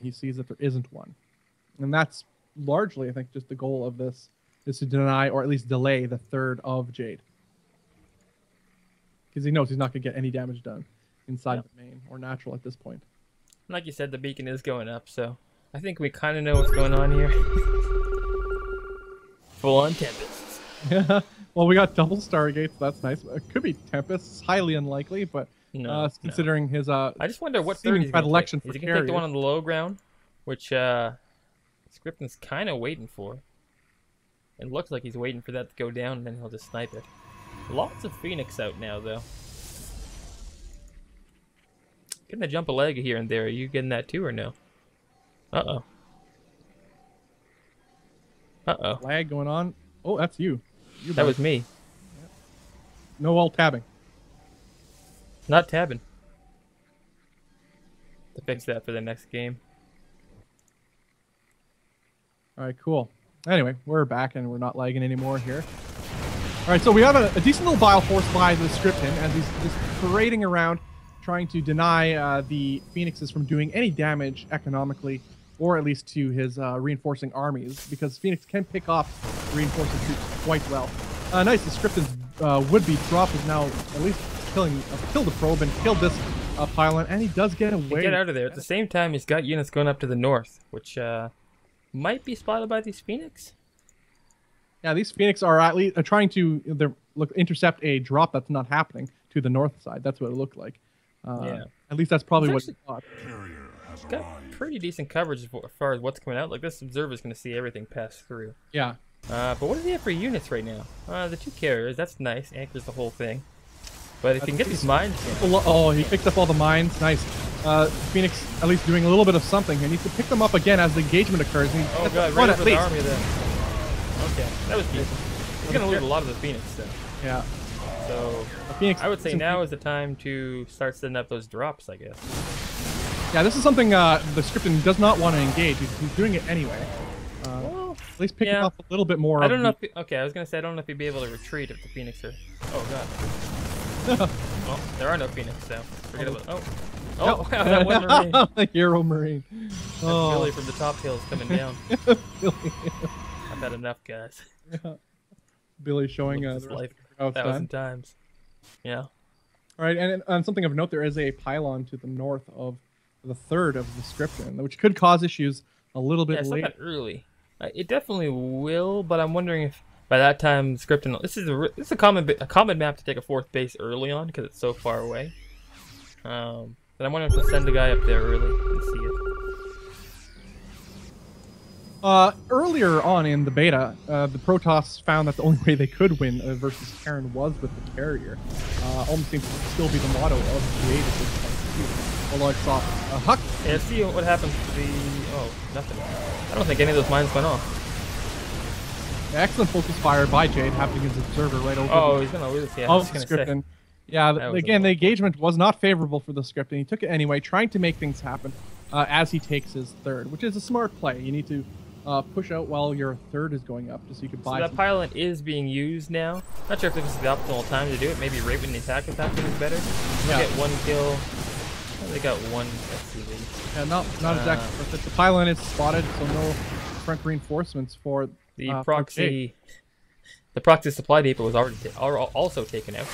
He sees that there isn't one. And that's largely, I think, just the goal of this, is to deny or at least delay the third of Jade. Because he knows he's not going to get any damage done inside the main or natural at this point. Like you said, the beacon is going up, so I think we kind of know what's going on here. Full-on Tempests. Yeah. Well, we got double Stargates. That's nice. It could be Tempests. Highly unlikely, but considering his I just wonder what third he's going to take. Is he going to take the one on the low ground, which Scripton's kind of waiting for. It looks like he's waiting for that to go down, and then he'll just snipe it. Lots of Phoenix out now, though. Getting to jump a leg here and there. Are you getting that too, or no? Uh-oh. Uh-oh. Lag going on. Oh, that's you. That was me. No alt tabbing. Not tabbing. To fix that for the next game. All right, cool. Anyway, we're back and we're not lagging anymore here. All right, so we have a decent little bile force by the scripton as he's just parading around trying to deny the Phoenixes from doing any damage economically, or at least to his reinforcing armies, because Phoenix can pick off reinforcing troops quite well. Nice, the scripton's would-be drop is now at least killed the probe and killed this pylon, and he does get away. Get out of there. At the same time, he's got units going up to the north, which might be spotted by these Phoenix. Yeah, these Phoenix are at least trying to intercept a drop that's not happening to the north side. That's what it looked like. Yeah. At least that's probably what he thought. It's got pretty decent coverage as far as what's coming out. Like, this observer's going to see everything pass through. Yeah. But what does he have for units right now? The 2 carriers. That's nice. Anchors the whole thing. But if you can get these mines... Oh, he picked up all the mines. Nice. Phoenix at least doing a little bit of something. He needs to pick them up again as the engagement occurs. Oh, God. Right over the army then. Okay. That was decent. He's going to lose a lot of the Phoenix, though. Yeah. So, I would say now is the time to start setting up those drops, I guess. Yeah, this is something the scripton does not want to engage. He's doing it anyway. Well, at least picking up a little bit more. I don't know. Okay, I was gonna say I don't know if he'd be able to retreat if the Phoenix are. Oh God. Well, there are no Phoenix, so forget about. Oh, wow, that one Marine. The hero Marine. That's Billy from the top hills coming down. I've had enough, guys. Yeah. Billy showing his life 1,000 times. Yeah. All right, and something of note, there is a pylon to the north of the third of the scripton, which could cause issues a little bit later. It's not that early. It definitely will, but I'm wondering if by that time scripton. This is a common map to take a 4th base early on because it's so far away. But I'm wondering if we'll send a guy up there early and see it. Earlier on in the beta, the Protoss found that the only way they could win versus Terran was with the carrier. Almost seems to still be the motto of Jade at this point, too. Although I saw Huck. Yeah, see what happens to the... Oh, nothing. I don't think any of those mines went off. Excellent focus fire by Jade, having his observer right over he's going to lose. Yeah, the scripton. Yeah, again, the engagement was not favorable for the scripton. He took it anyway, trying to make things happen as he takes his third, which is a smart play. You need to push out while your third is going up, just so you can buy. So that pylon is being used now. Not sure if this is the optimal time to do it. Maybe right when the attack is happening is better. Yeah. Get 1 kill. They got 1 SCV. Yeah, not exactly perfect. The pylon is spotted, so no front reinforcements for the proxy. The proxy supply depot was already also taken out.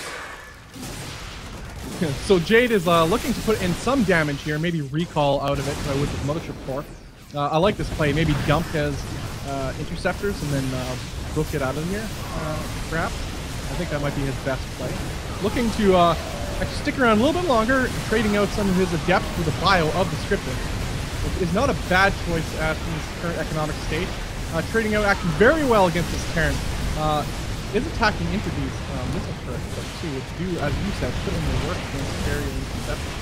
So Jade is looking to put in some damage here, maybe recall out of it with his mothership core. I like this play. Maybe dump his interceptors and then book it out of here, perhaps. I think that might be his best play. Looking to actually stick around a little bit longer, trading out some of his adepts for the bio of the scripton, which is not a bad choice at his current economic state. Trading out acting very well against this Terran. Is attacking into these missile turrets too, which do, as you said, put in the work against carrier interceptors.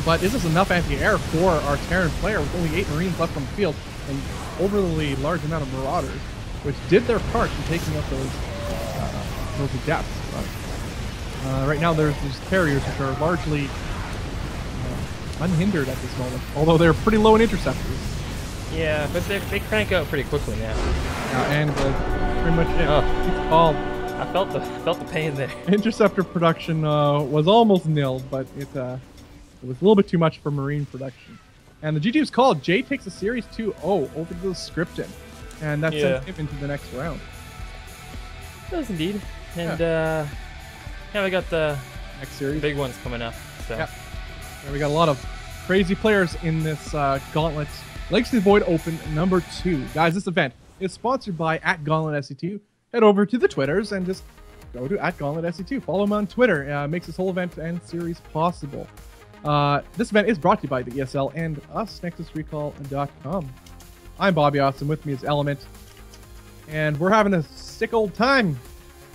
But is this enough anti-air for our Terran player with only 8 Marines left on the field and overly large amount of Marauders, which did their part in taking out those adepts? But right now there's carriers which are largely unhindered at this moment, although they're pretty low in interceptors. Yeah, but they crank out pretty quickly now. And pretty much it. It's called. I felt the pain there. Interceptor production was almost nil, but it was a little bit too much for Marine production. And the GG's called. Jade takes a series 2-0 over the scripton. And that sends him into the next round. It does indeed. And yeah, we got the next series. Big ones coming up. So. Yeah, we got a lot of crazy players in this Gauntlet Legacy of the Void Open number 2. Guys, this event is sponsored by @GauntletSC2. Head over to the Twitters and just go to @GauntletSC2. Follow them on Twitter. Makes this whole event and series possible. This event is brought to you by the ESL and us, NexusRecall.com. I'm Bobby Austin. With me is Element. And we're having a sick old time.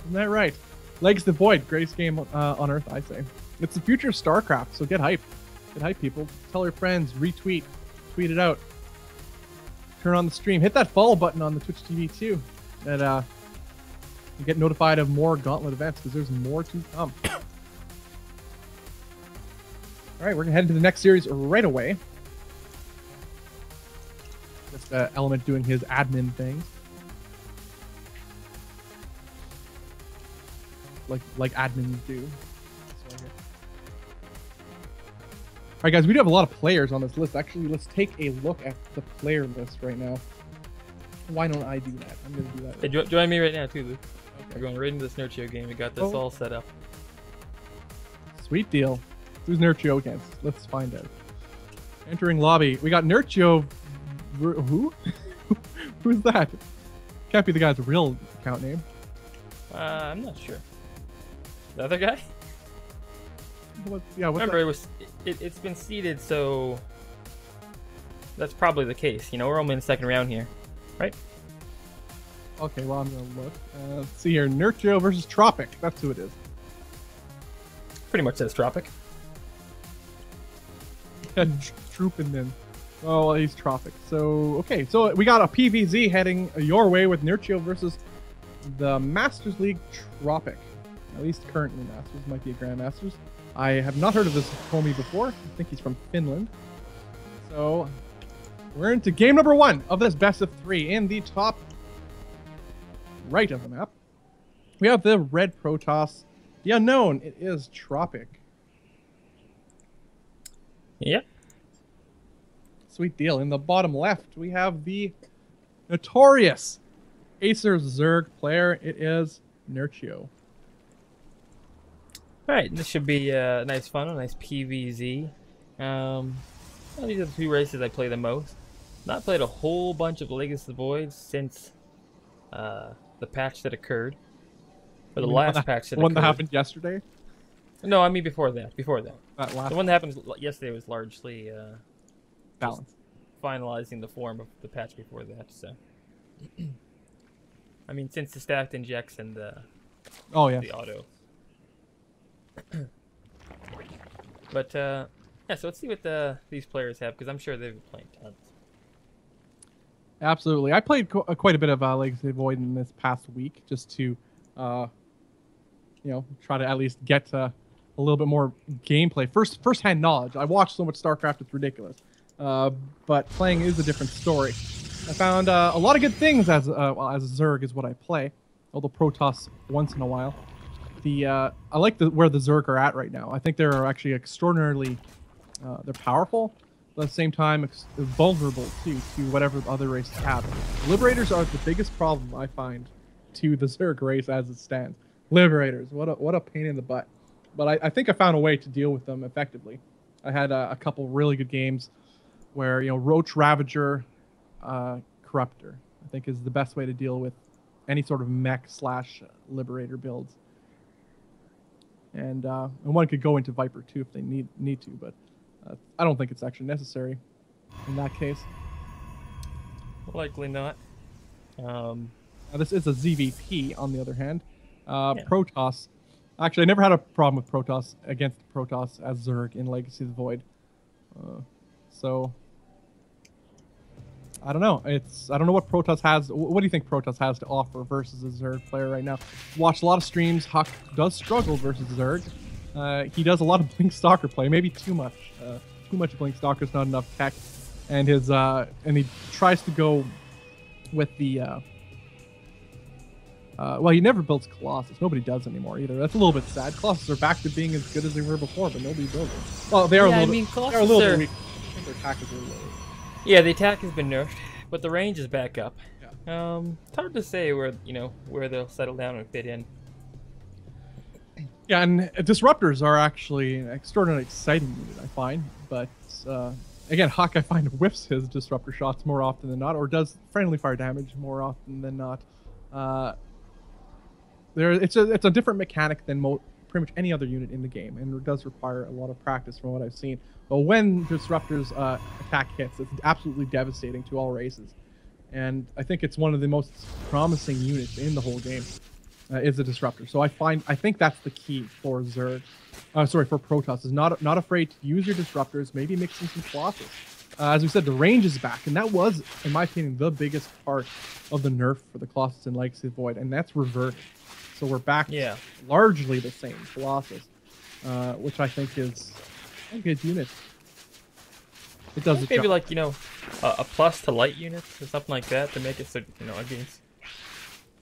Isn't that right? Legacy of the Void, greatest game on Earth, I say. It's the future of StarCraft, so get hype. Get hype, people. Tell your friends, retweet, tweet it out. Turn on the stream. Hit that follow button on the Twitch TV too. And you get notified of more Gauntlet events because there's more to come. All right, we're gonna head into the next series right away. Just Element doing his admin things, like admins do. All right, guys, we do have a lot of players on this list. Actually, let's take a look at the player list right now. Why don't I do that? I'm gonna do that. Hey, join me right now too, Luke. Okay. We're going right into this Nerio game. We got this all set up. Sweet deal. Who's Nerio against? Let's find out. Entering lobby. We got Nerio. Who? Who's that? Can't be the guy's real account name. I'm not sure. The other guy? Remember, it's been seeded, so that's probably the case. You know, we're only in the second round here, right? Okay, well, I'm gonna look. Let's see here. Nerio versus Tropic. That's who it is. Pretty much says Tropic. Trooping then. Oh, well, he's Tropic. So, okay. So, we got a PVZ heading your way with Nerio versus the Masters League Tropic. At least currently Masters. Might be a Grandmasters. I have not heard of this homie before. I think he's from Finland. So, we're into game number 1 of this best of 3 in the top right of the map. We have the red Protoss. The unknown, it is Tropic. Yep. Sweet deal. In the bottom left, we have the notorious Acer Zerg player. It is Nerio. Alright, this should be nice fun, a nice PVZ. Well, these are the 2 races I play the most. Not played a whole bunch of Legacy of the Void since the patch that occurred. Or the last patch that occurred. The one that happened yesterday? No, I mean before that. The one that happened yesterday was largely balance. Finalizing the form of the patch before that, so. I mean, since the stacked injects and the auto. But yeah, so let's see what these players have, because I'm sure they've been playing tons. Absolutely. I played quite a bit of Legacy of the Void in this past week, just to try to at least get a little bit more gameplay, first-hand knowledge. I watched so much StarCraft, it's ridiculous. But playing is a different story. I found a lot of good things as a Zerg is what I play, although Protoss once in a while. I like where the Zerg are at right now. I think they're actually extraordinarily they're powerful, but at the same time vulnerable too to whatever other races have. Liberators are the biggest problem I find to the Zerg race as it stands. Liberators, what a pain in the butt. But I think I found a way to deal with them effectively. I had a couple really good games where Roach Ravager, Corruptor, I think is the best way to deal with any sort of mech / Liberator builds. And one could go into Viper too if they need to, but I don't think it's actually necessary in that case. Likely not. Now this is a ZVP on the other hand. Protoss. Actually, I never had a problem with Protoss against Protoss as Zerg in Legacy of the Void. So I don't know. I don't know what Protoss has. What do you think Protoss has to offer versus a Zerg player right now? Watched a lot of streams. Huck does struggle versus Zerg. He does a lot of Blink Stalker play, maybe too much. Too much Blink Stalker is not enough tech, and he tries to go with the. Well, he never builds Colossus. Nobody does anymore either. That's a little bit sad. Colossus are back to being as good as they were before, but nobody builds them. Well, they are a little bit weak. think their attack is really low. Yeah, the attack has been nerfed, but the range is back up. Yeah. It's hard to say where where they'll settle down and fit in. Yeah, and disruptors are actually an extraordinarily exciting unit, I find. But again, Hawk, I find, whiffs his disruptor shots more often than not, or does friendly fire damage more often than not. It's a different mechanic than pretty much any other unit in the game, and it does require a lot of practice from what I've seen. But when disruptors attack hits, it's absolutely devastating to all races. And I think it's one of the most promising units in the whole game. Is a disruptor. So I think that's the key for Zerg. For Protoss, is not afraid to use your disruptors, maybe mix in some Colossus. As we said, the range is back, and that was, in my opinion, the biggest part of the nerf for the Colossus and Legacy Void, and that's reverted. So we're back to largely the same Colossus, which I think is a good unit. It does maybe like a plus to light units or something like that to make it so against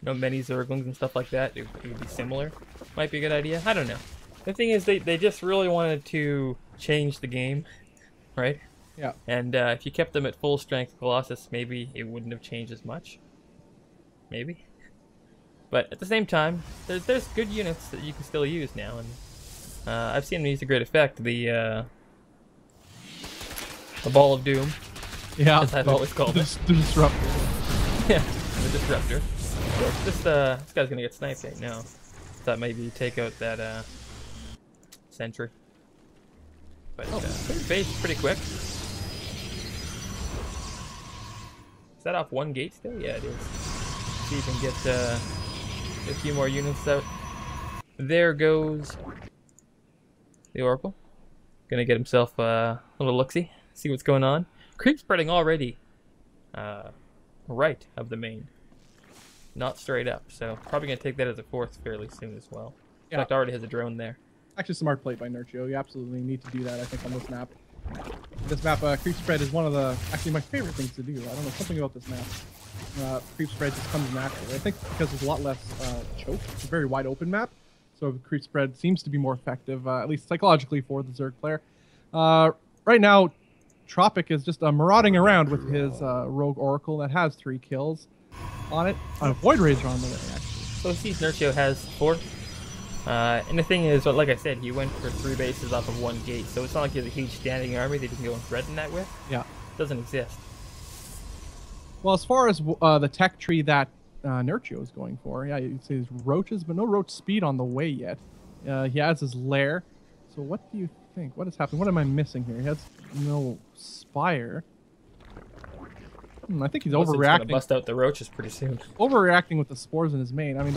many Zerglings and stuff like that, it would be similar. Might be a good idea. I don't know. The thing is, they just really wanted to change the game, right? Yeah. And if you kept them at full strength Colossus, maybe it wouldn't have changed as much. Maybe. But at the same time, there's good units that you can still use now, and I've seen them use to great effect. The Ball of Doom. Yeah. As I've always called it. The Disruptor. Yeah, the Disruptor. This guy's gonna get sniped right now. Thought maybe take out that sentry. But base pretty quick. Is that off one gate still? Yeah, it is. See if you can get a few more units out. There goes the Oracle. Gonna get himself a little look-see. See what's going on. Creep spreading already right of the main. Not straight up, so probably going to take that as a fourth fairly soon as well. In fact, already has a drone there. Actually, smart play by Nerio. You absolutely need to do that, I think, on this map. This map, creep spread is one of actually my favorite things to do. I don't know, something about this map. Creep spread just comes naturally. I think because there's a lot less choke. It's a very wide open map, so creep spread seems to be more effective, at least psychologically, for the Zerg player. Right now, Tropic is just marauding around with his Rogue Oracle that has 3 kills on it. On a Void Rager on the way, actually. So see, Nerio has 4. And the thing is, like I said, he went for 3 bases off of 1 gate, so it's not like he has a huge standing army that he can go and threaten that with. Yeah. It doesn't exist. Well, as far as the tech tree that Nerio is going for, yeah, you'd say there's roaches, but no roach speed on the way yet. He has his lair. So what do you think? What is happening? What am I missing here? He has no spire. I think he's overreacting. Gonna bust out the roaches pretty soon. Overreacting with the spores in his main. I mean,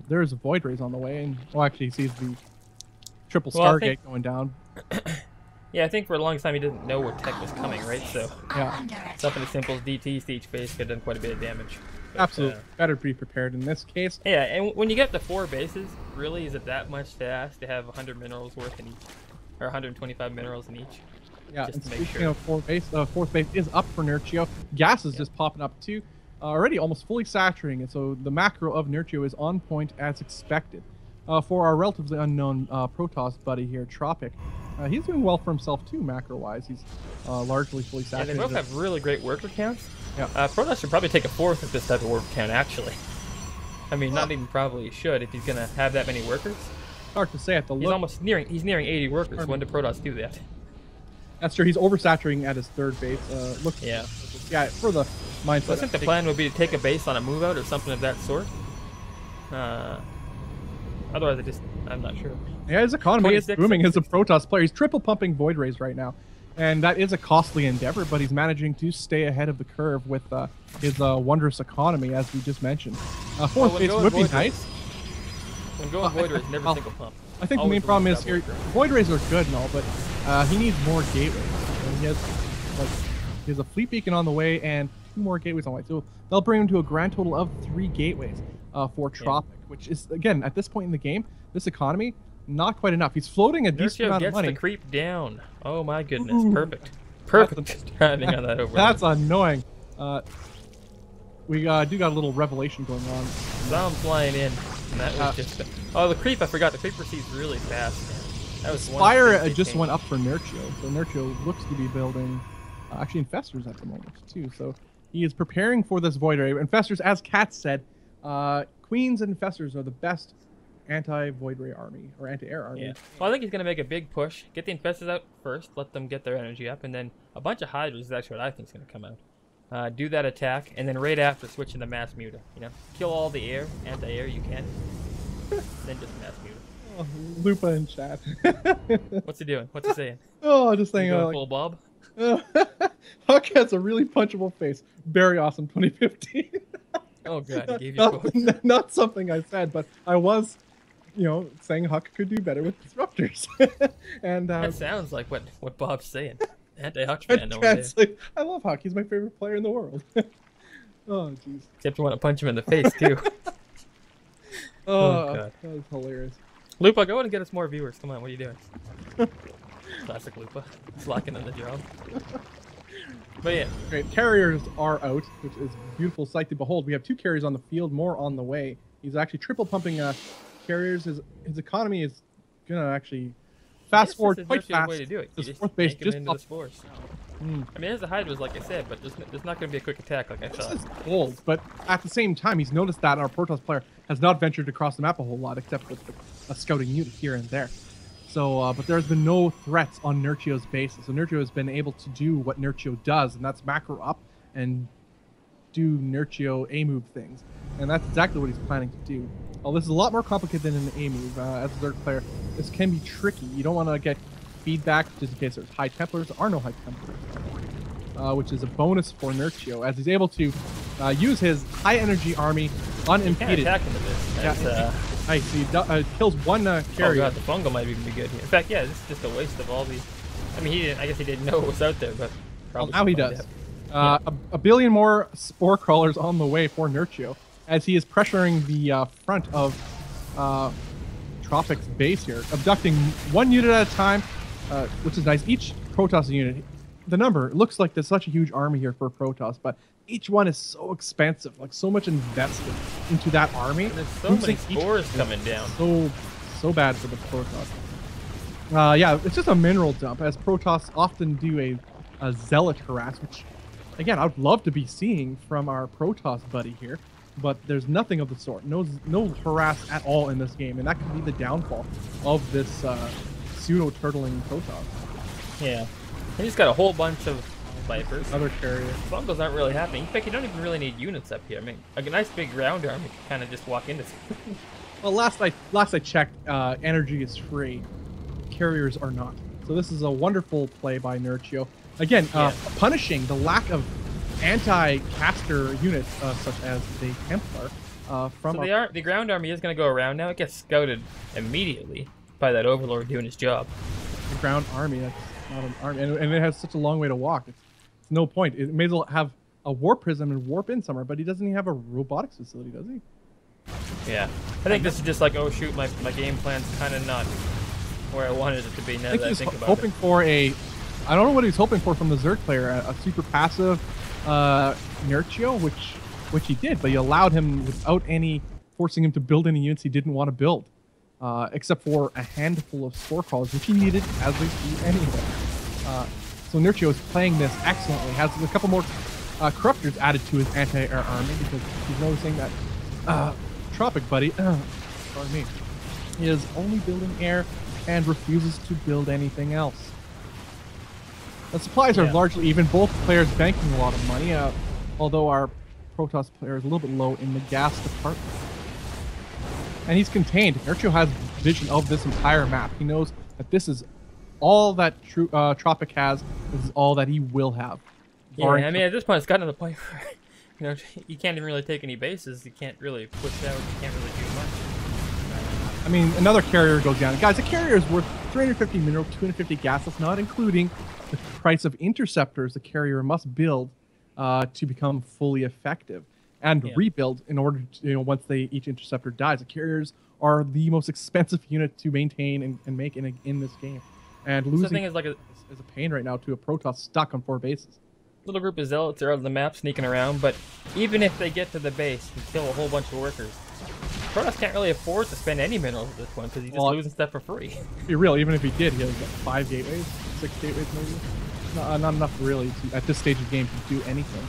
there's a Void Rays on the way, and actually he sees the triple Stargate going down. Yeah, I think for the longest time he didn't know where tech was coming, right? So yeah, something as simple as DTs to each base could have done quite a bit of damage. But, absolutely, better be prepared in this case. Yeah, and when you get the 4 bases, really, is it that much to ask to have 100 minerals worth in each, or 125 minerals in each? Yeah, just and to make speaking sure. of fourth base is up for Nerio. Gas is just popping up too. Already almost fully saturating it, so the macro of Nerio is on point as expected. For our relatively unknown Protoss buddy here, Tropic, he's doing well for himself too, macro-wise. He's largely fully saturated. Yeah, they both have really great worker counts. Yeah. Protoss should probably take a 4th of this type of worker count, actually. I mean, not even probably should if he's going to have that many workers. Hard to say at the look. He's almost nearing 80 workers. When did Protoss do that? That's true. He's oversaturating at his 3rd base. Yeah, for the mindset. So I think the plan would be to take a base on a move out or something of that sort. Otherwise, I'm not sure. Yeah, his economy is booming as a Protoss player. He's triple pumping Void Rays right now. And that is a costly endeavor, but he's managing to stay ahead of the curve with his wondrous economy, as we just mentioned. 4th base would be nice. When going Void Rays, never single pump. I think the main problem is here, Void Rays are good and all, but he needs more gateways. And he has a fleet beacon on the way and 2 more gateways on the way. So they'll bring him to a grand total of 3 gateways for Tropic, which is, again, at this point in the game, this economy, not quite enough. He's floating a decent amount of money. Gets the creep down. Oh my goodness, perfect. Perfect timing on that over. That's annoying. We do got a little revelation going on. Some flying in. And that was just... Oh, the creep, I forgot. The creep proceeds really fast. That was one Spire thing they just changed. went up for Nerio, so Nerio looks to be building actually Infestors at the moment too. So he is preparing for this Void Ray. Infestors, as Kat said, Queens and Infestors are the best anti-Void Ray army or anti-air army. Yeah. Well, I think he's gonna make a big push. Get the Infestors out first. Let them get their energy up, and then a bunch of Hydras is actually what I think is gonna come out. Do that attack, and then right after switch into Mass Muta. You know, kill all the air, anti-air you can, then just Mass Muta. Oh, Lupa in chat. What's he doing? What's he saying? Oh, just saying. Going Like, full Bob? Huck has a really punchable face. Very awesome 2015. Oh god, he gave you quotes. Not something I said, but I was, saying Huck could do better with disruptors. And That sounds like what Bob's saying. Anti-Huck fan over there. like, I love Huck. He's my favorite player in the world. Oh, jeez. Except you want to punch him in the face too. Oh, God. that was hilarious. Lupa, go and get us more viewers. Come on, what are you doing? Classic Lupa. Slacking in the job. But yeah. Great. Carriers are out, which is a beautiful sight to behold. We have 2 carriers on the field, more on the way. He's actually triple pumping carriers. His economy is going to actually fast forward quite fast. Way to do it. You This just fourth base take him just into the up. spores. Mm. I mean, there's the Hydras, like I said, but there's not going to be a quick attack like I This thought. is bold, but at the same time, he's noticed that our Protoss player has not ventured across the map a whole lot, except with a scouting unit here and there. So, but there's been no threats on Nerchio's base. So Nerchio has been able to do what Nerchio does, and that's macro up and do Nerchio A-move things. And that's exactly what he's planning to do. Well, this is a lot more complicated than an A-move. As a third player, this can be tricky. You don't want to get feedback just in case there's high Templars. There are no high Templars, which is a bonus for Nerchio, as he's able to use his high energy army unimpeded. Attack into this. That's, Nice. He kills one oh carrier. god, the fungal might even be good here. In fact, yeah, this is just a waste of all these. I mean, I guess he didn't know what was out there, but probably. Well, now he does. A billion more spore crawlers on the way for Nerchio, as he is pressuring the front of Tropic's base here, abducting one unit at a time, which is nice. Each Protoss unit, the number looks like there's such a huge army here for Protoss, but each one is so expensive, like so much invested into that army. There's so many spores coming down. So bad for the Protoss. Yeah, it's just a mineral dump, as Protoss often do a zealot harass, which, again, I would love to be seeing from our Protoss buddy here, but there's nothing of the sort. No harass at all in this game, and that could be the downfall of this pseudo-turtling Protoss. Yeah. He just got a whole bunch of Vipers. Other carrier. Fungals aren't really happening. In fact, you don't even really need units up here. I mean, a nice big ground army can kind of just walk into. Well, last I checked, energy is free. Carriers are not. So this is a wonderful play by Nerchio. Again, punishing the lack of anti-caster units such as the Templar from. So the ground army is going to go around now. It gets scouted immediately by that Overlord doing his job. The ground army. That's not an army, and it has such a long way to walk. It's no point. It may as well have a warp prism and warp in somewhere, but he doesn't even have a robotics facility, does he? Yeah. I think this is just like, oh shoot, my game plan's kind of not where I wanted it to be now that I think about it. Hoping for I don't know what he's hoping for from the Zerg player, a super passive Nerchio, which he did, but he allowed him without forcing him to build any units he didn't want to build, except for a handful of spore crawlers, which he needed as we see anyway. So Nerchio is playing this excellently. Has a couple more corruptors added to his anti-air army because he's noticing that Tropic buddy, pardon me, is only building air and refuses to build anything else. The supplies are largely even, both players banking a lot of money, although our Protoss player is a little bit low in the gas department. And he's contained. Nerchio has vision of this entire map. He knows that this is all that Tropic has. This is all that he will have. Yeah, I mean, at this point, it's gotten to the point where, you can't even really take any bases. You can't really push out. You can't really do much. I mean, another carrier goes down. Guys, a carrier is worth 350 mineral, 250 gas. That's not including the price of interceptors the carrier must build to become fully effective and rebuild in order to, once each interceptor dies. The carriers are the most expensive unit to maintain and make in this game. And losing thing is like is a pain right now to a Protoss stuck on 4 bases. Little group of zealots are out of the map sneaking around, but even if they get to the base and kill a whole bunch of workers, Protoss can't really afford to spend any minerals at this point because he's just losing stuff for free. To be real, even if he did, he has what, 5 gateways, 6 gateways maybe. Not enough really to, at this stage of the game to do anything.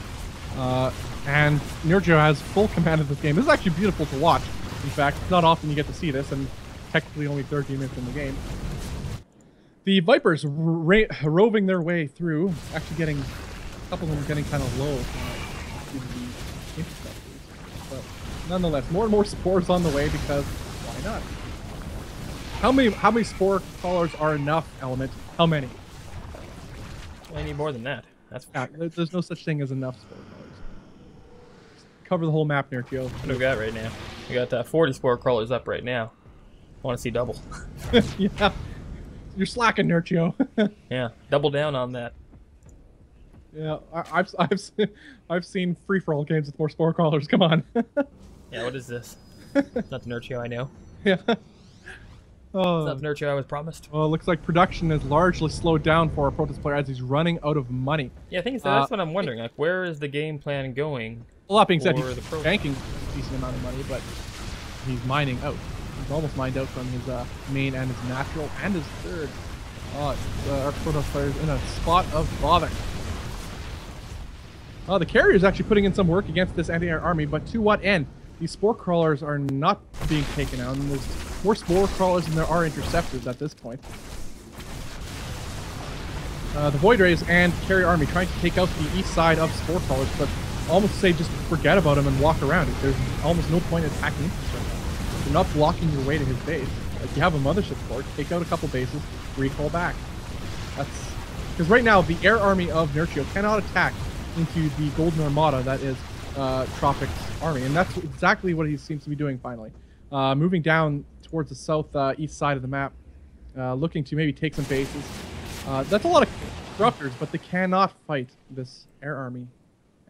And Nerio has full command of this game. This is actually beautiful to watch. In fact, not often you get to see this, and technically only 13 minutes in the game. The Vipers roving their way through, actually getting a couple of them getting kind of low to the interceptors. But nonetheless, more and more spores on the way because why not? How many spore crawlers are enough, Element? How many? I need more than that. That's for sure. There's no such thing as enough spore crawlers. Cover the whole map, Nerio. What do we got right now? We got 40 spore crawlers up right now. I want to see double. Yeah. You're slacking, Nerio. Yeah, double down on that. Yeah, I've seen free-for-all games with more spore crawlers. Come on. Yeah, what is this? Not the Nerio I know. Yeah. Oh. It's not the Nerio I was promised. Well, it looks like production is largely slowed down for a Protoss player as he's running out of money. Yeah, I think that's what I'm wondering. Like, where is the game plan going? Well, that being said, he's banking a decent amount of money, but he's mining out. He's almost mined out from his main and his natural and his third. Our Protoss player's in a spot of bother. The carrier is actually putting in some work against this anti-air army, but to what end? These spore crawlers are not being taken out, and there's more spore crawlers than there are interceptors at this point. The Void Rays and carrier army trying to take out the east side of spore crawlers, but almost say just forget about him and walk around it. There's almost no point in attacking infrastructure. You're not blocking your way to his base. Like, you have a mothership port, take out a couple bases, recall back. That's because right now the air army of Nerio cannot attack into the Golden Armada that is Tropic's army, and that's exactly what he seems to be doing finally. Moving down towards the south east side of the map, looking to maybe take some bases. That's a lot of corruptors, but they cannot fight this air army.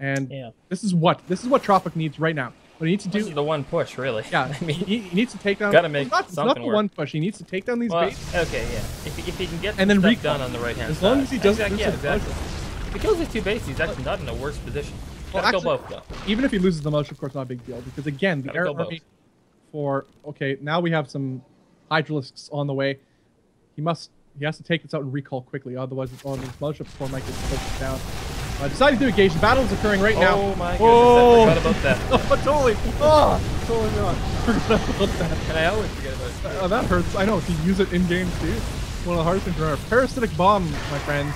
And yeah. this is what Tropic needs right now. What he needs to do is the one push, really. Yeah, I mean, he needs to take down. Gotta make it's not the work. one push. He needs to take down these bases. Okay, yeah. If he can get and then stuff done on the right hand as long as he doesn't. Exactly. If he kills these 2 bases, he's actually not in a worse position. Well, Gotta kill both, though. Even if he loses the most, of course, not a big deal because again, the air army. Okay, now we have some Hydralisks on the way. He has to take this out and recall quickly, otherwise his mothership core might get pushed down. Decided to engage. The battle is occurring right now. Oh my goodness, I forgot about that. Totally. Totally not. Forgot about that. And I always forget about it. That hurts. I know, to use it in game too. One of the hardest things to remember. Parasitic Bomb, my friends.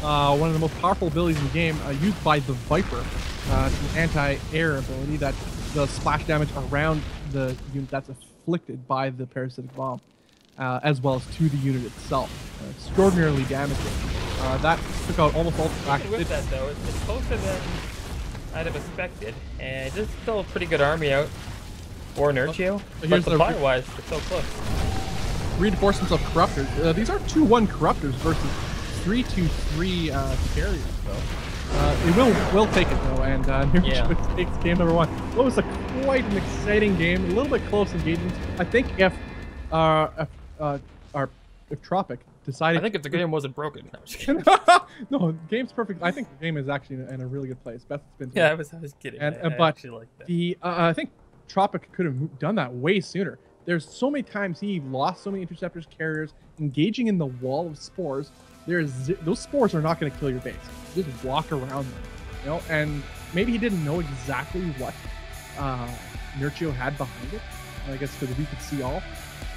One of the most powerful abilities in the game, used by the Viper. It's an anti-air ability that does splash damage around the unit that's afflicted by the Parasitic Bomb, as well as to the unit itself. Extraordinarily damaging. That took out almost all the tracks. With that though, it's closer than I'd have expected, and there's still a pretty good army out for Nerio. But supply-wise, it's so close. Reinforcements of Corruptors. These are 2-1 Corruptors versus 3-2-3 carriers, though. It will take it though, and Nerio takes game number 1. What was quite an exciting game, a little bit close engagement. I think if Tropic decided. I think if the game wasn't broken. No, I'm just kidding. No, the game's perfect. I think the game is actually in a really good place. Best it's been. Yeah, I was kidding. And, I but actually like that. I think Tropic could have done that way sooner. There's so many times he lost so many interceptors, carriers, engaging in the wall of spores. Those spores are not going to kill your base. You just walk around them, you know. And maybe he didn't know exactly what Nerio had behind it. I guess because we could see all.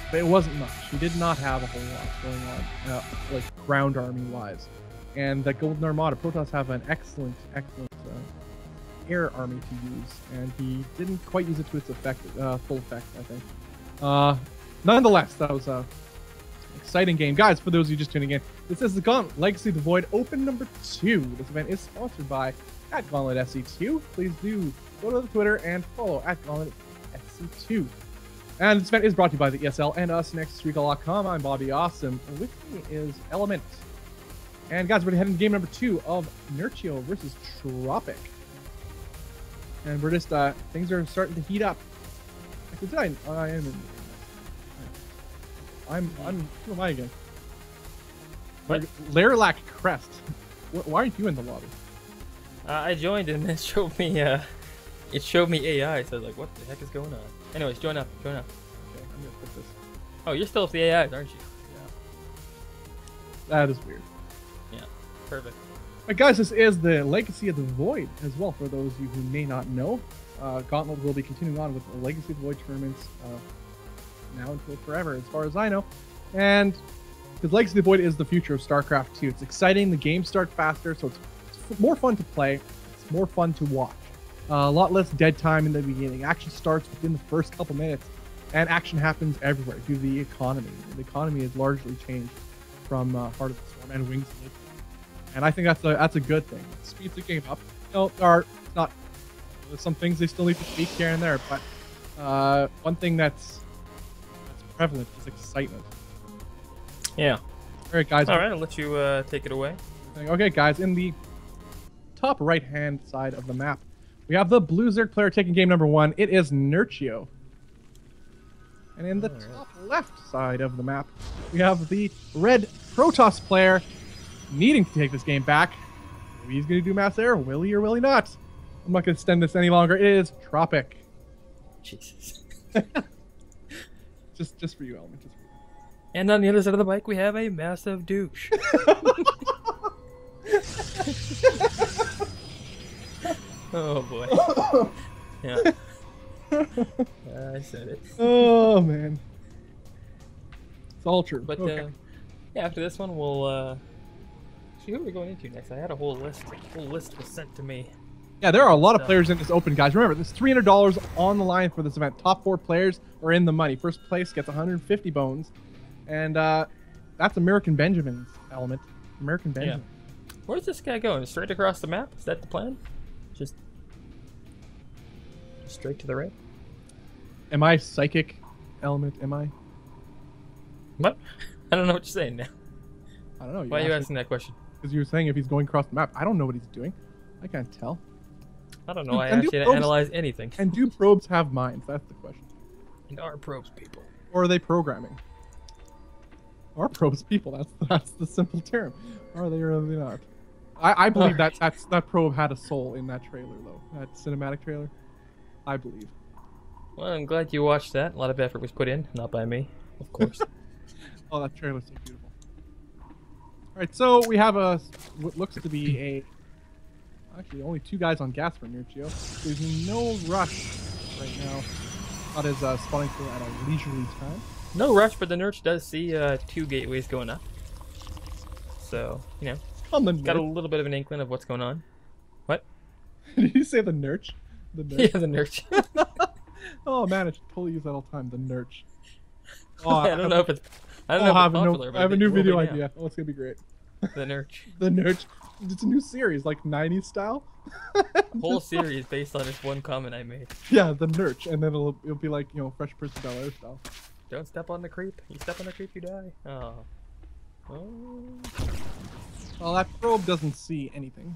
But it wasn't much. He did not have a whole lot going on, like ground army wise. And that Golden Armada, Protoss have an excellent air army to use, and he didn't quite use it to its full effect, I think. Nonetheless, that was a exciting game, guys. For those of you just tuning in, this is the Gauntlet Legacy of the Void Open number 2. This event is sponsored by @GauntletSC2. Please do go to the Twitter and follow @GauntletSC2. And this event is brought to you by the ESL and us, nextrecall.com. I'm Bobby Awesome, and with me is Element. And guys, we're going to head into game number 2 of Nerio versus Tropic. And we're just, things are starting to heat up. Actually, who am I again? What? Lairlac Crest. Why aren't you in the lobby? I joined and it showed me It showed me AI, so I was like, what the heck is going on? Anyways, join up, join up. Okay, I'm gonna put this. Oh, you're still with the AIs, aren't you? That is weird. Yeah, perfect. But guys, this is the Legacy of the Void as well. For those of you who may not know, Gauntlet will be continuing on with the Legacy of the Void tournaments now until forever, as far as I know. And because Legacy of the Void is the future of StarCraft 2. It's exciting. The games start faster, so it's more fun to play. It's more fun to watch. A lot less dead time in the beginning. Action starts within the first couple minutes, and action happens everywhere due to the economy. The economy has largely changed from Heart of the Storm and Wings of Nature. And I think that's a good thing. It speeds the game up. It's not. There's some things they still need to tweak here and there, but one thing that's prevalent is excitement. Yeah. All right, guys. All right, I'll let you take it away. Okay, guys. In the top right-hand side of the map, we have the Blue Zerg player taking game number 1. It is Nerio. And in the top left side of the map, we have the red Protoss player needing to take this game back. Maybe he's going to do mass error. Will he or will he not? I'm not going to extend this any longer. It is Tropic. Jesus. just for you, Element. Just for you. And on the other side of the mic, we have a massive douche. Oh boy. Yeah. I said it. Oh man. It's all true. But okay. Yeah, after this one, we'll see who we're going into next. I had a whole list. The whole list was sent to me. Yeah, there are a lot of players in this open, guys. Remember, there's $300 on the line for this event. Top 4 players are in the money. First place gets 150 bones, and that's American Benjamin's Element. American Benjamin. Yeah. Where's this guy going? Straight across the map? Is that the plan? Just straight to the right? Am I psychic, Element? Am I? What? I don't know what you're saying now. I don't know. Why are you asking that question? Because you were saying if he's going across the map. I don't know what he's doing. I can't tell. I don't know. I actually didn't analyze anything. And do probes have minds? That's the question. And are probes people? Or are they programming? Are probes people? That's the simple term. Are they or are they not? I believe that probe had a soul in that trailer though. That cinematic trailer. I believe. Well, I'm glad you watched that. A lot of effort was put in, not by me, of course. Oh, that trailer's so beautiful. All right, so we have what looks to be a. Actually, only 2 guys on gas for Nerio. There's no rush right now. Not as spawning through at a leisurely time. No rush, but the Nurch does see 2 gateways going up. So, you know, On the got a Nurch. little bit of an inkling of what's going on. What? Did you say the Nurch? The Nurch. Yeah, the Nurch. Oh man, I should totally use that all the time. The Nurch. Oh, I don't know if it's. I don't know if it's popular, but I have a new it will be video now. idea. Oh, it's gonna be great. The Nurch. The Nurch. It's a new series, like 90s style. Whole series based on this one comment I made. Yeah, the Nurch, and then it'll be like, you know, Fresh Prince of Bel-Air style. Don't step on the creep. You step on the creep, you die. Oh. Oh. Well, that probe doesn't see anything.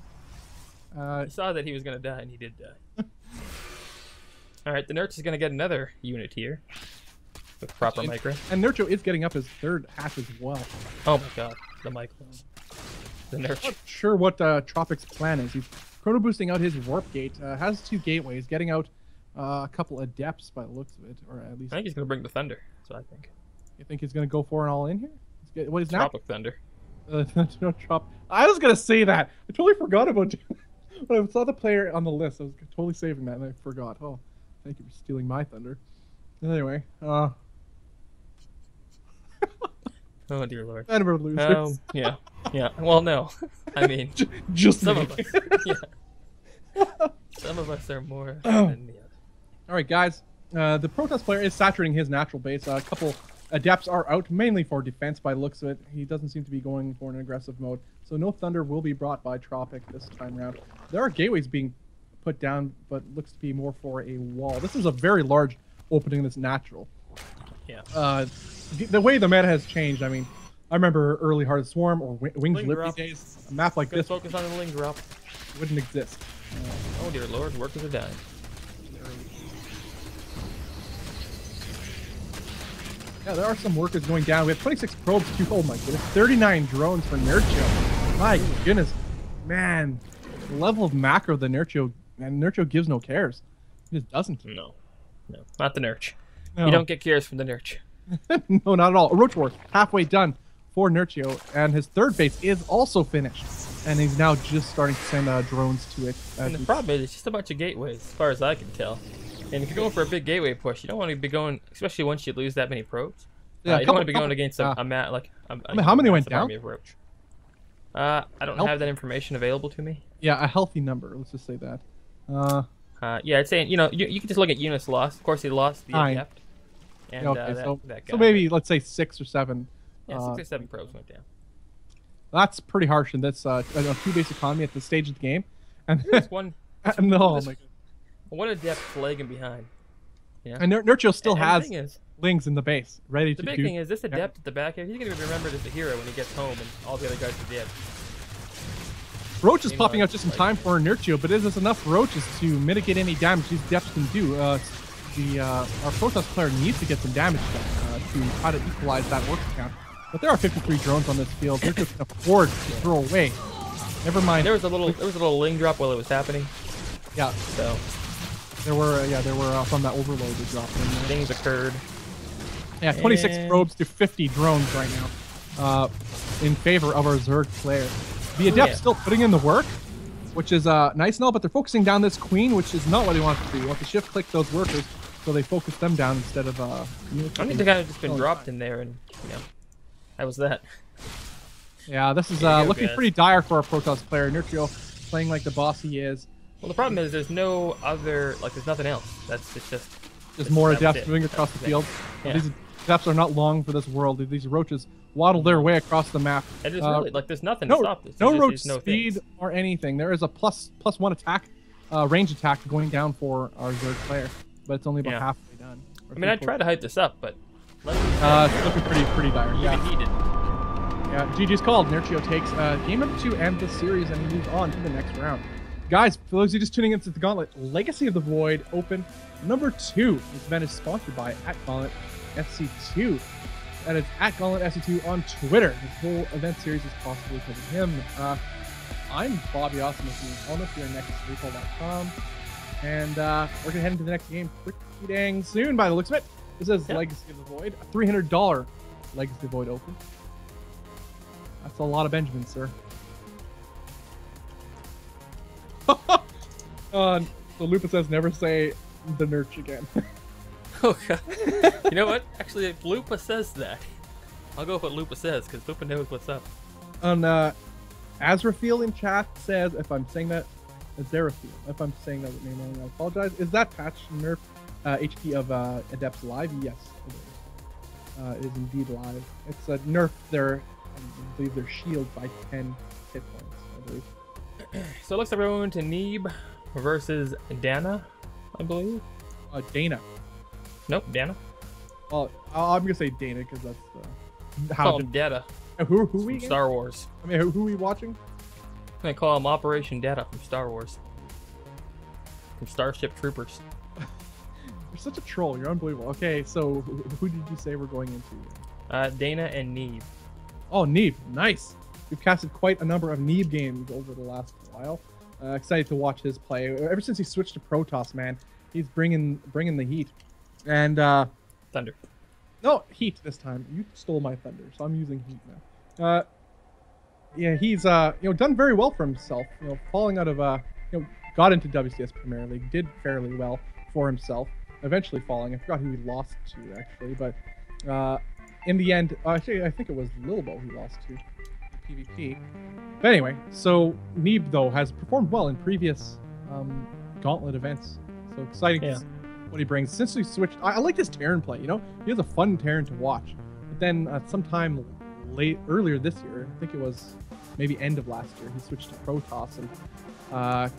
He saw that he was gonna die, and he did die. All right, the Nurch is gonna get another unit here with proper micro. And Nerio is getting up his 3rd hatch as well. Oh my god, the micros. The Nurch. Not sure what Tropic's plan is. He's chrono boosting out his warp gate. Has 2 gateways, getting out a couple adepts by the looks of it, or at least. I think he's gonna bring the Thunder. So I think. You think he's gonna go for an all in here? What is that? Tropic Thunder. No, I was gonna say that. I totally forgot about it. When I saw the player on the list, I was totally saving that, and I forgot. Oh, thank you for stealing my thunder. Anyway, Oh dear lord. and we're losers. Yeah. Well, no. I mean, just some me. of us. Yeah. Some of us are more than the other. All right, guys. The Protoss player is saturating his natural base. A couple adepts are out, mainly for defense by the looks of it. He doesn't seem to be going for an aggressive mode. So no thunder will be brought by Tropic this time around. There are gateways being put down, but looks to be more for a wall. This is a very large opening that's natural. Yeah. The way the meta has changed, I mean, I remember early Heart of the Swarm or Wings Ling Liberty drop. days. A map like Gonna this focus on the Ling drop. wouldn't exist. Oh dear lord, workers are dying. Yeah, there are some workers going down. We have 26 probes too. Oh my goodness. 39 drones for Nerio. My goodness. Man. The level of macro the Nerio, and Nerio gives no cares. He just doesn't. No, not the Nurch. No. You don't get cures from the Nurch. No, not at all. Roach Wars, halfway done for Nerio, and his third base is also finished. And he's now just starting to send drones to it. And the problem is, it's just a bunch of gateways, as far as I can tell. And if you're going for a big gateway push, you don't want to be going, especially once you lose that many probes. Yeah, you don't want to be going against a mat like. How many went down? Of Roach. I don't have that information available to me. Yeah, a healthy number. Let's just say that. Yeah, it's saying, you can just look at units lost. Of course, he lost the adept. And okay, that guy. so maybe let's say 6 or 7. Yeah, 6 or 7 probes went down. That's pretty harsh in this 2-base economy at this stage of the game. And there's one. No, one adept flagging behind. Yeah. And Nerio still has the thing is, lings in the base ready to do. The big thing is this adept at the back here. He's gonna be remembered as the hero when he gets home, and all the other guys are dead. Roach is popping out just in time for Nerio, but is this enough roaches to mitigate any damage these depths can do? Our Protoss player needs to get some damage done to try to equalize that work count. But there are 53 drones on this field. Nerio can afford to throw away. Never mind. There was a little ling drop while it was happening. Yeah. So there were from that overload they dropped in there. Things occurred. Yeah, 26 probes to 50 drones right now, in favor of our Zerg player. The Adept still putting in the work, which is nice and all, but they're focusing down this Queen, which is not what they want to do. They want to shift click those workers, so they focus them down instead of. I think they kind of just been dropped in there, and that was that. Yeah, this is looking pretty dire for our Protoss player. Nerio playing like the boss he is. Well, the problem is there's no other, there's nothing else. There's more Adepts moving across the field. Yeah. These Adepts are not long for this world. These roaches waddle their way across the map. And there's really, there's nothing to stop this. No roach speed or anything. There is a +1 attack, range attack going down for our Zerg player, but it's only about halfway done. I mean, I tried to hype this up, but it's looking pretty dire. Yeah. Heated. Yeah, GG's called. Nerio takes game number 2 and the series and moves on to the next round. Guys, for those of you just tuning into the Gauntlet, Legacy of the Void Open number 2. This event is sponsored by @Gauntlet SC2. That is @Gauntlet SC2 on Twitter. This whole event series is possible because of him. I'm Bobby Awesome with you. Almost here next to recall.com. And we're going to head into the next game pretty dang soon by the looks of it. This is Legacy of the Void, a $300 Legacy of the Void Open. That's a lot of Benjamins, sir. So Lupa says never say the Nurch again. Oh god. You know what? Actually, if Lupa says that, I'll go with what Lupa says, because Lupa knows what's up. Azrafiel in chat says, if I'm saying that, Azrafiel, if I'm saying that name wrong, I apologize. Is that patch nerf HP of Adepts live? Yes, it is. It is indeed live. It's a nerf their, I believe, their shield by 10 hit points, I believe. So it looks like we're going to Neeb versus Dana, I believe. Dana. Nope, Dana. Well, I'm gonna say Dana because that's call him Data. Who we again? Star Wars. I mean, who are we watching? I call him Operation Data from Star Wars. From Starship Troopers. You're such a troll. You're unbelievable. Okay, so who did you say we're going into? Dana and Neeb. Oh, Neeb. Nice. We've casted quite a number of Neeb games over the last while. Excited to watch his play. Ever since he switched to Protoss, man, he's bringing the heat. And Thunder. No, heat this time. You stole my thunder, so I'm using heat now. Yeah, he's done very well for himself. Falling out of got into WCS Premier League, did fairly well for himself. Eventually falling. I forgot who he lost to actually, but in the end, actually I think it was Lilbo he lost to in PvP. But anyway, so Neeb though has performed well in previous Gauntlet events. So exciting to see what he brings. Since he switched, I like his Terran play. He has a fun Terran to watch. But then sometime earlier this year, I think it was maybe end of last year, he switched to Protoss and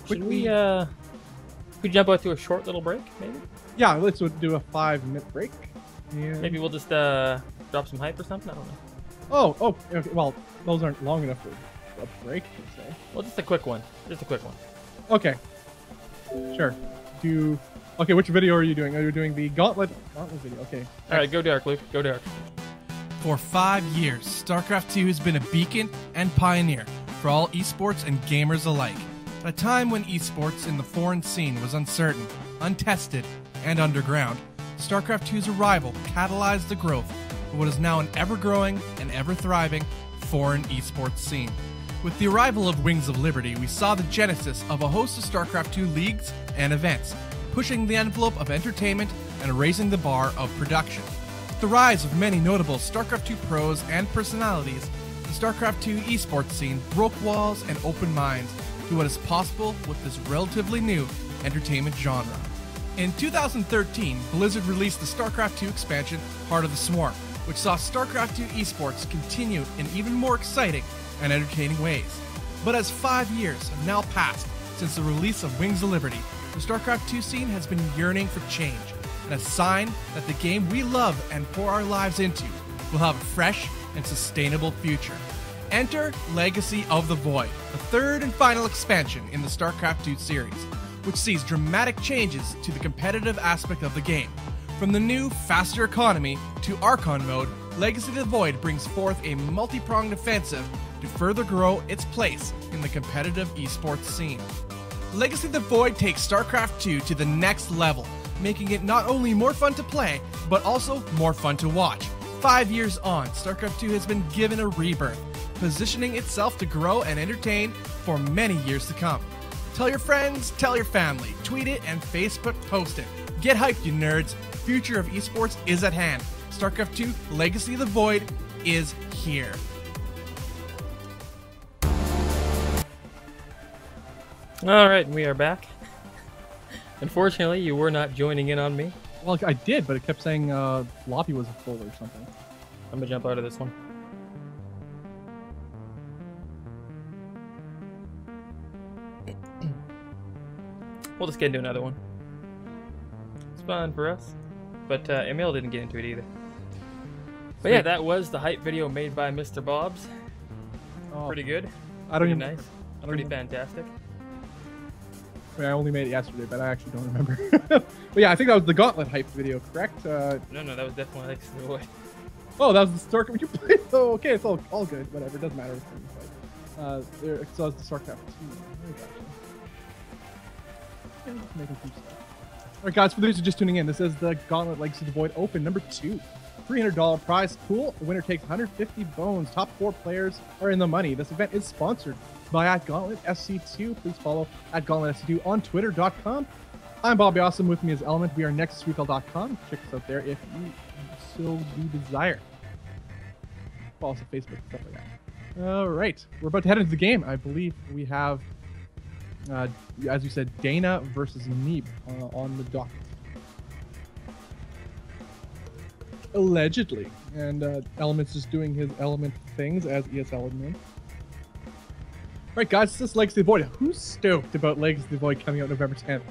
quickly. Could we jump out to a short little break, maybe? Yeah, let's do a 5-minute break. And... maybe we'll just drop some hype or something. I don't know. Oh, okay. Well, those aren't long enough for a break, per se. Well, just a quick one. Okay. Sure. Okay, which video are you doing? Are you doing the Gauntlet video? Okay. All right, go dark, Luke. Go dark. For 5 years, StarCraft 2 has been a beacon and pioneer for all esports and gamers alike. At a time when esports in the foreign scene was uncertain, untested, and underground, StarCraft 2's arrival catalyzed the growth of what is now an ever-growing and ever-thriving foreign esports scene. With the arrival of Wings of Liberty, we saw the genesis of a host of StarCraft 2 leagues and events, pushing the envelope of entertainment and raising the bar of production. With the rise of many notable StarCraft 2 pros and personalities, the StarCraft 2 esports scene broke walls and opened minds to what is possible with this relatively new entertainment genre. In 2013, Blizzard released the StarCraft 2 expansion, Heart of the Swarm, which saw StarCraft 2 esports continue in even more exciting and entertaining ways. But as 5 years have now passed since the release of Wings of Liberty, the StarCraft 2 scene has been yearning for change, and a sign that the game we love and pour our lives into will have a fresh and sustainable future. Enter Legacy of the Void, the third and final expansion in the StarCraft 2 series, which sees dramatic changes to the competitive aspect of the game. From the new, faster economy to Archon mode, Legacy of the Void brings forth a multi-pronged offensive to further grow its place in the competitive esports scene. Legacy of the Void takes StarCraft 2 to the next level, making it not only more fun to play, but also more fun to watch. 5 years on, StarCraft 2 has been given a rebirth, positioning itself to grow and entertain for many years to come. Tell your friends, tell your family, tweet it, and Facebook post it. Get hyped, you nerds. Future of esports is at hand. StarCraft 2 Legacy of the Void is here. Alright, we are back. Unfortunately, you were not joining in on me. Well, I did, but it kept saying LotV was full or something. I'm gonna jump out of this one. We'll just get into another one. It's fun for us. But Emil didn't get into it either. But yeah, that was the hype video made by Mr. Bob's. Oh, Pretty good. I don't Pretty even. nice. Pretty fantastic. I mean, I only made it yesterday, but I actually don't remember. But yeah, I think that was the Gauntlet hype video, correct? No, that was definitely Legacy of the Void. Oh, that was the StarCraft. You played. Oh, okay, it's all good. Whatever, it doesn't matter. So it's the StarCraft 2. I gotcha. Yeah, just making some stuff. Alright guys, for those who are just tuning in, this is the Gauntlet Legacy of the Void Open number 2. $300 prize pool. The winner takes 150 bones. Top 4 players are in the money. This event is sponsored by @GauntletSC2. Please follow @GauntletSC2 on Twitter.com. I'm Bobby Awesome. With me is Element. We are nexusrecall.com. Check us out there if you so do desire. Follow us on Facebook and stuff like that. Alright, we're about to head into the game. I believe we have as you said, Dana versus Neeb on the docket. Allegedly. And Element's just doing his Element things as ESL admin. Alright guys, this is Legacy of the Void. Who's stoked about Legacy of the Void coming out November 10th?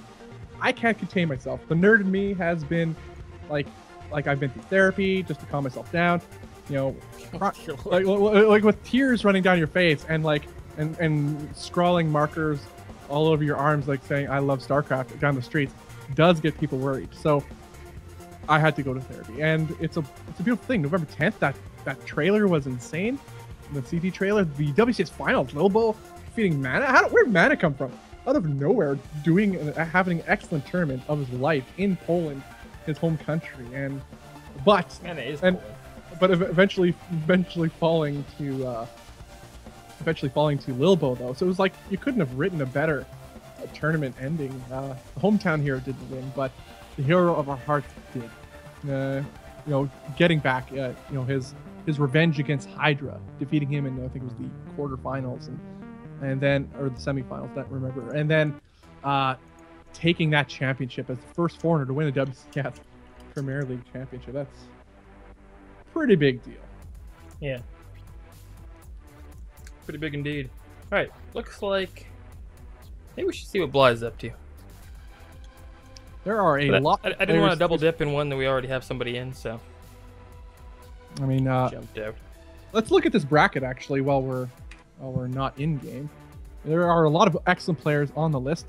I can't contain myself. The nerd in me has been like I've been through therapy just to calm myself down. You know, like with tears running down your face and and scrawling markers all over your arms, like saying "I love StarCraft" down the streets, does get people worried. So I had to go to therapy, and it's a beautiful thing. November 10th, that trailer was insane. The CT trailer, the WCS finals, Lilbo defeating Mana. Where'd Mana come from? Out of nowhere, having an excellent tournament of his life in Poland, his home country, but eventually falling to. Falling to Lilbo though, so it was like you couldn't have written a better tournament ending. The hometown hero didn't win, but the hero of our hearts did. Getting back, his revenge against Hydra, defeating him in I think it was the quarterfinals and then or the semifinals, don't remember, and then taking that championship as the first foreigner to win the WCS Premier League championship. That's a pretty big deal. Yeah. Pretty big indeed. Alright, looks like maybe we should see what Bly's up to. There are a lot. I didn't want to double dip in one that we already have somebody in, so I mean jumped out. Let's look at this bracket actually while we're not in game. There are a lot of excellent players on the list,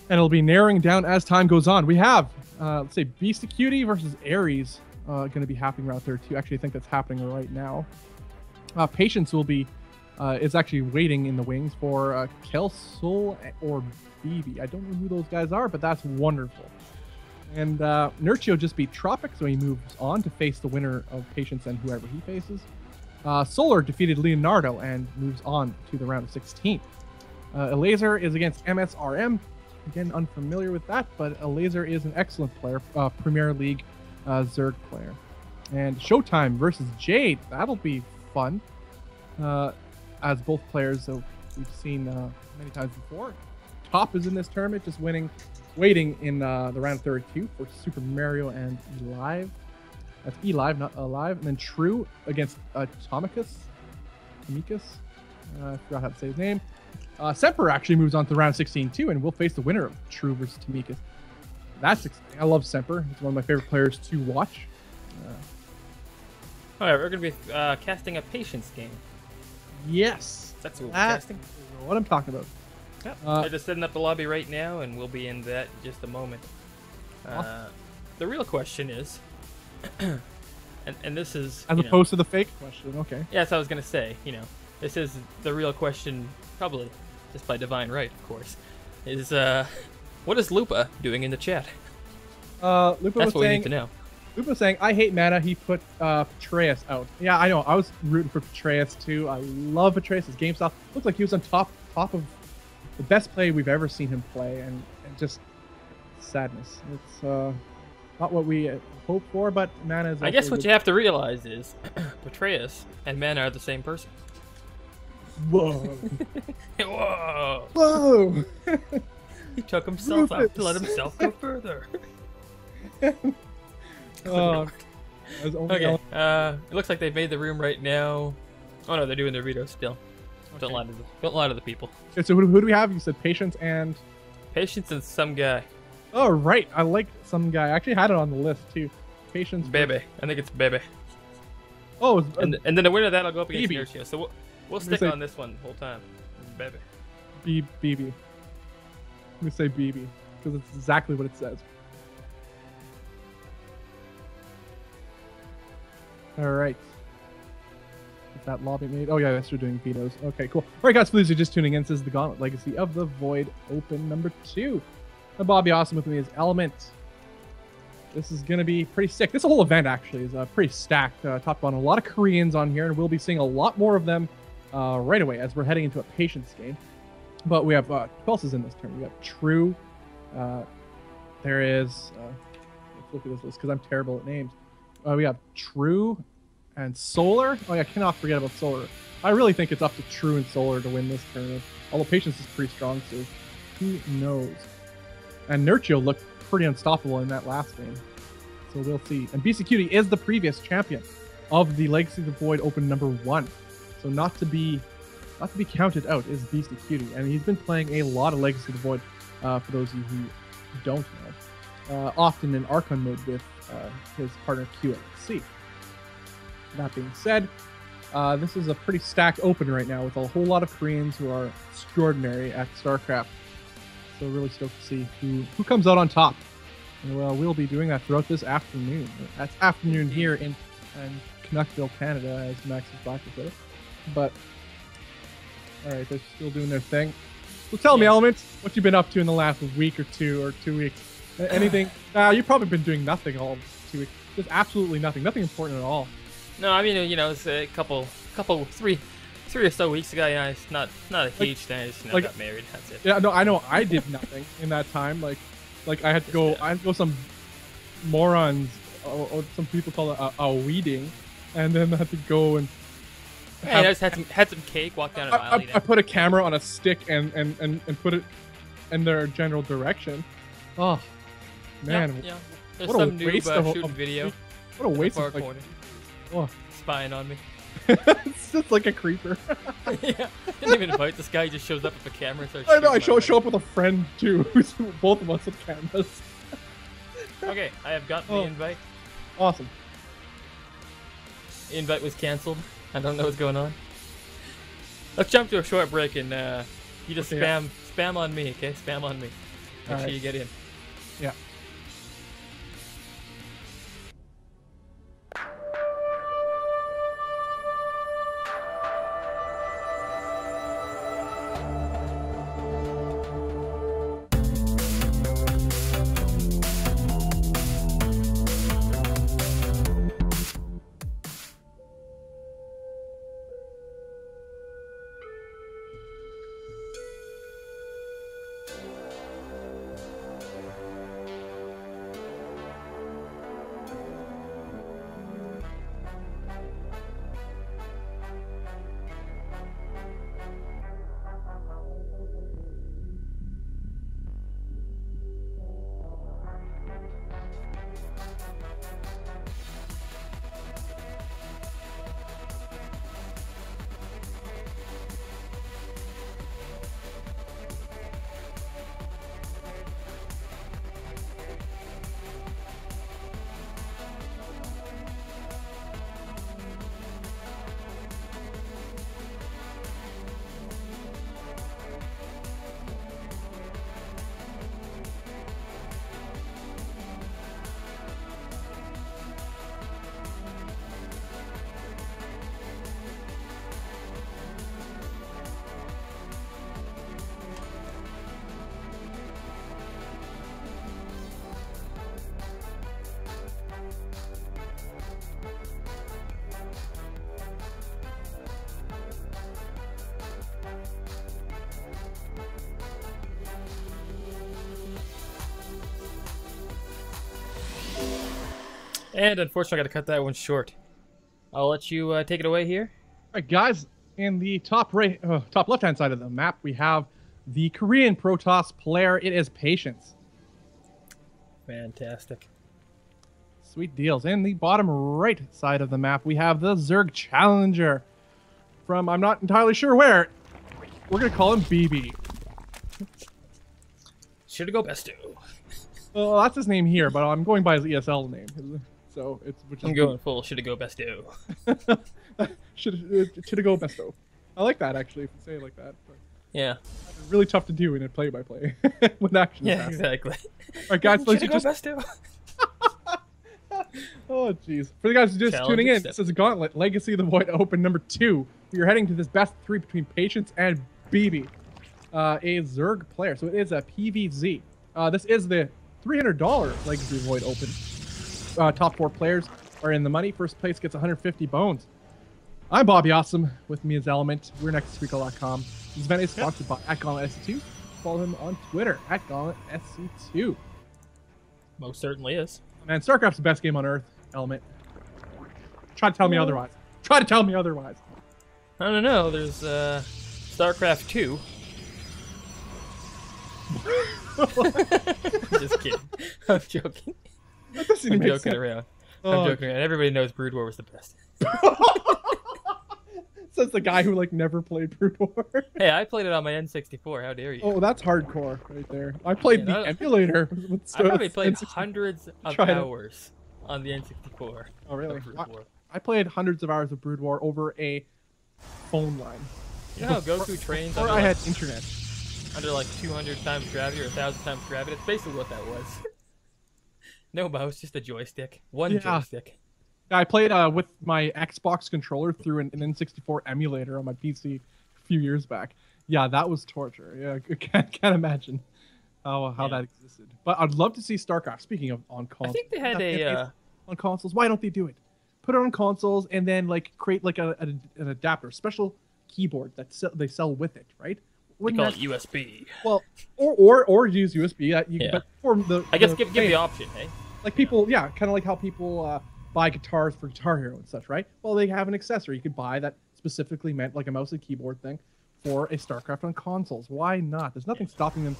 and it'll be narrowing down as time goes on. We have let's say Beast Acuity versus Ares going to be happening round 32. Actually, I think that's happening right now. Patience will be is actually waiting in the wings for Kelsul or BB. I don't know who those guys are, but that's wonderful. And Nerio just beat Tropic, so he moves on to face the winner of Patience and whoever he faces. Solar defeated Leonardo and moves on to the round of 16. Elazer is against MSRM. Again, unfamiliar with that, but Elazer is an excellent player, Premier League Zerg player. And Showtime versus Jade, that'll be fun. As both players we've seen many times before. Top is in this tournament, just waiting in the round of 32 for Super Mario and Elive. That's Elive, not Alive. And then True against Tomicus. I forgot how to say his name. Semper actually moves on to round 16 too, and we'll face the winner of True versus Tomicus. That's exciting. I love Semper. He's one of my favorite players to watch. Alright, we're going to be casting a Patience game. Yes. That's what we're casting. What I'm talking about. Yep. They're just setting up the lobby right now, and we'll be in that in just a moment. The real question is, and this is... As opposed to the fake question, okay. Yeah, that's what I was going to say. This is the real question, probably, just by divine right, of course, is what is Lupa doing in the chat? Lupa that's what we need to know. Lupa saying, I hate mana, he put Patreus out. Yeah, I know, I was rooting for Patreus too. I love Patreus, his game style. Looked like he was on top of the best play we've ever seen him play, and just sadness. It's not what we hoped for, but mana is... I guess what you have to realize is Patreus and mana are the same person. Whoa. Whoa. Whoa. He took himself out to let himself go further. Okay. It looks like they've made the room right now. Oh no, they're doing their veto still. Okay. Don't lie to the people. Okay, so who do we have? You said Patience and... Patience and some guy. Oh, right. I like some guy. I actually had it on the list, too. Patience... Bebe. I think it's Bebe. Oh, and then the winner of that will go up against BB. Nerio. So we'll stick on this one the whole time. Bebe. BB. Let me say BB, because it's exactly what it says. Alright. Is that lobby made? Oh yeah, yes, we're doing vetoes. Okay, cool. Alright guys, please, you're just tuning in. This is the Gauntlet Legacy of the Void Open number 2. And Bobby Awesome with me is Element. This is going to be pretty sick. This whole event actually is pretty stacked. Top to bottom. A lot of Koreans on here, and we'll be seeing a lot more of them right away as we're heading into a Patience game. But we have, who else is in this turn? We have True. There is, let's look at this list because I'm terrible at names. We have True and Solar. Oh yeah, I cannot forget about Solar. I really think it's up to True and Solar to win this tournament. Although Patience is pretty strong, so who knows? And Nerio looked pretty unstoppable in that last game. So we'll see. And BC Cutie is the previous champion of the Legacy of the Void Open number 1. So not to be counted out is BC Cutie. And he's been playing a lot of Legacy of the Void, for those of you who don't know. Often in Archon mode with his partner QXC. That being said, this is a pretty stacked open right now with a whole lot of Koreans who are extraordinary at StarCraft. So really stoked to see who comes out on top. And we'll be doing that throughout this afternoon. That's afternoon here in Canuckville, Canada, as Max is Black would put it. But alright, they're still doing their thing. So tell me, Element, what you've been up to in the last week or 2 or 2 weeks. Anything? You've probably been doing nothing all 2 weeks. Just absolutely nothing. Nothing important at all. No, I mean, it's a three or so weeks ago. Yeah, it's not a huge thing. I just got married. That's it. Yeah, no, I know. I did nothing in that time. Like I had to go. I had to go some morons, or some people call it a weeding, and then I had to go and. I just had some cake. Walk down an aisle. I put a camera on a stick and put it in their general direction. Oh man! Yeah. What a waste of shooting video. What a waste of spying on me. It's just like a creeper. Yeah, didn't even invite this guy. He just shows up with a camera. And I know. I show up with a friend too. Both of us with cameras. Okay, I have gotten the invite. Awesome. The invite was canceled. I don't know what's going on. Let's jump to a short break and you just spam on me, okay? Spam on me. Make sure you get in. Yeah. And unfortunately, I got to cut that one short. I'll let you take it away here. All right, guys. In the top left-hand side of the map, we have the Korean Protoss player. It is Patience. Fantastic. Sweet deals. In the bottom right side of the map, we have the Zerg Challenger. From I'm not entirely sure where. We're gonna call him BB. Should go Besto. Well, that's his name here, but I'm going by his ESL name. So it's I'm going full. Should go Besto. should go Besto. I like that actually. If you say it like that. But Yeah. it's really tough to do in a play-by-play when action. Yeah, exactly. All right, guys. So Should go Besto. Oh, jeez. For the guys who are just tuning in, this is Gauntlet, Legacy of the Void Open number 2. We are heading to this best 3 between Patience and BB, a Zerg player. So it is a PVZ. This is the $300 Legacy of the Void Open. Top 4 players are in the money. First place gets 150 bones. I'm Bobby Awesome. With me is Element. We're next to Recall.com. This event is sponsored by @GauntletSC2. Follow him on Twitter @GauntletSC2. Most certainly is. Man, StarCraft's the best game on Earth, Element. Try to tell me otherwise. Try to tell me otherwise. I don't know. There's StarCraft 2. Just kidding. I'm joking. That doesn't I'm make joking sense. around. Oh. I'm joking around. Everybody knows Brood War was the best. Says the guy who like never played Brood War. Hey, I played it on my N64. How dare you? Oh, that's hardcore right there. I played the emulator. I probably played N64. hundreds of Try to- hours on the N64. Oh, really? of Brood War. I played hundreds of hours of Brood War over a phone line. You know how Goku trains Before under, I like, had internet. under like 200 times gravity or 1,000 times gravity? That's basically what that was. No mouse, just a joystick. One joystick. I played with my Xbox controller through an N64 emulator on my PC a few years back. Yeah, that was torture. Yeah, I can't imagine how that existed. But I'd love to see StarCraft. Speaking of on consoles, I think they had on consoles. Why don't they do it? Put it on consoles and then like create like an adapter, special keyboard that they sell with it, right? we call it USB. Well, or use USB. But for the I guess give the option, hey? Like people, yeah, kind of like how people buy guitars for Guitar Hero and such, right? Well, they have an accessory you could buy that specifically meant like a mouse and keyboard thing for a StarCraft on consoles. Why not? There's nothing stopping them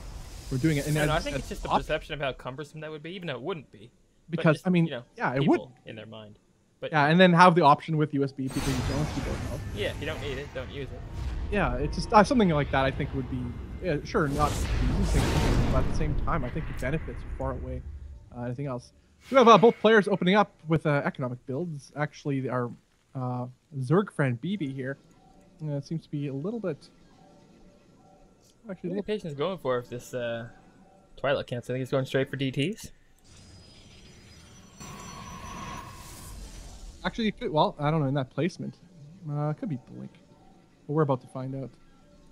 from doing it. And I think it's just the perception of how cumbersome that would be, even though it wouldn't be. Because just, I mean, you know, yeah, it would in their mind. But yeah, and then have the option with USB because you don't keyboard mouse. Yeah, if you don't need it, don't use it. Yeah, it's just something like that. I think would be sure not using things, but at the same time, I think the benefits are far away anything else. We have both players opening up with economic builds. Actually, our Zerg friend BB here seems to be a little bit. Actually, What are Patience going for if this Twilight counts? I think he's going straight for DTs. Actually, well, I don't know. In that placement, it could be Blink, but we're about to find out.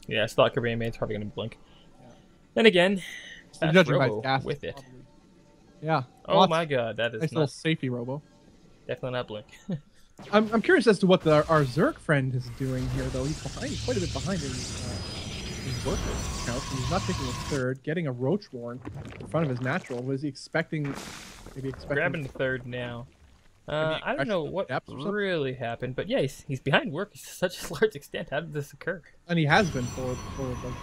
Yeah, slot Korean mate's probably going to blink. Yeah. Then again, So fast judging by robo gas, with it. probably. Yeah. Oh my god, that is nice little not, safety robo. definitely not blink. I'm curious as to what our Zerg friend is doing here, though. He's behind, quite a bit behind in his worker count. He's not taking a third, getting a Roach Warren in front of his natural. Was he expecting? Maybe expecting. Grabbing the third now. I don't know what really happened, but yeah, he's behind work to such a large extent. How did this occur? And he has been for the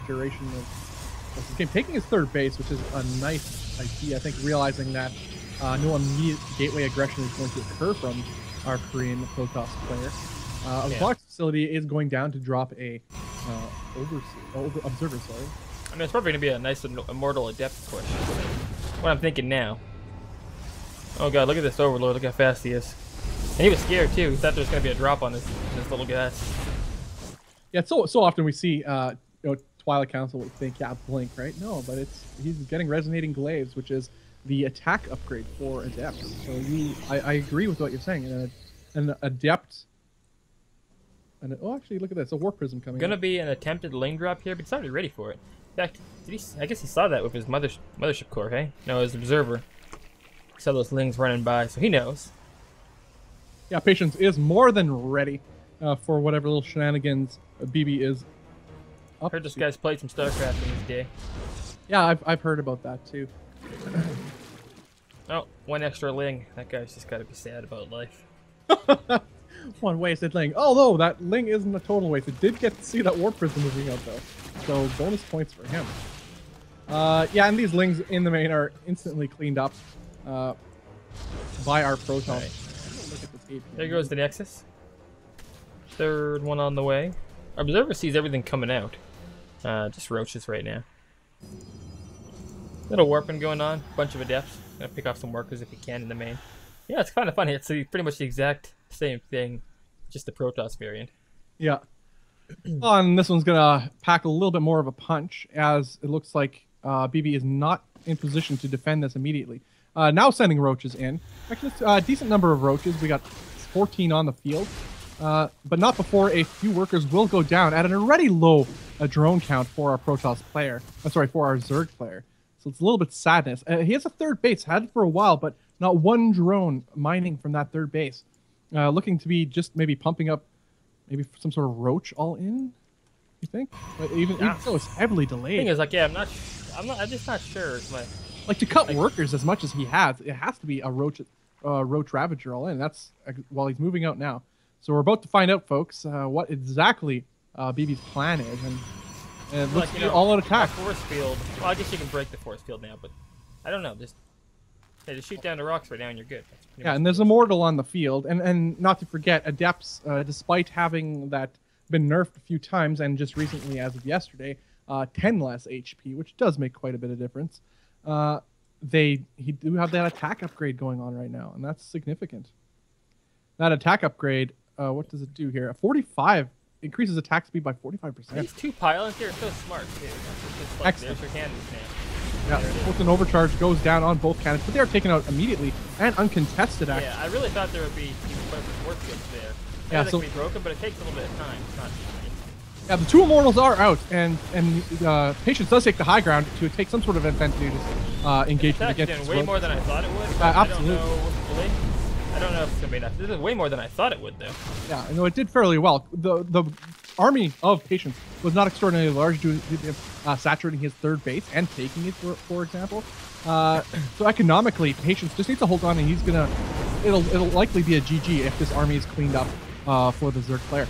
duration of this game, taking his third base, which is a nice idea. I think realizing that no immediate gateway aggression is going to occur from our Korean Protoss player. The box facility is going down to drop a observer. Sorry. I mean, it's probably going to be a nice immortal adept push. What I'm thinking now. Oh god, look at this Overlord. Look how fast he is. And he was scared too. He thought there was going to be a drop on this little guy. Yeah, so often we see Twilight Council would think, yeah, blink, right? No, but he's getting resonating glaives, which is the attack upgrade for adept. So I agree with what you're saying. An adept. Oh, actually, look at this. A war prism coming. Gonna be an attempted lane drop here, but he's already ready for it. In fact, I guess he saw that with his mothership core, hey? No, his observer. He saw those lings running by, so he knows. Yeah, Patience is more than ready for whatever little shenanigans BB is up Heard this to. guy's played some StarCraft in his day. Yeah, I've heard about that too. Oh, one extra Ling. That guy's just got to be sad about life. One wasted Ling. Although that Ling isn't a total waste. It did get to see that Warp Prism moving out though. So bonus points for him. Yeah, and these Lings in the main are instantly cleaned up by our Proton. Right. Look at this AP. There goes the Nexus. Third one on the way. Observer sees everything coming out. Just roaches right now. Little warping going on. Bunch of adepts. Gonna pick off some workers if you can in the main. Yeah, it's kind of funny. It's pretty much the exact same thing, just the Protoss variant. Yeah. And this one's gonna pack a little bit more of a punch, as it looks like BB is not in position to defend this immediately. Now sending roaches in. Actually, a decent number of roaches. We got 14 on the field. But not before a few workers will go down at an already low drone count for our Protoss player. For our Zerg player. So it's a little bit sadness. He has a third base, had it for a while, but not one drone mining from that third base. Looking to be just maybe pumping up maybe some sort of roach all in, you think? But even so, it's heavily delayed. The thing is, like, yeah, I'm just not sure. Like, to cut workers as much as he has, it has to be a roach Ravager all in. That's while he's moving out now. So we're about to find out, folks, what exactly BB's plan is, and it looks like all-out attack. Force field. Well, I guess you can break the force field now, but I don't know. Just shoot down the rocks right now, and you're good. Yeah, and there's a mortal on the field, and not to forget, adepts, despite having that been nerfed a few times, and just recently, as of yesterday, 10 less HP, which does make quite a bit of difference. He do have that attack upgrade going on right now, and that's significant. That attack upgrade. What does it do here? 45 increases attack speed by 45%. These two pylons here are so smart too. Just like, Excellent. there's your cannons now. Yeah, with an overcharge goes down on both cannons, but they are taken out immediately and uncontested. Actually. Yeah, I really thought there would be force fields there. Yeah, so could be broken, but it takes a little bit of time. It's not. Yeah, the two immortals are out, and Patience does take the high ground to take some sort of advantageous engagement against. It's doing way more than I thought it would. Absolutely. I don't know if it's gonna be enough. This is way more than I thought it would, though. Yeah, I know it did fairly well. The army of Patience was not extraordinarily large due to him saturating his third base and taking it, for example. So economically, Patience just needs to hold on, and he's gonna. It'll likely be a GG if this army is cleaned up for the Zerg player.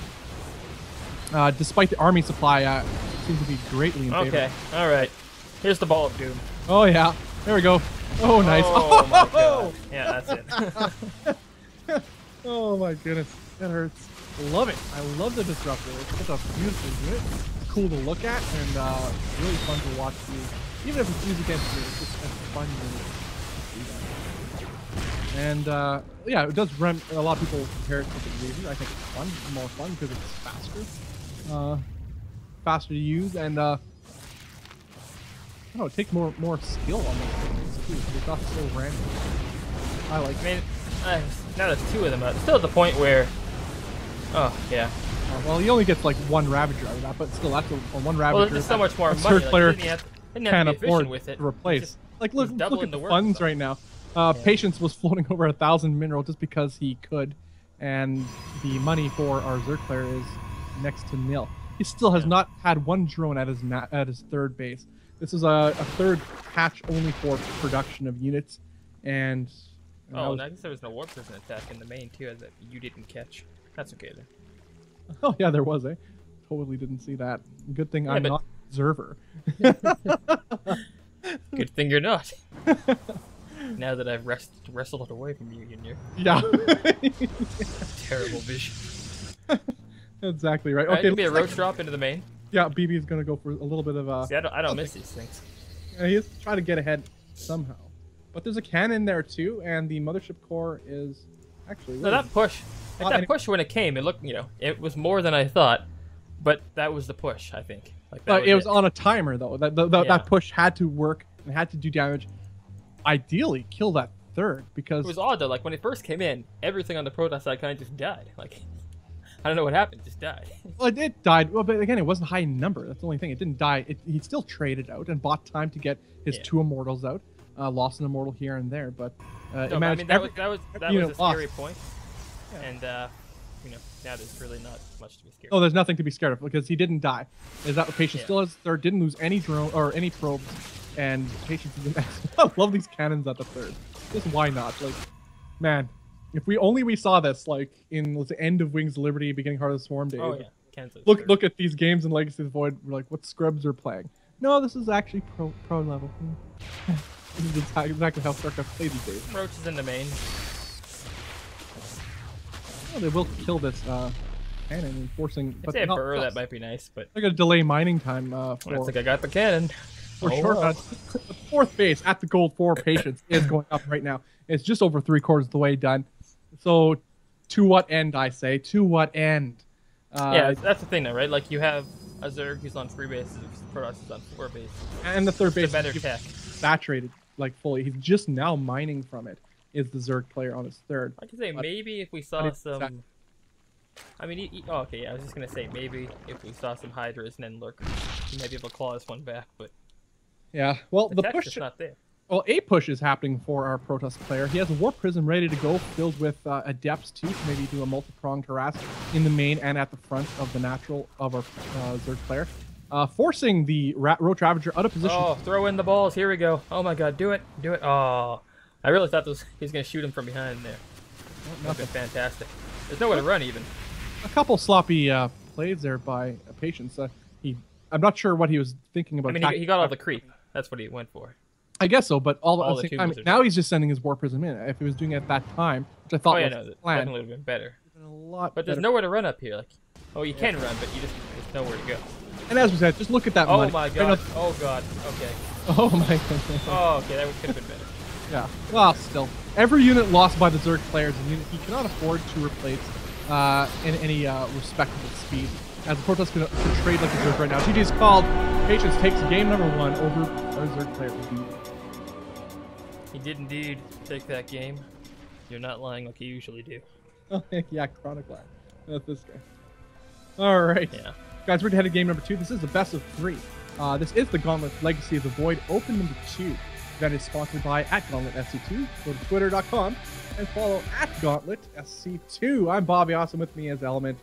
Despite the army supply seems to be greatly in favor. Okay, all right. Here's the ball of doom. Oh yeah, there we go. Oh nice. Oh my god. Yeah, that's it. Oh my goodness, that hurts. Love it. I love the disruptor. It's a beautiful unit. It's cool to look at and really fun to watch use. Even if it's used against you, it's just a fun unit. And yeah, it does run. A lot of people compare it to the Raven. I think it's fun, more fun because it's faster to use, and I don't know, it takes more skill on those things too. It's not so random. I like. I mean, now there's two of them. Still at the point where, oh yeah. Well, he only gets like one Ravager out of that, but still, that's a one Ravager. Well, there's so much more money. Third player can't afford with it. To replace. Like look at the funds right now. Yeah. Patience was floating over 1,000 mineral just because he could, and the money for our Zerg player is next to nil. He still has not had one drone at his third base. This is a third patch only for production of units, and oh, I guess there was no warp prison attack in the main too that you didn't catch. That's okay then. Oh yeah, there was. Totally didn't see that. Good thing I'm not an observer. Good thing you're not. Now that I've wrestled it away from you, yeah. Terrible vision. Exactly right. Okay, Okay, be a roach drop into the main. Yeah, BB is gonna go for a little bit of See, I don't miss these things. Yeah, he's trying to get ahead somehow, but there's a cannon there too, and the mothership core is actually. No, that push. Like that push when it came, it looked, it was more than I thought, but that was the push, I think. Like that it was on a timer though. That push had to work and had to do damage. Ideally, kill that third because it was odd though. Like when it first came in, everything on the Protoss side kind of just died. Like I don't know what happened, it just died. Well, it died. Well, but again, it wasn't high in number. That's the only thing. It didn't die. He still traded out and bought time to get his two immortals out. Lost an immortal here and there, but that was a scary point. Yeah. And now there's really not much to be scared of. Oh, there's nothing to be scared of because he didn't die. Is that Patience still has third? Didn't lose any drone or any probes, and Patience is I love these cannons at the third. Just why not? Like, man, if we saw this like in the end of Wings of Liberty, beginning Heart of the Swarm days. Oh yeah, Kansas. Look at these games in Legacy of the Void. We're like, what scrubs are playing? No, this is actually pro level. This is exactly how StarCraft plays these days. Roach is in the main. Oh, they will kill this cannon and forcing. I'd say a burrow that might be nice, but they're gonna delay mining time for. I think I got the cannon. For sure. The fourth base at the gold for Patience is going up right now. It's just over 3/4 of the way done. So, to what end, I say? To what end? Yeah, that's the thing, though, right? Like, you have a Zerg who's on 3 bases, Protoss is on 4 bases. And the third base is better tech. Saturated, like, fully. He's just now mining from it, is the Zerg player on his third. I could say maybe if we saw some... I mean, oh, okay, yeah, I was just going to say maybe if we saw some Hydras and then Lurkers, he might be able to claw this one back, but... Yeah, well, the tech's push... just not there. Well, a push is happening for our Protoss player. He has a Warp Prism ready to go, filled with Adepts too, to maybe do a multi-pronged harass in the main and at the front of the natural of our Zerg player. Forcing the Roach Ravager out of position. Oh, throw in the balls. Here we go. Oh my god, do it. Do it. Oh, I really thought he was going to shoot him from behind there. That would have been fantastic. There's nowhere to run even. A couple sloppy plays there by Patience. I'm not sure what he was thinking about. I mean, he got all the creep. That's what he went for. I guess so, but all the same time, wizards. now he's just sending his Warp Prism in. If he was doing it at that time, which I thought was the plan, definitely would have been better. A lot but there's better. nowhere to run up here. Like, oh, you can run, but there's nowhere to go. And as we said, just look at that Oh money. my god. Oh god. Okay. Oh my goodness. Oh, okay. That could have been better. Yeah. Well, still, every unit lost by the Zerg player is a unit he cannot afford to replace in any respectable speed. As the Protoss can trade like a Zerg right now. GG's called. Patience takes game number 1 over our Zerg player. He did indeed take that game. You're not lying like you usually do. Oh, yeah, Chronic Line. That's this guy. All right. Yeah. Guys, we're headed to game number 2. This is the best of 3. This is the Gauntlet Legacy of the Void Open number 2. That is sponsored by @GauntletSC2. Go to twitter.com and follow @GauntletSC2. I'm Bobby, awesome with me as Element.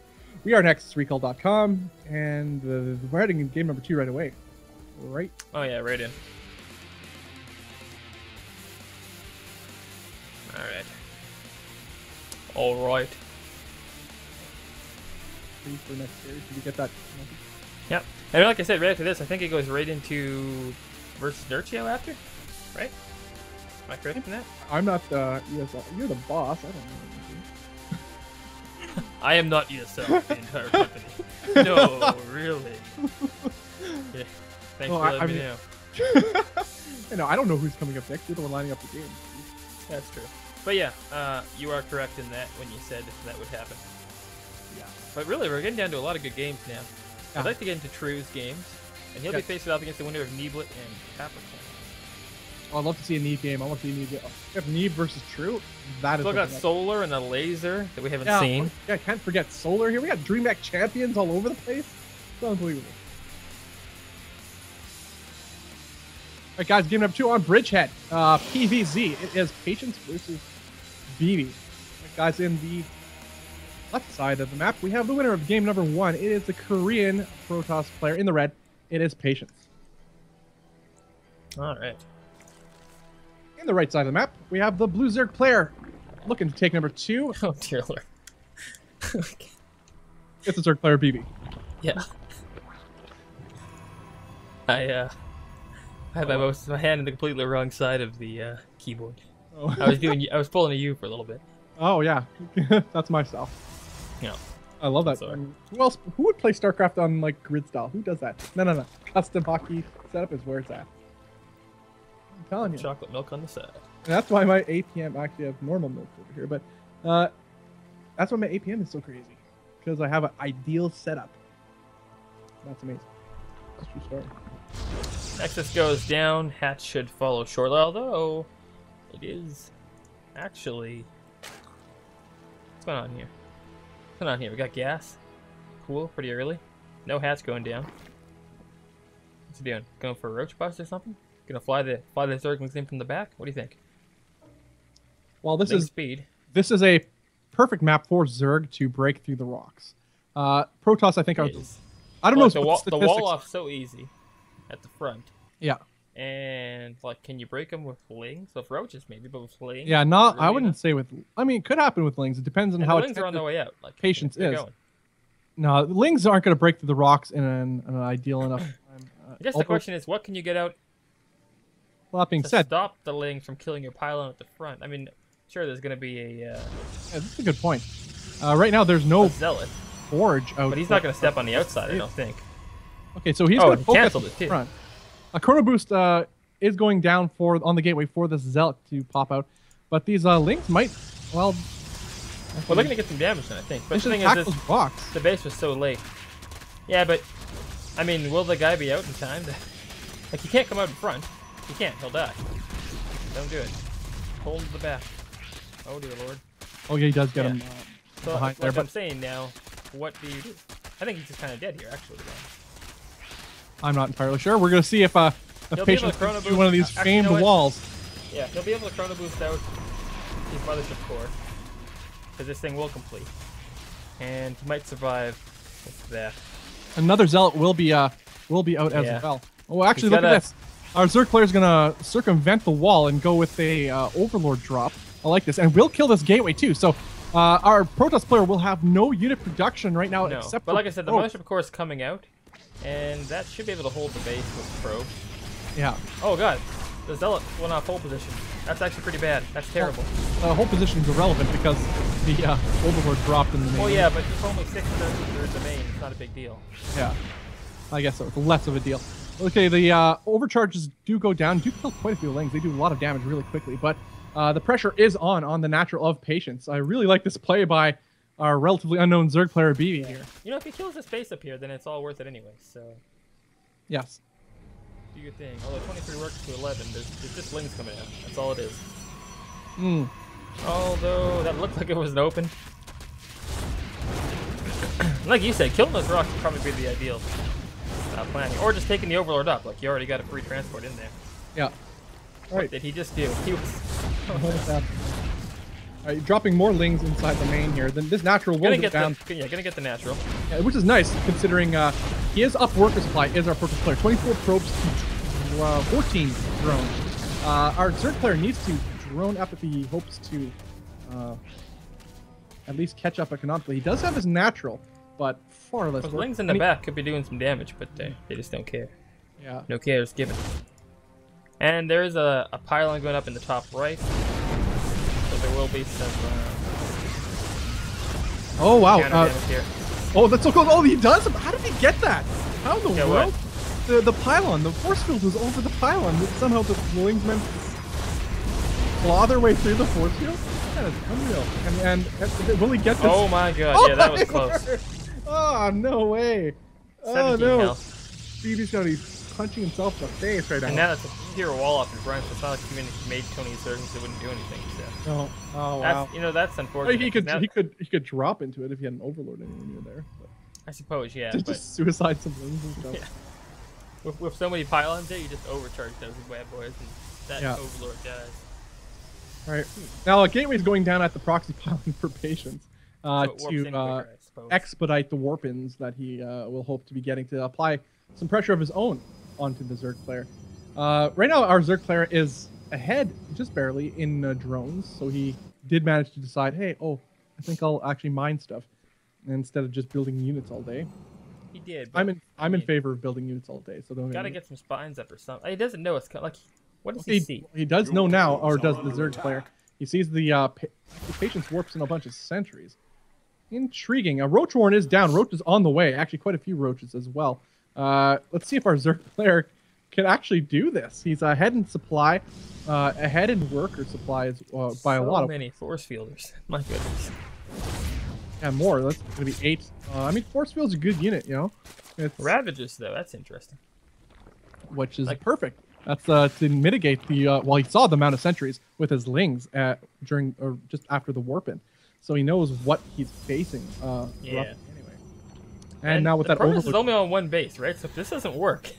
We are next3call.com, and we're heading in game number 2 right away. Right? Oh yeah, right in. Alright. Alright. For next series. Did you get that? Yep. And like I said, right after this, I think it goes right into versus Nerio after? Right? Am I correct in that? I'm not the ESL. You're the boss. I don't know. I am not ESL, the entire company. No, really. Yeah. Thanks for letting me know. I know. I don't know who's coming up next. You're the one lining up the game. That's true. But yeah, you are correct in that when you said that would happen. Yeah. But really, we're getting down to a lot of good games now. Yeah. I'd like to get into True's games, and he'll be faced off against the winner of Neeblet and Capricorn. Oh, I'd love to see a Neeb game. I want to see a Neeb game. If Neeb versus True, that is. Still got Solar and a Laser that we haven't seen. Yeah, can't forget Solar here. We got DreamHack champions all over the place. It's unbelievable. All right, guys, game number 2 on Bridgehead. PVZ. It is Patience versus BB. Right, guys, in the left side of the map, we have the winner of game number 1. It is the Korean Protoss player in the red. It is Patience. All right. In the right side of the map, we have the Blue Zerg player looking to take number 2. Oh, dear Lord. It's the Zerg player BB. Yeah. I have my hand in the completely wrong side of the keyboard. Oh. I was pulling a U for a little bit. Oh yeah, that's myself. Yeah. I love that. Sorry. Who else? Who would play StarCraft on like grid style? Who does that? No. Custom hockey setup is where it's at. I'm telling you. Chocolate milk on the side. And that's why my APM actually have normal milk over here, but that's why my APM is so crazy because I have an ideal setup. That's amazing. That's true story. Nexus goes down. Hatch should follow shortly, although it is actually. What's going on here? What's going on here? We got gas. Cool, pretty early. No Hatch going down. What's he doing? Going for a roach bust or something? Gonna fly the Zerglings in from the back? What do you think? Well, this Big is speed. This is a perfect map for Zerg to break through the rocks. Protoss, I think, I don't know. The wall off so easy at the front. Yeah. And like, can you break them with lings? With roaches, maybe, but with lings. Yeah, not. really I wouldn't enough? say with. I mean, it could happen with lings. It depends on And how the lings are on their way out. Like patience they're is. going. No, lings aren't going to break through the rocks in an ideal enough time. I guess the question is, what can you get out Well, that being to said, stop the lings from killing your pylon at the front? I mean, sure, there's going to be a yeah, that's a good point. Right now, there's no zealot, forge out. but he's not going to step on the outside, I don't think. Okay, so he's Oh, going to he focus canceled on it, the too. front. A chrono boost is going down on the gateway for this zealot to pop out, but these lings might, well, Well, they're going to get some damage then, I think. But they the should thing attack is, those rocks. the base was so late. Yeah, but I mean, will the guy be out in time? Like, he can't come out in front. He can't. He'll die. Don't do it. Hold the back. Oh dear lord. Oh yeah, he does get Yeah. him So, behind like there, I'm but saying now, what do you do? I think he's just kind of dead here, actually. I'm not entirely sure. We're going to see if He'll be able patience to chrono can do boost- one of these actually, you famed know what? walls. Yeah, he'll be able to chrono boost out his mothership core, because this thing will complete, and he might survive with that. Another zealot will be out as Yeah. well. Oh, actually, He's look at gotta- this. Our Zerg player is gonna circumvent the wall and go with a Overlord drop. I like this, and we'll kill this gateway too. So our Protoss player will have no unit production right now, No, except but for like I said, the probes. mothership core is coming out, and that should be able to hold the base with probe. Yeah, Oh god, the zealot went off hold position. That's actually pretty bad. That's terrible. the whole position is irrelevant because the Overlord dropped in the main. Oh yeah, but if only 6 turns are the main, it's not a big deal. Yeah, I guess so. It's less of a deal. Okay, the overcharges do go down. Do kill quite a few lings. They do a lot of damage really quickly, but the pressure is on the natural of patience. I really like this play by our relatively unknown Zerg player BB here. You know, if he kills this base up here, then it's all worth it anyway. So Yes. do your thing. Although 23 works to 11, there's just lings coming out. That's all it is. Hmm. Although that looked like it was an open. Like you said, killing those rocks would probably be the ideal planning, or just taking the Overlord up. Like you already got a free transport in there. Yeah. All What right. did he just do? He was. Hold that. All right, dropping more lings inside the main here. Then this natural will Gonna go get down, gonna get the natural. yeah, which is nice considering he is up worker supply. Is our Protoss player 24 probes to 14 drones. Our Zerg player needs to drone up if he hopes to at least catch up economically. He does have his natural, but far less. Those work. lings in the And he- back could be doing some damage, but they just don't care. Yeah. No cares given. And there's a pylon going up in the top right. So there will be some Oh wow. counter damage here. Oh, that's so cool. Oh, he does. How did he get that? How in the Get world? The pylon, the force field was over the pylon. Somehow the wings meant claw their way through the force field. That is unreal. And will he get this? Oh my god, Oh yeah, that my was close. word. Oh no way. Oh 17 no. health. BB's gonna be punching himself in the face right And now. now it's a hero wall up in front, so it's not like the community made Tony Surgeons that wouldn't do anything. So Oh, oh wow. that's, you know, that's unfortunate. He could Now- he could drop into it if he had an overlord anywhere near there. But I suppose, yeah. just, But just suicide some wings and stuff. yeah. With so many pylons there, you just overcharge those bad boys, and that Yeah. Overlord dies. All right. Now, a gateway's going down at the proxy pylon for patience So it warps in to quicker, I suppose. expedite the warp-ins that he will hope to be getting to apply some pressure of his own onto the Zerg player. Right now, our Zerg player is ahead, just barely, in drones, so he did manage to decide, hey, I think I'll actually mine stuff instead of just building units all day. He did. But I'm in favor of building units all day, so don't Gotta get some spines up or something. He doesn't know it's like. What does he see? He does know now, or does the Zerg player? He sees the patience warps in a bunch of sentries. Intriguing. A Roach Warren is down. Roach is on the way. Actually, quite a few Roaches as well. Let's see if our Zerg player can actually do this. He's ahead in supply, ahead in worker supplies by a lot So of. many force fielders. My goodness. Yeah, more. That's gonna be 8. I mean, Force Field's a good unit, you know. It's Ravagers, though, that's interesting. which is like- perfect. That's to mitigate the well, he saw the amount of sentries with his lings during or just after the warp-in, so he knows what he's facing. Yeah. Anyway, and now with the that Protoss is overload, only on one base, right? So if this doesn't work,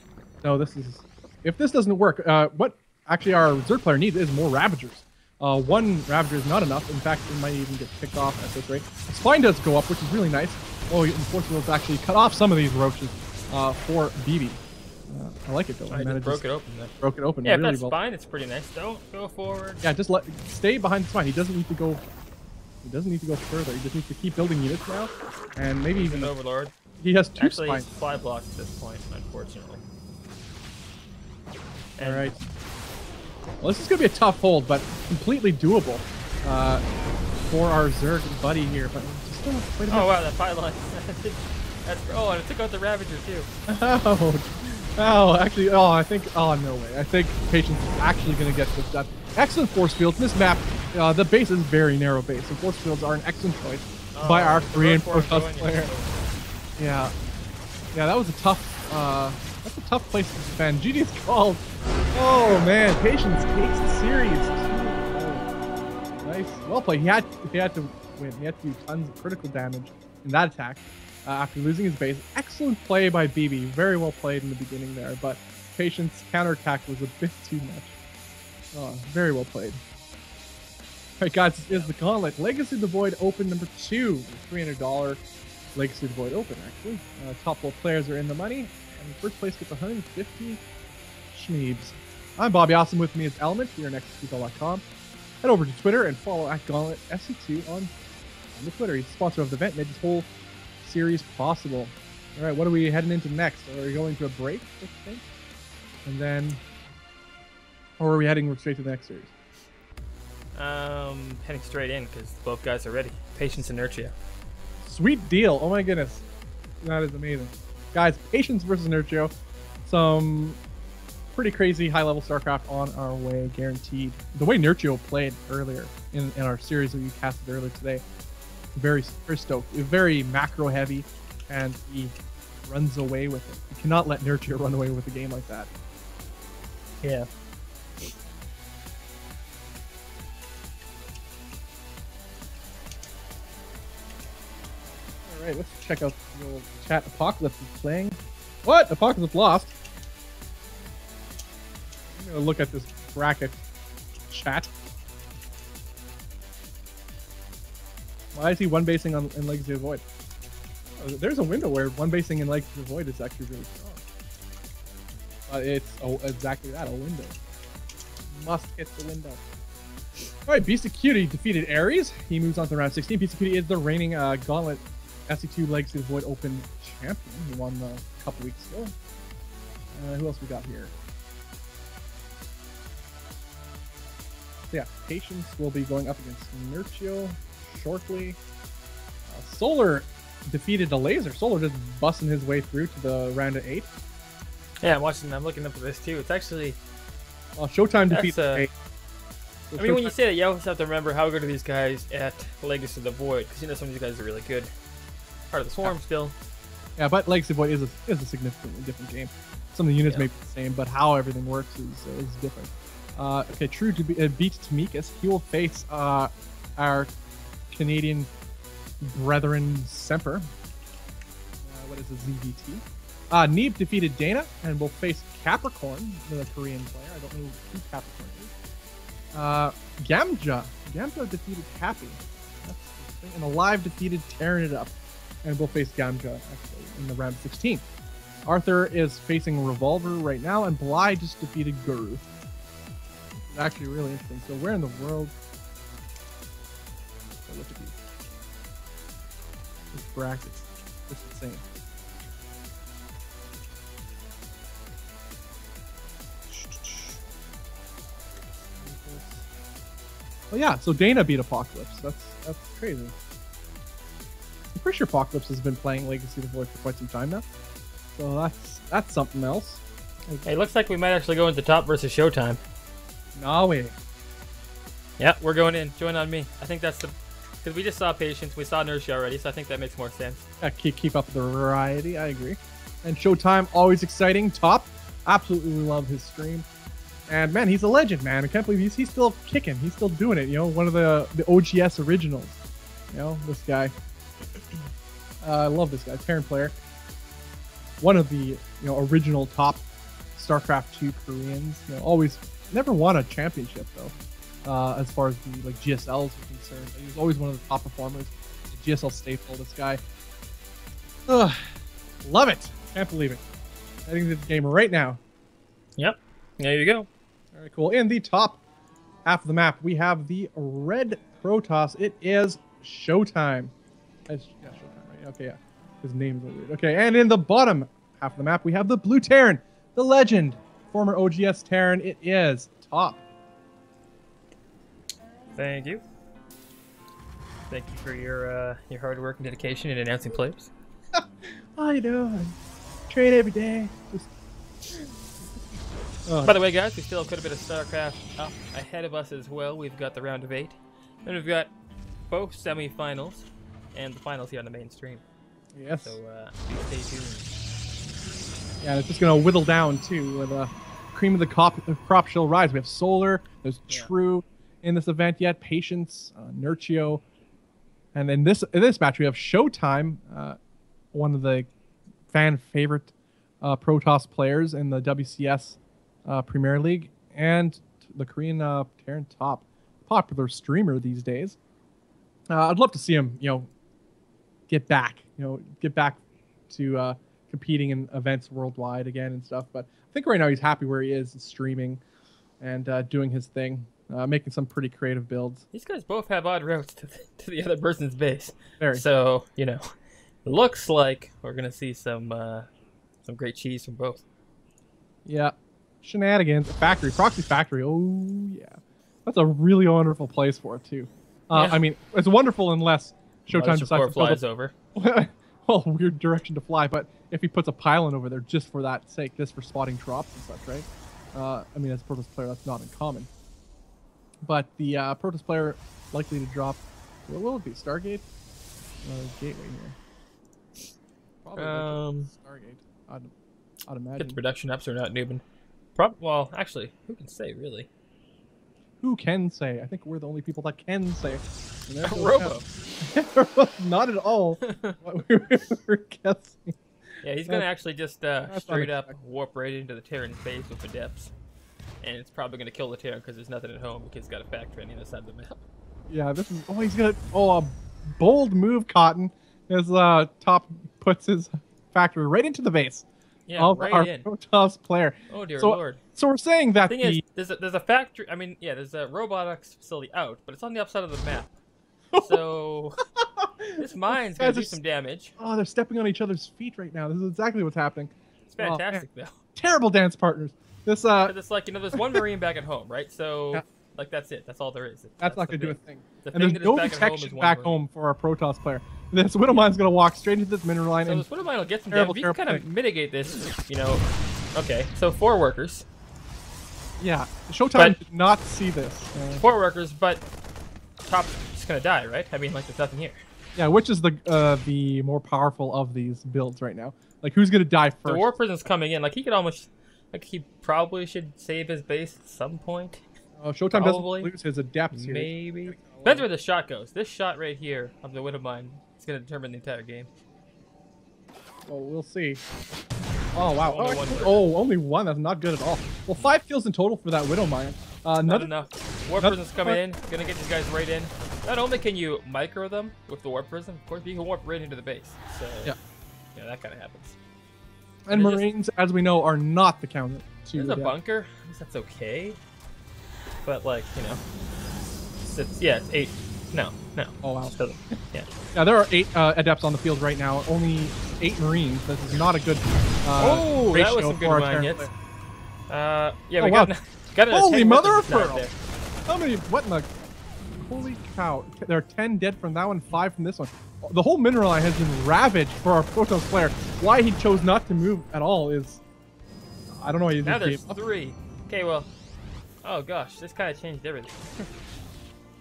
no, this is if this doesn't work, what actually our Zerg player needs is more Ravagers. One Ravager is not enough. In fact, it might even get picked off at this rate. The spine does go up, which is really nice. Oh, unfortunately, it's actually cut off some of these roaches for BB. I like it though. I just broke it open. Then. Broke it open. Yeah, really if that's well. fine, it's pretty nice. Don't go forward. Yeah, just stay behind the spine. He doesn't need to go. He doesn't need to go further. He just needs to keep building units now, and maybe even an Overlord. He has two Actually, spines. he's fly blocked at this point, unfortunately. All right. Well, this is gonna be a tough hold, but completely doable for our Zerg buddy here. But just wait a minute. Oh wow, that pylon. Oh, and it took out the Ravager too. Oh, actually, I think, no way. I think Patience is actually going to get this done. Excellent force fields. This map, the base is very narrow base, so force fields are an excellent choice by our Korean Protest player. Yeah, that was a tough, that's a tough place to defend. GG's called. Oh man, Patience takes the series. Nice, well played. He had to win. He had to do tons of critical damage in that attack. After losing his base. Excellent play by BB. Very well played in the beginning there, but Patience counterattack was a bit too much. Oh, very well played. Alright guys, this is the Gauntlet. Legacy of the Void Open number 2. $300 Legacy of the Void Open, actually. Top 4 players are in the money, and first place gets 150 Schneebs. I'm Bobby Awesome. With me is Element. We are next to Google.com. Head over to Twitter and follow at Gauntlet SC2 on the Twitter. He's the sponsor of the event, made this whole series possible. All right, what are we heading into next? Are we going to a break, I think? And then, or are we heading straight to the next series? Heading straight in because both guys are ready. Patience and Nerio. Sweet deal. Oh my goodness, that is amazing, guys. Patience versus Nerio. Some pretty crazy high-level StarCraft on our way, guaranteed. The way Nerio played earlier in our series that we casted earlier today. Very stoked. Very macro heavy, and he runs away with it. You cannot let Nerio run away with a game like that. Yeah. All right, let's check out the little chat. Apocalypse is playing. What? Apocalypse lost. I'm gonna look at this bracket chat. Why is he one basing in Legacy of Void? Oh, there's a window where one basing in Legacy of Void is actually really strong. It's exactly that, a window. Must hit the window. Alright, Beast of Cutie defeated Ares. He moves on to round 16. Beast of Cutie is the reigning Gauntlet SC2 Legacy of Void Open champion. He won a couple weeks ago. Who else we got here? So yeah, Patience will be going up against Nerio shortly. Solar defeated a laser. Solar just busting his way through to the round of 8. Yeah, I'm looking up at this too. It's actually Showtime defeats I mean, when you say that, you always have to remember how good are these guys at Legacy of the Void, because you know some of these guys are really good. Part of the Swarm still. Yeah, but Legacy of Void is a significantly different game. Some of the units may be the same, but how everything works is different. Okay, True to beat Tamikis. He will face our Canadian brethren Semper. What is a ZVT? Neeb defeated Dana and will face Capricorn, the Korean player. I don't know who Capricorn is. Gamja defeated Cappy. That's interesting. And Alive defeated Tearing It Up and will face Gamja actually in the round 16. Arthur is facing Revolver right now, and Bly just defeated Guru. It's actually really interesting. So where in the world? Oh, look at these. These brackets. It's insane. Oh yeah, so Dana beat Apocalypse. That's crazy. I'm pretty sure Apocalypse has been playing Legacy of the Void for quite some time now. So that's something else. Hey, looks like we might actually go into top versus Showtime. No way. Yeah, we're going in. Join on me. I think that's the... Because we just saw Patience, we saw Nerio already, so I think that makes more sense. Keep up the variety, I agree. And Showtime, always exciting. Top, absolutely love his stream. And man, he's a legend, man. I can't believe he's still kicking. He's still doing it, you know, one of the OGS originals. You know, this guy. I love this guy, Terran player. One of the, original top StarCraft 2 Koreans. You know, always, never won a championship though. As far as the GSLs are concerned, he was always one of the top performers. GSL staple, this guy. Ugh, love it. Can't believe it. Heading to the game right now. Yep. There you go. All right, cool. In the top half of the map, we have the red Protoss. It is Showtime. Yeah, Showtime, right? Okay, yeah. His name's a little weird. Okay, and in the bottom half of the map, we have the blue Terran, the legend, former OGS Terran. It is Top. Thank you. Thank you for your hard work and dedication in announcing players. I know. I train every day. By the way, guys, we still have quite a bit of StarCraft up ahead of us as well. We've got the round of 8. Then we've got both semifinals and the finals here on the main stream. Yes. So stay tuned. Yeah, and it's just going to whittle down, too, with cream of the crop shall rise. We have Solar, there's True in this event yet, Patience, Nerio. And then in this match, we have Showtime, one of the fan favorite Protoss players in the WCS Premier League, and the Korean Terran Top, popular streamer these days. I'd love to see him, get back to competing in events worldwide again and stuff. But I think right now he's happy where he is, streaming and doing his thing, making some pretty creative builds. These guys both have odd routes to the other person's base. Very. So, it looks like we're going to see some great cheese from both. Yeah. Shenanigans. Factory. Proxy Factory. Oh, yeah. That's a really wonderful place for it, too. I mean, it's wonderful unless Showtime decides to flies over. Well, weird direction to fly, but if he puts a pylon over there just for that sake, just for spotting drops and such, right? I mean, as a Protoss player, that's not uncommon. But the Protoss player likely to drop, what will it be? Stargate? Gateway here. Probably Stargate. I'd imagine. Get the production up so we're not noobing. Well, actually, who can say, really? Who can say? I think we're the only people that can say. Robo. Not at all. What we were guessing. Yeah, he's going to actually just straight up warp right into the Terran's base with Adepts. And it's probably going to kill the Terran because there's nothing at home because he's got a factory on the other side of the map. Yeah, this is... Oh, he's going to... Oh, a bold move, Cotton. As Top puts his factory right into the base. Yeah, of right our in. Protoss player. Oh, dear so, lord. So we're saying that The thing is, there's a factory... I mean, yeah, there's a robotics facility out, but it's on the upside of the map. So... This mine's going to do some damage. Oh, they're stepping on each other's feet right now. This is exactly what's happening. It's fantastic, though. Terrible dance partners. This it's like, there's one Marine back at home, right? So, like, that's it. That's all there is. That's not going to do a thing. And there's no protection back home for our Protoss player. This Widowmine's going to walk straight into this mineral line. So this Widowmine will get some damage. We can kind of mitigate this, Okay, so 4 workers. Yeah, Showtime did not see this. 4 workers, but Top's just going to die, right? I mean, like, there's nothing here. Yeah, which is the more powerful of these builds right now? Like, who's going to die first? The War Prison's coming in. Like, he could almost... Like, he probably should save his base at some point. Showtime doesn't lose his Adepts here. Maybe. Depends where the shot goes. This shot right here of the Widowmine is going to determine the entire game. Well, we'll see. Oh, wow. Only Only one. That's not good at all. Well, 5 kills in total for that Widowmine. Not enough. War Prison's coming in. Going to get these guys right in. Not only can you micro them with the Warp Prism, of course, but you can warp right into the base. So, yeah, that kind of happens. And Marines, as we know, are not the counter to... There's a bunker. I guess that's okay. But, like, it's 8. No. Oh, wow. Yeah. Yeah, there are 8 Adepts on the field right now. Only 8 Marines. This is not a good ratio that was some good mine hits. We got an Holy mother of pearl! How many... What in the... Holy cow. There are 10 dead from that one, 5 from this one. The whole mineral line has been ravaged for our Protoss player. Why he chose not to move at all is... I don't know. Now there's 3. Okay, well... Oh gosh, this kind of changed everything.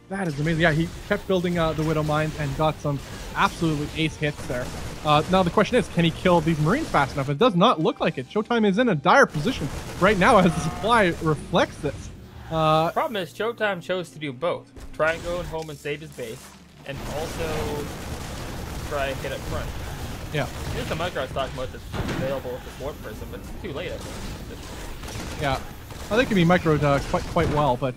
That is amazing. Yeah, he kept building the Widow Mines and got some absolutely ace hits there. Now the question is, can he kill these Marines fast enough? It does not look like it. Showtime is in a dire position right now as the supply reflects this. Problem is, Showtime chose to do both. Try and go home and save his base, and also try and hit up front. Yeah. There's a micro stock mode that's available with this Warp Prism, but it's too late, I think. Yeah. Well, they can be microed quite well, but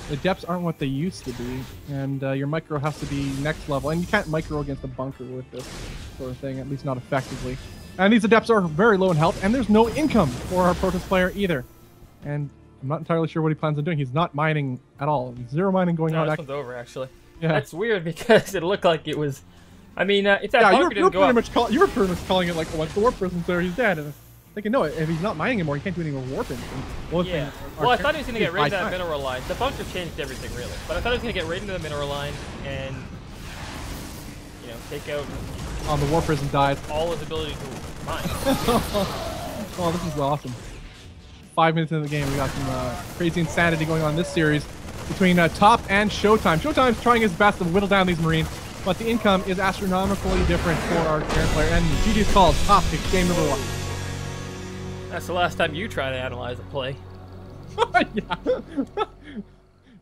the depths aren't what they used to be, and your micro has to be next level, and you can't micro against a bunker with this sort of thing, at least not effectively. And these adepts are very low in health, and there's no income for our Protoss player either. And I'm not entirely sure what he plans on doing. He's not mining at all. Zero mining going on. This one's over, actually. Yeah. That's weird because it looked like it was... I mean, if that bunker didn't go up... You were pretty much calling it like, once the warp prison's there, he's dead. And thinking, no, if he's not mining anymore, he can't do any more warping. Yeah. Well, I thought he was going to get right into that mineral line. The bunker changed everything, really. But I thought he was going to get right into the mineral line and, you know, take out... On the warp prison died. All his ability to mine. Oh, this is awesome. 5 minutes into the game, we got some crazy insanity going on in this series between Top and Showtime. Showtime's trying his best to whittle down these Marines, but the income is astronomically different for our Terran player. And GG's called. Top picks game number 1. That's the last time you try to analyze a play. Yeah.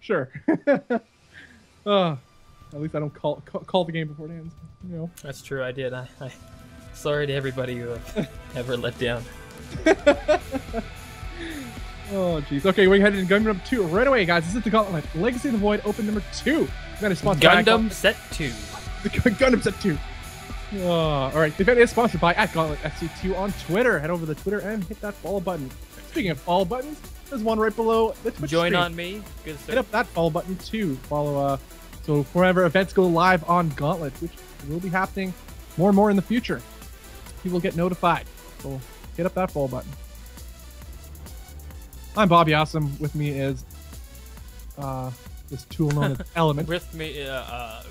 Sure. At least I don't call the game before it ends. You know. That's true, I did. I sorry to everybody who have ever let down. Oh, jeez. Okay, we're headed to gun number 2 right away, guys. This is the Gauntlet Legacy of the Void, open number 2. That is sponsored Gundam Set 2. Gundam Set 2. All right, the event is sponsored by @GauntletSC2 on Twitter. Head over to Twitter and hit that follow button. Speaking of follow buttons, there's one right below the Twitch Join stream. on me. Good stuff. Hit up that follow button too. Follow, so whenever events go live on Gauntlet, which will be happening more and more in the future, you will get notified. So hit up that follow button. I'm Bobby Awesome. With me is this tool known as Element. With me, I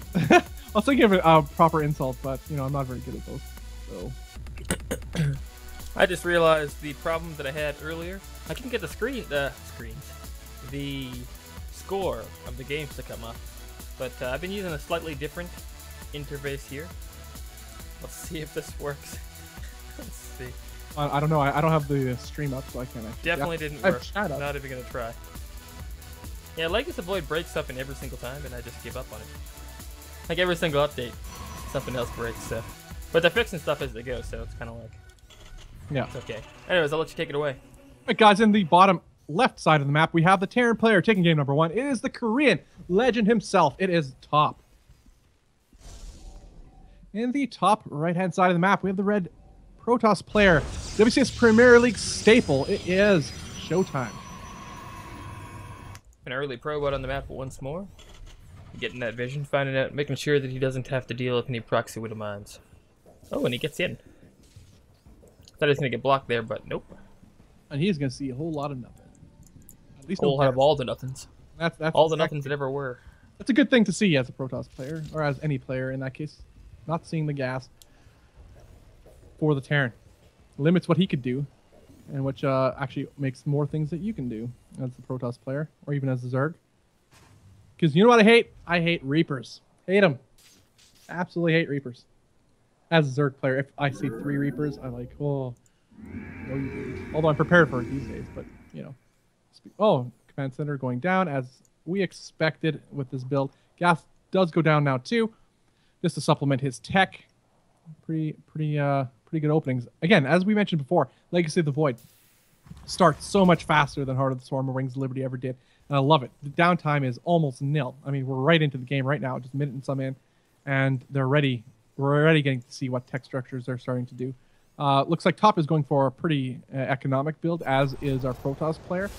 was thinking of a proper insult, but you know I'm not very good at those. So I just realized the problem that I had earlier. I couldn't get the score of the games to come up, but I've been using a slightly different interface here. Let's see if this works. Let's see. I don't know. I don't have the stream up, so I can't. Definitely didn't work. Not even gonna try. Yeah, Legacy of the Void breaks something every single time, and I just give up on it. Like every single update, something else breaks. So, but they're fixing stuff as they go, so it's kind of like, yeah, it's okay. Anyways, I'll let you take it away. All right, guys, in the bottom left side of the map, we have the Terran player taking game number 1. It is the Korean legend himself. It is Top. In the top right-hand side of the map, we have the red Protoss player, WCS Premier League staple. It is Showtime. An early probe out on the map once more. Getting that vision, finding out, making sure that he doesn't have to deal with any proxy widow mines. Oh, and he gets in. Thought he was going to get blocked there, but nope. And he's going to see a whole lot of nothing. At least a whole lot of all the nothings. That's all the nothings that ever were. That's a good thing to see as a Protoss player, or as any player in that case. Not seeing the gas for the Terran. Limits what he could do, and which actually makes more things that you can do as the Protoss player, or even as a Zerg. Because you know what I hate? I hate Reapers. Hate them. Absolutely hate Reapers. As a Zerg player, if I see 3 Reapers, I'm like, oh, no, you didn't. Although I'm prepared for it these days, but, you know. Oh, Command Center going down as we expected with this build. Gas does go down now, too. Just to supplement his tech. Pretty good openings. Again, as we mentioned before, Legacy of the Void starts so much faster than Heart of the Swarm or Wings of Liberty ever did. And I love it. The downtime is almost nil. I mean, we're right into the game right now, just a minute and some in, and they're ready. We're already getting to see what tech structures they're starting to do. Looks like Top is going for a pretty economic build, as is our Protoss player.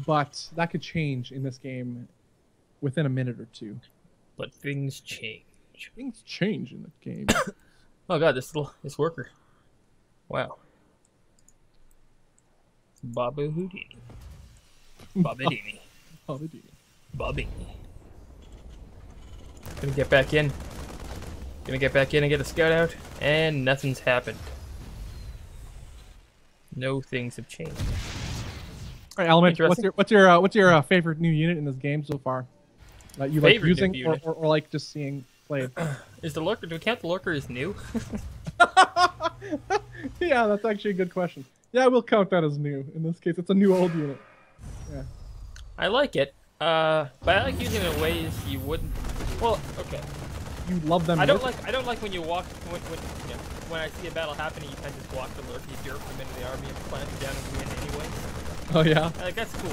But that could change in this game within a minute or two. But things change. Things change in the game. Oh god, this worker. Wow. Babu Houdini. Bobadini. Bobadini. Bobby. Gonna get back in. Gonna get back in and get a scout out, and nothing's happened. No things have changed. All right, Element. What's your favorite new unit in this game so far? That you like using or like just seeing played? Is the lurker? Do we count the lurker as new? Yeah, that's actually a good question. Yeah, we'll count that as new. In this case, it's a new old unit. Yeah. I like it, but I like using it in ways you wouldn't. Well, okay. You love them. I don't like when you walk when I see a battle happening, you kind of just walk the lurker, you derp them into the army and plant them down and win anyway. Oh yeah. Like that's cool,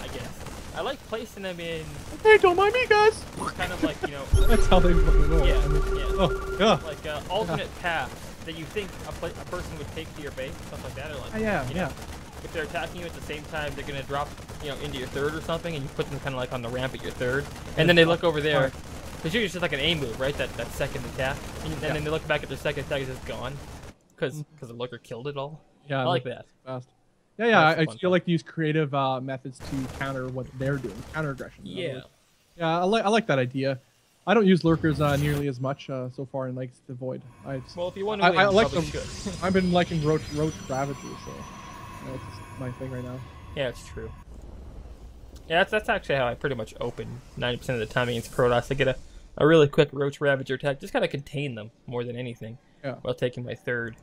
I guess. I like placing them in. Hey, don't mind me, guys. Kind of like That's how they roll. Yeah, I mean, yeah. Oh yeah. Like alternate paths that you think a person would take to your base, stuff like that, or like yeah. If they're attacking you at the same time, they're gonna drop into your third or something, and you put them kind of like on the ramp at your third, and then they look over there. Because usually it's just like an A move, right? That second attack, and then they look back at their second attack, it's just gone, because the lurker killed it all. Yeah, I like that. Fast. Yeah. I feel like these creative methods to counter what they're doing, counter aggression. Yeah. Yeah, I like that idea. I don't use lurkers nearly as much so far in Legacy of the Void. Well, if you want to win, I like them. I've been liking Roach Ravagers, so that's my thing right now. Yeah, it's true. Yeah, that's actually how I pretty much open 90% of the time against Protoss. I get a really quick Roach Ravager attack, just kind of contain them more than anything. Yeah. While taking my third.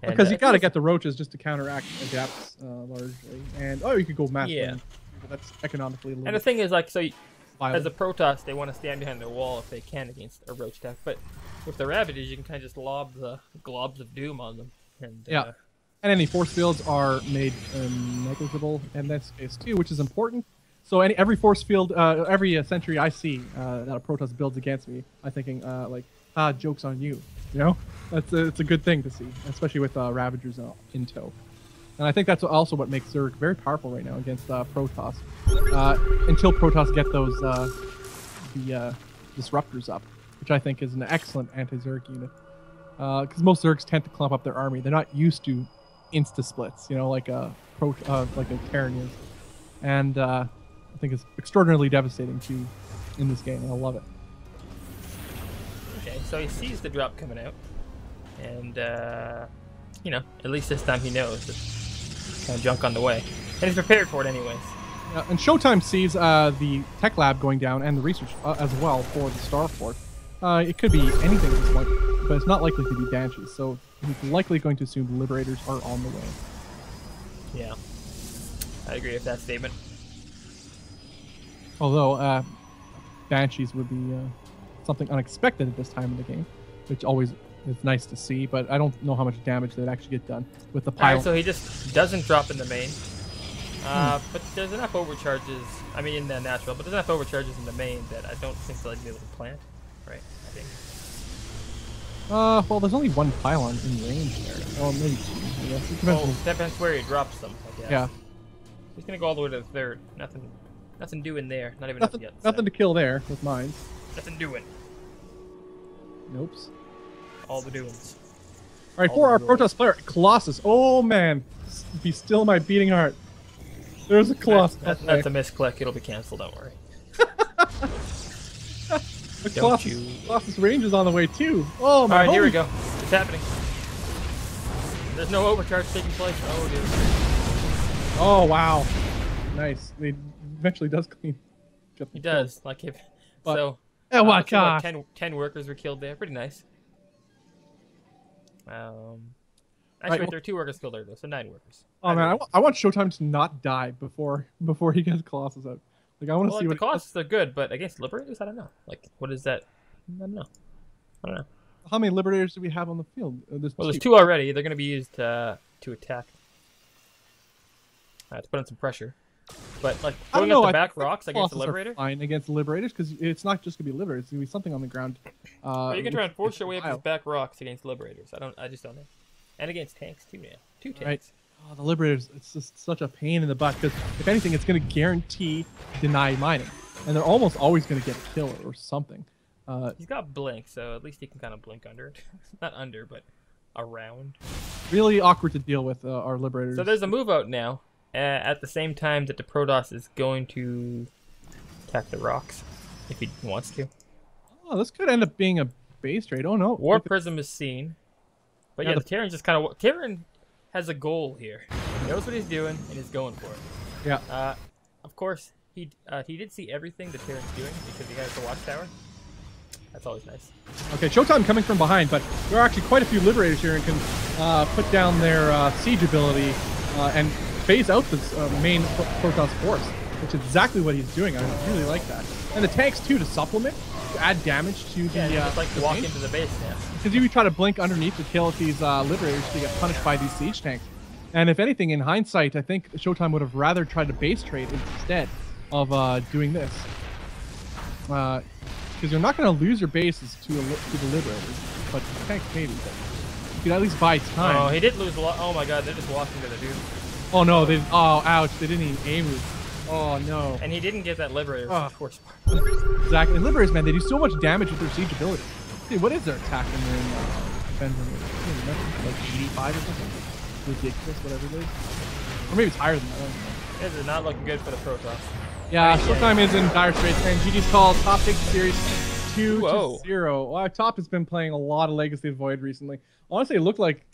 Because you gotta get the roaches just to counteract adapts largely, and you could go mass. Yeah. But that's economically. And the thing is, like, so violent. as a Protoss, they want to stand behind their wall if they can against a roach attack. But with the Ravagers, you can kind of just lob the globs of doom on them. And, yeah. And any force fields are made negligible in this case too, which is important. So every force field, every sentry I see that a Protoss builds against me, I'm thinking joke's on you. You know, it's a good thing to see, especially with Ravagers in tow. And I think that's also what makes Zerg very powerful right now against Protoss. Until Protoss get those the disruptors up, which I think is an excellent anti-Zerg unit. Because most Zergs tend to clump up their army. They're not used to insta splits, like a Terran is, and I think it's extraordinarily devastating in this game. And I love it. Okay, so he sees the drop coming out, and at least this time he knows there's kind of junk on the way, and he's prepared for it anyways. And Showtime sees the tech lab going down and the research as well for the starport. It could be anything at this point, but it's not likely to be Banshees, so he's likely going to assume the Liberators are on the way. Yeah, I agree with that statement. Although Banshees would be something unexpected at this time in the game, which always is nice to see, but I don't know how much damage they'd actually get done with the pile. Alright, so he just doesn't drop in the main. But there's enough overcharges, in the natural, but there's enough overcharges in the main that I don't think they'll be able to plant. Right, I think. Well, there's only one pylon in range there. Oh, maybe two. I guess. It depends where he drops them, I guess. Yeah. He's gonna go all the way to the third. Nothing doing there. Not even nothing yet. Nothing to kill there with mines. Nothing doing. Nope. All the doings. All right, for our Protoss player, Colossus. Oh man, be still my beating heart. There's a Colossus. That's a misclick. It'll be canceled. Don't worry. The Colossus range is on the way too. Oh my! All right, here we go. It's happening. There's no overcharge taking place. Oh dude. Oh wow, nice. He eventually does clean. He does. Like if but, so. Oh my god! 10 workers were killed there. Pretty nice. Actually, right, there are 2 workers killed there though, so 9 workers. Oh man, I want Showtime to not die before he gets Colossus out. Like I want to see what the Colossus are good, but against Liberators, I don't know. Like, what is that? I don't know. How many Liberators do we have on the field? There's 2 already. They're going to be used to attack. To put on some pressure. But like going up the back rocks against the Liberators? Fine against the Liberators because it's not just going to be Liberators. It's going to be something on the ground. Well, you can try and force your way up these back rocks against Liberators. I just don't know. And against tanks too, man. 2 tanks. Right. Oh, the Liberators, it's just such a pain in the butt because if anything, it's going to guarantee deny mining. And they're almost always going to get a kill or something. He's got blink, so at least he can kind of blink under it. Not under, but around. Really awkward to deal with our Liberators. So there's a move out now at the same time that the Protoss is going to attack the rocks if he wants to. Oh, this could end up being a base trade. Oh no. War Prism is seen. But yeah, the Terran just kind of... Terran has a goal here. He knows what he's doing, and he's going for it. Yeah. Of course, he did see everything the Terran's doing because he has the watchtower. That's always nice. Okay, Showtime coming from behind, but there are actually quite a few Liberators here and can put down their siege ability and phase out this main Protoss force, which is exactly what he's doing. I really like that. And the tanks, too, to supplement, to add damage to the... just like walk into the base now. Because if you try to blink underneath to kill these Liberators, you get punished by these siege tanks. And if anything, in hindsight, I think Showtime would have rather tried to base trade instead of doing this. Because you're not going to lose your bases to the Liberators, but tanks maybe. You could at least buy time. Oh, he did lose a lot. Oh my god, they're just walking to the dude. Oh no, they. Oh, ouch! They didn't even aim it. Oh no. And he didn't get that Liberator. Oh. Of course. Exactly. And Liberators, man, they do so much damage with their siege ability. Dude, what is their attack when they're in defense? Like 85 or something? Ridiculous, whatever it is. Or maybe it's higher than that. I don't know. This is not looking good for the Protoss. Yeah, Showtime is in dire straits, and GG's call top takes the series 2-0. 2-0. Well, Top has been playing a lot of Legacy of Void recently. Honestly, it looked like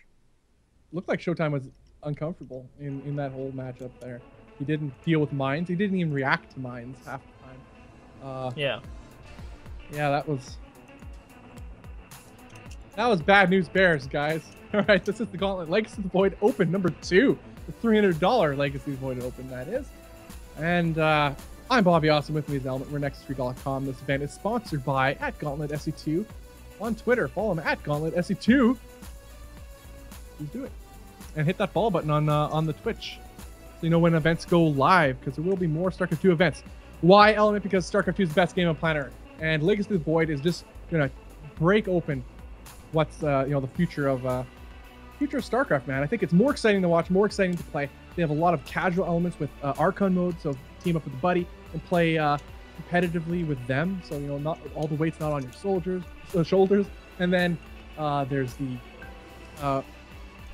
Showtime was uncomfortable in that whole matchup there. He didn't deal with mines. He didn't even react to mines half the time. Yeah. Yeah, that was bad news bears, guys. All right, this is the Gauntlet Legacy of the Void Open number 2. The $300 Legacy of the Void Open, that is. And I'm Bobby Awesome. With me is Element. We're next3.com. This event is sponsored by @GauntletSE2 on Twitter. Follow him at GauntletSE2. Please do it. And hit that follow button on the Twitch so you know when events go live, because there will be more StarCraft 2 events. Why, Element? Because StarCraft 2 is the best game on planet Earth. And Legacy of the Void is just going to break open what's the future of StarCraft, man. I think it's more exciting to watch, more exciting to play. They have a lot of casual elements with Archon mode, so team up with a buddy and play competitively with them. So not all the weight's not on your shoulders. And then there's the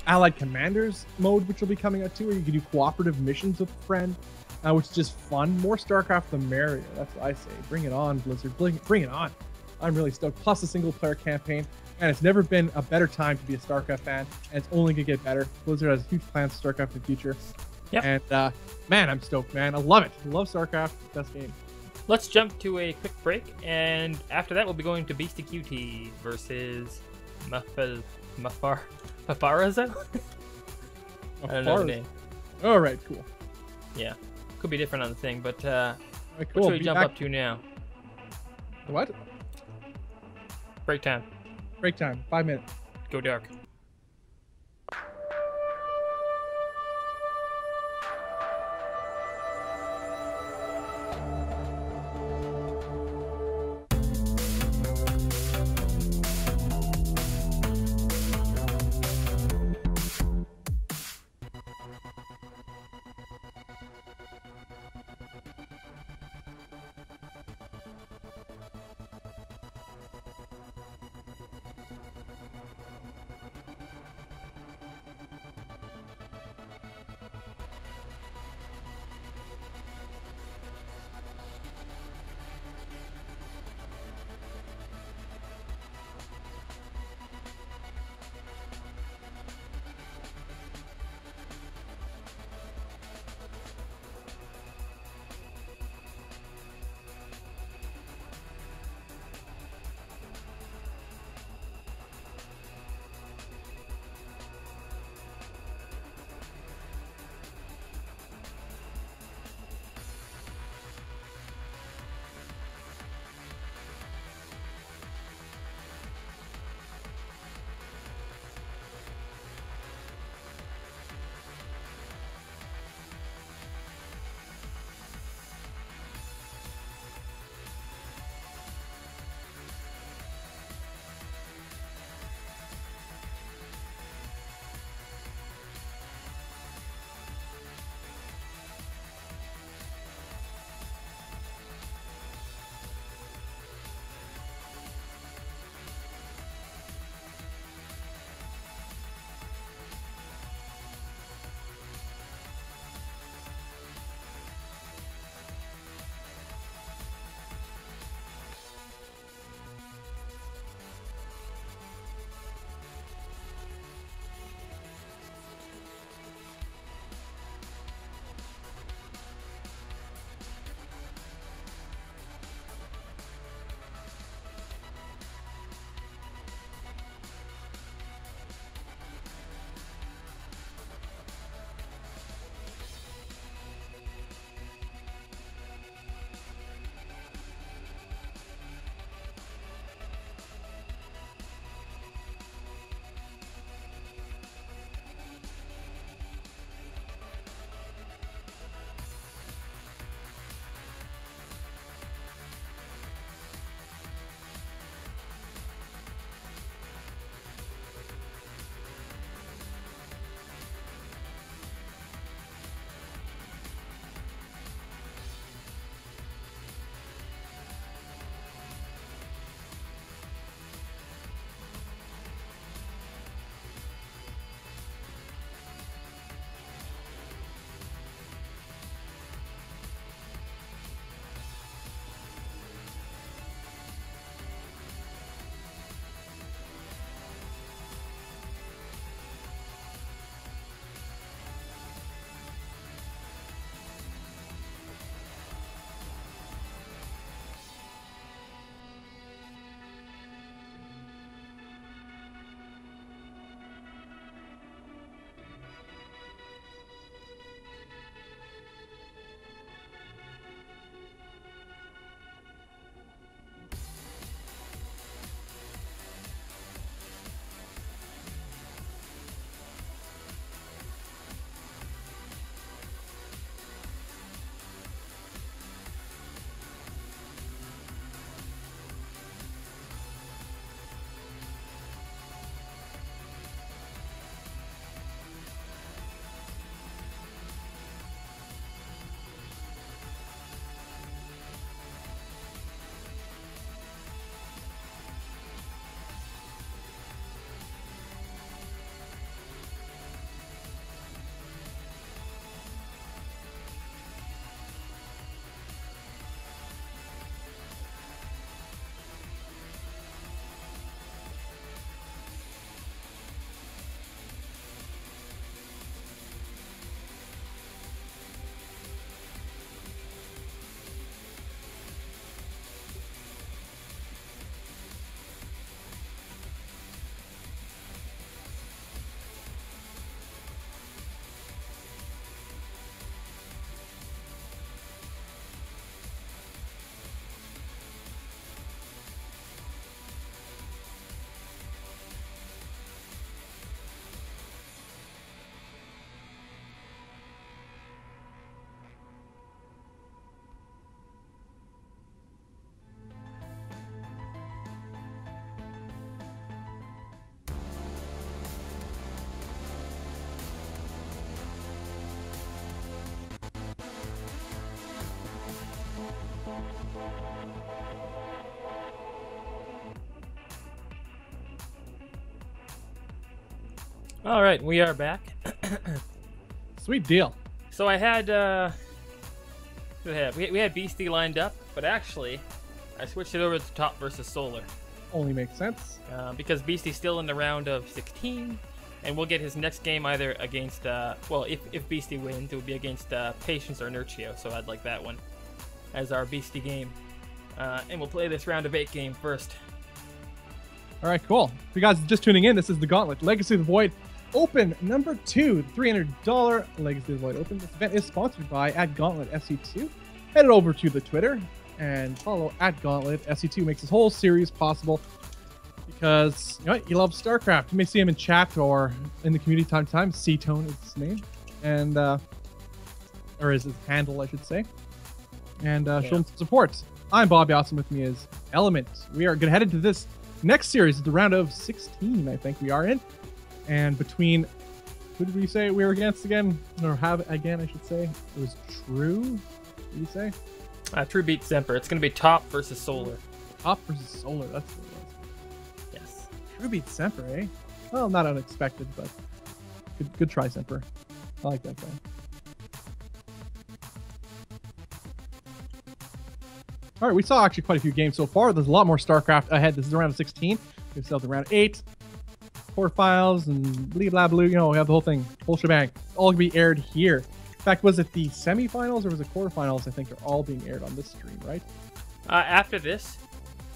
Allied Commanders mode, which will be coming out too, where you can do cooperative missions with a friend, which is just fun. More StarCraft, the merrier. That's what I say. Bring it on, Blizzard. Bring it on. I'm really stoked. Plus a single-player campaign. And it's never been a better time to be a StarCraft fan, and it's only going to get better. Blizzard has huge plans for StarCraft in the future. Yep. And, man, I'm stoked, man. I love it. I love StarCraft. Best game. Let's jump to a quick break, and after that we'll be going to Beastie QT versus Mafarazo? I don't know the name. All right, cool. Yeah. Could be different on the thing, but right, cool. what should we jump up to now? What? Break time. Break time. 5 minutes. Go dark. All right, we are back. Sweet deal. So I had we had Beastie lined up, but actually I switched it over to Top versus Solar. Only makes sense. Because Beastie's still in the round of 16, and we'll get his next game either against, well, if Beastie wins, it would be against Patience or Nerio, so I'd like that one as our Beastie game. And we'll play this round of 8 game first. All right, cool. If you guys are just tuning in, this is the Gauntlet Legacy of the Void Open number 2, $300 Legacy of the Void Open. This event is sponsored by @Gauntlet SC2. Head over to the Twitter and follow @Gauntlet SC2. Makes this whole series possible because you know what? You love StarCraft. You may see him in chat or in the community time to time. C-Tone is his name, and or is his handle, I should say. And show him some support. I'm Bobby. Awesome. With me is Element. We are going to head into this next series, the round of 16, I think we are in. And between, who did we say we were against again? Or have again, I should say. It was True. What did you say? True beats Semper. It's going to be Top versus Solar. Top versus Solar. That's what it was. Yes. True beats Semper, eh? Well, not unexpected, but good try, Semper. I like that guy. All right, we saw actually quite a few games so far. There's a lot more StarCraft ahead. This is the round of 16. We still have the round of 8. Quarterfinals and blah blah blah. You know, we have the whole thing, whole shebang. All gonna be aired here. In fact, was it the semifinals or was it quarterfinals? I think they're all being aired on this stream, right? After this,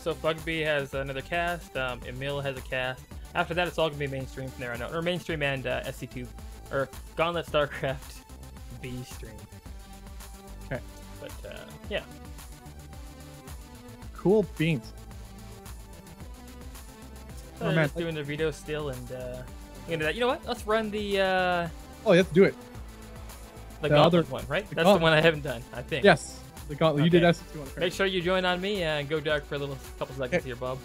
so Bugby has another cast. Emil has a cast. After that, it's all gonna be mainstream from there on out, or mainstream and SC2, or Gauntlet StarCraft B stream. Okay. But yeah. Cool beans. So Oh, they're man. just doing their video still, and you know what? Let's run the Oh, you have to do it. The Gauntlet other one, right? the That's Gauntlet. the one I haven't done, I think. Yes, the Gauntlet. You did Okay. SC2 on the Make sure you join on me and go dark for a couple seconds here, Bob.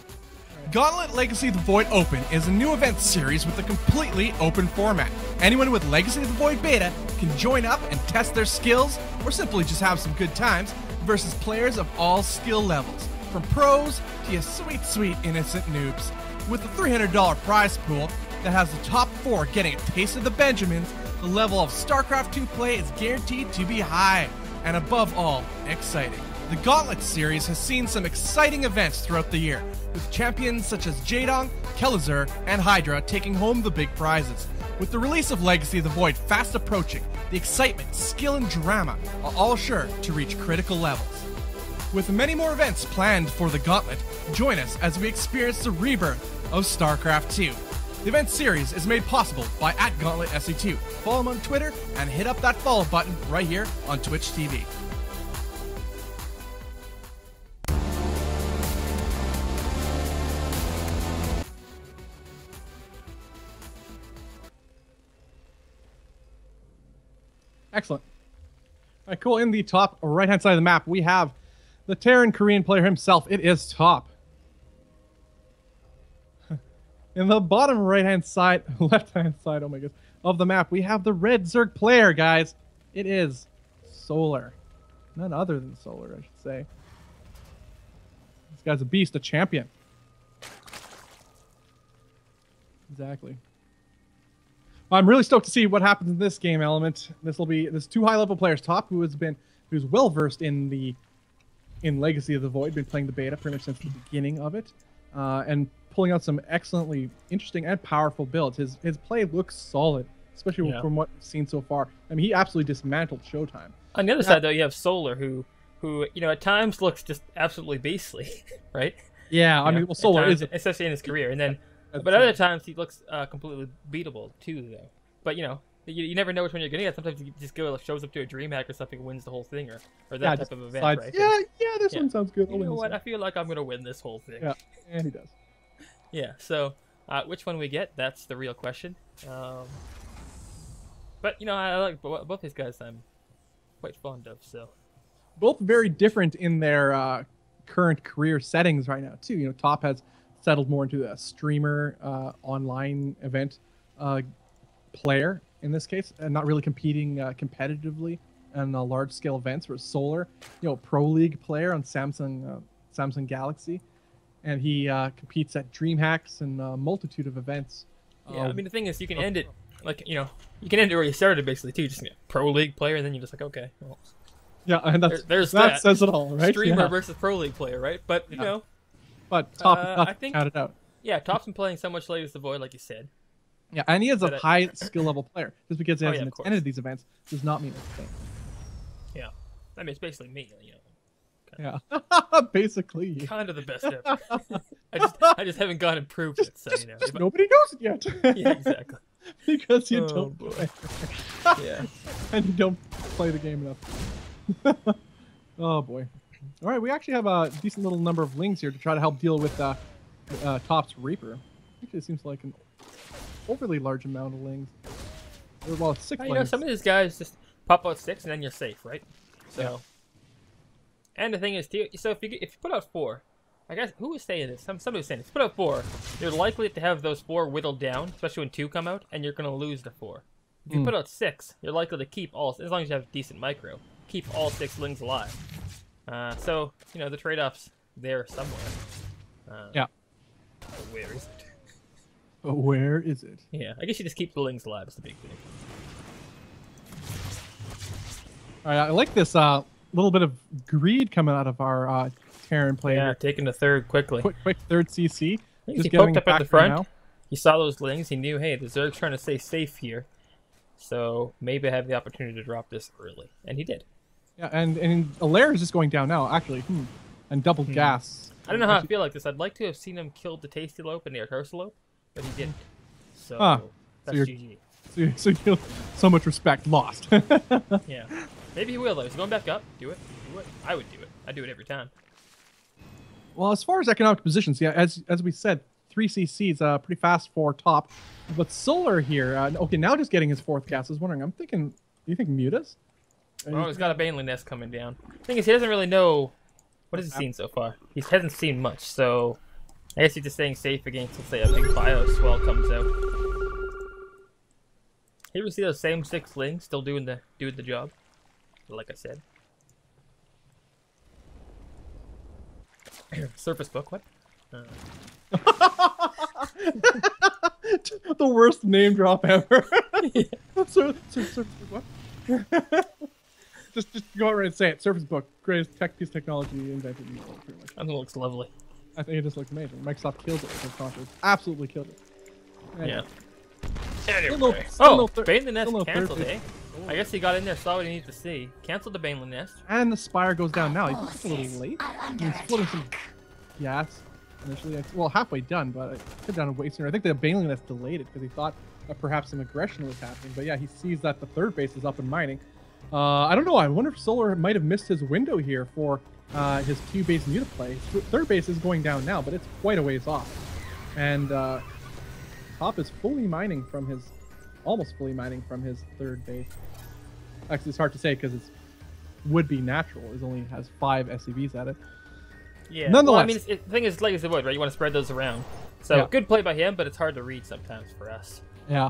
Gauntlet Legacy of the Void Open is a new event series with a completely open format. Anyone with Legacy of the Void Beta can join up and test their skills, or simply just have some good times, versus players of all skill levels, from pros to your sweet innocent noobs. With a $300 prize pool that has the top 4 getting a taste of the Benjamins, the level of StarCraft 2 play is guaranteed to be high, and above all, exciting. The Gauntlet series has seen some exciting events throughout the year, with champions such as Jade, Kelazur, and Hydra taking home the big prizes. With the release of Legacy of the Void fast approaching, the excitement, skill, and drama are all sure to reach critical levels. With many more events planned for the Gauntlet, join us as we experience the rebirth of StarCraft 2. The event series is made possible by @Gauntlet SC2. Follow them on Twitter and hit up that follow button right here on Twitch TV. Excellent. All right, cool. In the top right-hand side of the map, we have the Terran Korean player himself. It is Top. In the bottom right-hand side, left-hand side, oh my goodness, of the map, we have the Red Zerg player, guys. It is Solar. None other than Solar, I should say. This guy's a beast, a champion. Exactly. I'm really stoked to see what happens in this game, Element. There's 2 high-level players. Top, who's well versed in Legacy of the Void, been playing the beta pretty much since the beginning of it, and pulling out some excellently interesting and powerful builds. His play looks solid, especially from what we've seen so far. I mean, he absolutely dismantled Showtime. On the other side, though, you have Solar, who at times looks just absolutely beastly, right? Yeah, I mean, well, Solar is especially in his career, and then, but other times he looks completely beatable too, though. But you never know which one you're getting at. Sometimes you just shows up to a DreamHack or something and wins the whole thing, or that type of event, right? Yeah, this one sounds good. You know what? I feel like I'm gonna win this whole thing. Yeah, and he does. Yeah. So, which one we get? That's the real question. But I like both these guys. I'm quite fond of. So, both very different in their current career settings right now too. Top has settled more into a streamer online event player in this case, and not really competing competitively and large-scale events. For Solar, pro league player on Samsung Galaxy, and he competes at DreamHacks and a multitude of events. Yeah, I mean the thing is, you can end it like you can end it where you started basically too. Just pro league player, and then you're just like, okay, well, yeah, and there's that says it all, right? Streamer versus pro league player, right? But you know, but Top is not I think counted out. Yeah, Top's been playing so much Layers of the Void, like you said. Yeah, and he is a high skill level player. Just because he hasn't attended these events does not mean it's a thing. Yeah, I mean it's basically me, Yeah, basically. Kind of the best ever. I just haven't gone and proved it. So nobody knows it yet. Yeah, exactly. Because you don't play. Yeah. And you don't play the game enough. Oh boy. All right, we actually have a decent little number of lings here to try to help deal with Top's Reaper. Actually, it seems like an overly large amount of lings. Well, it's 6 lings. Some of these guys just pop out 6 and then you're safe, right? So. Yeah. And the thing is, too, so if you put out 4, I guess who was saying this? Somebody was saying this. If you put out 4, you're likely to have those 4 whittled down, especially when 2 come out, and you're going to lose the 4. If you put out 6, you're likely to keep all, as long as you have decent micro, keep all 6 lings alive. So the trade-off's there somewhere. Yeah. But where is it? But where is it? Yeah, I guess you just keep the lings alive. Is the big thing. All right, I like this little bit of greed coming out of our Terran player. Yeah, taking the third quickly. Quick third CC. He poked up at the front. Now. He saw those lings. He knew, hey, the Zerg's trying to stay safe here. So maybe I have the opportunity to drop this early. And he did. Yeah, and Alaire is just going down now, actually. And double gas. I don't know how I feel like this. I'd like to have seen him kill the Tasty Lope and the Artosa but he didn't. So that's GG. So much respect lost. Yeah. Maybe he will, though. He's going back up. Do it. I would do it. I do it every time. Well, as far as economic positions, yeah, as we said, 3 CCs, pretty fast for Top. But Solar here, okay, now just getting his 4th gas. I was wondering, I'm thinking, do you think Mutas? Oh, he's got a Baneling Nest coming down. The thing is, he doesn't really know. What has he seen so far? He hasn't seen much, so I guess he's just staying safe against, let's say, a big bio swell comes out. Here we see those same 6 lings still doing the job. Like I said. Surface book, what? The worst name drop ever. What? just go out right and say it. Surface book, greatest piece of technology invented. Pretty much. That looks lovely. I think it just looks amazing. Microsoft killed it with their conference. Absolutely killed it. Anyway. Yeah. Anyway. Bane the Nest canceled, eh? I guess he got in there, saw what he needed to see. Canceled the Baneling Nest. And the Spire goes down now. He's just a little late. He's floating some gas initially. Well, halfway done, but it could down way sooner. I think the Baneling Nest delayed it because he thought perhaps some aggression was happening. But yeah, he sees that the 3rd base is up and mining. I don't know. I wonder if Solar might have missed his window here for his 2-base Muta play. 3rd base is going down now, but it's quite a ways off. And Top is almost fully mining from his 3rd base. Actually, it's hard to say because it would be natural. It only has 5 SCVs at it. Yeah. Nonetheless, well, I mean, the thing is, Layers of the Void, right? You want to spread those around. So good play by him, but it's hard to read sometimes for us. Yeah.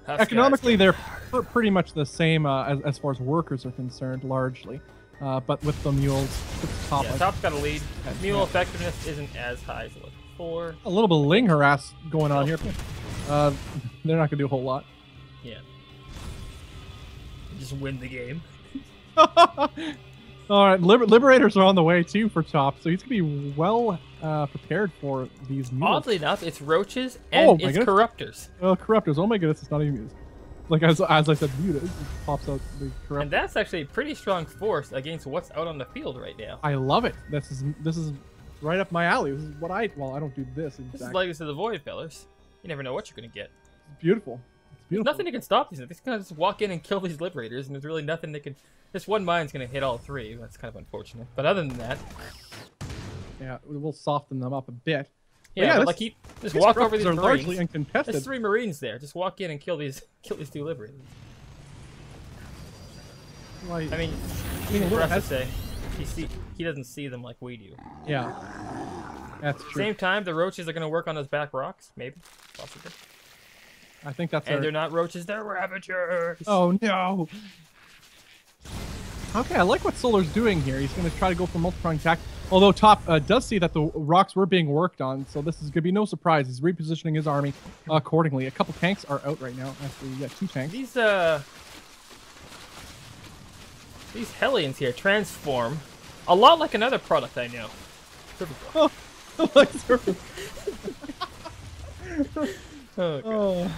Economically, they're pretty much the same as far as workers are concerned, largely. But with the mules, it's Top. Yeah, Top's got a lead. Mule effectiveness isn't as high as it was before. A little bit of ling harass going on here. They're not going to do a whole lot. Yeah. Just win the game. All right, Liberators are on the way too for Top, so he's going to be well prepared for these mules. Oddly enough, it's Roaches and it's Corruptors. Corruptors. Oh my goodness, it's not even Mutas. Like as I said, Mutas, it pops out the Corruptors. And that's actually a pretty strong force against what's out on the field right now. I love it. This is right up my alley. This is what I don't do this. Exactly. This is Legacy of the Void, fellas. You never know what you're going to get. It's beautiful. There's nothing that can stop these. They can kind of just walk in and kill these Liberators, and there's really nothing that can. This one mine's going to hit all 3. That's kind of unfortunate. But other than that, yeah, we'll soften them up a bit. Yeah, but like just walk over these are Marines. Largely uncontested. There's 3 Marines there. Just walk in and kill these 2 Liberators. Well, I mean, for us to say, he doesn't see them like we do. Yeah, that's true. Same time, the Roaches are going to work on those back rocks, maybe, possibly. I think that's. And they're not Roaches; they're Ravagers. Oh no! Okay, I like what Solar's doing here. He's going to try to go for multi-pronged attack. Although Top does see that the rocks were being worked on, so this is going to be no surprise. He's repositioning his army accordingly. A couple tanks are out right now. Actually, you got 2 tanks. These Hellions here transform a lot like another product I know. Oh, like Surface. Oh,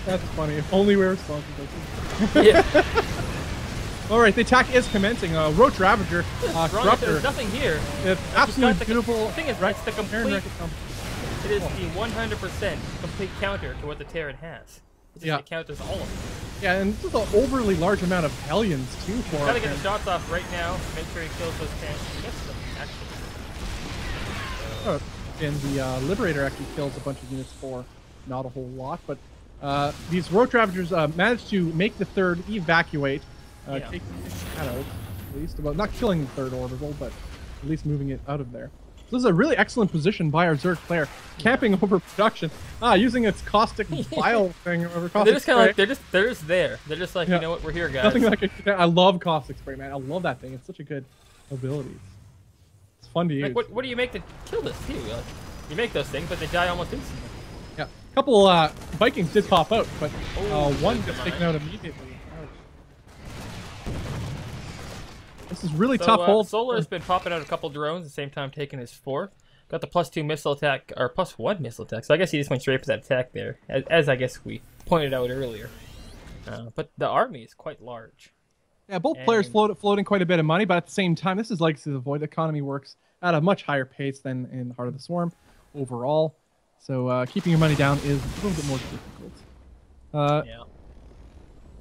that's funny. If only we were sponsored. yeah. All right, the attack is commencing. Roach Ravager, Corruptor. There's nothing here. It's absolutely beautiful. The thing is, it's the complete. It is the 100% complete counter to what the Terran has. It counters all of them. Yeah, and this is an overly large amount of Hellions too for. Gotta get the shots off right now. Make sure he kills those tanks. He gets them actually. And the Liberator actually kills a bunch of units for not a whole lot, but these Roach Ravagers managed to make the third evacuate. Take that out, at least. Well, not killing the third orbital, but at least moving it out of there. So this is a really excellent position by our Zerg player, camping over production, using its caustic bile thing over caustic they're just kind of spray. like they're just there. They're just like, you know what, we're here, guys. Nothing like I love caustic spray, man. I love that thing. It's such a good ability. It's fun to use. Like, what do you make to kill this too? Like, you make those things, but they die almost instantly. Yeah, a couple Vikings did pop out, but one good gets line. taken out immediately. This is really tough hold. Solar has been popping out a couple drones at the same time taking his 4th. Got the +2 missile attack, or +1 missile attack. So I guess he just went straight for that attack there, as I guess we pointed out earlier. But the army is quite large. Yeah, both players floating quite a bit of money, but at the same time, this is Legacy of the Void. The economy works at a much higher pace than in Heart of the Swarm overall. So keeping your money down is a little bit more difficult.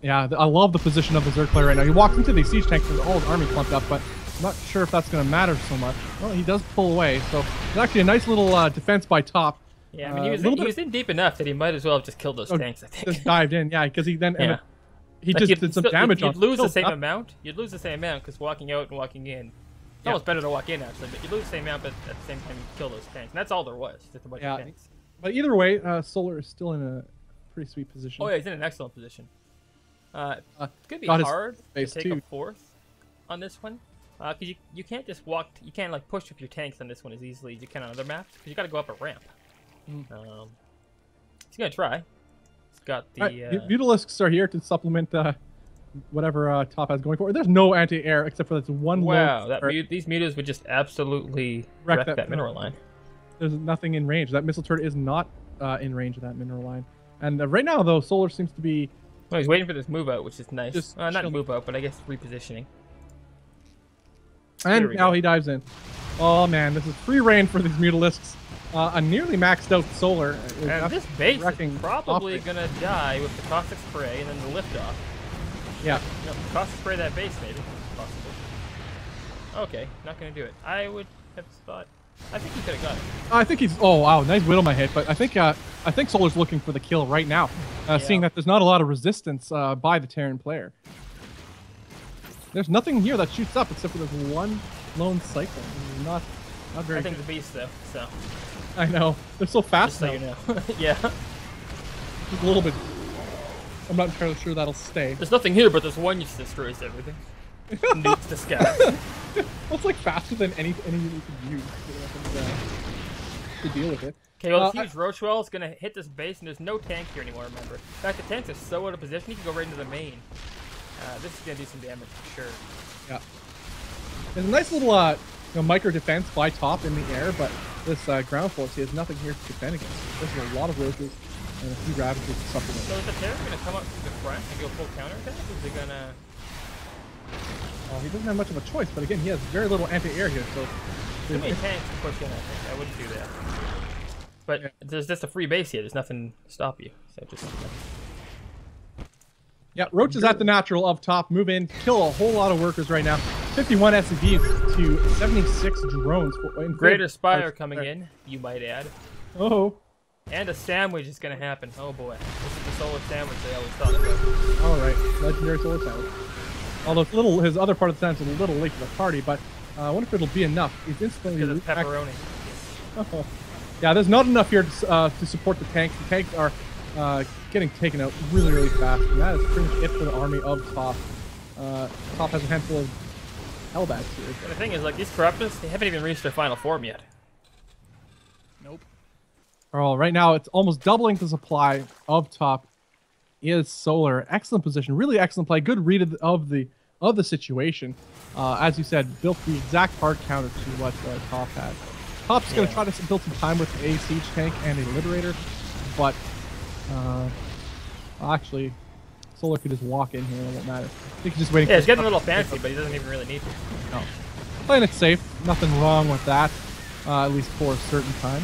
Yeah, I love the position of the Zerg player right now. He walks into these siege tanks with all his army clumped up, but I'm not sure if that's going to matter so much. Well, he does pull away, so it's actually a nice little defense by Top. Yeah, I mean, he was in deep enough that he might as well have just killed those tanks, I think. Just dived in, yeah, because he then he just did some damage on You'd lose the same amount. You'd lose the same amount because walking out and walking in. It's almost better to walk in, actually, but you lose the same amount, but at the same time you kill those tanks. And that's all there was, just a bunch of tanks. But either way, Solar is still in a pretty sweet position. Oh, yeah, he's in an excellent position. It's going to be hard to take a 4th on this one. Because you can't just walk, you can't like push with your tanks on this one as easily as you can on other maps. Because you got to go up a ramp. He's going to try. He's got the... Mutalisks are here to supplement whatever Top has going for it. There's no anti-air except for this one. Wow, these mutas would just absolutely wreck that mineral line. There's nothing in range. That missile turret is not in range of that mineral line. And right now, though, Solar seems to be... Well, he's waiting for this move out, which is nice. Just not move out, but I guess repositioning. And now he dives in. Oh, man, this is free reign for these Mutalisks. A nearly maxed out Solar. And this base is probably going to die with the caustic spray and then the liftoff. Yeah. No, caustic spray that base, maybe. Possibly. Okay, not going to do it. I would have thought... I think he could have got it. I think he's... Oh, wow, nice whittle my hit. But I think Solar's looking for the kill right now, seeing that there's not a lot of resistance by the Terran player. There's nothing here that shoots up except for this one lone cycle. Not very I think the beast, though, so... I know. They're so fast Just so you know. Yeah. Just a little bit... I'm not entirely sure that'll stay. There's nothing here, but this one just destroys everything. Nukes the sky. Well, it's like faster than any you could use to deal with it. Okay, well, this huge roach well is going to hit this base, and there's no tank here anymore, remember. In fact, the tanks are so out of position, he can go right into the main. This is going to do some damage for sure. Yeah. There's a nice little micro defense by Top in the air, but this ground force, he has nothing here to defend against. There's a lot of roaches and a few Ravagers to supplement. So is the Terran going to come up to the front and go full counterattack, or is he going to... He doesn't have much of a choice, but again, he has very little anti-air here, so... Too many tanks to push in, I think. I wouldn't do that. But there's just a free base here. There's nothing to stop you. So just... Yeah, Roach is at the natural of Top. Move in, kill a whole lot of workers right now. 51 SCVs to 76 drones. Greater Spire coming in, you might add. Oh. And a sandwich is going to happen. Oh boy. This is the solar sandwich they always talk about. Alright, legendary solar sandwich. Although his other part of the sandwich is a little late to the party, but I wonder if it'll be enough. He's instantly... Because it's pepperoni. Oh. Yeah, there's not enough here to support the tanks. The tanks are getting taken out really, really fast, and that is pretty much it for the army of Top. Top has a handful of Hellbats here. And the thing is, like, these Corruptors, they haven't even reached their final form yet. Nope. Oh, right now it's almost doubling the supply of top is Solar. Excellent position, really excellent play. Good read of the situation. As you said, built the exact hard counter to what top had. Top's going to try to build some time with a siege tank and a liberator, but actually, Solar could just walk in here and it won't matter. He can just wait. Yeah, he's getting a little fancy, but he doesn't even really need to. No. Playing it safe. Nothing wrong with that, at least for a certain time.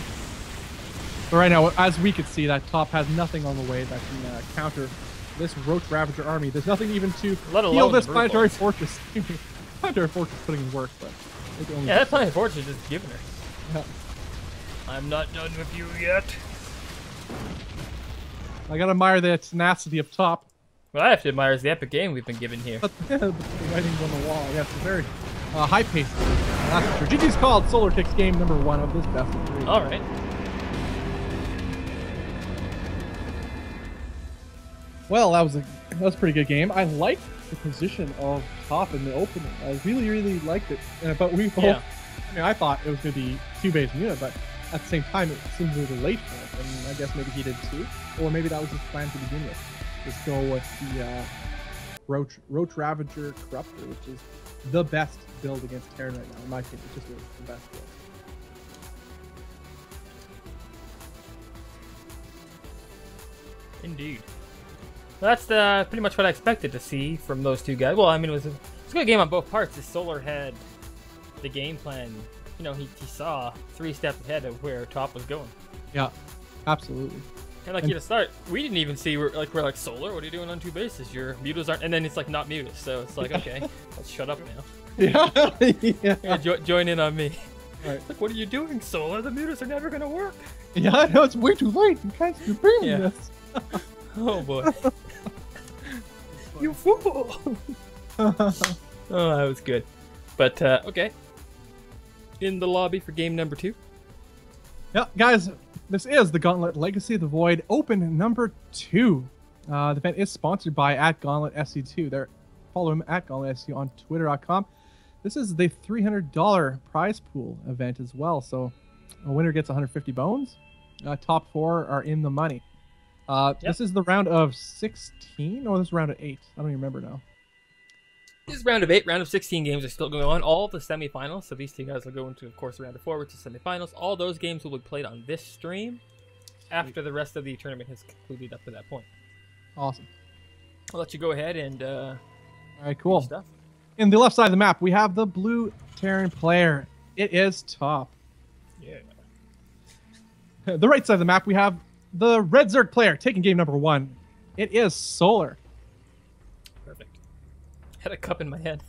But right now, as we could see, that top has nothing on the way that can counter this Roach Ravager army. There's nothing even to heal this Planetary Fortress. Planetary Fortress putting in work, but... Yeah, that Planetary Fortress is just giving her. Yeah. I'm not done with you yet. I gotta admire the tenacity of top. What I have to admire is the epic game we've been given here. But the writings on the wall. Yeah, it's a very high pace. That's for sure. GG's called. Solar takes game number 1 of this best of 3. All right. Well, that was a pretty good game. I liked the position of top in the opening. I really liked it. But we both. Yeah. I mean, I thought it was going to be 2-base unit, but at the same time, it seemed a little late for it. And I guess maybe he did too, or maybe that was his plan to begin with. Just go with the Roach Ravager Corruptor, which is the best build against Terran right now. In my opinion, it's just the best build. Indeed. Well, that's pretty much what I expected to see from those two guys. Well, I mean, it was a good game on both parts. The Solar had the game plan. You know, he saw 3 steps ahead of where top was going. Yeah, absolutely. And like, to start, we didn't even see, we're like, Solar, what are you doing on 2 bases? Your mutas aren't, and then it's like not mutas, so it's like, okay, let's shut up now. Yeah. Join in on me. Right. Like, what are you doing, Solar? The mutas are never gonna work. Yeah, I know, it's way too late. You can't be bringing this. Oh boy. You fool! Oh, that was good. But, okay. In the lobby for game number 2. Yeah, guys, this is the Gauntlet Legacy of the Void Open number 2. The event is sponsored by @GauntletSC2. Follow him @GauntletSC on Twitter.com. This is the $300 prize pool event as well. So a winner gets 150 bones. Top 4 are in the money. This is the round of 16, or this is round of 8. I don't even remember now. This is round of 8. Round of 16 games are still going on. All the semifinals. So these two guys will go into, of course, round of 4, which is semifinals. All those games will be played on this stream after the rest of the tournament has concluded up to that point. Awesome. I'll let you go ahead and all right, cool. Stuff. In the left side of the map, we have the blue Terran player. It is top. Yeah. The right side of the map, we have the red Zerg player taking game number 1. It is Solar. Perfect. Had a cup in my head.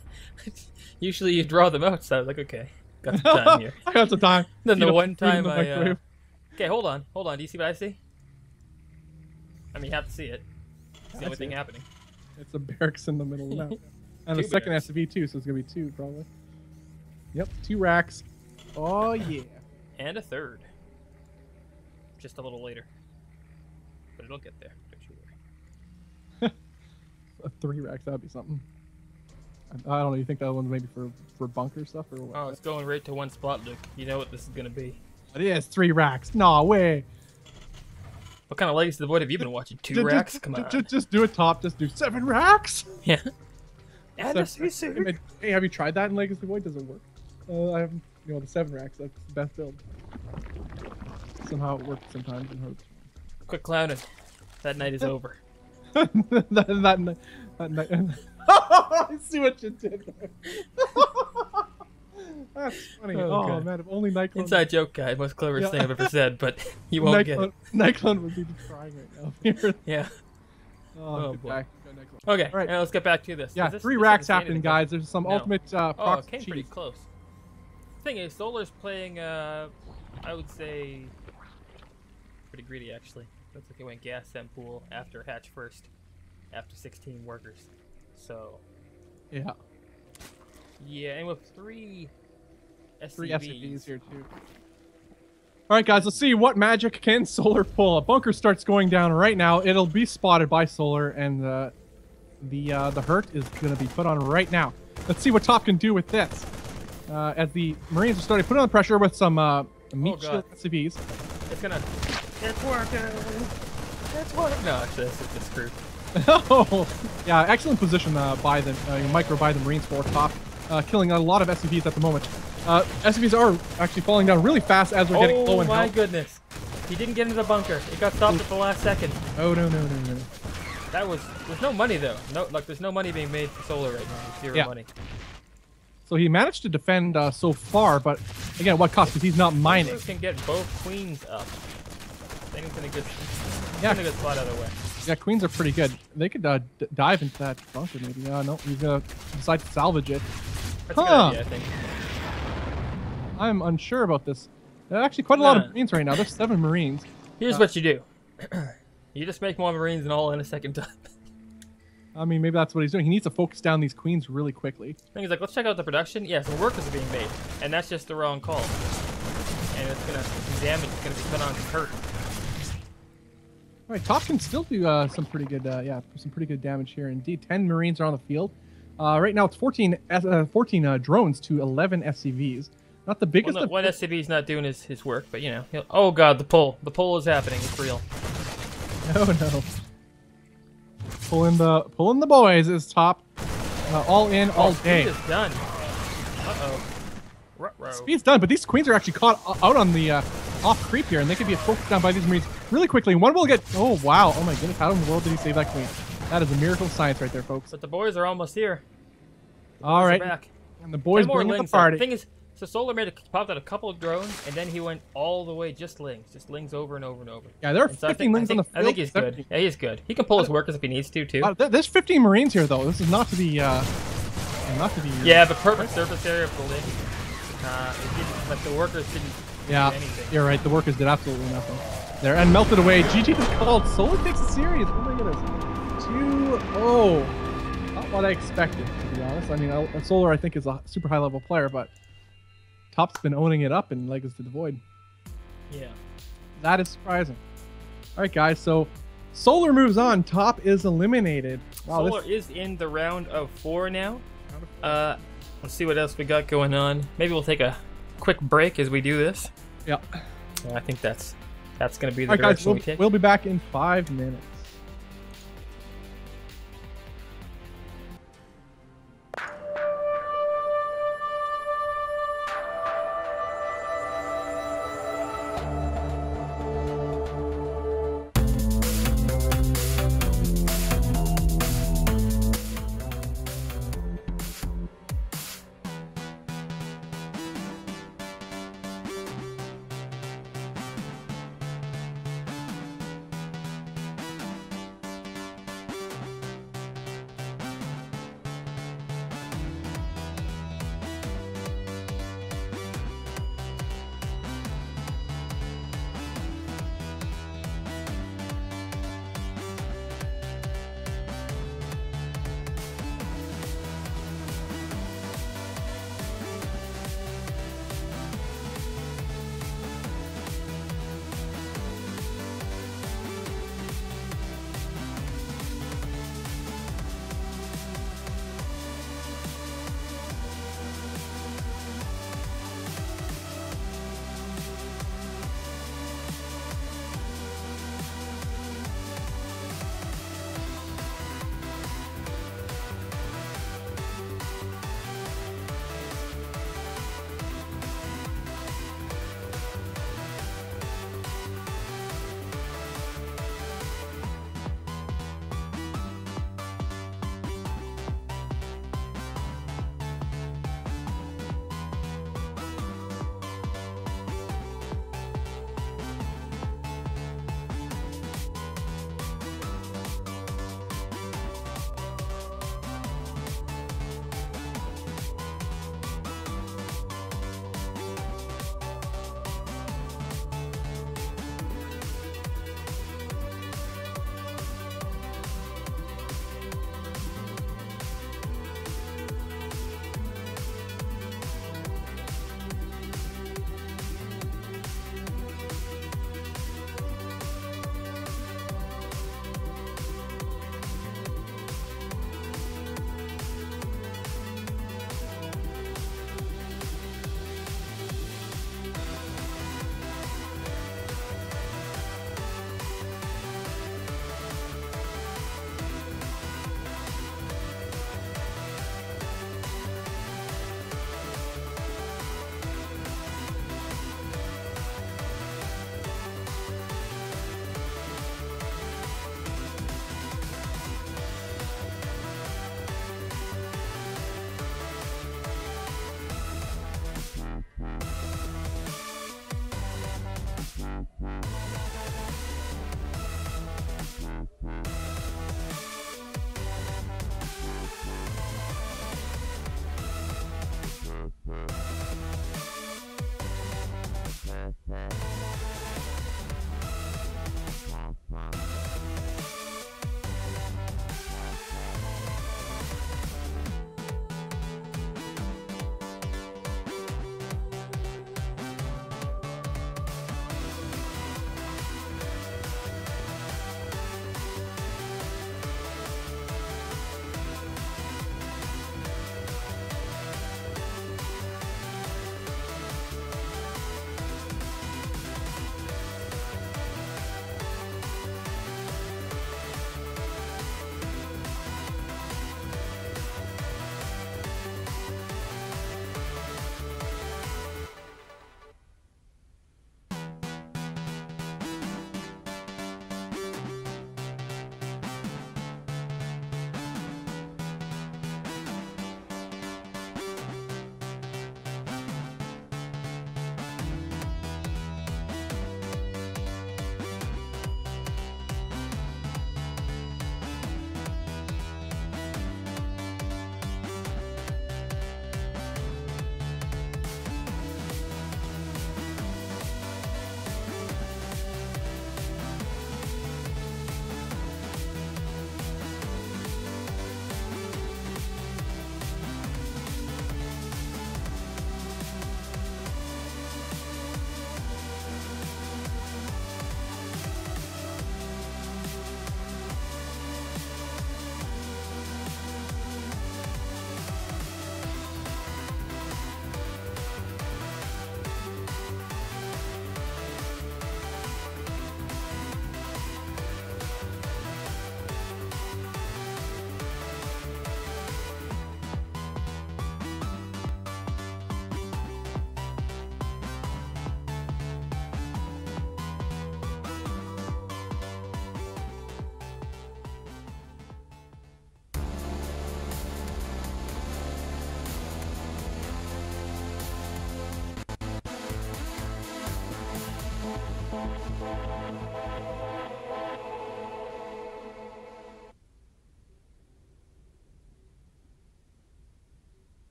Usually you draw them out, so I was like, okay, got some time here. I got some time. Then the one time I... Okay, hold on. Do you see what I see? I mean, you have to see it. It's the only thing happening. It's a barracks in the middle of the map. And a second SV too, so it's going to be 2 probably. Yep, 2 racks. Oh, yeah. And a third. Just a little later. But it'll get there. Don't you worry. 3 racks, that'd be something. I don't know, you think that one's maybe for bunker stuff or what? Oh, it's going right to 1 spot, Luke. You know what this is going to be. It is 3 racks. No way. What kind of Legacy of the Void have you been watching? 2 racks? Come on. Just do it top. Just do 7 racks. Yeah. And a CC. Hey, have you tried that in Legacy of the Void? Does it work? I have, the 7 racks. That's the best build. Somehow it works sometimes and hurts. Quit clowning. That night is over. that night. I see what you did there. That's funny. Oh man, if only Nightclone... Inside joke, guy. Most cleverest thing I've ever said, but you won't get it. Nightclone would be crying right now. Yeah. Oh boy. Okay, all right. Now let's get back to this. Yeah, 3 racks happening, guys. There's some ultimate procs came pretty close. The thing is, Solar's playing, I would say, pretty greedy, actually. Looks like he went gas and pool after hatch first, after 16 workers. So, yeah. Yeah, and with 3 SCVs here too. All right, guys, let's see what magic can Solar pull. A bunker starts going down right now. It'll be spotted by Solar, and the hurt is going to be put on right now. Let's see what Top can do with this. As the Marines are starting to put on pressure with some meat shield SCVs. It's gonna. It's working. It's working. No, actually, that's just screwed. Oh, yeah, excellent position by the micro by the Marines for Top, killing a lot of SCVs at the moment. SCVs are actually falling down really fast as we're getting low in health. Oh my goodness. He didn't get into the bunker. It got stopped at the last second. Oh, no. That was... There's no money, though. No, like, there's no money being made for Solar right now. There's zero money. So he managed to defend so far, but again, what cost? Because he's not mining. Can get both queens up. I think it's in a good spot either way. Yeah, queens are pretty good. They could dive into that bunker maybe. No, he's going to decide to salvage it. That's a good idea, I think. I'm unsure about this. There are actually quite a lot of Marines right now. There's 7 Marines. Here's what you do. You just make more Marines and all in a second time. I mean, maybe that's what he's doing. He needs to focus down these queens really quickly. I think he's like, let's check out the production. Yeah, some workers are being made. And that's just the wrong call. And it's going to... damage is going to be put on some hurt. All right, Top can still do some pretty good, some pretty good damage here. Indeed, 10 Marines are on the field. Right now, it's 14 drones to 11 SCVs. Not the biggest. Well, one SCV's not doing his work, but you know. Oh god, the pull. The pull is happening. It's real. No. Pulling the boys is Top. All in, all day. Speed is done. Uh-oh. Ruh-roh. Speed's done, but these queens are actually caught out on the off creep here, and they can be focused down by these Marines really quickly. One will get... Oh, wow. Oh, my goodness. How in the world did he save that queen? That is a miracle of science right there, folks. But the boys are almost here. All right. Back. And the boys bring the party. The thing is, so Solar popped out a couple of drones, and then he went all the way just lings over and over and over. Yeah, there are 15 lings on the field. I think he's good. Yeah, he's good. He can pull his workers if he needs to, too. There's 15 Marines here, though. This is not to be... Yeah, but perfect surface area for Link. But the workers didn't do anything. You're right. The workers did absolutely nothing there and melted away. GG is called. Solar takes it serious. Oh my goodness. 2-0. Not what I expected, to be honest. I mean, Solar I think is a super high level player, but Top's been owning it up in Legacy to the Void. Yeah. That is surprising. All right, guys. So Solar moves on. Top is eliminated. Wow, Solar is in the round of 4 now. Let's see what else we got going on. Maybe we'll take a quick break as we do this. Yeah. I think that's going to be the direction direction we take. We'll be back in 5 minutes.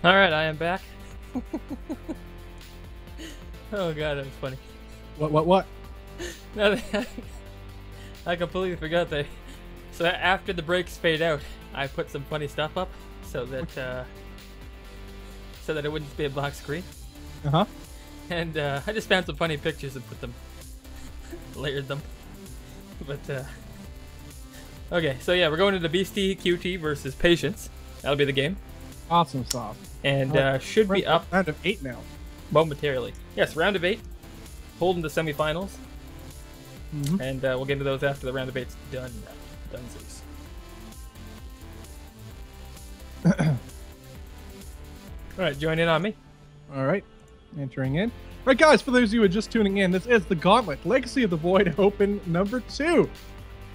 All right, I am back. Oh god, that was funny. What? No, I completely forgot that. So after the breaks fade out, I put some funny stuff up so that it wouldn't just be a black screen. Uh-huh. And I just found some funny pictures and put them, layered them. But okay, so yeah, we're going into Beastie QT versus Patience. That'll be the game. Awesome sauce. And should be up round of 8 now. momentarily. Yes, round of 8. Holding the semifinals. Mm-hmm. And we'll get into those after the round of 8's done. Dunsies. Alright, join in on me. All right, entering in. Right, guys, for those of you who are just tuning in, this is the Gauntlet Legacy of the Void Open number 2.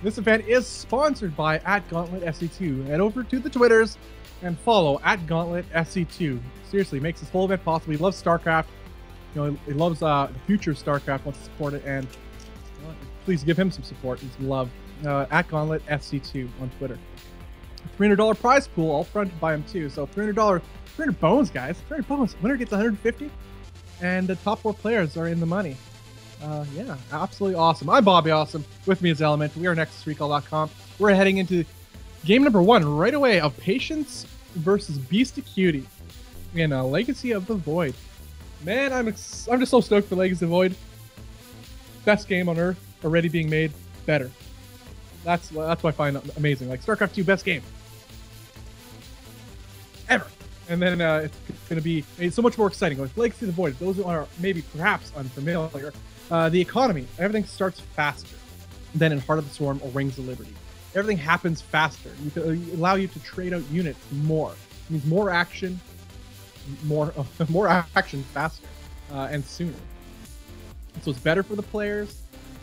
This event is sponsored by @GauntletSC2. Head over to the Twitters and follow @GauntletSC2. Seriously, makes this whole event possible. He loves StarCraft. You know, he loves the future of StarCraft, wants to support it, and please give him some support and some love. @GauntletSC2 on Twitter. $300 prize pool, all fronted by him too. So $300 bones, guys. 300 bones. Winner gets 150, and the top 4 players are in the money. Yeah, absolutely awesome. I'm Bobby Awesome. With me is Element. We are next to Recall.com. We're heading into game number 1 right away of Patience versus Beastie Cutie in Legacy of the Void. Man, I'm just so stoked for Legacy of the Void. Best game on Earth, already being made better. That's what I find amazing. Like StarCraft 2, best game ever. And then it's going to be made so much more exciting. Like Legacy of the Void, those who are maybe perhaps unfamiliar, the economy, everything starts faster than in Heart of the Swarm or Rings of Liberty. Everything happens faster. You can allow you to trade out units more. It means more action, more action faster and sooner. So it's better for the players,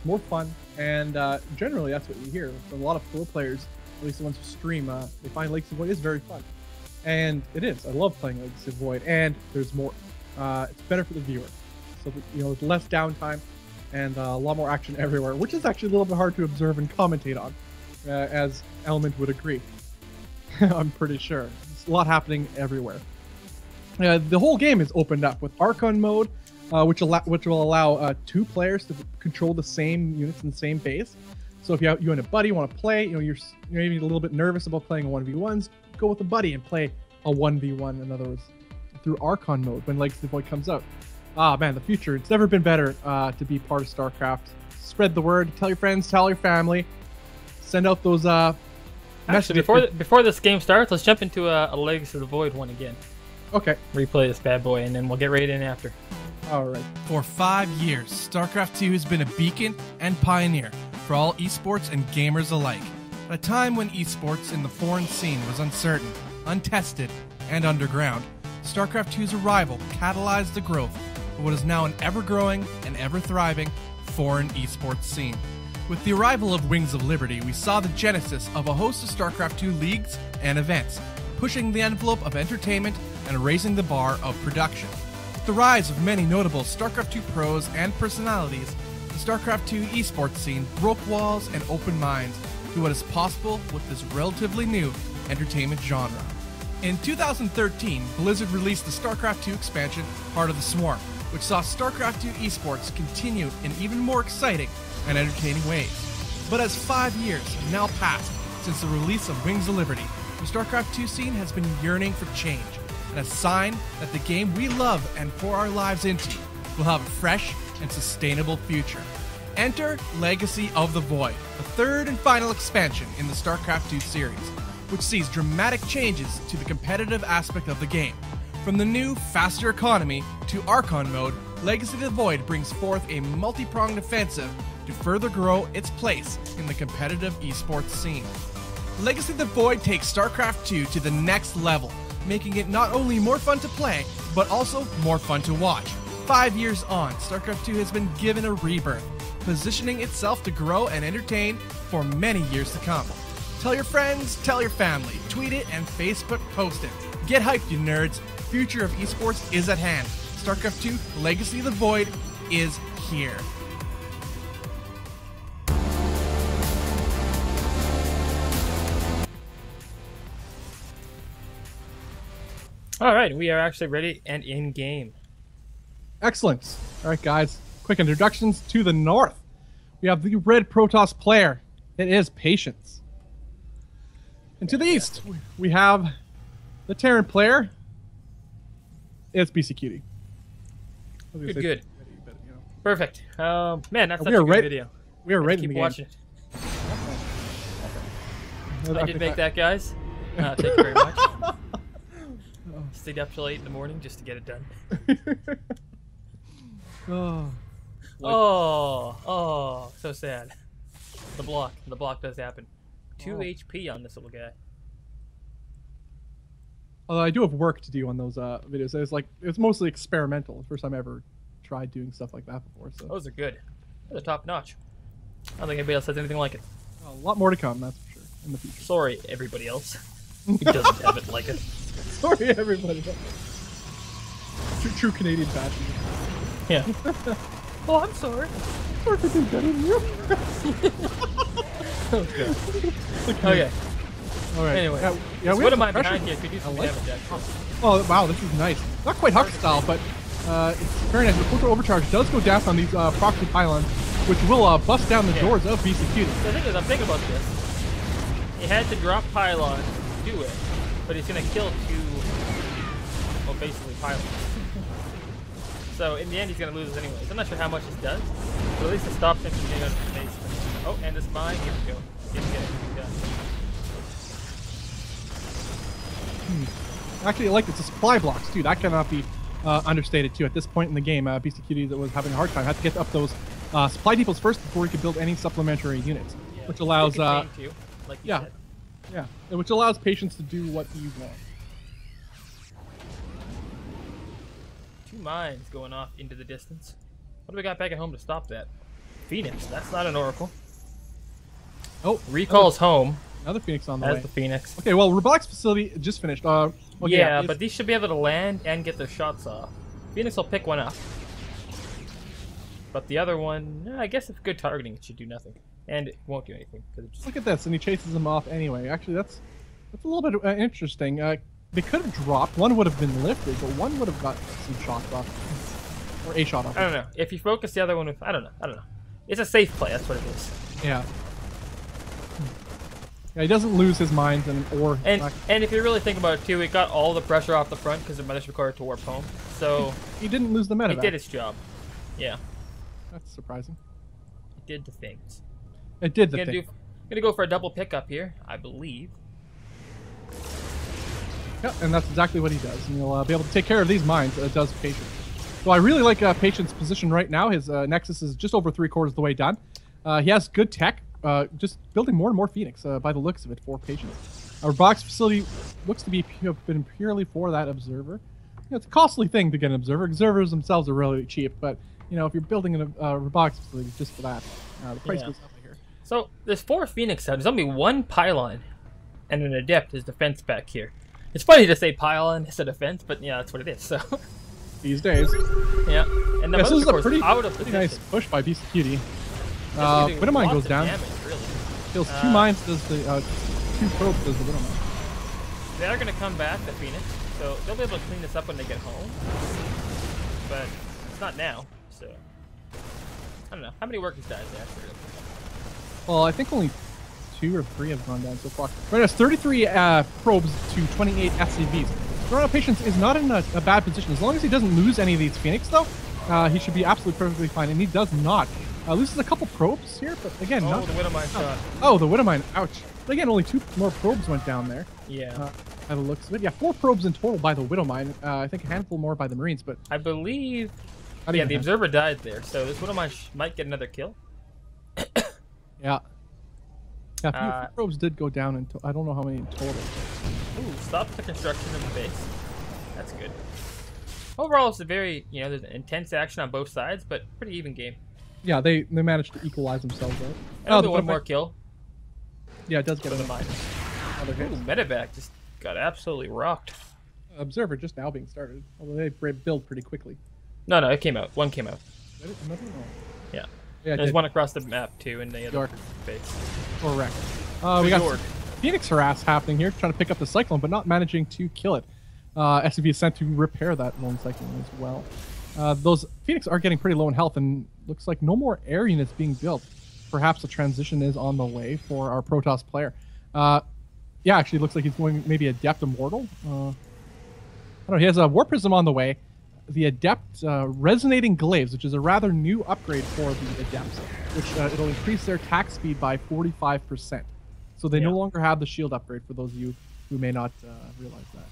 more fun, and generally that's what you hear. A lot of pro players, at least the ones who stream, they find Legacy of the Void is very fun. And it is. I love playing Legacy of the Void, and there's more. It's better for the viewer. So, there's less downtime and a lot more action everywhere, which is actually a little bit hard to observe and commentate on, as Element would agree. I'm pretty sure. There's a lot happening everywhere. The whole game is opened up with Archon mode, which will allow 2 players to control the same units in the same base. So if you and a buddy want to play, you're maybe a little bit nervous about playing a 1v1s, go with a buddy and play a 1v1, in other words, through Archon mode when Legacy of the Void comes out. Ah, man, the future. It's never been better to be part of StarCraft. Spread the word. Tell your friends. Tell your family. Send out those Actually, before this game starts, let's jump into a Legacy of the Void one again. Okay. Replay this bad boy, and then we'll get right in after. All right. For 5 years, StarCraft 2 has been a beacon and pioneer for all esports and gamers alike. At a time when esports in the foreign scene was uncertain, untested, and underground, StarCraft 2's arrival catalyzed the growth of what is now an ever-growing and ever-thriving foreign esports scene. With the arrival of Wings of Liberty, we saw the genesis of a host of StarCraft 2 leagues and events, pushing the envelope of entertainment and raising the bar of production. With the rise of many notable StarCraft 2 pros and personalities, the StarCraft 2 esports scene broke walls and opened minds to what is possible with this relatively new entertainment genre. In 2013, Blizzard released the StarCraft 2 expansion, Heart of the Swarm, which saw StarCraft 2 esports continue in even more exciting and entertaining ways. But as 5 years have now passed since the release of Wings of Liberty, the StarCraft 2 scene has been yearning for change, and a sign that the game we love and pour our lives into will have a fresh and sustainable future. Enter Legacy of the Void, the third and final expansion in the StarCraft 2 series, which sees dramatic changes to the competitive aspect of the game. From the new, faster economy to Archon mode, Legacy of the Void brings forth a multi-pronged offensive to further grow its place in the competitive esports scene. Legacy of the Void takes StarCraft 2 to the next level, making it not only more fun to play, but also more fun to watch. 5 years on, StarCraft 2 has been given a rebirth, positioning itself to grow and entertain for many years to come. Tell your friends, tell your family, tweet it and Facebook post it. Get hyped, you nerds. Future of esports is at hand. StarCraft 2 Legacy of the Void is here. All right, we are actually ready and in game. Excellent. All right, guys. Quick introductions to the north. We have the red Protoss player. It is Patience. And to the east, we have the Terran player. It's BCQD. Good. Perfect. Man, that's such we are a good right, video. We are right in Keep the game. watching it. I did make that, guys. Thank you very much. Stayed up till 8 in the morning just to get it done. Oh, so sad. The block does happen. 2 HP on this little guy. Although I do have work to do on those videos. It's mostly experimental. First time I ever tried doing stuff like that before. So those are good. They're top notch. I don't think anybody else has anything like it. A lot more to come, that's for sure, in the future. Sorry, everybody else who doesn't have it like it. Sorry, everybody. True Canadian fashion. Yeah. Oh, I'm sorry. Sorry for doing better than you. Okay. Okay. All right. Anyway, what am I behind here? Could you do some damage, actually? Oh, wow, this is nice. Not quite Huck style, but it's very nice. The Photo Overcharge does go down on these proxy pylons, which will bust down the doors of BCQ. The thing is, I'm thinking about this. He had to drop pylons to do it, but he's going to kill 2, well, basically pylons. So in the end, he's going to lose anyways. I'm not sure how much this does, but at least it stops him from getting out of space. Oh, and this mine, here we go. Get it. Actually, I like this. The supply blocks, too. That cannot be understated, too. At this point in the game, BCQD that was having a hard time had to get up those supply depots first before he could build any supplementary units, which allows said. Which allows Patience to do what you want. 2 mines going off into the distance. What do we got back at home to stop that? Phoenix. That's not an Oracle. Oh, recall's home. Another Phoenix on the way. That's the Phoenix. Okay, well, robotics facility just finished. Yeah, but these should be able to land and get their shots off. Phoenix will pick one up. But the other one, I guess if good targeting, it should do nothing. And it won't do anything. Just... Look at this, and he chases him off anyway. Actually, that's a little bit interesting. They could have dropped. One would have been lifted, but one would have got some shots off. Or a shot off. I don't know. If you focus the other one with... I don't know. It's a safe play, that's what it is. Yeah. Yeah, he doesn't lose his mines and if you really think about it too, it got all the pressure off the front because the mother's required to warp home. So he didn't lose the medevac. It did its job. Yeah. That's surprising. It did the things. It did the thing. Gonna go for a double pickup here, I believe. Yeah, and that's exactly what he does. And he'll be able to take care of these mines. It does Patience. So I really like Patience's position right now. His Nexus is just over 3/4 of the way done. He has good tech. Just building more and more Phoenix by the looks of it for Patience. Our box facility looks to be been purely for that observer. It's a costly thing to get an observer. Observers themselves are really cheap, but if you're building a robotics facility just for that, the price goes up here. So there's 4 Phoenix out. There's only 1 pylon and an adept as defense back here. It's funny to say pylon instead of defense, but yeah, that's what it is. So these days, yeah. And the this is a pretty pretty nice push by BCQD. Widowmine goes down. Damage, really. Kills 2 mines. Does the 2 probes? Does the Widowmine. They are going to come back, the Phoenix, so they'll be able to clean this up when they get home. But it's not now, so I don't know. How many workers died there? Well, I think only 2 or 3 have gone down so far. Right, it's 33 probes to 28 SCVs. Toronto Patience is not in a bad position. As long as he doesn't lose any of these Phoenix, though, he should be absolutely perfectly fine, and he does not. Loses a couple probes here, but again, the Widowmine shot. Oh, the Widowmine, ouch. But again, only 2 more probes went down there. Yeah. By the looks of it. Yeah, 4 probes in total by the Widowmine. I think a handful more by the Marines, but... I believe... Yeah, the Observer died there, so this Widowmine might get another kill. Yeah. Yeah, a few probes did go down, I don't know how many in total. Ooh, stops the construction of the base. That's good. Overall, it's a very, there's an intense action on both sides, but pretty even game. Yeah, they managed to equalize themselves out. Oh, one more kill. Yeah, it does get a mine. Medevac just got absolutely rocked. Observer just now being started, although they build pretty quickly. No, it came out. One came out. Yeah. There's one across the map too in the other base. Correct. We got Phoenix harass happening here, trying to pick up the Cyclone, but not managing to kill it. SCV is sent to repair that lone cyclone as well. Those Phoenix are getting pretty low in health, and looks like no more air units being built. Perhaps a transition is on the way for our Protoss player. Yeah, actually looks like he's going maybe Adept Immortal. I don't know, he has a War Prism on the way. The Adept Resonating Glaives, which is a rather new upgrade for the Adepts, which it'll increase their attack speed by 45%. So they no longer have the shield upgrade, for those of you who may not realize that.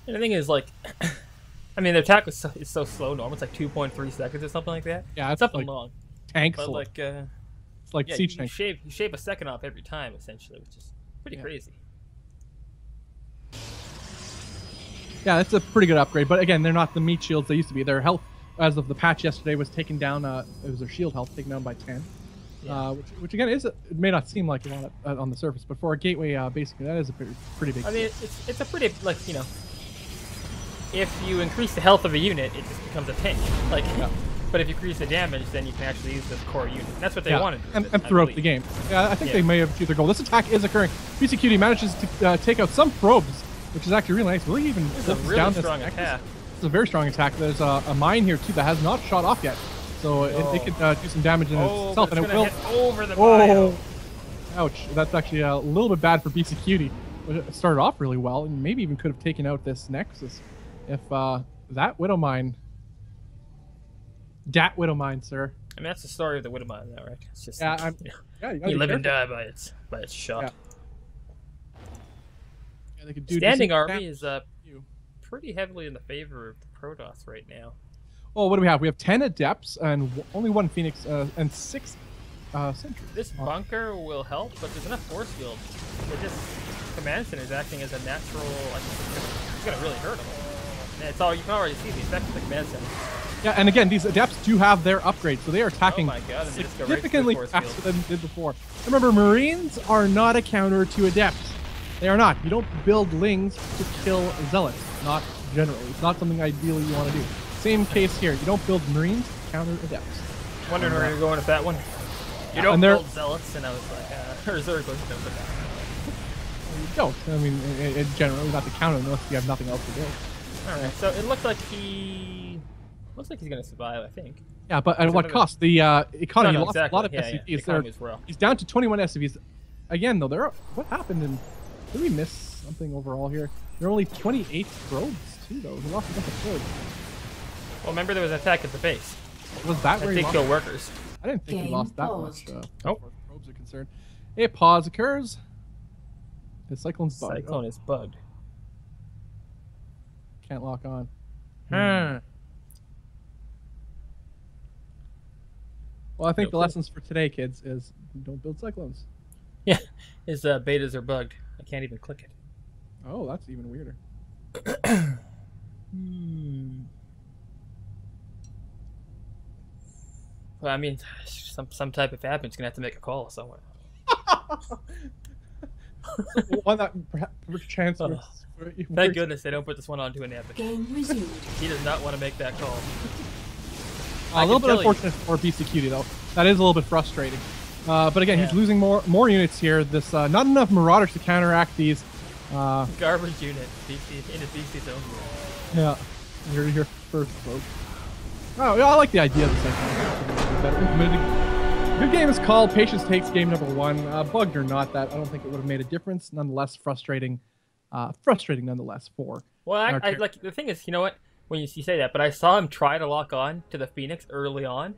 And the thing is, like, I mean, their attack is so slow. Normal, it's like 2.3 seconds or something like that. Yeah, it's something like long. Tank But slow. like, it's like yeah, siege you tank. shave a second off every time, essentially, which is pretty crazy. Yeah, that's a pretty good upgrade. But again, they're not the meat shields they used to be. Their health, as of the patch yesterday, was taken down. It was their shield health taken down by 10. Yeah. Which again it may not seem like a lot on the surface, but for a gateway, basically that is a pretty big. I mean, it's a pretty, like, you know, if you increase the health of a unit, it just becomes a tank. Like, but if you increase the damage, then you can actually use this core unit. That's what they wanted. And throughout the game. Yeah, I think they may have achieved their goal. This attack is occurring. BCQD manages to take out some probes, which is actually really nice. Really even it's a really down strong this attack. It's a very strong attack. There's a mine here too that has not shot off yet, so it could do some damage in itself, and it will. Hit over the bio. Ouch! That's actually a little bit bad for BCQD. It started off really well, and maybe even could have taken out this Nexus if that Widow Mine. Dat Widow Mine, sir. I mean, that's the story of the Widow Mine, though, right? It's just you live and die by its shot. Yeah, they could do Standing army is pretty heavily in the favor of the Protoss right now. Oh, what do we have? We have 10 Adepts and only 1 Phoenix and 6 Sentries. This bunker will help, but there's enough force field. This command center is acting as a natural. Like, it's gonna really hurt them. And it's all you can already see the effect of the command center. Yeah, and again, these Adepts do have their upgrades, so they are attacking significantly faster than they did before. Remember, Marines are not a counter to Adepts. They are not. You don't build Lings to kill Zealots. Not generally. It's not something ideally you want to do. Same case here. You don't build Marines to counter Adepts. Wondering where you're going with that one. You don't build Zealots, and I was like, or Zergos, you don't. I mean, generally not to counter unless you have nothing else to build. Alright, so it looks like he's going to survive, I think. Yeah, but at what cost? The economy lost a lot of SCVs. He's down to 21 SCVs. Again, though, what happened? And did we miss something overall here? There are only 28 probes, too, though. He lost a bunch of probes. Well, remember there was an attack at the base. Was that where he lost? Kill workers. I didn't think he lost that much, as far as probes are concerned. A pause occurs. The Cyclone's bugged. Cyclone is bugged. Can't lock on. Well, I think the lessons for today, kids, is don't build Cyclones. Yeah, his betas are bugged. I can't even click it. Oh, that's even weirder. Well, I mean, some type of admin's gonna have to make a call somewhere. One that chance. Thank goodness they don't put this one onto an admin. Game resumed. He does not want to make that call. A little bit unfortunate for BCQD though. That is a little bit frustrating. But again, he's losing more units here. This not enough Marauders to counteract these garbage units in his BC zone. Yeah, you're here first, folks. Oh, yeah, I like the idea of this. Good game is called. Patience takes game number 1. Bugged or not, that I don't think it would have made a difference. Nonetheless, frustrating. Frustrating nonetheless for. Well, I like the thing is, you know what? When you say that, but I saw him try to lock on to the Phoenix early on,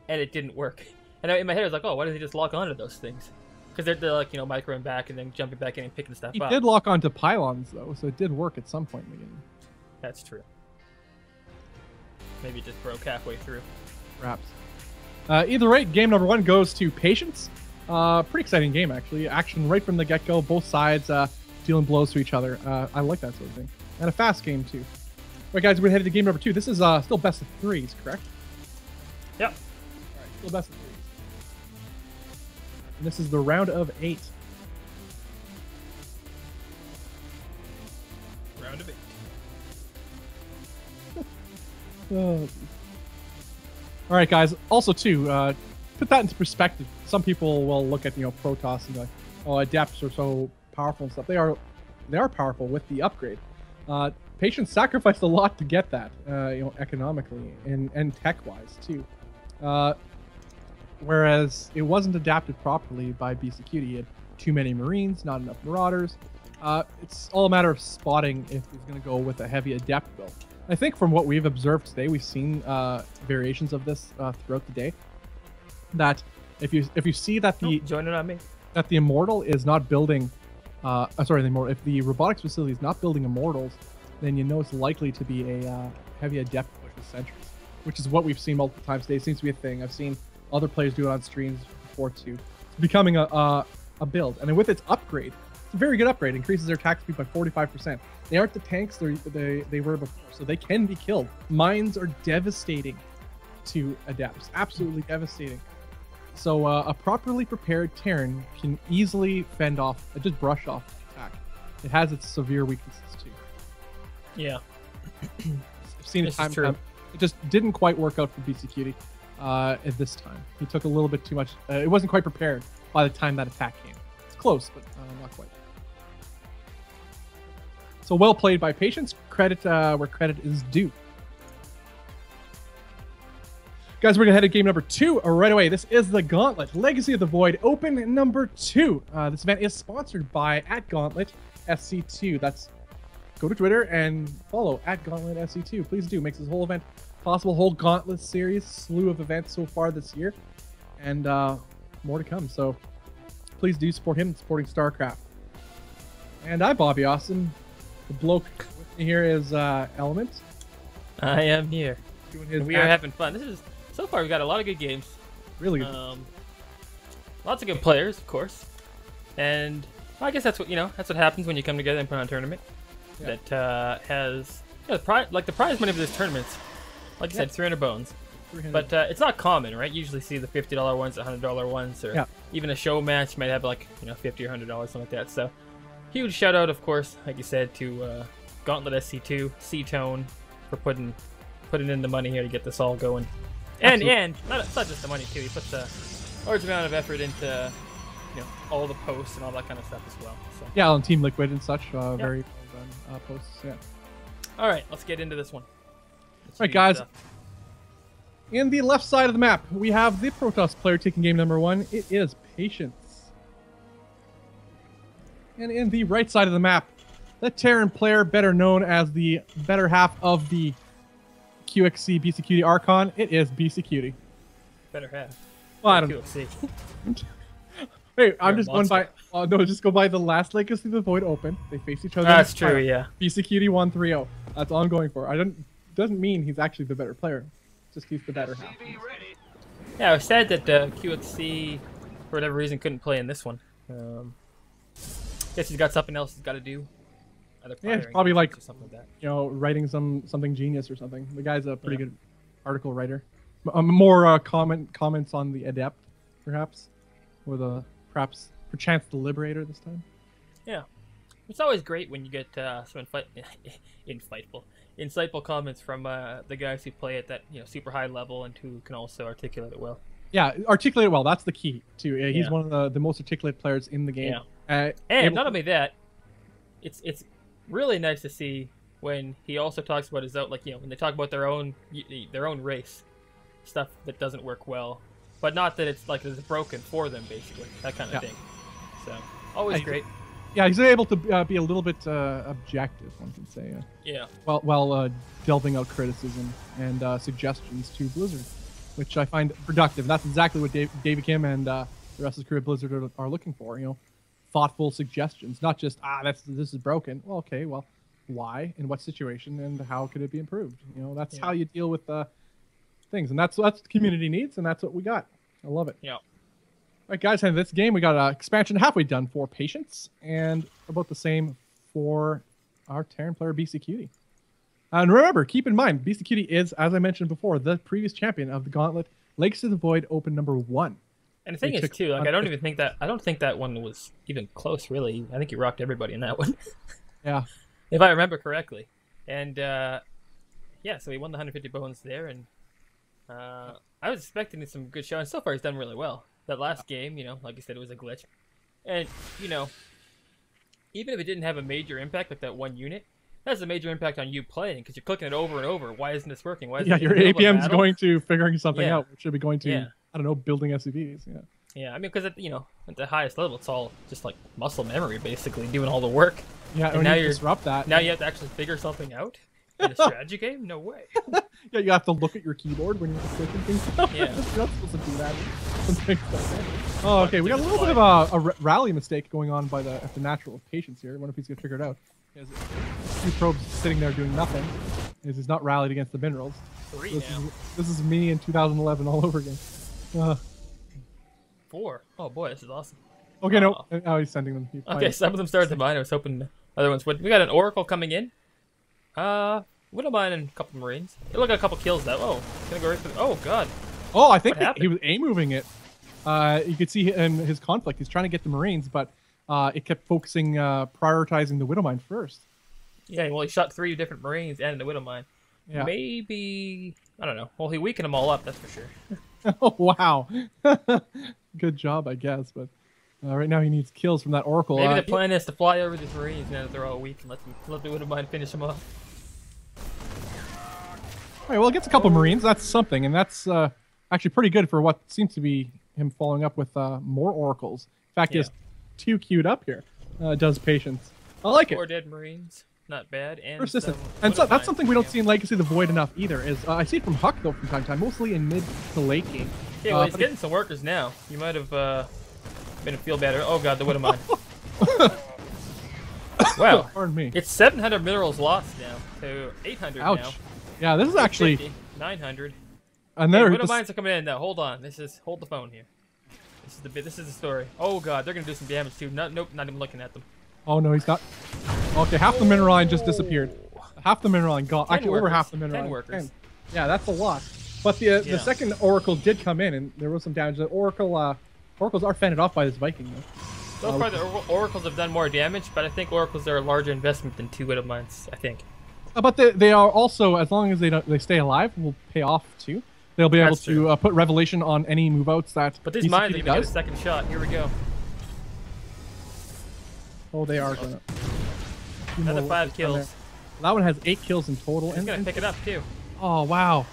and it didn't work. And in my head, I was like, oh, why does he just lock on to those things? Because they're like, you know, microing back and then jumping back in and picking stuff up. He did lock onto pylons though, so it did work at some point in the game. That's true. Maybe it just broke halfway through. Perhaps. Either way, game number 1 goes to Patience. Pretty exciting game, actually. Action right from the get-go. Both sides dealing blows to each other. I like that sort of thing. And a fast game, too. All right, guys, we're headed to game number 2. This is still best of 3s, correct? Yep. All right, still best of 3s. And this is the round of 8. Round of 8. Oh. All right, guys. Also, too, put that into perspective. Some people will look at Protoss and be like, "Oh, Adepts are so powerful and stuff." They are powerful with the upgrade. Patience sacrificed a lot to get that, economically and tech-wise too. Whereas it wasn't adapted properly by BCQD. He had too many Marines, not enough Marauders. It's all a matter of spotting if he's going to go with a heavy Adept build. I think from what we've observed today, we've seen variations of this throughout the day. That if you see that joining on me, that the Immortal is not building, if the robotics facility is not building Immortals, then you know it's likely to be a heavy Adept push with sentries, which is what we've seen multiple times today. It seems to be a thing. I've seen other players do it on streams before too. It's becoming a build, and then with its upgrade, it's a very good upgrade. It increases their attack speed by 45%. They aren't the tanks they were before, so they can be killed. Mines are devastating to Adepts, absolutely devastating. So a properly prepared Terran can easily fend off, just brush off attack. It has its severe weaknesses too. Yeah. I've seen it time and time. It just didn't quite work out for BCQD at this time. He took a little bit too much. It wasn't quite prepared by the time that attack came. It's close, but not quite. So well played by Patience. Credit where credit is due. Guys, we're going to head to game number 2 right away. This is the Gauntlet, Legacy of the Void, Open number 2. This event is sponsored by @Gauntlet SC2. That's go to Twitter and follow @Gauntlet SC2. Please do. Makes this whole event possible. Whole Gauntlet series, slew of events so far this year, and more to come. So please do support him supporting StarCraft. And I'm Bobby Austin. The bloke with me here is Element. I am here. Doing his we are having fun. So far we've got a lot of good games. Really good. Lots of good players, of course. And well, I guess that's what that's what happens when you come together and put on a tournament that has the prize money for this tournament. Like I said, 300 bones. 300. But it's not common, right? You usually see the $50 ones, the $100 ones, or even a show match might have like $50 or $100, something like that. So huge shout out, of course, like you said, to Gauntlet SC2, C-Tone for putting in the money here to get this all going. And it's not just the money too. He puts a large amount of effort into all the posts and all that kind of stuff as well. So. Yeah, on Team Liquid and such, very well done posts. Yeah. All right, let's get into this one. All right, guys. In the left side of the map, we have the Protoss player taking game number 1. It is Patience. And in the right side of the map, the Terran player, better known as the better half of the QXC BCQD Archon, it is BCQD. Better half. Well, I don't know. QXC. Hey, I'm just going by. Just go by the last Legacy of the Void Open. They face each other. That's true. Yeah. BCQD 1-3-0. That's all I'm going for. Doesn't mean he's actually the better player. Just he's the better half. Yeah, I was sad that QXC, for whatever reason, couldn't play in this one. Guess he's got something else he's got to do. Yeah, probably like something like that. Writing something genius or something. The guy's a pretty good article writer. More comments on the Adept, perhaps, or perchance the Liberator this time. Yeah, it's always great when you get some insightful comments from the guys who play at that super high level and who can also articulate it well. Yeah, articulate it well. That's the key too. He's one of the most articulate players in the game. Yeah. And not only that, it's really nice to see when he also talks about his own, when they talk about their own race, stuff that doesn't work well, but not that it's it's broken for them, basically, that kind of thing. So always great. Yeah, he's able to be a little bit objective, one can say. While delving out criticism and suggestions to Blizzard, which I find productive. And that's exactly what David Kim and the rest of his crew at Blizzard are looking for. Thoughtful suggestions, not just this is broken. Well, okay, well, why, in what situation, and how could it be improved? That's how you deal with things, and that's what the community needs, and that's what we got. I love it. Yeah. All right, guys, in this game we got an expansion halfway done for Patience, and about the same for our Terran player BCQD. And remember, keep in mind, BCQD is, as I mentioned before, the previous champion of the Gauntlet Legacy of the Void Open number 1. And the thing is, too, I don't think that one was even close, really. I think you rocked everybody in that one. Yeah. If I remember correctly. And, so he won the 150 bones there, and I was expecting some good show, and so far he's done really well. That last game, like you said, it was a glitch. And, even if it didn't have a major impact, like that one unit, has a major impact on you playing because you're clicking it over and over. Why isn't this working? Why isn't Yeah, it your in the middle of a APM's battle? going to figuring something Yeah. out. Which should be going to, Yeah. I don't know, building SCVs. Yeah. Yeah, I mean, because you know, at the highest level, it's all just like muscle memory, basically doing all the work. Yeah, And when now you you're disrupt that. Now you have to actually figure something out in a strategy game. No way. Yeah, you have to look at your keyboard when you're clicking things. Yeah. You're not supposed to do that. Some things like that. Oh, okay. We got a little bit of a rally mistake going on by the natural of patience here. I wonder if he's gonna figure it out. He has a few probes sitting there doing nothing. He's not rallied against the minerals. This is me in 2011 all over again. 4. Oh boy, this is awesome. Okay, no. Oh, he's sending them. Okay, some of them started to mine. I was hoping other ones would. We got an Oracle coming in. Wouldn't mind a couple Marines. Look at a couple kills though. Oh, it's gonna go right through. Oh god. Oh, I think What happened? he was A-moving it. You could see in his conflict, he's trying to get the Marines, but it kept focusing, prioritizing the Widowmine first. Yeah, well, he shot 3 different Marines and the Widow Mine. Yeah. Maybe I don't know. Well, he weakened them all up. That's for sure. Oh, wow. Good job, I guess, but right now he needs kills from that Oracle. Maybe the plan is to fly over these Marines now that they're all weak and let the Widow Mine finish them off. All right, well, it gets a couple Marines. That's something, and that's actually pretty good for what seems to be him following up with more Oracles. In fact, he has 2 queued up here. Does patience. I like 4 it. dead Marines. Not bad. And Persistent. some And so Widow that's Mine. something we don't Yeah. see in Legacy of the Void enough either. Is I see it from Huck, though, from time to time, mostly in mid to late game. Yeah, well, he's but getting some workers now. You might have made him feel better. Oh god, the Widow Mine. Wow. Pardon me. It's 700 minerals lost now to 800 Ouch. now. Yeah, this is actually 850, 900. another. Widow Mines are coming in now. Hold on. Hold the phone here. This is the story. Oh god, they're gonna do some damage too. Nope, not even looking at them. Oh no, he's not. Okay, half the mineral line just disappeared. Half the mineral line gone. 10 Actually, over workers. half the mineral 10 line. workers. 10. Yeah, that's a lot. But the Yeah. second Oracle did come in, and there was some damage. The Oracles are fended off by this Viking, though. So far, the Oracles have done more damage, but I think Oracles are a larger investment than 2 Widow Mines. I think. But they are also, as long as they stay alive, will pay off too. They'll be able That's true. to put Revelation on any move outs that. But these BCP mines even get a does. second shot. Here we go. Oh, they are gonna. Another more 5 workers down there. kills. That one has 8 kills in total. He's gonna pick it up too. Oh wow!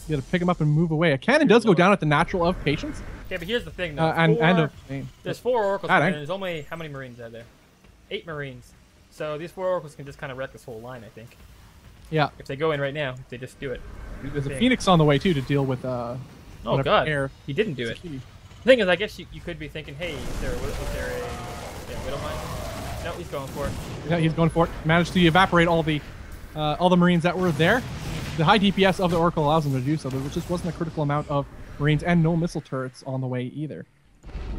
You gotta pick him up and move away. A cannon does go down at the natural of patience, Okay, but here's the thing though. and of fame. There's 4 Oracles, God, and there's only how many Marines are there? 8 Marines. So these 4 Oracles can just kind of wreck this whole line, I think. Yeah, If they go in right now, if they just do it. there's a Thing. Phoenix on the way too to deal with Oh whatever god, air. he didn't do it. Security. The thing is, I guess you could be thinking, hey, is there a Widow Mine? No, he's going for it. Yeah, he's going for it. Managed to evaporate all the Marines that were there. The high DPS of the Oracle allows him to do so, but it just wasn't a critical amount of Marines and no missile turrets on the way either.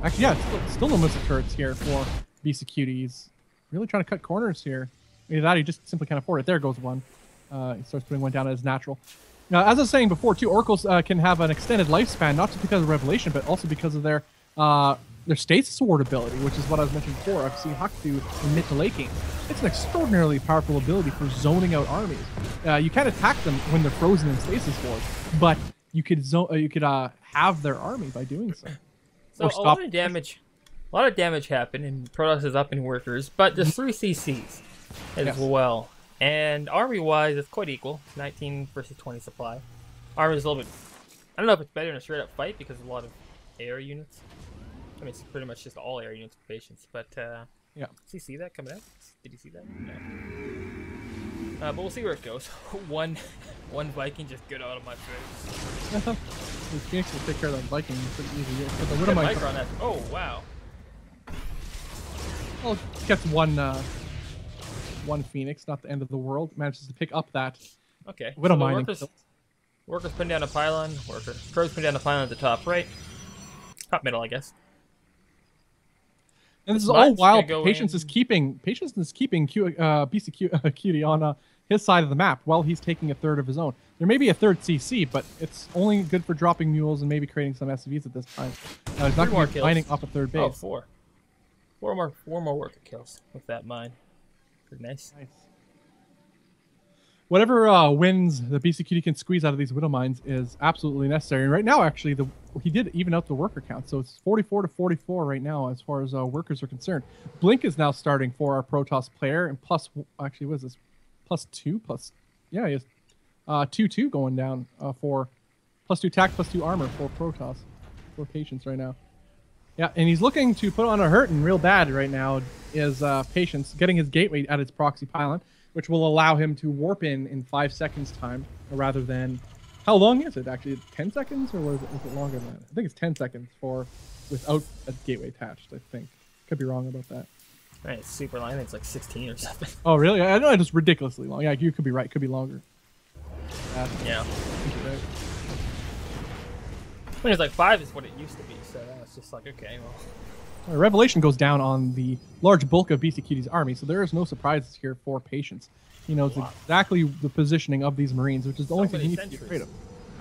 Actually, yeah, still no missile turrets here for BCQ. He's really trying to cut corners here. Either that, he just simply can't afford it. There goes one. He starts putting one down as natural. Now, as I was saying before, too, Oracles can have an extended lifespan, not just because of Revelation, but also because of their stasis ward ability, which is what I was mentioning before. I've seen Huck do in mid to late game. It's an extraordinarily powerful ability for zoning out armies. You can't attack them when they're frozen in stasis ward, but you could have their army by doing so. So a lot of damage happened, and Protoss is up in workers, but there's 3 CCs as Yes. well. And army-wise, it's quite equal. 19 versus 20 supply. Army's a little bit... I don't know if it's better in a straight-up fight because of a lot of air units. I mean, it's pretty much just all air units for patience, but... Yeah. Did you see that coming out? Did you see that? No. But we'll see where it goes. one Viking just get out of my face. The Phoenix will take care of that Viking pretty easy. But the Good Widowmine micro on that. Oh, wow. well, gets one Phoenix, not the end of the world. Manages to pick up that Okay. Widowmine. Workers putting down a pylon. Pros putting down a pylon at the top right. Top middle, I guess. And this is Mine's all while gonna go Patience in. is keeping BCQ Cutie on his side of the map while he's taking a third of his own. There may be a third CC, but it's only good for dropping mules and maybe creating some SCVs at this time. He's not 3 going more to be kills. lining up a third base. Oh, 4. 4 more worker kills with that mine. Pretty nice. Nice. whatever wins the BCQD can squeeze out of these Widow Mines is absolutely necessary. And right now, actually, he did even out the worker count. So it's 44 to 44 right now as far as workers are concerned. Blink is now starting for our Protoss player. And plus, actually, what is this? +2 plus, yeah, he has 2-2 going down for +2 attack, +2 armor for Protoss, for Patience right now. Yeah, and he's looking to put on a hurting real bad right now is Patience, getting his gateway at its proxy pylon, which will allow him to warp in 5 seconds time rather than, how long is it actually? 10 seconds or is it longer than that? I think it's 10 seconds for without a gateway attached, I think. Could be wrong about that. Right, it's super long. I think it's like 16 or something. Oh, really? I know it's ridiculously long. Yeah, you could be right. Could be longer. Yeah. Right. I mean, it's like 5 is what it used to be, so that's just like, okay, well. Revelation goes down on the large bulk of BCQD's army, so there is no surprises here for Patience. He knows exactly the positioning of these Marines, which is the only thing he needs to be afraid of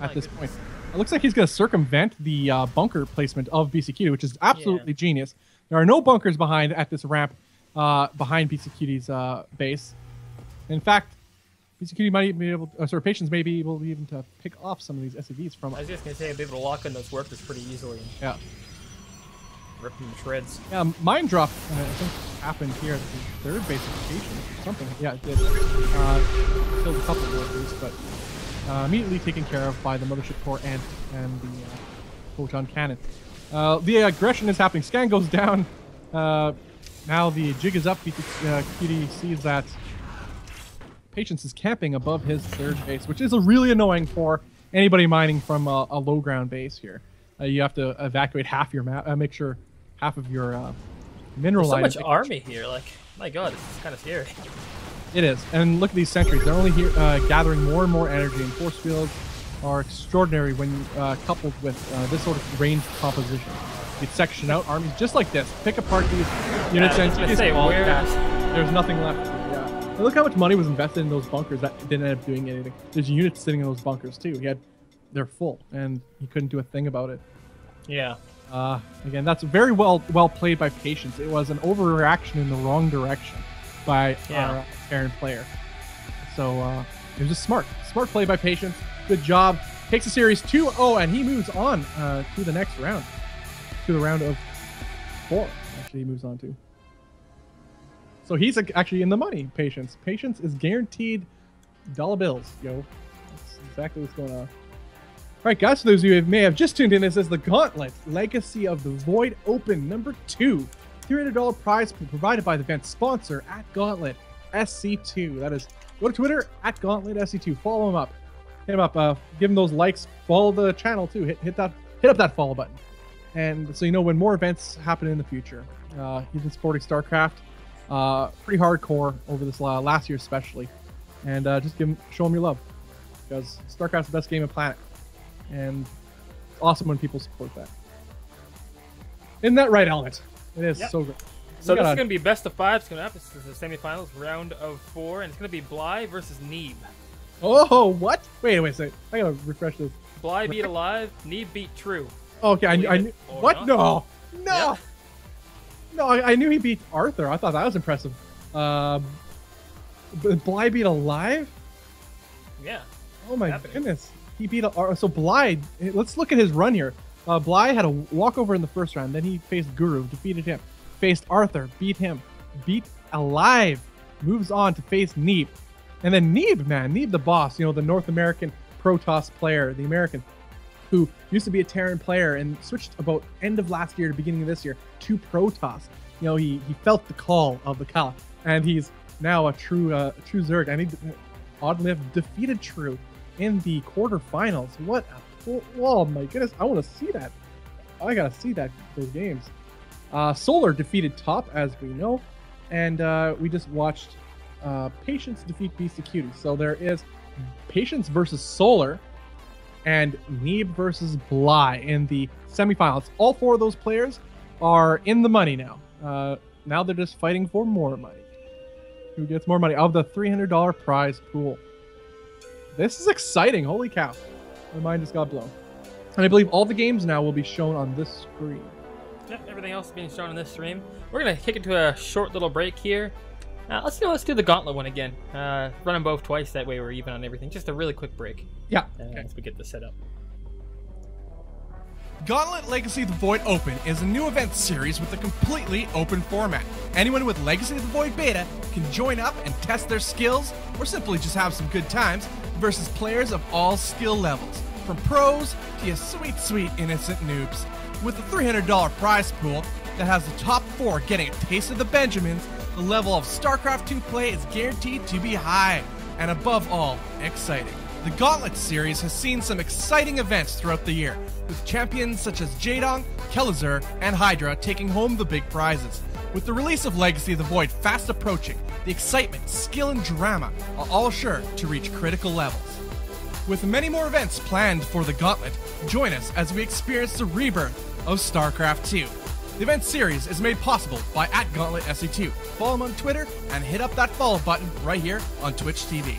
at this point. It looks like he's going to circumvent the bunker placement of BCQD, which is absolutely genius. There are no bunkers behind at this ramp behind BCQD's base. In fact, BCQD might even be able to, Patience may be able even to pick off some of these SCVs from. I was just going to say, I'd be able to lock in those workers pretty easily. Yeah. Rip them to shreds. Yeah, mine drop, I think, happened here at the third base of Patience or something. Yeah, it did. Killed a couple of workers, but immediately taken care of by the Mothership Core and the Photon Cannon. The aggression is happening. Scan goes down. Now the jig is up. QD sees that Patience is camping above his third base, which is really annoying for anybody mining from a low ground base here. You have to evacuate half your map, make sure half of your mineral There's so much army here. Like, my god, this is kind of scary. It is. And look at these sentries. They're only here gathering more and more energy, and force fields are extraordinary when coupled with this sort of ranged composition. You section out armies just like this. Pick apart these units and there's nothing left. Yeah. And look how much money was invested in those bunkers that didn't end up doing anything. There's units sitting in those bunkers too. They're full, and he couldn't do a thing about it. Yeah. Again, that's very well played by Patience. It was an overreaction in the wrong direction by our Terran player. So it was just smart play by Patience. Good job. Takes the series 2-0, and he moves on to the next round, to the round of 4. Actually, he moves on to. So he's actually in the money. Patience is guaranteed dollar bills. Yo, that's exactly what's going on. All right, guys, for those of you who may have just tuned in, this is the Gauntlet Legacy of the Void Open number 2. $300 prize provided by the event sponsor at Gauntlet SC2. That is, go to Twitter at Gauntlet SC2. Follow him up. Hit him up. Give him those likes. Follow the channel too. Hit up that follow button, and so you know when more events happen in the future. He's been supporting StarCraft pretty hardcore over this last year especially, and just show him your love, because StarCraft's the best game on the planet. And it's awesome when people support that. Isn't that right, Element? It is so good. So this is going to be best of 5. It's going to happen. This is the semifinals, round of 4, and it's going to be Bly versus Neeb. Oh, what? Wait a second. I got to refresh this. Bly beat Alive, Neeb beat True. Okay, I knew. What? Not? No. No, I knew he beat Arthur. I thought that was impressive. But Bly beat Alive? Yeah. Oh my goodness. He beat so Bly. Let's look at his run here. Bly had a walkover in the first round. Then he faced Guru, defeated him. Faced Arthur, beat him. Beat Alive, moves on to face Neeb. And then Neeb, man, Neeb the boss. You know, the North American Protoss player, the American, who used to be a Terran player and switched about end of last year to beginning of this year to Protoss. You know, he felt the call of the Kala, and he's now a true Zerg. And he oddly have defeated True in the quarterfinals. What a oh my goodness, I want to see that. I gotta see those games. Solar defeated Top, as we know, and we just watched Patience defeat BCQD. So there is Patience versus Solar and Neeb versus Bly in the semifinals. All 4 of those players are in the money now. Now they're just fighting for more money. Who gets more money of the $300 prize pool? This is exciting. Holy cow. My mind just got blown. And I believe all the games now will be shown on this screen. Yep, everything else is being shown on this stream. We're going to kick it to a short little break here. Let's do the Gauntlet one again. Run them both twice, that way we're even on everything. Just a really quick break. Yeah. As we get this set up. Gauntlet Legacy of the Void Open is a new event series with a completely open format. Anyone with Legacy of the Void Beta can join up and test their skills, or simply just have some good times, versus players of all skill levels, from pros to your sweet innocent noobs. With a $300 prize pool that has the top 4 getting a taste of the Benjamins, the level of StarCraft 2 play is guaranteed to be high, and above all, exciting. The Gauntlet series has seen some exciting events throughout the year, with champions such as Jade, Kelazur, and Hydra taking home the big prizes. With the release of Legacy of the Void fast approaching, the excitement, skill, and drama are all sure to reach critical levels. With many more events planned for the Gauntlet, join us as we experience the rebirth of StarCraft 2. The event series is made possible by @GauntletSC2. Follow them on Twitter and hit up that follow button right here on Twitch TV.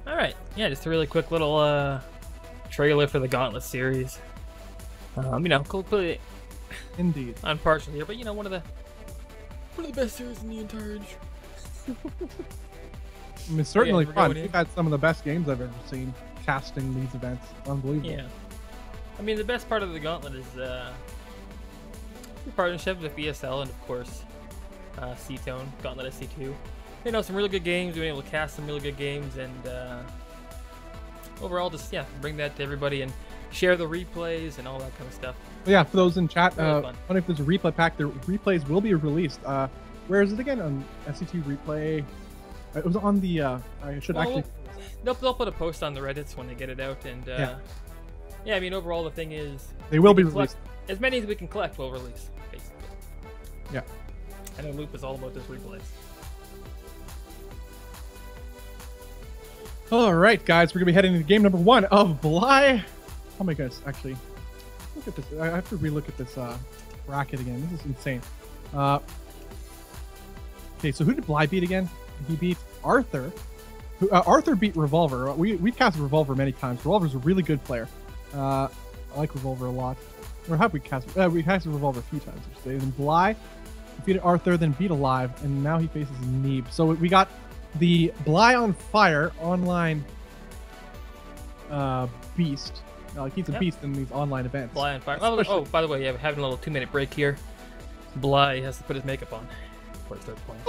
Alright, yeah, just a really quick little trailer for the Gauntlet series. Completely Indeed. unpartial here, but one of the best series in the entire I mean, it's certainly we're fun. going in. We've had some of the best games I've ever seen casting these events. Unbelievable. Yeah. I mean, the best part of the Gauntlet is the partnership with ESL and, of course, C-Tone, Gauntlet SC2. Some really good games, being able to cast some really good games, and overall, just, bring that to everybody and share the replays and all that kind of stuff. But yeah, for those in chat, Really fun. wonder if there's a replay pack. The replays will be released. Where is it again? On SC2 replay? It was on the, I should actually... They'll put a post on the Reddits when they get it out, and overall, the thing is... They will be we can released. As many as we can collect, we'll release, basically. Yeah. I know Loop is all about this replays. Alright, guys, we're going to be heading into game number 1 of Bly. Oh my goodness, actually. Look at this. I have to relook at this bracket again. This is insane. Okay, so who did Bly beat again? He beat Arthur. Arthur beat Revolver. We've cast Revolver many times. Revolver's a really good player. I like Revolver a lot. Or have we cast? We casted Revolver a few times, I should say. Then Bly defeated Arthur, then beat Alive, and now he faces Neeb. So we got the Bly on Fire online beast. He's a beast in these online events. Bly on Fire. Oh, by the way, we're having a little 2-minute break here. Bly has to put his makeup on before he starts playing.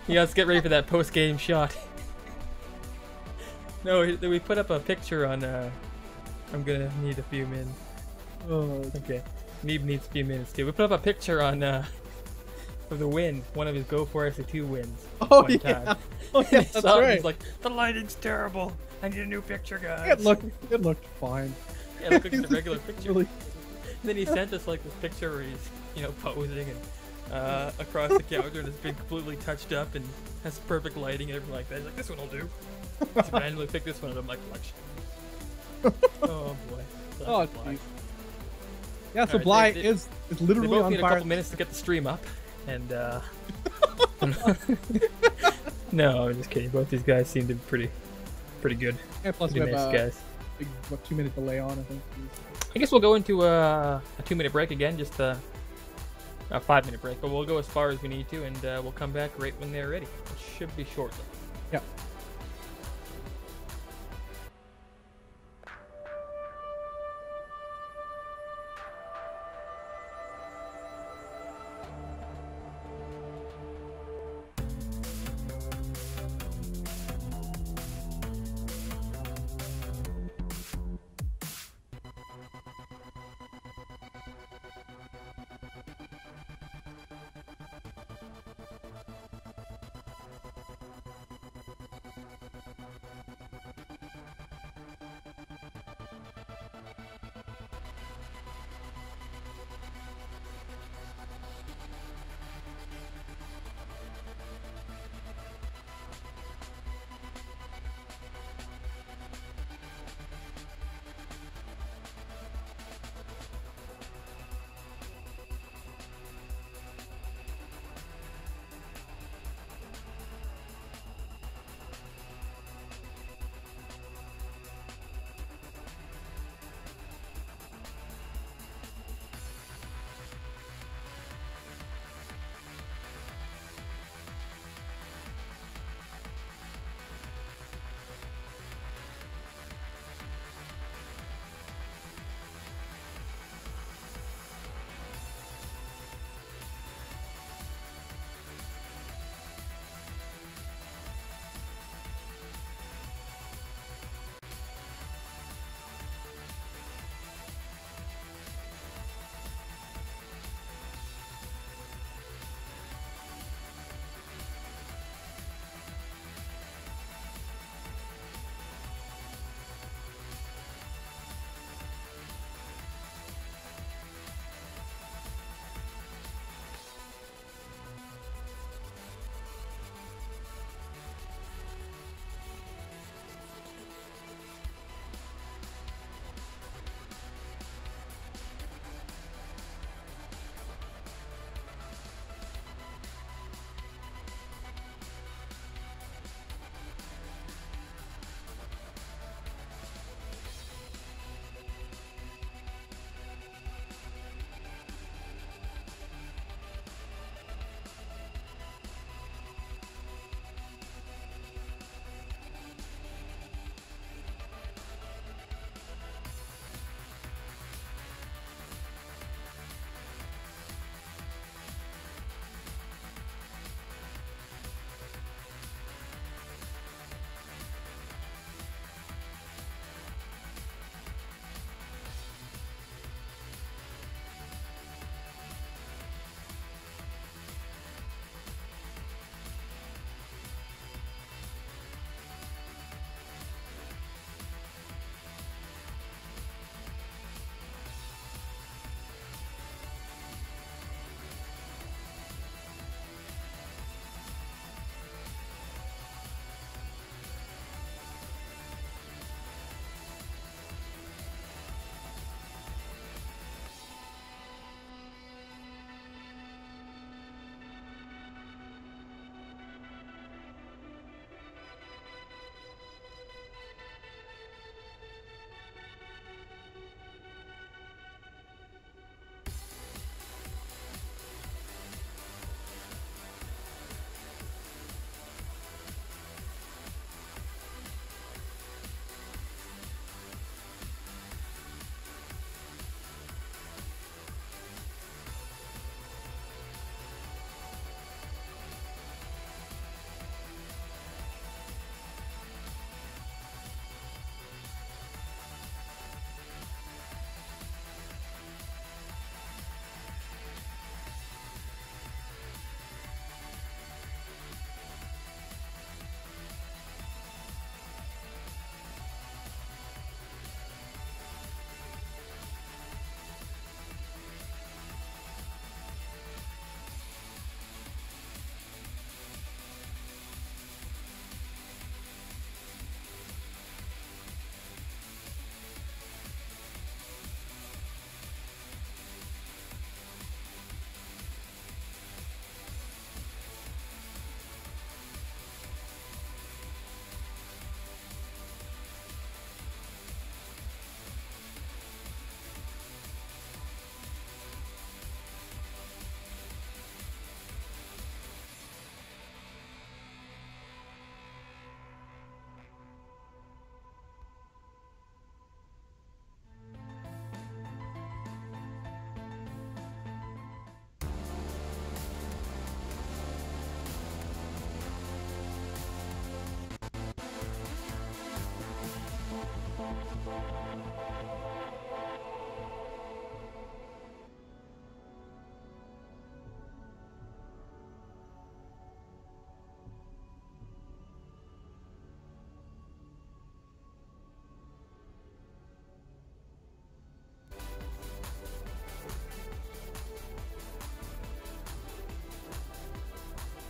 Let's get ready for that post-game shot. No, we put up a picture on... I'm gonna need a few minutes. Oh, okay. Neeb needs a few minutes too. We put up a picture on of the win, one of his Go for SC2 wins. Oh yeah, that's right. He's like, the lighting's terrible. I need a new picture, guys. It looked fine. Yeah, it looked like just a regular picture. Really... Then he sent us like this picture where he's posing and across the counter, and it's been completely touched up and has perfect lighting and everything like that. He's like, this one will do. Just randomly pick this one out of my collection. Oh boy. Oh geez. Yeah, so Bly is literally they both on need fire. a couple minutes to get the stream up, and no, I'm just kidding. Both these guys seem to be pretty good. Yeah, plus pretty we have nice guys. Big 2-minute delay on, I think. I guess we'll go into a 2-minute break again, just a 5-minute break, but we'll go as far as we need to, and we'll come back right when they're ready. It should be shortly. Yeah.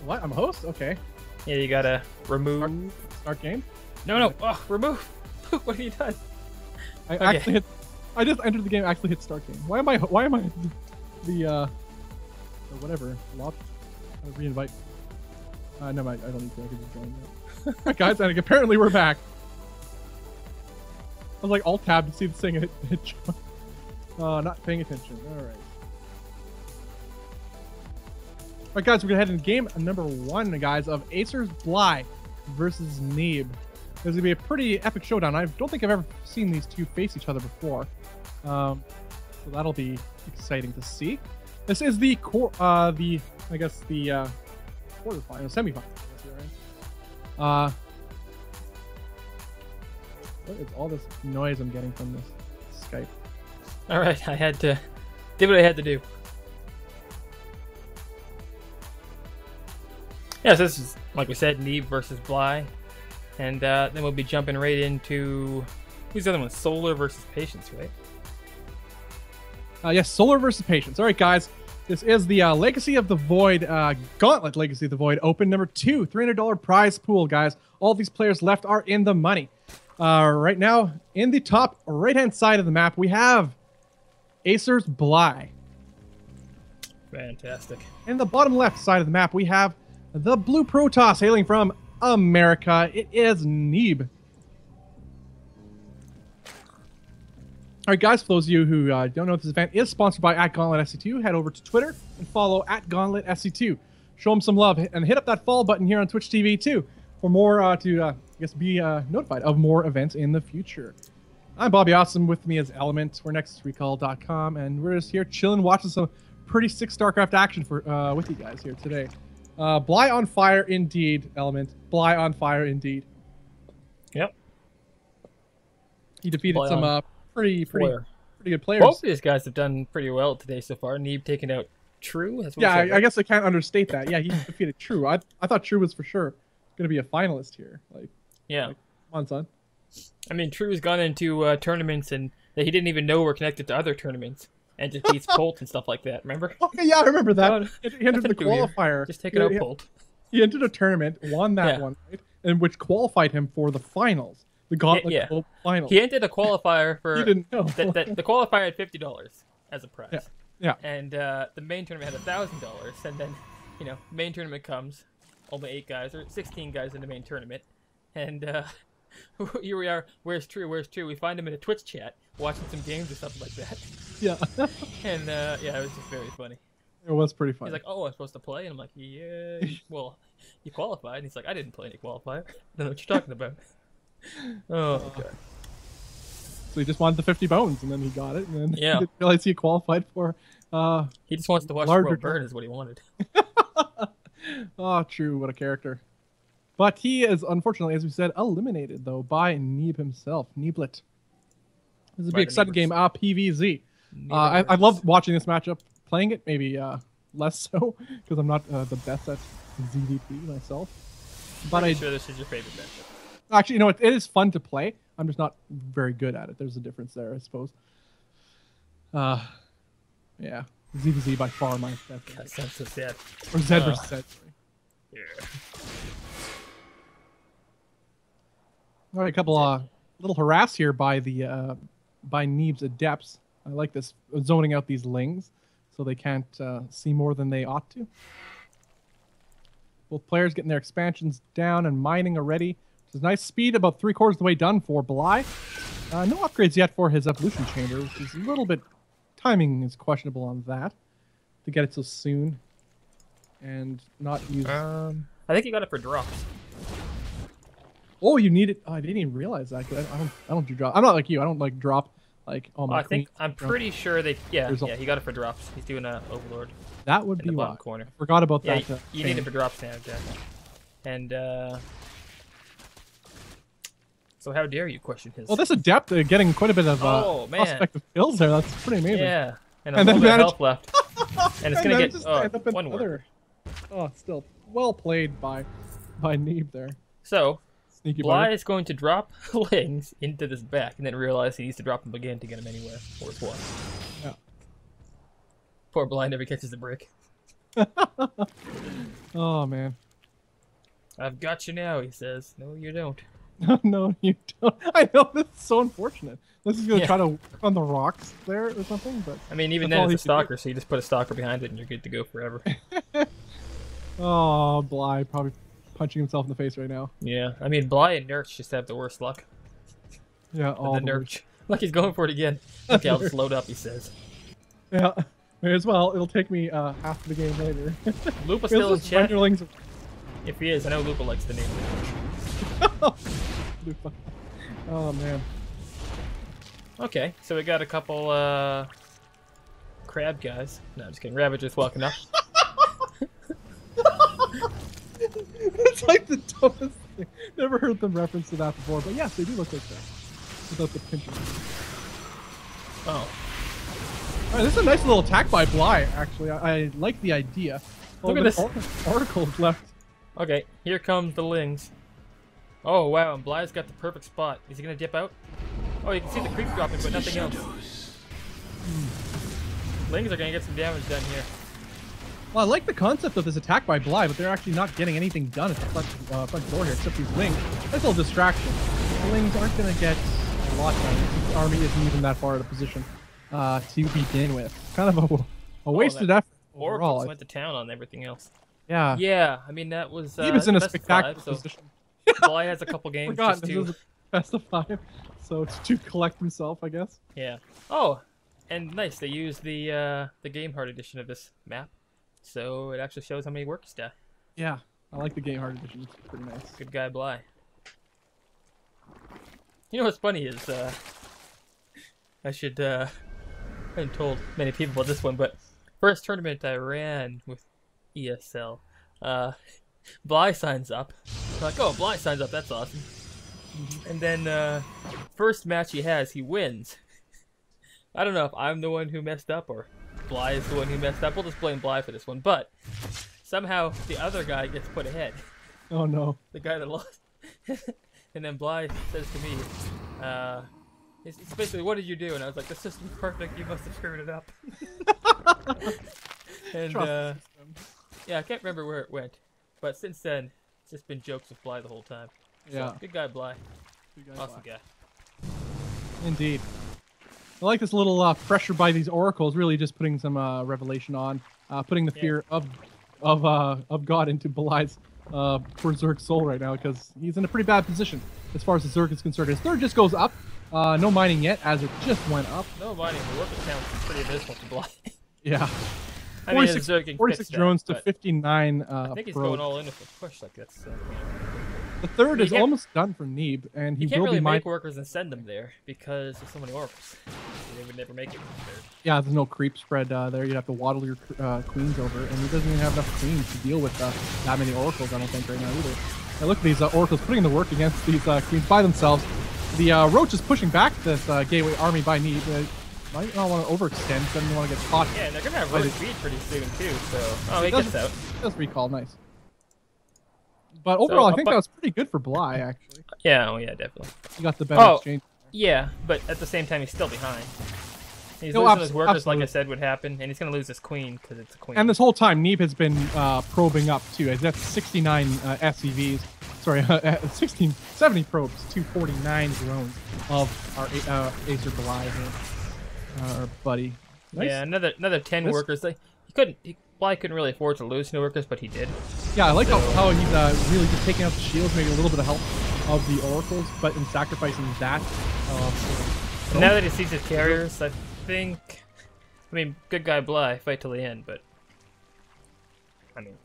What? I'm a host? Okay. Yeah, you gotta remove. Start game? No. Oh, remove. What have you done? I actually hit. I just entered the game. Actually hit start game. Why am I the whatever? Reinvite. No, I don't need to. I can just join that. Alright, guys, and apparently we're back. I was like alt tab to see this thing hit join. Not paying attention. Alright. Alright, guys, we're gonna head into game number 1, guys, of Acer's Bly versus Neeb. This is gonna be a pretty epic showdown. I don't think I've ever seen these two face each other before, so that'll be exciting to see. This is the quarterfinal, semifinal. Right? What is all this noise I'm getting from this Skype? All right, I had to do what I had to do. Yeah, so this is, like we said, Neeb versus Bly. And then we'll be jumping right into... Who's the other one? Solar versus Patience, right? Yes, Solar versus Patience. All right, guys. This is the Legacy of the Void, Gauntlet Legacy of the Void, Open number 2. $300 prize pool, guys. All these players left are in the money. Right now, in the top right-hand side of the map, we have Acer's Bly. Fantastic. In the bottom left side of the map, we have the Blue Protoss hailing from America. It is Neeb. All right, guys, for those of you who don't know, this event is sponsored by @GauntletSC2. Head over to Twitter and follow @GauntletSC2. Show them some love and hit up that follow button here on Twitch TV too for more be notified of more events in the future. I'm Bobby Awesome. With me is Element. We're nexusrecall.com, and we're just here chilling, watching some pretty sick StarCraft action for with you guys here today. Bly on fire indeed, Element. Bly on fire indeed. Yep. He defeated some pretty good players. Both of these guys have done pretty well today so far. Neeb taking out True. Yeah, I guess I can't understate that. Yeah, he defeated True. I thought True was for sure going to be a finalist here. Yeah. Come on, son. I mean, True's gone into tournaments and that he didn't even know were connected to other tournaments and just beats Colt and stuff like that. Remember? Okay, yeah, I remember that. Oh, he entered the qualifier. Just taking out Colt. He entered a tournament, won that one, right? And which qualified him for the finals, the Gauntlet finals. He entered a qualifier for. He didn't know. The qualifier had $50 as a prize. Yeah. And the main tournament had $1,000, and then main tournament comes, only 8 guys or 16 guys in the main tournament, and here we are. Where's True? Where's True? We find him in a Twitch chat watching some games or something like that. Yeah. And it was just very funny. It was pretty funny. He's like, "Oh, I'm supposed to play," and I'm like, "Yeah." Well, you qualified, and he's like, "I didn't play any qualifier. I don't know what you're talking about." Oh, okay. So he just wanted the 50 bones, and then he got it, and then he didn't realize he qualified for. He just wants to watch the world burn, is what he wanted. Oh, True, what a character. But he is, unfortunately, as we said, eliminated, though, by Neeb himself. Neeblet. This is a big exciting game. PVZ. I love watching this matchup. Playing it, maybe less so, because I'm not the best at ZVP myself. But I'm sure this is your favorite matchup. Actually, it is fun to play. I'm just not very good at it. There's a difference there, I suppose. Yeah. ZVZ by far my best. That sounds so sad. Or Zed versus Zed. Yeah. All right, a couple little harass here by the by Neeb's adepts. I like this, zoning out these lings so they can't see more than they ought to. Both players getting their expansions down and mining already, which is nice speed, about 3/4 of the way done for Bly. No upgrades yet for his evolution chamber, which is a little bit, timing is questionable on that, to get it so soon and not use. I think you got it for drops. Oh, you need it. Oh, I didn't even realize that. I don't do drop. I'm not like you. I don't like drop like all my. I'm pretty sure they. Yeah, he got it for drops. He's doing a Overlord. That would be in the why. bottom corner. I forgot about that. You need it for drops now, Jack. And so how dare you question his? Well, this adept getting quite a bit of prospective kills there. That's pretty amazing. Yeah, and a little bit of health left. And it's gonna get one more. Oh, still well played by Neeb there. So. Bly is going to drop Lings into this back and then realize he needs to drop them again to get him anywhere. Or what? Yeah. Poor Bly never catches the brick. Oh man. I've got you now, he says. No, you don't. No, you don't. I know, this is so unfortunate. This is gonna Yeah. try to work on the rocks there or something, but I mean, even that's all then he it's a can do. stalker, so you just put a stalker behind it and you're good to go forever. Oh, Bly probably punching himself in the face right now. Yeah, I mean, Bly and Nurch just have the worst luck. Yeah, all The the worst. Nurch. Look, he's going for it again. Okay, I'll just load up, he says. Yeah, may as well. It'll take me half the game later. Lupa's still in This is chat. renderings- If he is, I know Lupa likes the name. Lupa. Oh man. Okay, so we got a couple crab guys. No, I'm just kidding. Ravager's walking up. It's like the dumbest thing. Never heard them reference to that before, but yes, they do look like that. Without the pinching. Oh. Alright, this is a nice little attack by Bly, actually. I like the idea. Look at this. Oracles left. Okay, here comes the Lings. Oh, wow, and Bly's got the perfect spot. Is he going to dip out? Oh, you can see the creeps dropping, but nothing else. Lings are going to get some damage done here. Well, I like the concept of this attack by Bly, but they're actually not getting anything done at the front door here, except these Lings. Nice little distraction. The Lings aren't going to get a lot done. The army isn't even that far out of position to begin with. Kind of a wasted effort overall. Oracles went to town on everything else. Yeah. Yeah, I mean, that was He was in a best of spectacular five, so position. Bly has a couple games Forgot just this to... is a best of 5, so to collect himself, I guess. Yeah. Oh, and nice, they used the Game Hard edition of this map, so it actually shows how many workers die. Yeah, I like the Game Hard edition. It's pretty nice. Good guy, Bly. You know what's funny is, I haven't told many people about this one, but first tournament I ran with ESL, Bly signs up. I'm like, oh, Bly signs up, that's awesome. And then, first match he has, he wins. I don't know if I'm the one who messed up or Bly is the one who messed up. We'll just blame Bly for this one, but somehow the other guy gets put ahead. Oh no. The guy that lost. And then Bly says to me, it's basically, what did you do? And I was like, the system's perfect, you must have screwed it up. And, Trust the system. yeah, I can't remember where it went. But since then, it's just been jokes with Bly the whole time. So, Yeah. good guy, Bly. Good guy, Awesome Bly. guy. Indeed. I like this little pressure by these oracles, really just putting some revelation on, putting the fear of God into Bly's poor Zerg soul right now, because he's in a pretty bad position as far as the Zerg is concerned. His third just goes up. No mining yet, as it just went up. No mining, the worker count is pretty abysmal to Bly. Yeah. I mean, 46, Zerg can 46 fix that, drones to but 59 I think he's probes. going all in with a push like this. The third You is can't- almost done for Neeb, and he You can't will really be make mining. workers and send them there because there's so many oracles. They would never make it from there. Yeah, there's no creep spread there. You'd have to waddle your queens over, and he doesn't even have enough queens to deal with that many oracles, I don't think, right now either. Now look at these oracles putting in the work against these queens by themselves. The Roach is pushing back this gateway army by Neeb. Might not want to overextend, doesn't want to get caught. Yeah, and they're gonna have road speed pretty soon too. So, oh, he gets out. Does recall, nice. But overall, I think but- that was pretty good for Bly, actually. Yeah, oh yeah, definitely. He got the better Oh. exchange. Yeah, but at the same time, he's still behind. He's No, losing his workers, absolutely. like I said would happen, and he's gonna lose his queen because it's a queen. And this whole time, Neeb has been probing up too. As that's 69 SCVs. Sorry, 70 probes, 249 drones of our Acer Bly here, our buddy. Nice. Yeah, another 10 This- workers. Like Bly couldn't really afford to lose new workers, but he did. Yeah, I like how he's really just taking out the shields, maybe a little bit of help of the oracles, but in sacrificing that. And now that he sees his carriers, I mean, good guy Bly, fight till the end, but I mean,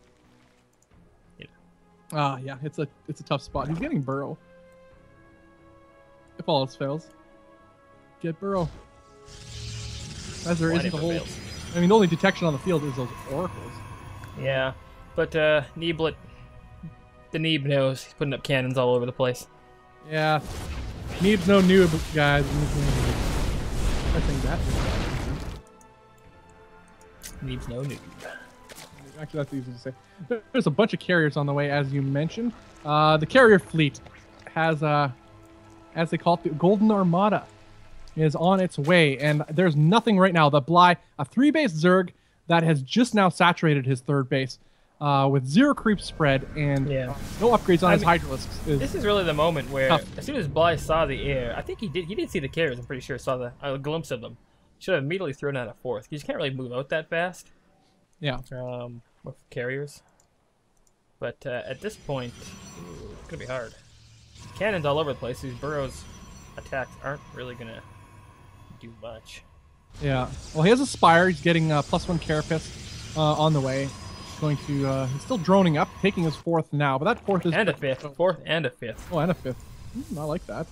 yeah, it's a tough spot. He's getting Burrow. If all else fails, get Burrow. As there Why isn't a never whole. fails. I mean, the only detection on the field is those oracles. yeah. But Neeblet, the Neeb knows he's putting up cannons all over the place. Yeah, Neeb's no noob, guys. I think that. Neeb's no noob. Actually, that's easy to say. There's a bunch of carriers on the way, as you mentioned. The carrier fleet has, as they call it, the Golden Armada is on its way, and there's nothing right now. The Bly, a 3-base Zerg that has just now saturated his third base with 0 creep spread and no upgrades on his Hydralisks. This is really the moment where, as soon as Bly saw the air, I think he did see the carriers. I'm pretty sure saw a glimpse of them. Should have immediately thrown out a fourth. You just can't really move out that fast. Yeah. With carriers. But at this point, it's gonna be hard. Cannons all over the place. These burrows attacks aren't really gonna do much. Yeah. Well, he has a Spire. He's getting +1 Carapace on the way. Going to he's still droning up, taking his 4th now, but that 4th is and a 5th. 4th and a 5th. Oh, and a 5th. I like that.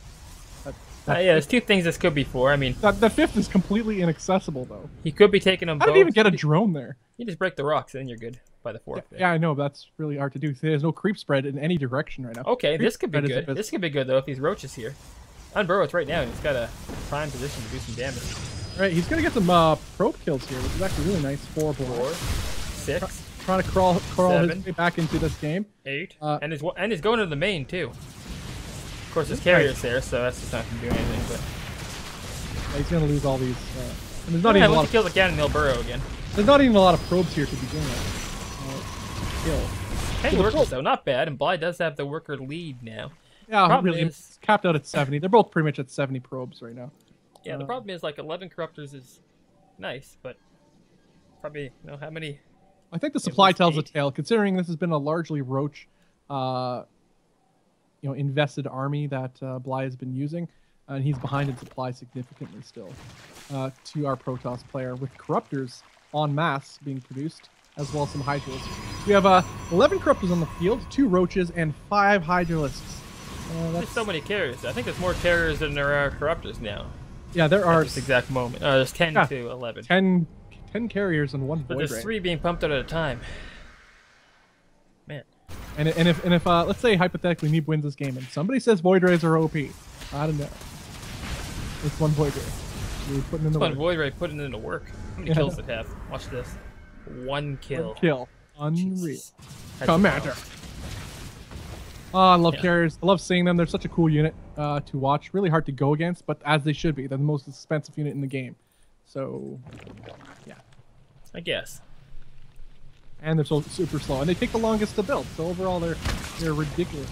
Yeah, there's 2 things this could be for. I mean, that 5th is completely inaccessible though. He could be taking them. How did he even get a drone there? You just break the rocks and then you're good by the 4th. Yeah, I know, but that's really hard to do. There's no creep spread in any direction right now. Okay, this could be good. This could be good though if these roaches here. Unburrows right now. He's got a prime position to do some damage. Right, he's gonna get some probe kills here, which is actually really nice. 4 4, 6. Trying to crawl 7, his way back into this game. 8, and he's going to the main too. Of course, his carrier's there, so that's just not gonna do anything. But yeah, he's gonna lose all these. And there's not even a lot of kill the cannon. He'll burrow again. There's not even a lot of probes here to begin with. Kill. 10 workers though, not bad. And Bly does have the worker lead now. Yeah, really. It's capped out at 70. They're both pretty much at 70 probes right now. Yeah, the problem is like 11 corruptors is nice, but probably how many. I think the supply tells a tale, considering this has been a largely roach, invested army that Bly has been using, and he's behind in supply significantly still to our Protoss player, with corruptors en masse being produced, as well as some Hydralisks. We have 11 corruptors on the field, 2 roaches, and 5 Hydralisks. There's so many carriers. I think there's more carriers than there are corruptors now. Yeah, there are. At this exact moment. There's 10 to 11. 10 carriers and 1 void But there's ray. 3 being pumped out at a time. Man. And if let's say hypothetically Neeb wins this game and somebody says void rays are OP, I don't know. It's 1 void ray. You're putting in the One work. void ray putting into work. How many kills did it have? Watch this. 1 kill. 1 kill. Unreal. Jesus. Commander. Oh, I love carriers. I love seeing them. They're such a cool unit to watch. Really hard to go against, but as they should be. They're the most expensive unit in the game. So, yeah. I guess. And they're so super slow, and they take the longest to build. So overall, they're ridiculous.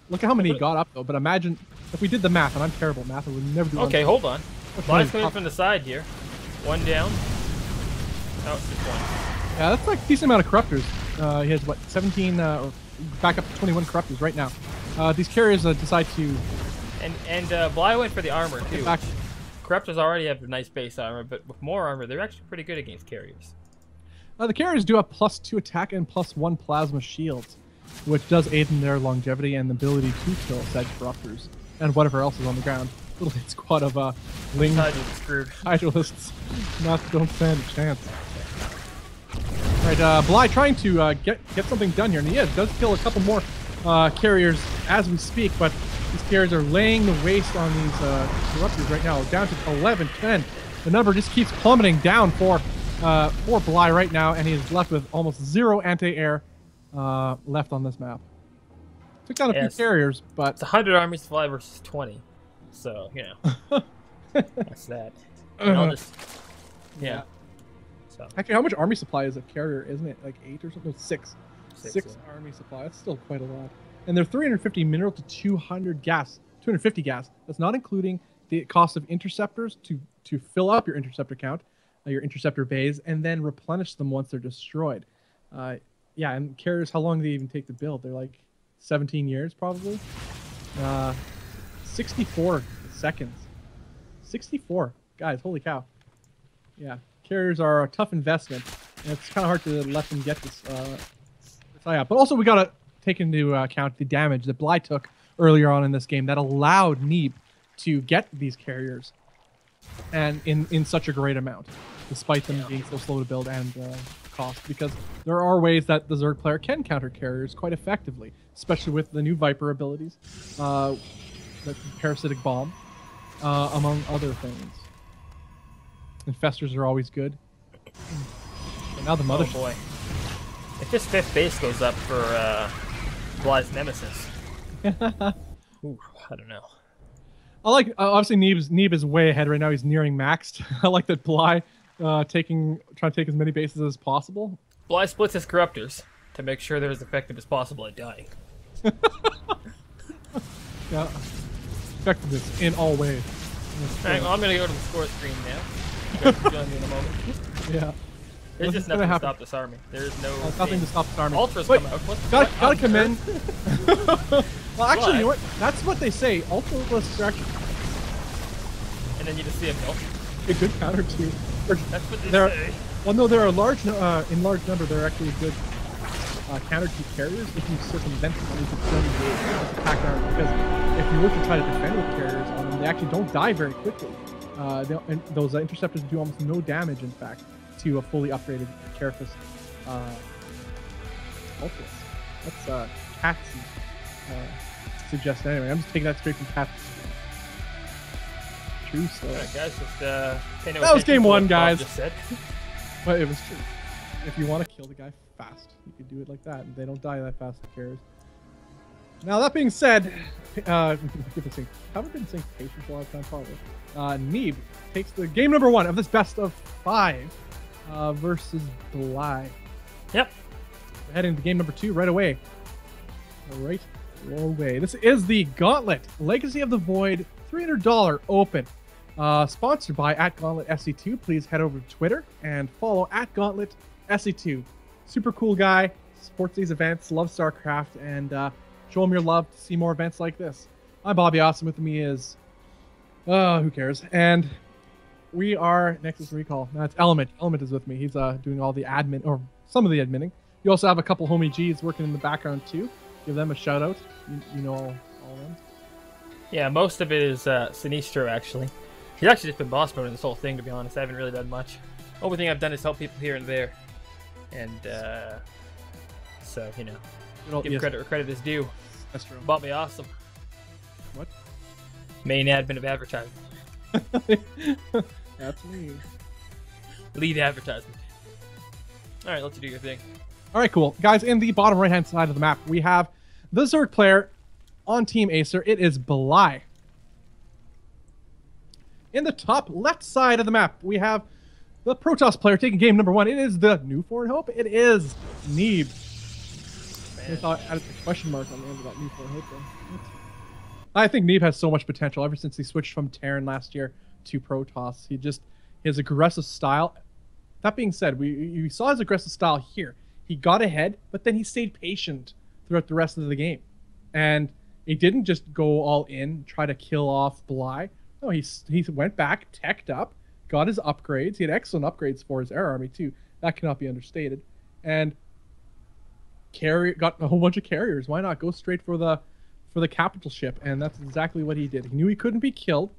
Look at how many he got up though. But imagine if we did the math, and I'm terrible at math. I would never do. Okay, hold on. Bly's coming from the side here. 1 down. Oh, just 1. Yeah, that's like a decent amount of corruptors. He has what 17 or back up to 21 corruptors right now. These carriers decide to. And Bly went for the armor too. Back. Corruptors already have nice base armor, but with more armor, they're actually pretty good against carriers. The carriers do have +2 attack and +1 plasma shields, which does aid in their longevity and the ability to kill said corruptors and whatever else is on the ground. Little hit squad of Ling Hydralisks don't stand a chance. Alright, Bly trying to get something done here, and he does kill a couple more carriers as we speak, but these carriers are laying the waste on these corruptors right now, down to 11, 10. The number just keeps plummeting down for Bly right now, and he is left with almost 0 anti-air left on this map. Took down a few carriers, but it's 100 armies to Bly versus 20, so that's that. And I'll just So. Actually, how much army supply is a carrier? Isn't it like 8 or something? 6. 6 yeah. army supply. That's still quite a lot. And they're 350 mineral to 200 gas. 250 gas. That's not including the cost of interceptors to fill up your interceptor count, your interceptor bays, and then replenish them once they're destroyed. Yeah, and carriers, how long do they even take to build? They're like 17 years probably. 64 seconds. 64. Guys, holy cow. Yeah, carriers are a tough investment, and it's kind of hard to let them get this high up. But also, we got to take into account the damage that Bly took earlier on in this game that allowed Neeb to get these carriers and in such a great amount, despite them being so slow to build and cost, because there are ways that the Zerg player can counter carriers quite effectively, especially with the new Viper abilities, the Parasitic Bomb, among other things. Infestors are always good. And now the Mothership. Oh boy. If this 5th base goes up for Bly's Nemesis. Ooh, I don't know. I like, obviously Neeb is way ahead right now. He's nearing maxed. I like that Bly trying to take as many bases as possible. Bly splits his corruptors to make sure they're as effective as possible at dying. Yeah, effectiveness in all ways. Alright, well, I'm gonna go to the score screen now. You guys can join me in a moment. Yeah. There's just nothing to stop this army. There's no. There's nothing to stop this army. Ultras Wait, come out. gotta commend. Well, actually, you know what? That's what they say. Ultra-lists are actually And then you just see a mill. a good counter to. That's what they They're, say. well, no, they're a large, in large number. They're actually good counter to carriers if you circumvent them. You can still engage attack army, because if you were to try to defend with carriers on them, they actually don't die very quickly. And those interceptors do almost no damage, in fact, to a fully upgraded Carapace Ultras. That's Cat's suggestion anyway. I'm just taking that straight from Cat's. True story. Alright, guys, just pay no That was game attention to one, what Bob guys. just said. But it was true. If you want to kill the guy fast, you can do it like that. They don't die that fast, the carriers. Now, that being said, haven't been saying patience a lot of time, probably. Neeb takes the game number 1 of this best of 5 versus Bly. Yep. We're heading to game number 2 right away. Right away. This is the Gauntlet Legacy of the Void $300 Open. Sponsored by @GauntletSC2. Please head over to Twitter and follow @GauntletSC2. Super cool guy, supports these events, loves StarCraft, and show him your love to see more events like this. I'm Bobby Awesome. With me is, who cares? And we are Nexus Recall. That's Element. Element is with me. He's doing all the admin, or some of the adminning. You also have a couple homie G's working in the background too. Give them a shout out. You know all of them. Yeah, most of it is Sinistro, actually. He's actually just been boss mode in this whole thing, to be honest. I haven't really done much. Only thing I've done is help people here and there. And, so, you know, give credit where credit is due. That's true. Bought me awesome. What? Main admin of advertising. That's me. Lead advertisement. Alright, let you do your thing. All right, cool. Guys, in the bottom right-hand side of the map, we have the Zerg player on Team Acer. It is Bly. In the top left side of the map, we have the Protoss player taking game number 1. It is the new Foreign Hope. It is Neeb. I thought I added a question mark on the end of that new Foreign Hope though. I think Neeb has so much potential ever since he switched from Terran last year to Protoss. His aggressive style. That being said, we saw his aggressive style here. He got ahead, but then he stayed patient throughout the rest of the game. And he didn't just go all in, try to kill off Bly. No, he went back, teched up, got his upgrades. He had excellent upgrades for his air army too. That cannot be understated. And got a whole bunch of carriers. Why not go straight for the capital ship? And that's exactly what he did. He knew he couldn't be killed.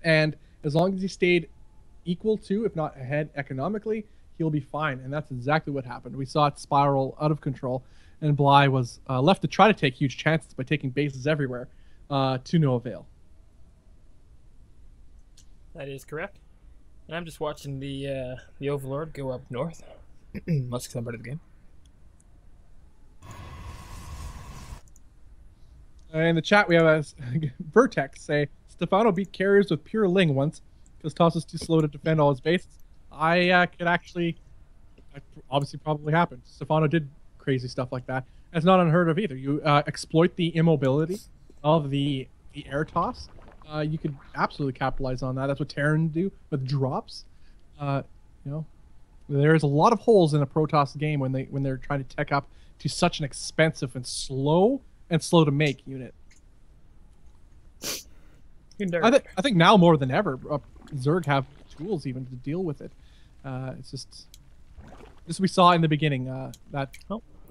And as long as he stayed equal to, if not ahead economically, he'll be fine. And that's exactly what happened. We saw it spiral out of control, and Bly was left to try to take huge chances by taking bases everywhere to no avail. That is correct. And I'm just watching the Overlord go up north. Must come part of the game. In the chat, we have a Vertex say, Stefano beat carriers with pure Ling once because Toss is too slow to defend all his bases. Could actually, obviously probably happened. Stefano did crazy stuff like that. That's not unheard of either. You exploit the immobility of the air toss. You could absolutely capitalize on that. That's what Terran do with drops. There's a lot of holes in a Protoss game when they're trying to tech up to such an expensive and slow to make unit. I think now more than ever, Zerg have tools even to deal with it. It's just we saw in the beginning that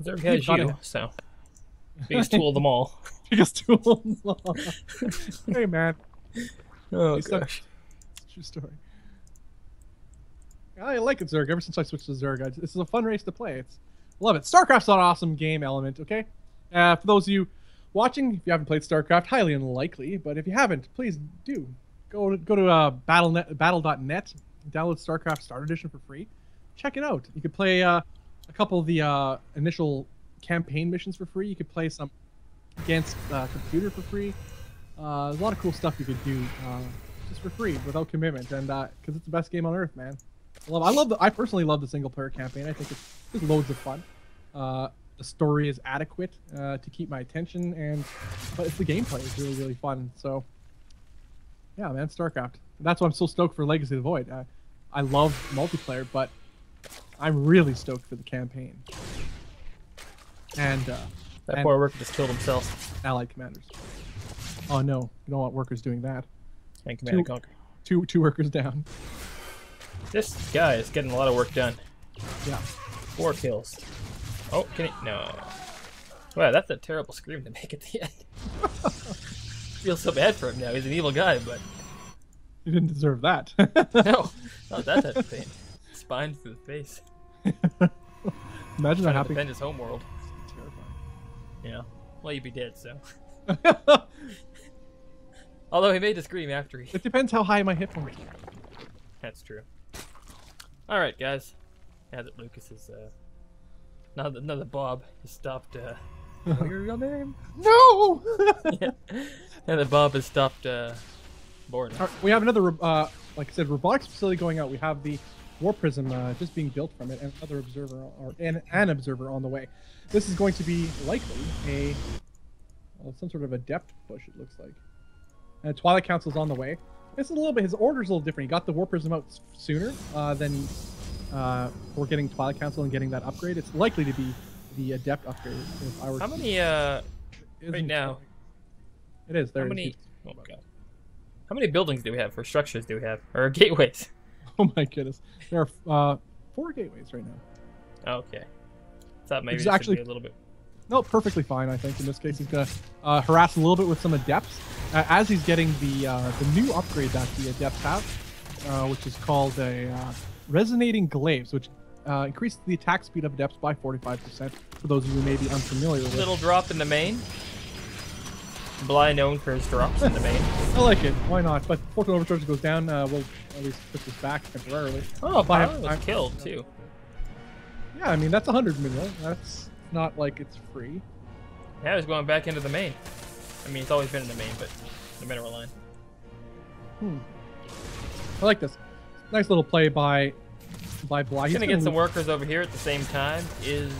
Zerg has you, so biggest tool of them all. Biggest tool of them all. Hey man. Oh gosh. True story. I like it, Zerg. Ever since I switched to Zerg, this is a fun race to play. Love it. StarCraft's an awesome game element. Okay. For those of you watching, if you haven't played StarCraft, highly unlikely, but if you haven't, please do go to battle.net, download StarCraft Start Edition for free. Check it out. You could play a couple of the initial campaign missions for free. You could play some against computer for free. There's a lot of cool stuff you could do. just for free without commitment, and because it's the best game on earth, man. I personally love the single player campaign. I think it's loads of fun. The story is adequate to keep my attention, but it's the gameplay is really, really fun. So yeah, man, StarCraft. That's why I'm so stoked for Legacy of the Void. I love multiplayer, but I'm really stoked for the campaign. And that poor worker just killed himself. Allied commanders. Oh no, you don't want workers doing that. And Command & Conquer. Two workers down. This guy is getting a lot of work done. Yeah. 4 kills. Oh, can he? No. Wow, that's a terrible scream to make at the end. Feel so bad for him now. He's an evil guy, but You didn't deserve that. no, not that type of pain. Spine through the face. Imagine how happy. Defend his homeworld. Terrifying. Yeah. Well, you'd be dead, so. Although he made the scream after he. It depends how high my hit points are. That's true. All right, guys. Now that Lucas is now that Bob has stopped. What's your real name? No. Yeah. Now that Bob has stopped boarding. Right, we have another, like I said, robotics facility going out. We have the War Prism just being built from it, and another observer or an observer on the way. This is going to be likely some sort of a depth push. It looks like. And Twilight Council's on the way. This is a little bit. His order's a little different. He got the War Prism out sooner than we're getting Twilight Council and getting that upgrade. It's likely to be the Adept upgrade. If I were How many right now? It is. There How it many? is. Oh my god. How many buildings do we have, or structures do we have, or gateways? Oh my goodness. There are 4 gateways right now. Okay. Thought maybe It's this actually would be a little bit. No, perfectly fine. I think in this case he's gonna harass a little bit with some adepts as he's getting the new upgrade that the adepts have, which is called a resonating glaives, which increases the attack speed of adepts by 45%. For those of you who may be unfamiliar with. Little drop in the main. Bly known for his drops in the main. I like it. Why not? But Fortune Overcharge goes down. We'll at least put this back temporarily. Oh, But Byron was killed too. Yeah, I mean that's 100 mineral. That's not like it's free. Yeah, he's going back into the main. I mean, it's always been in the main, but the mineral line. I like this. Nice little play by Bly. He's gonna get some workers over here at the same time. Is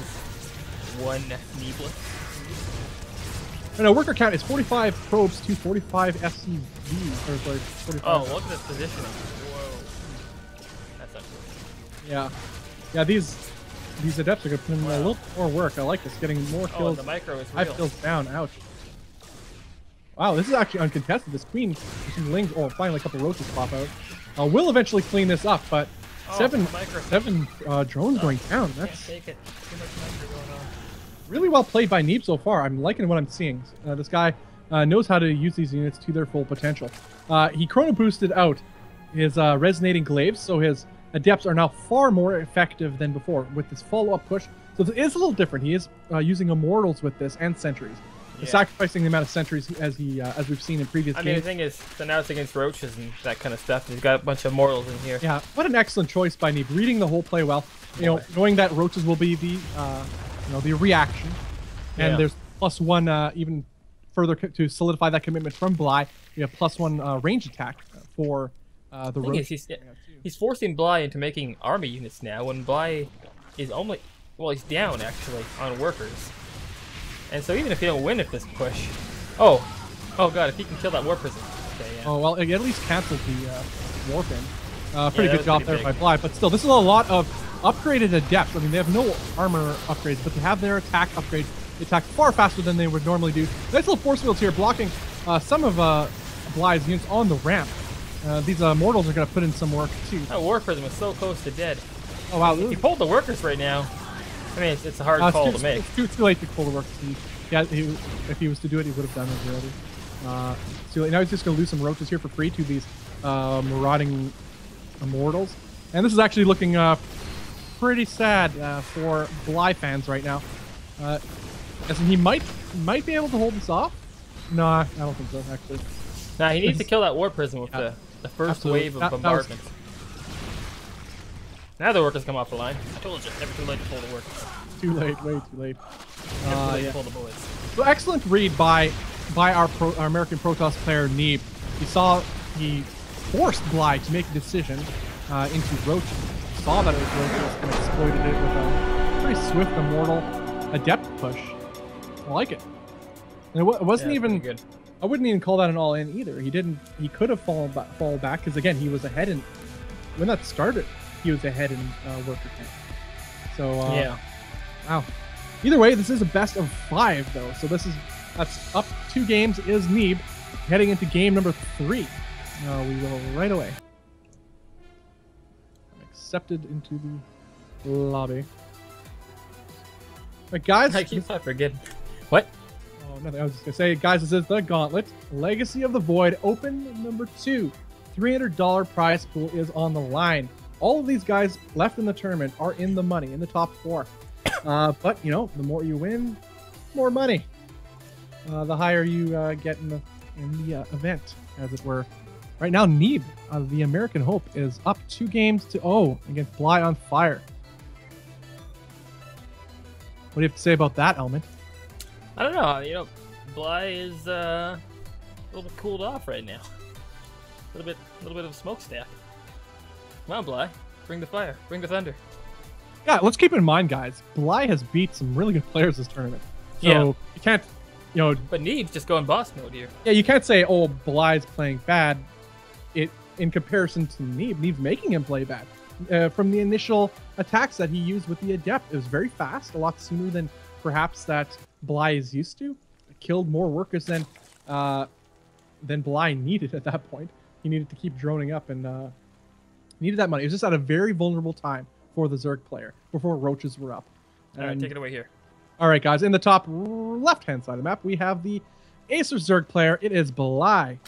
one Neeblet. No, worker count is 45 probes to 45 SCVs. Or sorry, 45. Oh, look at this positioning. Whoa. That's unfortunate. Yeah, these adepts are gonna put in a little more work. I like this. Getting more Oh, kills. the micro is 5 real. kills down. Ouch. Wow, this is actually uncontested. This queen, some lings, or finally a couple roaches pop out. We'll eventually clean this up, but Oh, seven micro. drones going down. Can't That's take it. Too much micro going on. really well played by Neeb so far. I'm liking what I'm seeing. This guy knows how to use these units to their full potential. He chrono boosted out his resonating glaives, so his adepts are now far more effective than before with this follow-up push. So it is a little different. He is using immortals with this and sentries. Yeah. Sacrificing the amount of sentries as we've seen in previous I mean, the games. thing is, so now it's against roaches and that kind of stuff. He's got a bunch of mortals in here. Yeah, what an excellent choice by Neeb. Reading the whole play well. You know, knowing that roaches will be the the reaction, and Yeah. there's +1 even further to solidify that commitment from Bly. We have +1 range attack for the The thing roach. is, he's forcing Bly into making army units now when Bly is only, well, he's down actually on workers. And so even if he don't win at this push, oh god, if he can kill that war prism. Okay, yeah. Oh well, he at least canceled the warp in. Pretty that good was job pretty there by big. Bly, but still, this is a lot of upgraded adepts. I mean, they have no armor upgrades, but they have their attack upgrades. They attack far faster than they would normally do. Nice little force fields here, blocking some of Bly's units on the ramp. These mortals are going to put in some work too. That war prism is so close to dead. Oh wow, He pulled the workers right now. I mean, it's a hard call to make. It's too late to pull the work. If he was to do it, he would have done it already. So now he's just going to lose some roaches here for free to these marauding immortals. And this is actually looking pretty sad for Bly fans right now. As in he might be able to hold this off. No, I don't think so, actually. Nah, he needs to kill that war prism with Yeah, the first absolutely. wave of That was- bombardment. Now the workers come off the line. I told you, never too late to pull the workers. Too late, way too late. Never too late Yeah. to pull the bullets. So excellent read by our American Protoss player Neeb. He saw he forced Bly to make a decision into Roach. Saw that it was Roach and exploited it with a pretty swift Immortal Adept push. I like it. And it wasn't even good. I wouldn't even call that an all-in either. He could have fallen back because again he was ahead in when that started. He was ahead in worker count. So yeah. Wow. Either way, this is a best of 5 though. So that's up 2 games is Neeb heading into game number 3. We will right away. I'm accepted into the lobby. But guys, I keep forgetting. What? Oh, nothing. I was just gonna say, guys, this is the Gauntlet Legacy of the Void Open number 2. $300 prize pool is on the line. All of these guys left in the tournament are in the money, in the top 4. But you know, the more you win, more money. The higher you get in the event, as it were. Right now, Neeb, the American Hope, is up 2 games to 0 against Bly on Fire. What do you have to say about that, Elman? I don't know. You know, Bly is a little bit cooled off right now. A little bit of a smokestack. Come on, Bly. Bring the fire. Bring the thunder. Yeah, let's keep in mind, guys. Bly has beat some really good players this tournament. So you can't, you know. But Neeb's just going boss mode here. Yeah, you can't say, oh, Bly's playing bad. In comparison to Neeb, Neeb's making him play bad. From the initial attacks that he used with the Adept, it was very fast, a lot sooner than perhaps that Bly is used to. It killed more workers than Bly needed at that point. He needed to keep droning up and needed that money. It was just at a very vulnerable time for the Zerg player before Roaches were up. All right, take it away here. All right, guys. In the top left-hand side of the map, we have the Acer Zerg player. It is Bly.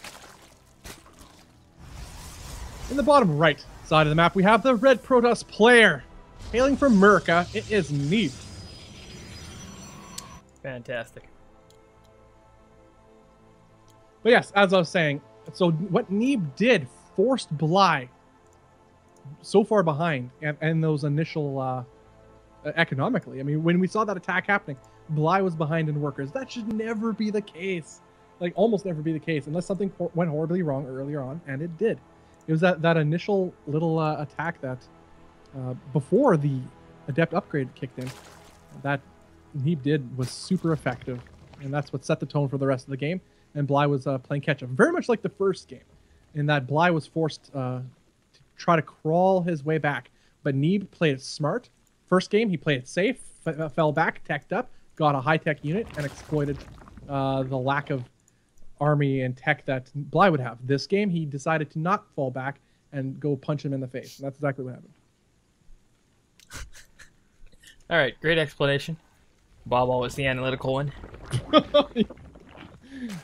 In the bottom right side of the map, we have the Red Protoss player. Hailing from America, it is Neeb. Fantastic. But yes, as I was saying, so what Neeb did forced Bly so far behind and those initial economically. I mean, when we saw that attack happening, Bly was behind in workers. That should never be the case. Like, almost never be the case unless something went horribly wrong earlier on, and it did. It was that initial little attack that before the Adept upgrade kicked in, that Neeb did was super effective, and that's what set the tone for the rest of the game. And Bly was playing catch-up, very much like the first game, in that Bly was forced to try to crawl his way back. But Neeb played it smart. First game, he played it safe, fell back, teched up, got a high-tech unit, and exploited the lack of army and tech that Bly would have. This game, he decided to not fall back and go punch him in the face. And that's exactly what happened. All right, great explanation. Bob always the analytical one.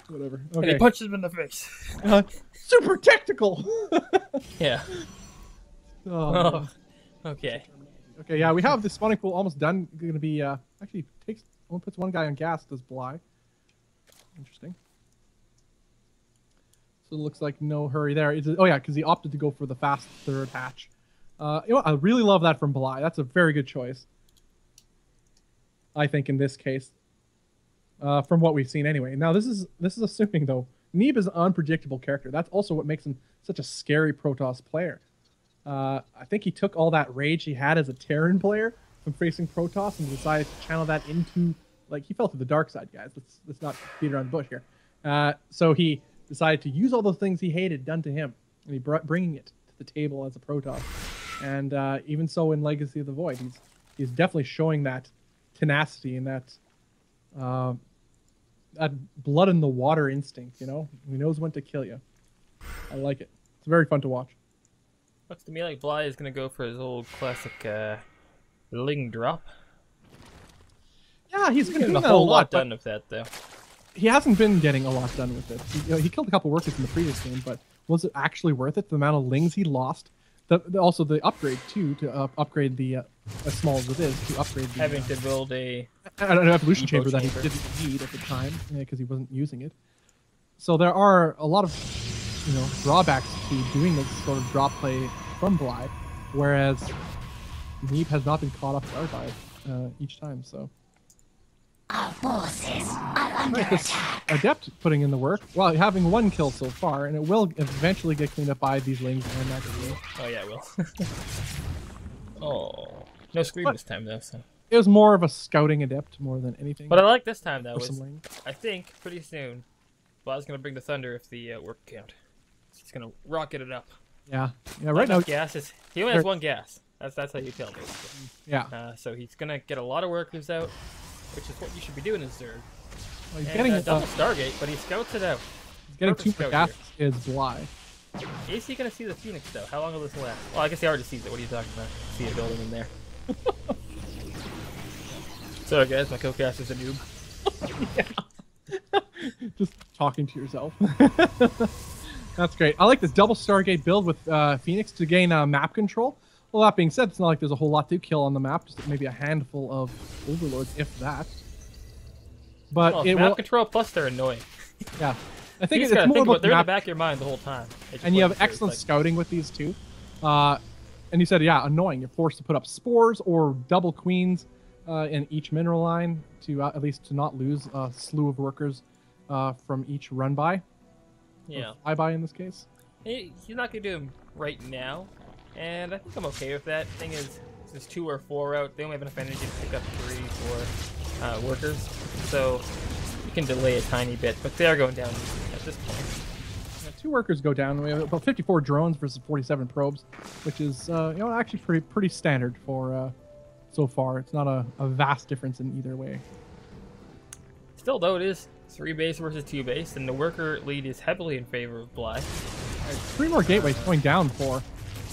Whatever. Okay. And he punches him in the face. Super technical. Yeah. Oh. Okay. Okay, yeah, we have the spawning pool almost done. Going to be actually only puts 1 guy on gas. Does Bly? Interesting. So it looks like no hurry there. Oh yeah, because he opted to go for the fast 3rd hatch. You know, I really love that from Bly. That's a very good choice. I think in this case, from what we've seen anyway. Now this is assuming though Neeb is an unpredictable character. That's also what makes him such a scary Protoss player. I think he took all that rage he had as a Terran player from facing Protoss and decided to channel that into, like, he fell to the dark side, guys. Let's not beat around the bush here. So he decided to use all those things he hated done to him, and he bringing it to the table as a Protoss. And even so in Legacy of the Void, he's definitely showing that tenacity and that blood in the water instinct, you know? He knows when to kill you. I like it. It's very fun to watch. Looks to me like Bly is going to go for his old classic Ling drop. Yeah, he's been getting doing a whole lot done with that, though. He hasn't been getting a lot done with it. He killed a couple workers in the previous game, but was it actually worth it? The amount of Lings he lost? Also the upgrade, too, to upgrade the, as small as it is, to upgrade the... Having to build an evolution chamber that he didn't need at the time, because he wasn't using it. So there are a lot of, you know, drawbacks to doing this sort of drop play from Bly, whereas Neeb has not been caught off guard by it each time, so... Our forces are Right, this Adept putting in the work. Well, having 1 kill so far, and it will eventually get cleaned up by these Lings and Magazine. Oh yeah, it will. Oh, no scream this time though. So. It was more of a scouting Adept more than anything. What I like this time though For is, some Lings. I think pretty soon, Vlad's gonna bring the thunder if the work count. He's gonna rocket it up. Yeah, right now. Gases. He only has 1 gas. That's how you tell basically. Yeah. So he's gonna get a lot of workers out, which is what you should be doing as Zerg. Well, he's And, getting double Stargate, but he scouts it out. He's getting Perfect 2 more scout gas. Is Bly. Is he gonna see the Phoenix though? How long will this last? Well, I guess he already sees it. What are you talking about? See it building in there. Sorry guys, my co-cast is a noob. Just talking to yourself. That's great. I like this double Stargate build with Phoenix to gain map control. Well, that being said, it's not like there's a whole lot to kill on the map. Just maybe a handful of Overlords, if that. But Well, it map will. control plus they're annoying. Yeah, I think It's it's more about they're in the map. back of your mind the whole time. And you have excellent scouting with these two. And you said, yeah, annoying. You're forced to put up spores or double queens in each mineral line to at least to not lose a slew of workers from each run by. Yeah. Fly by in this case. He's not gonna do them right now, and I think I'm okay with that. Thing is, there's 2 or 4 out. They only have enough energy to pick up 3 or 4 workers, so you can delay a tiny bit. But they are going down at this point. Yeah, 2 workers go down. We have about 54 drones versus 47 probes, which is actually pretty standard for so far. It's not a vast difference in either way. Still, though, it is 3 base versus 2 base, and the worker lead is heavily in favor of Bly. 3 more gateways going down for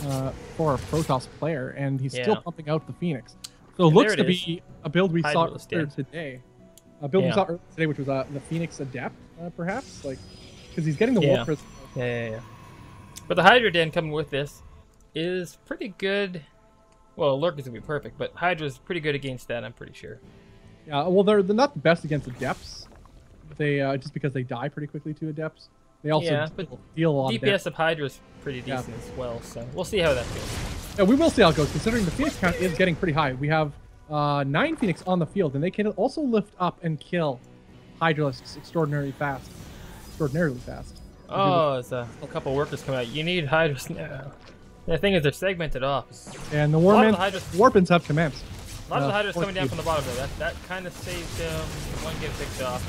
a Protoss player, and he's still pumping out the Phoenix. So it looks to be a build we saw earlier today. A build we saw earlier today, which was the Phoenix Adept, perhaps, like because he's getting the War Prism. Yeah. But the Hydra Den coming with this is pretty good. Well, Lurk is gonna be perfect, but Hydra's pretty good against that. I'm pretty sure. Yeah, well, they're not the best against Adepts. They just because they die pretty quickly to Adepts. They also deal a lot of DPS of Hydra is pretty decent as well, so we'll see how that goes. Yeah, we will see how it goes, considering the Phoenix count is getting pretty high. We have 9 Phoenix on the field, and they can also lift up and kill Hydralisks extraordinarily fast. Oh, there's a couple workers coming out. You need Hydras now. The thing is, they're segmented off. And the Warpins have commenced. A lot of the Hydras coming down from the bottom, though. That kind of saved them. One get picked off.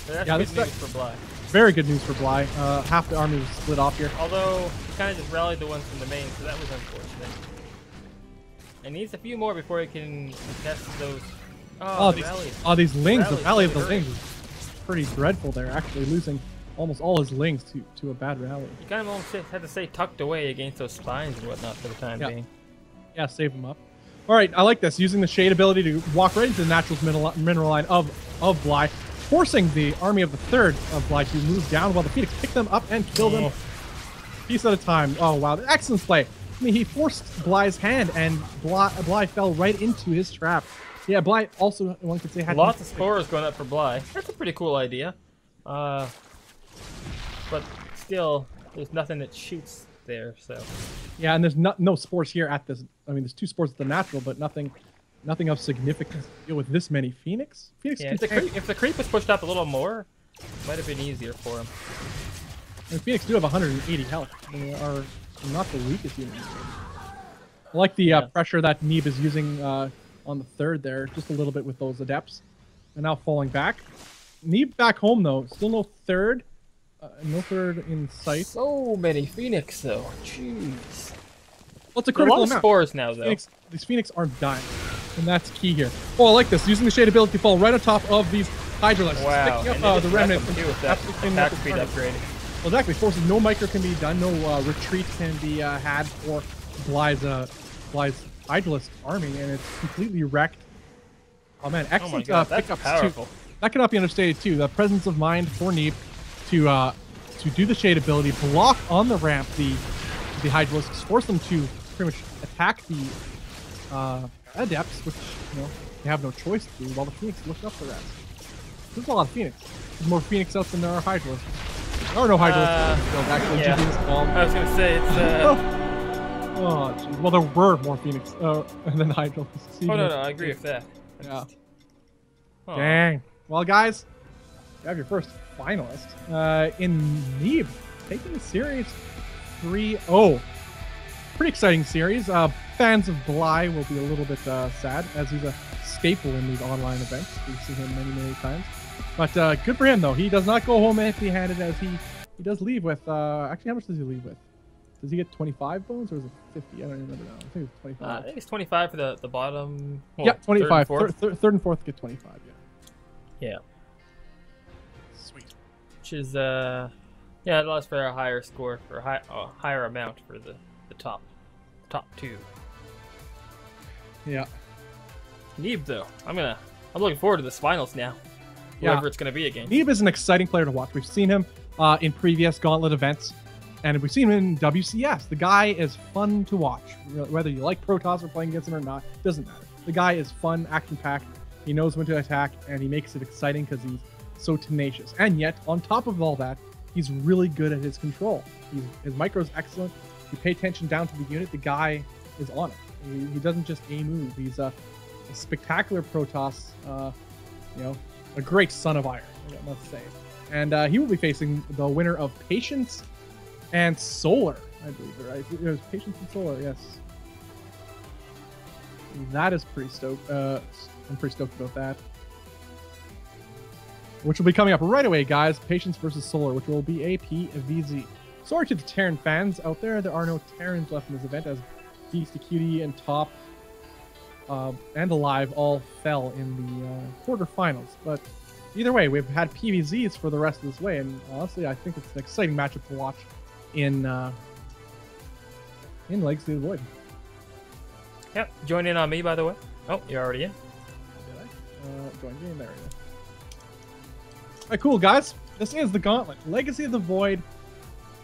So that's good news for Bly. Very good news for Bly. Half the army was split off here. Although, he kind of just rallied the ones from the main, so that was unfortunate. And needs a few more before he can contest those. These Lings. The Rally of the Lings is pretty dreadful there, actually, losing almost all his Lings to a bad rally. You kind of almost had to say tucked away against those spines and whatnot for the time being. Yeah, save them up. All right, I like this. Using the Shade ability to walk right into the Natural's mineral line of Bly, forcing the army of the third of Bly to move down while the Phoenix pick them up and kill them piece at a time. Oh, wow. Excellent play. I mean, he forced Bly's hand, and Bly fell right into his trap. Yeah, Bly also, one could say, had lots of spores going up for Bly. That's a pretty cool idea. But still, there's nothing that shoots there, so. Yeah, and there's no spores here at this. I mean, there's 2 spores at the natural, but nothing of significance to deal with this many Phoenix. Yeah, if the creep was pushed up a little more, it might have been easier for him. And Phoenix do have 180 health. They are not the weakest unit. I like the pressure that Neeb is using on the third there, just a little bit with those Adepts. And now falling back. Neeb back home, though. Still no third. No third in sight. So many Phoenix, though. Jeez. Well, it's a critical amount. Spores now, though. These Phoenix aren't dying. And that's key here. Oh, I like this. Using the Shade ability to fall right on top of these Hydralisks. Wow. Picking up the remnant. With that attack speed upgrade. Well, exactly. Forces no micro can be done. No retreat can be had for Bly's Hydralisk army. And it's completely wrecked. Oh, man. Excellent pickups, too. That cannot be understated, too. The presence of mind for Neeb to do the Shade ability, block on the ramp the Hydralisks, force them to pretty much attack the Adepts, which they have no choice to do, while the Phoenix look up the rest. There's a lot of Phoenix. There's more Phoenix out than there are Hydralisks. There are no Hydralisks actually. Yeah. I was gonna say it's oh, jeez. Well, there were more Phoenix than Hydralisks. Oh no, I agree with that. Yeah. Dang. Well, guys, You have your first finalist in Neeb, taking the series 3-0. Pretty exciting series. Fans of Bly will be a little bit sad, as he's a staple in these online events. We've seen him many times. But good for him, though. He does not go home empty-handed, as he does leave with... actually, how much does he leave with? Does he get 25 bones, or is it 50? I don't even remember now. I think it's 25. I think it's 25 for the bottom. Well, yeah, 25. Third and fourth get 25, yeah. Yeah. Sweet. Which is, yeah, it allows for a higher score, for a higher amount for the top two. Yeah. Neeb, though. I'm looking forward to this finals now. Whoever it's going to be against. Neeb is an exciting player to watch. We've seen him in previous Gauntlet events. And we've seen him in WCS. The guy is fun to watch. Whether you like Protoss or playing against him or not, doesn't matter. The guy is fun, action-packed. He knows when to attack, and he makes it exciting because he's so tenacious. And yet, on top of all that, he's really good at his control. His micro is excellent. You pay attention down to the unit, the guy is on it. He doesn't just move. He's a spectacular Protoss, a great son of iron, I must say. And he will be facing the winner of Patience and Solar, I believe, right? It was Patience and Solar, yes. That is pretty stoked. I'm pretty stoked about that. Which will be coming up right away, guys. Patience versus Solar, which will be APVZ. Sorry to the Terran fans out there. There are no Terrans left in this event, as Beastie Cutie and Top and Alive all fell in the quarterfinals. But either way, we've had PVZs for the rest of this way, and honestly, I think it's an exciting matchup to watch in Legacy of the Void. Yep, join in on me, by the way. Oh, you're already in. Did I? Join me in there. All right, cool, guys. This is the Gauntlet, Legacy of the Void,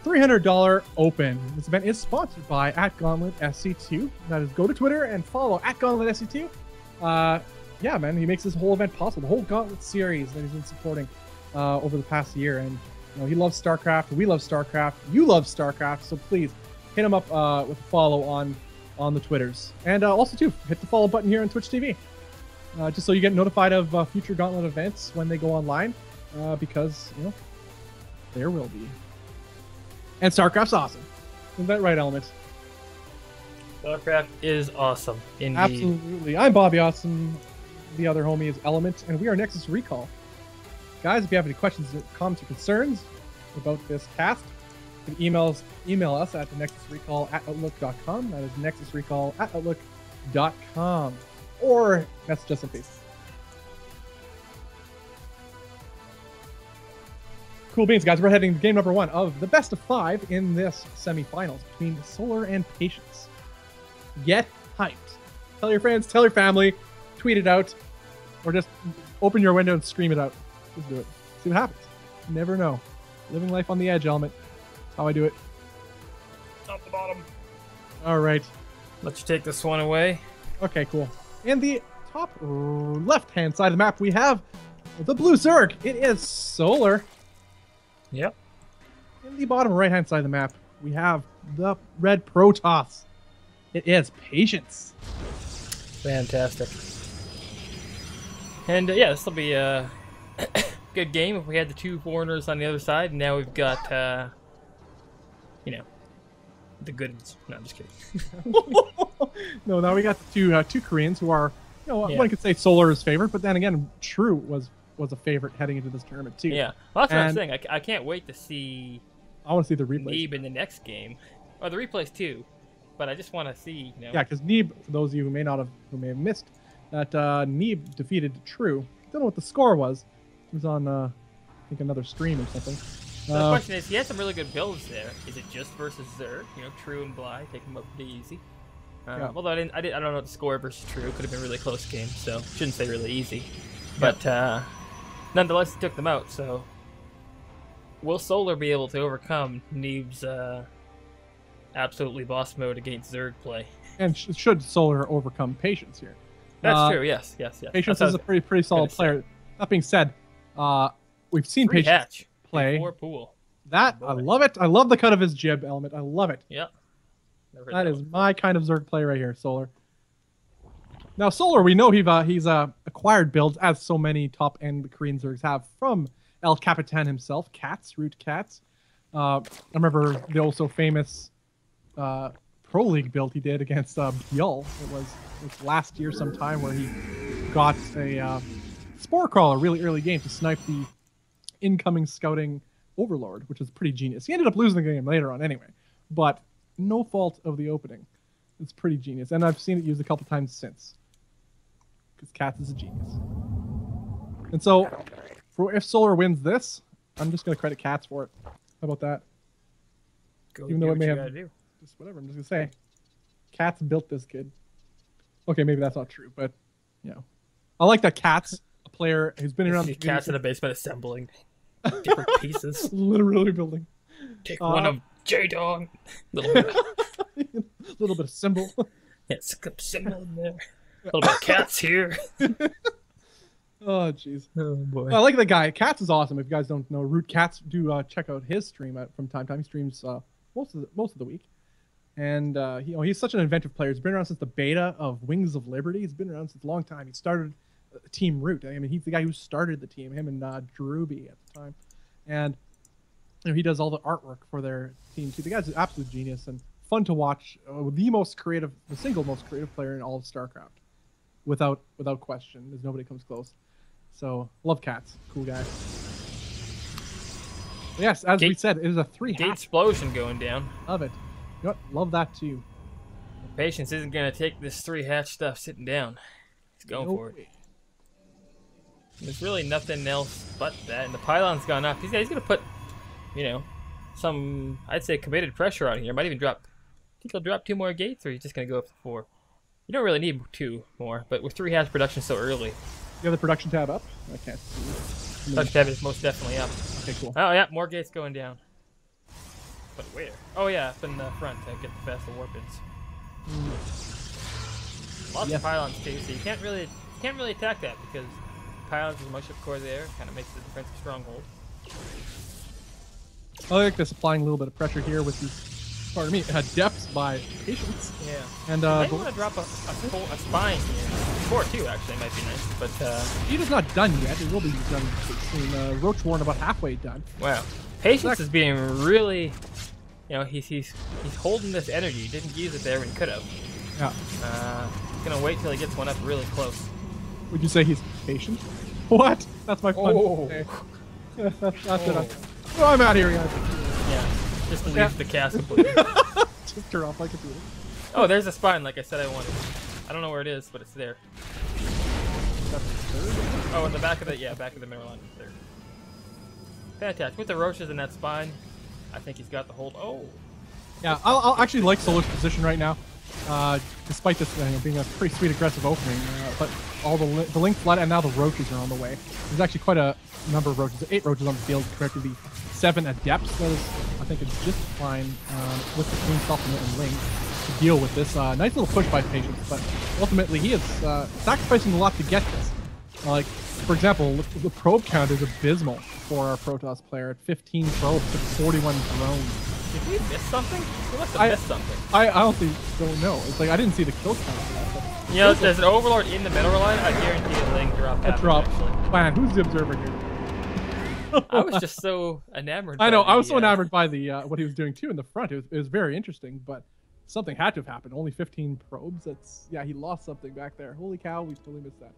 $300 Open. This event is sponsored by @GauntletSC2. That is, go to Twitter and follow @GauntletSC2. Yeah, man, he makes this whole event possible. The whole Gauntlet series that he's been supporting over the past year, and he loves StarCraft. We love StarCraft. You love StarCraft. So please hit him up with a follow on the Twitters, and also too hit the follow button here on Twitch TV, just so you get notified of future Gauntlet events when they go online, because there will be. And StarCraft's awesome. Isn't that right, Element? StarCraft is awesome, indeed. Absolutely. I'm Bobby Awesome. The other homie is Element, and we are Nexus Recall. Guys, if you have any questions, comments, or concerns about this cast, you can email us at nexusrecall@outlook.com. That is nexusrecall@outlook.com. Or message us on Facebook. Cool beans, guys. We're heading to game number 1 of the best of 5 in this semifinals between Solar and Patience. Get hyped. Tell your friends, tell your family, tweet it out, or just open your window and scream it out. Just do it. See what happens. You never know. Living life on the edge, Element. That's how I do it. Top to bottom. All right. Let you take this one away. Okay, cool. In the top left-hand side of the map, we have the blue Zerg. It is Solar. Yep. In the bottom right-hand side of the map, we have the red Protoss. It is Patience. Fantastic. And yeah, this will be a good game if we had the two foreigners on the other side. And now we've got, the good ones. No, I'm just kidding. No, now we got the two Koreans who are, one could say Solar's favorite, but then again, True was a favorite heading into this tournament too. Yeah, well, that's what I'm saying. I can't wait to see. I want to see the replays. Neeb in the next game, or the replays too. But I just want to see. Yeah, because Neeb, for those of you who may have missed, that Neeb defeated True. I don't know what the score was. It was on, I think, another stream or something. So the question is, he had some really good builds there. Is it just versus Zerg? True and Bly, take him up pretty easy. Yeah. Although I don't know what the score versus True. Could have been a really close game, so shouldn't say really easy. But nonetheless, he took them out. So will Solar be able to overcome Neeb's absolutely boss mode against Zerg play? And should Solar overcome Patience here? That's true. Yes. Patience is a pretty solid player. That being said, we've seen Free Patience hatch. play. Pool. That I love it. I love the cut of his jib, Element. I love it. Yeah. That is my kind of Zerg play right here, Solar. Now, Solar, we know he's acquired builds, as so many top-end Korean Zergs have, from El Capitan himself, Root Cats. I remember the also famous Pro League build he did against Bjol. It was last year sometime where he got a Spore Crawler really early game to snipe the incoming scouting Overlord, which was pretty genius. He ended up losing the game later on anyway, but no fault of the opening. It's pretty genius, and I've seen it used a couple times since. Because Cats is a genius. And so, if Solar wins this, I'm just going to credit Cats for it. How about that? Even though it may have... Just whatever, I'm just going to say. Cats built this kid. Okay, maybe that's not true, but, you know. I like that Cats, a player who's been around... Cats in the basement assembling different pieces. Literally building. Take one of Jade. Little bit of symbol. Yeah, some symbol in there. A little bit of Cats here. Oh, jeez. Oh, boy. I like the guy. Cats is awesome. If you guys don't know, Root Cats, do check out his stream from time to time. He streams most of the week. And he's such an inventive player. He's been around since the beta of Wings of Liberty. He's been around since a long time. He started Team Root. I mean, he's the guy who started the team, him and Druby at the time. And he does all the artwork for their team too. The guy's an absolute genius and fun to watch. The single most creative player in all of StarCraft. Without question. There's nobody comes close. So, love Cats. Cool guy. Yes, as we said, it is a 3 Gate hatch. explosion going down. Love it. You know what? Love that too. Patience isn't going to take this 3 hatch stuff sitting down. He's going for it. There's really nothing else but that. And the pylon's gone up. He's going to put, some, I'd say, committed pressure on here. Might even drop, I think he'll drop 2 more gates, or he's just going to go up to 4. You don't really need 2 more, but with 3 hatch production so early. You have the production tab up? I can't see. Production tab is most definitely up. Okay, cool. Oh, yeah, more gates going down. But where? Oh, yeah, up in the front to get the faster warpins. Lots of pylons, too, so you can't really attack that because pylons is much of core there. Kind of makes the defensive stronghold. I like this, applying a little bit of pressure here with these, depths by Patience. Yeah. And you might want to drop a spine here. 4 too, actually, might be nice. But Speed is not done yet. It will be done soon. Roach Warren about halfway done. Wow. Patience is being really, he's holding this energy. He didn't use it there when he could have. Yeah. He's gonna wait till he gets one up really close. Would you say he's patient? What? That's my fun. Oh. That's it. Oh, I'm out here, guys. Yeah. Just leave the cast completely. Just turn off my computer. Oh, there's a spine, like I said I wanted. I don't know where it is, but it's there. Oh, in the back of the mirror line is there. Fantastic. With the roaches in that spine, I think he's got the hold. Oh. Yeah, I'll actually like Solar's position right now. Despite this being a pretty sweet aggressive opening, but all the link flood and now the roaches are on the way. There's actually quite a number of roaches, 8 roaches on the field compared to the 7 adepts. That is, I think, it's just fine with the Queen Supplement and Link to deal with this. Nice little push by Patience, but ultimately he is sacrificing a lot to get this. Like, for example, the probe count is abysmal for our Protoss player at 15 probes to 41 drones. Did we miss something? We must have missed something. I honestly don't know. It's like I didn't see the kill count for that. There's an Overlord in the middle line. I guarantee a Link drop happened. A drop. Man, who's the observer here? I was just so enamored. I know. I was so enamored by the what he was doing too in the front. It was very interesting, but something had to have happened. Only 15 probes. He lost something back there. Holy cow, we totally missed that.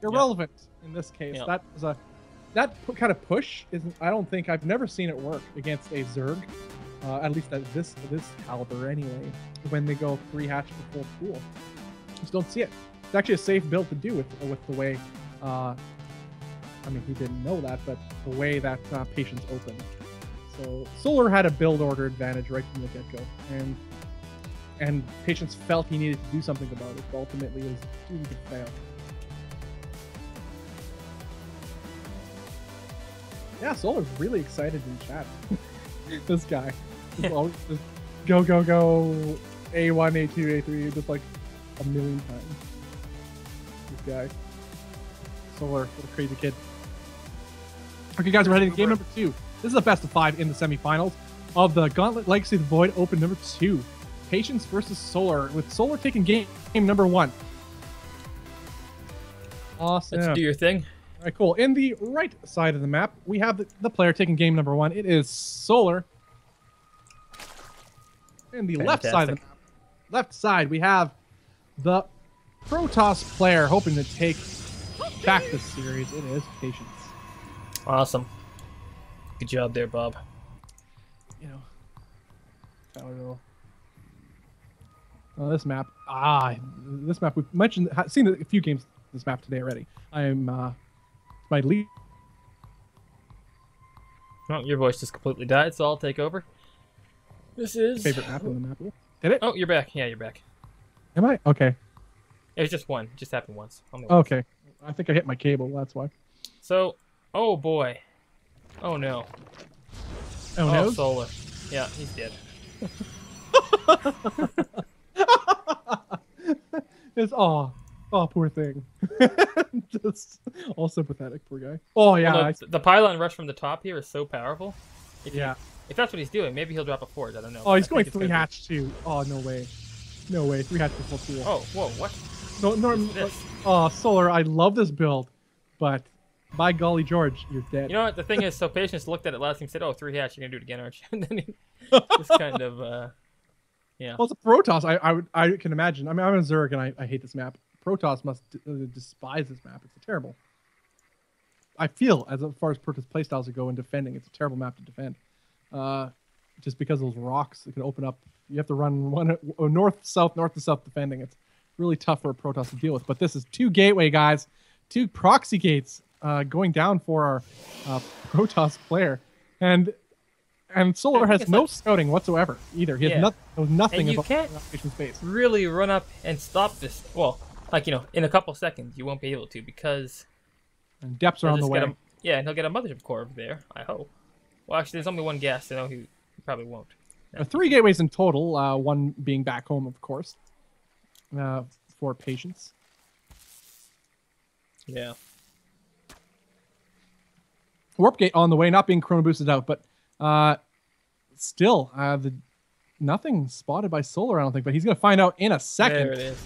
Irrelevant in this case. Yep. That kind of push isn't. I don't think I've never seen it work against a Zerg. At least at this caliber anyway, when they go 3 hatch to full pool. Just don't see it. It's actually a safe build to do with the way, I mean, he didn't know that, but the way that Patience opened. So Solar had a build order advantage right from the get-go, and Patience felt he needed to do something about it, but ultimately it was doomed to fail. Yeah, Solar's really excited in chat. This guy. Just go, A1, A2, A3, just like a million times. This guy. Solar, what a crazy kid. Okay, guys, we're heading to game number 2. This is the best of 5 in the semifinals of the Gauntlet Legacy of the Void Open number 2. Patience versus Solar, with Solar taking game number 1. Awesome. Let's do your thing. right, cool. In the right side of the map, we have the player taking game number 1. It is Solar. In the left side of the map, we have the Protoss player hoping to take back this series. It is Patience. Awesome. Good job there, Bob. You know, this map. This map we've mentioned, seen a few games this map today already. I'm my lead. Oh, your voice just completely died, so I'll take over. This is Favorite map in the map. Did it? Oh, you're back. Yeah, you're back. Am I? Okay. It was just one. It just happened once. Okay. I think I hit my cable. That's why. So, oh boy. Oh no. Oh no. Solar. Yeah, he's dead. It's poor thing. Just all sympathetic, poor guy. Oh yeah. Although the pylon rush from the top here is so powerful. If that's what he's doing, maybe he'll drop a forge. I don't know. Oh, he's going 3 hatch too. Oh no way. No way. 3 hatch before pool. Oh, whoa, what? No, Solar, I love this build, but by golly George, you're dead. You know what? The thing is, so Patience looked at it last and said, "Oh, 3 hatch, you're gonna do it again, aren't you?" And then he just kind of, yeah. Well, it's a Protoss. I can imagine. I mean, I'm a Zerg and I hate this map. Protoss must despise this map. It's terrible. I feel, as far as Protoss playstyles go in defending, it's a terrible map to defend. Just because those rocks that can open up. You have to run north to south defending. It's really tough for a Protoss to deal with. But this is 2 gateway guys, 2 proxy gates going down for our Protoss player, and Solar has no scouting whatsoever either. He has nothing about operation space. Really run up and stop this. Well, like in a couple seconds, you won't be able to because and depths are on the way. And he'll get a mothership core over there. I hope. Well, actually, there's only 1 gas, so he probably won't. 3 gateways in total, 1 being back home, of course, for Patience. Yeah. Warp gate on the way, not being chrono boosted out, but still, nothing spotted by Solar, I don't think, but he's going to find out in a second. There it is.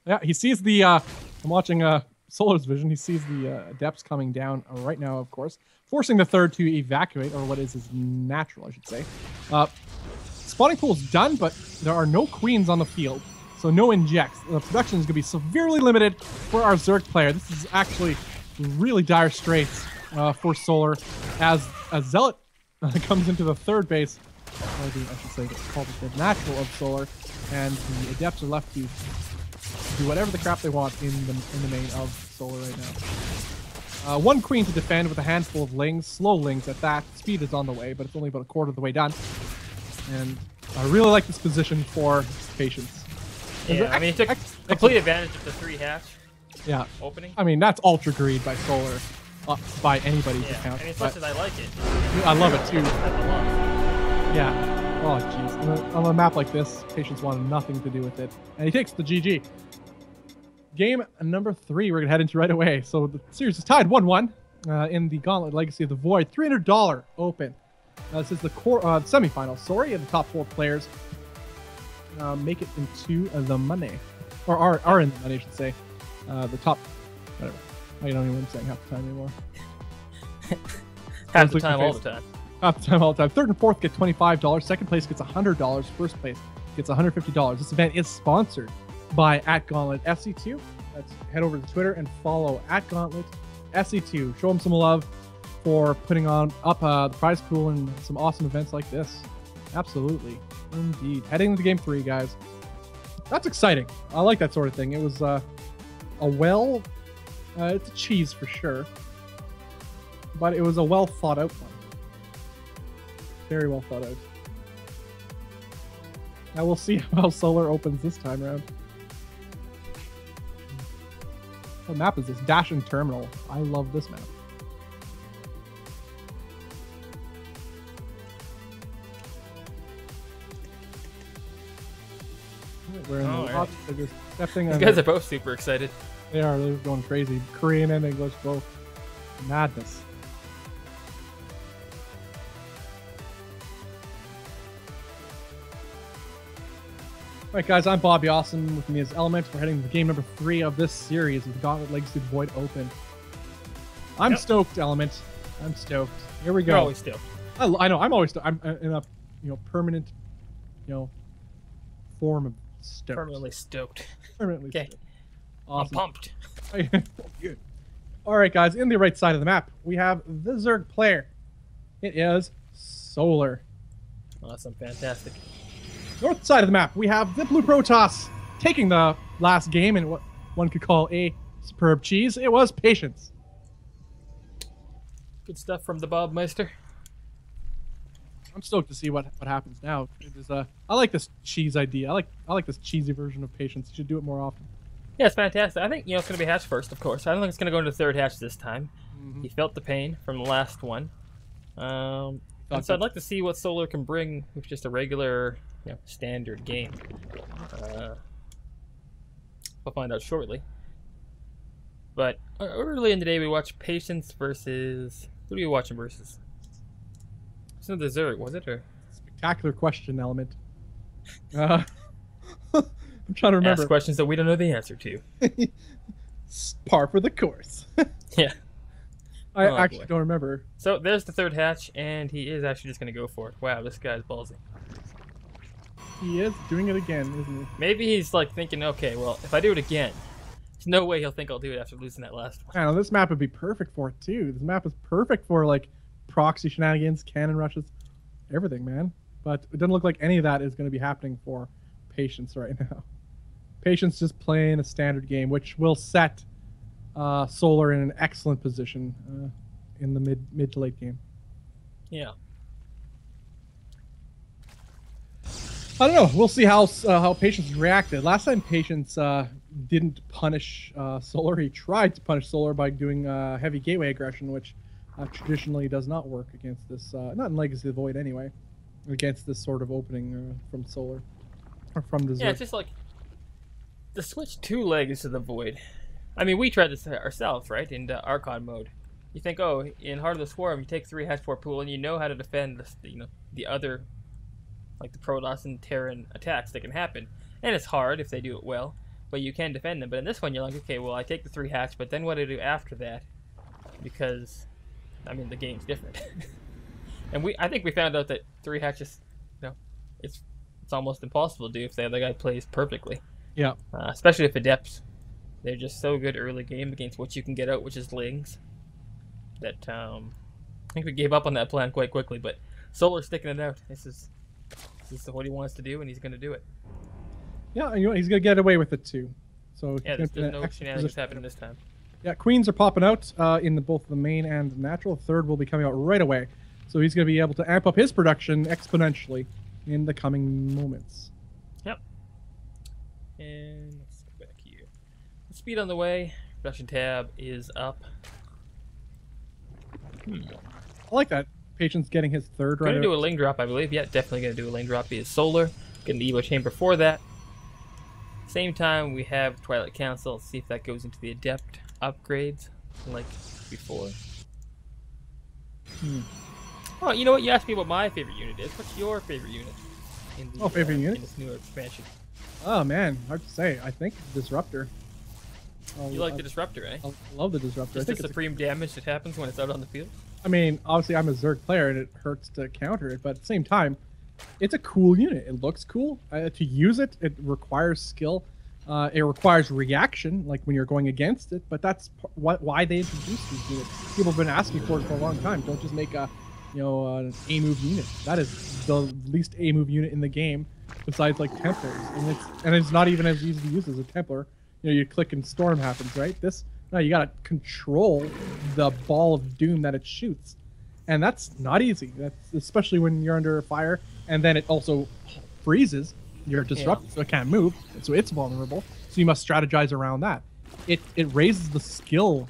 Yeah, he sees the, I'm watching Solar's vision, he sees the Adepts coming down right now, of course, forcing the third to evacuate, or what is his natural, I should say. Spawning pool's done, but there are no queens on the field, so no injects. The production is going to be severely limited for our Zerg player. This is actually really dire straits for Solar as a Zealot comes into the third base, or I should say it's called the natural of Solar, and the Adepts are left to do whatever the crap they want in the main of Solar right now. 1 queen to defend with a handful of lings, slow lings at that. Speed is on the way, but it's only about a quarter of the way done. And I really like this position for Patience. Yeah, I mean, he took complete advantage of the 3 hatch opening. I mean, that's ultra greed by Solar, by anybody's account. And as much as I like it. I love it too. Yeah. Oh, jeez. On a map like this, Patience wanted nothing to do with it. And he takes the GG. Game number 3 we're going to head into right away. So the series is tied 1-1 in the Gauntlet Legacy of the Void. $300 open. This is the semifinal. Sorry, and the top 4 players make it into the money. Or are in the money, I should say. The top... Whatever. I don't even know what I'm saying half the time anymore. Half the time, all the time. Half the time, all the time. 3rd and 4th get $25. Second place gets $100. First place gets $150. This event is sponsored by @Gauntlet SC2. Let's head over to Twitter and follow @Gauntlet SC2. Show them some love for putting up the prize pool and some awesome events like this. Absolutely. Indeed. Heading into game 3, guys. That's exciting. I like that sort of thing. It was it's a cheese for sure, but it was a well thought out one. Very well thought out. Now we'll see how Solar opens this time around. What map is this? Dash and Terminal. I love this map. We're in the lot. They're just stepping. These guys are both super excited. They are. They're going crazy. Korean and English both. Madness. Alright guys, I'm Bobby Awesome. With me is Element. We're heading to game number 3 of this series of the Gauntlet Legacy of the Void Open. I'm stoked, Element. I'm stoked. Here we go. You're always stoked. I know. I'm always stoked. I'm in a permanent form of stoked. Permanently stoked. Permanently Okay. stoked. Awesome. I'm pumped. Good. All right, guys. In the right side of the map, we have the Zerg player. It is Solar. Awesome. Fantastic. North side of the map, we have the Blue Protoss taking the last game in what one could call a superb cheese. It was Patience. Good stuff from the Bob Meister. I'm stoked to see what happens now. It is, I like this cheese idea. I like this cheesy version of Patience. You should do it more often. Yeah, it's fantastic. I think it's going to be hatch first, of course. I don't think it's going to go into third hatch this time. He felt the pain from the last one. And so I'd like to see what Solar can bring with just a regular, standard game. We'll find out shortly. But early in the day, we watched Patience versus... Who are you watching versus? It's not the Zerg, was it? Or? Spectacular question, Element. I'm trying to remember. Ask questions that we don't know the answer to. Par for the course. Yeah. I actually don't remember. So there's the third hatch, and he is actually just going to go for it. Wow, this guy's ballsy. He is doing it again, isn't he? Maybe he's like thinking, okay, well, if I do it again, there's no way he'll think I'll do it after losing that last one. I know, this map would be perfect for it, too. This map is perfect for, like, proxy shenanigans, cannon rushes, everything, man. But it doesn't look like any of that is going to be happening for Patience right now. Patience just playing a standard game, which will set Solar in an excellent position in the mid to late game. Yeah. I don't know. We'll see how Patience reacted. Last time Patience didn't punish Solar. He tried to punish Solar by doing heavy gateway aggression, which traditionally does not work against this. Not in Legacy of the Void anyway. Against this sort of opening from Solar. Or from the Zerg. Yeah, it's just like the switch to Legacy of the Void. I mean, we tried this ourselves, right? In the Archon mode. You think, oh, in Heart of the Swarm, you take 3 hatch 4 pool, and you know how to defend the other, like the Protoss and Terran attacks that can happen. And it's hard if they do it well, but you can defend them. But in this one, you're like, okay, well, I take the 3 hatch, but then what do I do after that? Because, I mean, the game's different. And I think we found out that 3 hatches, it's almost impossible to do if the other guy plays perfectly. Yeah. Especially if Adepts. They're just so good early game against what you can get out, which is Lings. That I think we gave up on that plan quite quickly, but Solar's sticking it out. This is what he wants to do, and he's going to do it. Yeah, and he's going to get away with it too. So yeah, there's no shenanigans happening this time. Yeah, Queens are popping out in both the main and the natural. Third will be coming out right away. So he's going to be able to amp up his production exponentially in the coming moments. Yep. And let's go back here. Speed on the way. Production tab is up. I like that. Patience getting his third right. Going to do a Ling drop, I believe. Yeah, definitely going to do a Ling drop. He is Solar. Getting the Evo Chamber for that. Same time, we have Twilight Council. Let's see if that goes into the Adept upgrades like before. Oh, you know what? You asked me what my favorite unit is. What's your favorite unit? In the, favorite unit? In this new expansion. Oh, man. Hard to say. I think Disruptor. You like the Disruptor, eh? I love the Disruptor. Just the supreme damage that happens when it's out on the field? I mean, obviously I'm a Zerg player and it hurts to counter it, but at the same time, it's a cool unit. It looks cool. To use it, it requires skill. It requires reaction, like when you're going against it, but that's why they introduced these units. People have been asking for it for a long time. Don't just make an A-move unit. That is the least A-move unit in the game, besides like Templars. And it's not even as easy to use as a Templar. You click and storm happens, right? No, you gotta control the ball of doom that it shoots, and that's not easy. That's especially when you're under fire, and then it also freezes. You're disrupted, so it can't move, so it's vulnerable. So you must strategize around that. It raises the skill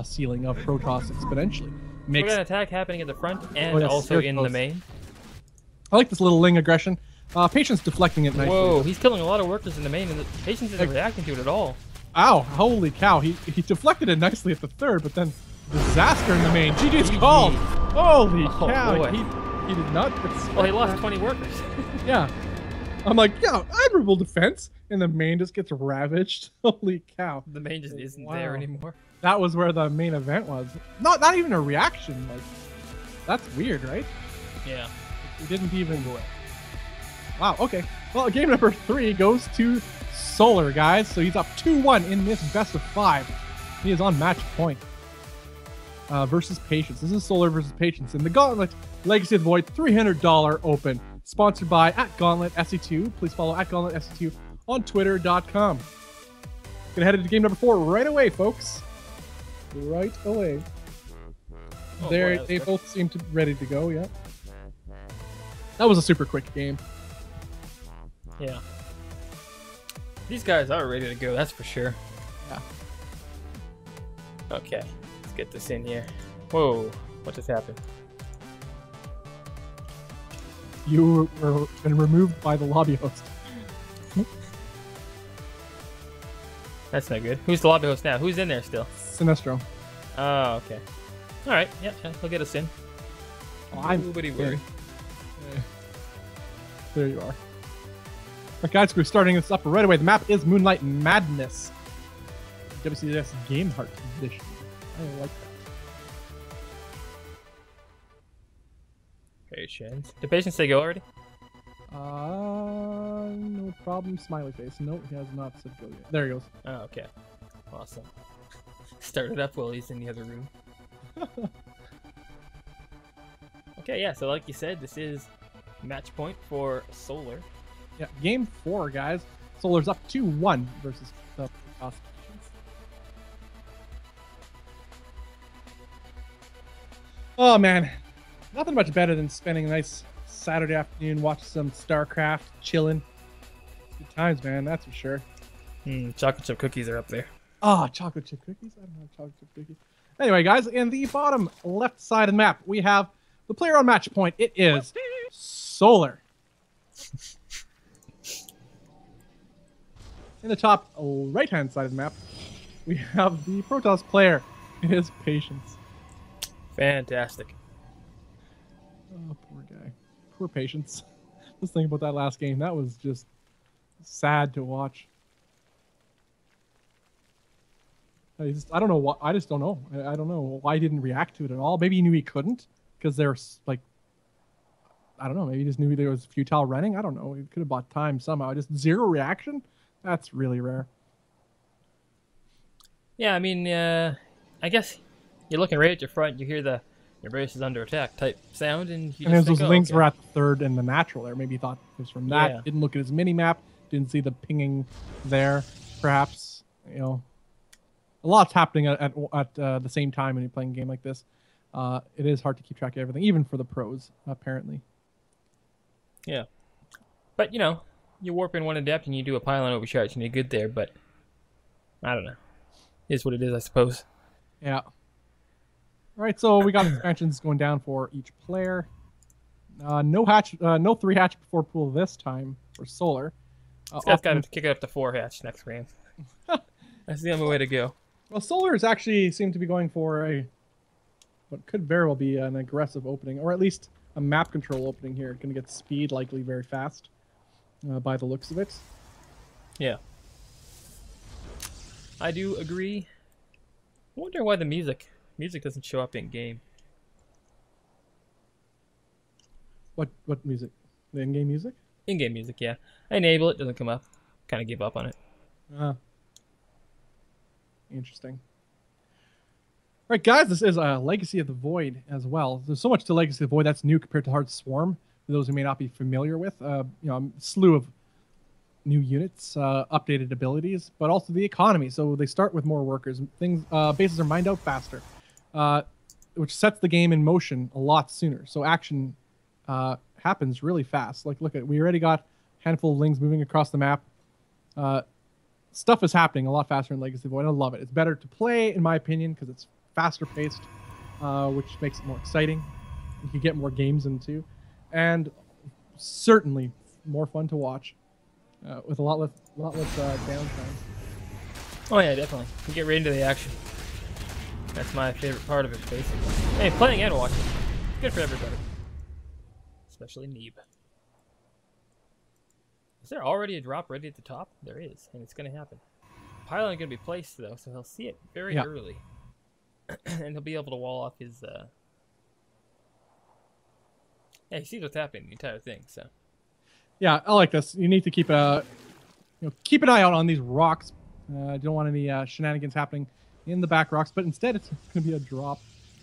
ceiling of Protoss exponentially. We got an attack happening at the front and also in the main. I like this little Ling aggression. Patience deflecting it nicely. Whoa, he's killing a lot of workers in the main, and the Patience isn't reacting to it at all. Ow, holy cow. He deflected it nicely at the third, but then disaster in the main. GG's called. Holy cow. Boy. He did not. Well, he lost 20 workers. Yeah. I'm like, yeah, admirable defense. And the main just gets ravaged. Holy cow. The main just isn't there anymore. That was where the main event was. Not even a reaction. Like, that's weird, right? Yeah. We didn't even do it. Wow, okay. Well, game number 3 goes to Solar, guys. So he's up 2-1 in this best of 5. He is on match point. Versus Patience. This is Solar versus Patience in the Gauntlet Legacy of the Void $300 Open. Sponsored by @Gauntlet SE2. Please follow @Gauntlet SE2 on Twitter.com. Gonna head into game number 4 right away, folks. Right away. Oh, They boy, both seem to ready to go. Yeah. That was a super quick game. Yeah. These guys are ready to go, that's for sure. Yeah. Okay, let's get this in here. Whoa, what just happened? You were been removed by the lobby host. That's not good. Who's the lobby host now? Who's in there still? Sinestro. Oh, okay. Alright, yeah, he'll get us in. Nobody worry. There you are. Alright, guys, we're starting this up right away. The map is Moonlight Madness. WCS Game Heart Edition. I like that. Patience. Did Patience say go already? No problem. Smiley face. No, he has not said go yet. There he goes. Oh, okay. Awesome. Start it up while he's in the other room. Okay, yeah, so like you said, this is match point for Solar. Yeah, game 4, guys. Solar's up 2-1 versus the Patience. Oh, man. Nothing much better than spending a nice Saturday afternoon watching some StarCraft, chilling. Good times, man, that's for sure. Chocolate chip cookies are up there. Oh, chocolate chip cookies? I don't have chocolate chip cookies. Anyway, guys, in the bottom left side of the map, we have the player on match point. It is Solar. In the top right-hand side of the map, we have the Protoss player. It is Patience. Fantastic. Oh, poor guy. Poor Patience. Just think about that last game. That was just sad to watch. I don't know what. I just don't know. I don't know why he didn't react to it at all. Maybe he knew he couldn't because there's like, I don't know. Maybe he just knew there was futile running. I don't know. He could have bought time somehow. Just zero reaction. That's really rare. Yeah, I mean, I guess you're looking right at your front. You hear the your base is under attack type sound, and you just think, those links were at the third and the natural there. Maybe he thought it was from that. Yeah. Didn't look at his mini map. Didn't see the pinging there. Perhaps, you know, a lot's happening at the same time when you're playing a game like this. It is hard to keep track of everything, even for the pros, apparently. Yeah, but you know, you warp in one adept and you do a pylon overcharge and you're good there. But I don't know. Is what it is, I suppose. Yeah. All right, so we got expansions going down for each player. No 3 hatch before pool this time for Solar. This guy's got to kick it up to 4 hatch next round. That's the only way to go. Well, Solar is actually seem to be going for what could very well be an aggressive opening, or at least a map control opening here. Going to get speed likely very fast by the looks of it. Yeah. I do agree. I wonder why the music doesn't show up in game. What music? The in-game music? In-game music, yeah. I enable it, doesn't come up. Kind of give up on it. Interesting. All right, guys, this is a Legacy of the Void as well. There's so much to Legacy of the Void that's new compared to Hard Swarm. For those who may not be familiar with, you know, a slew of new units, updated abilities, but also the economy. So they start with more workers. Bases are mined out faster, which sets the game in motion a lot sooner. So action happens really fast. Like, look at, we already got a handful of lings moving across the map. Stuff is happening a lot faster in Legacy of Void. I love it. It's better to play, in my opinion, because it's faster paced, which makes it more exciting. You can get more games into, and certainly more fun to watch. With a lot less downtime. Oh yeah, definitely. You get right into the action. That's my favorite part of it, basically. Hey, playing and watching. Good for everybody. Especially Neeb. Is there already a drop ready at the top? There is, and it's going to happen. Pylon going to be placed, though, so he'll see it very early. And he'll be able to wall off his... Yeah, he sees what's happening, the entire thing, so... Yeah, I like this. You need to keep keep an eye out on these rocks. You don't want any shenanigans happening in the back rocks, but instead it's going to be a drop.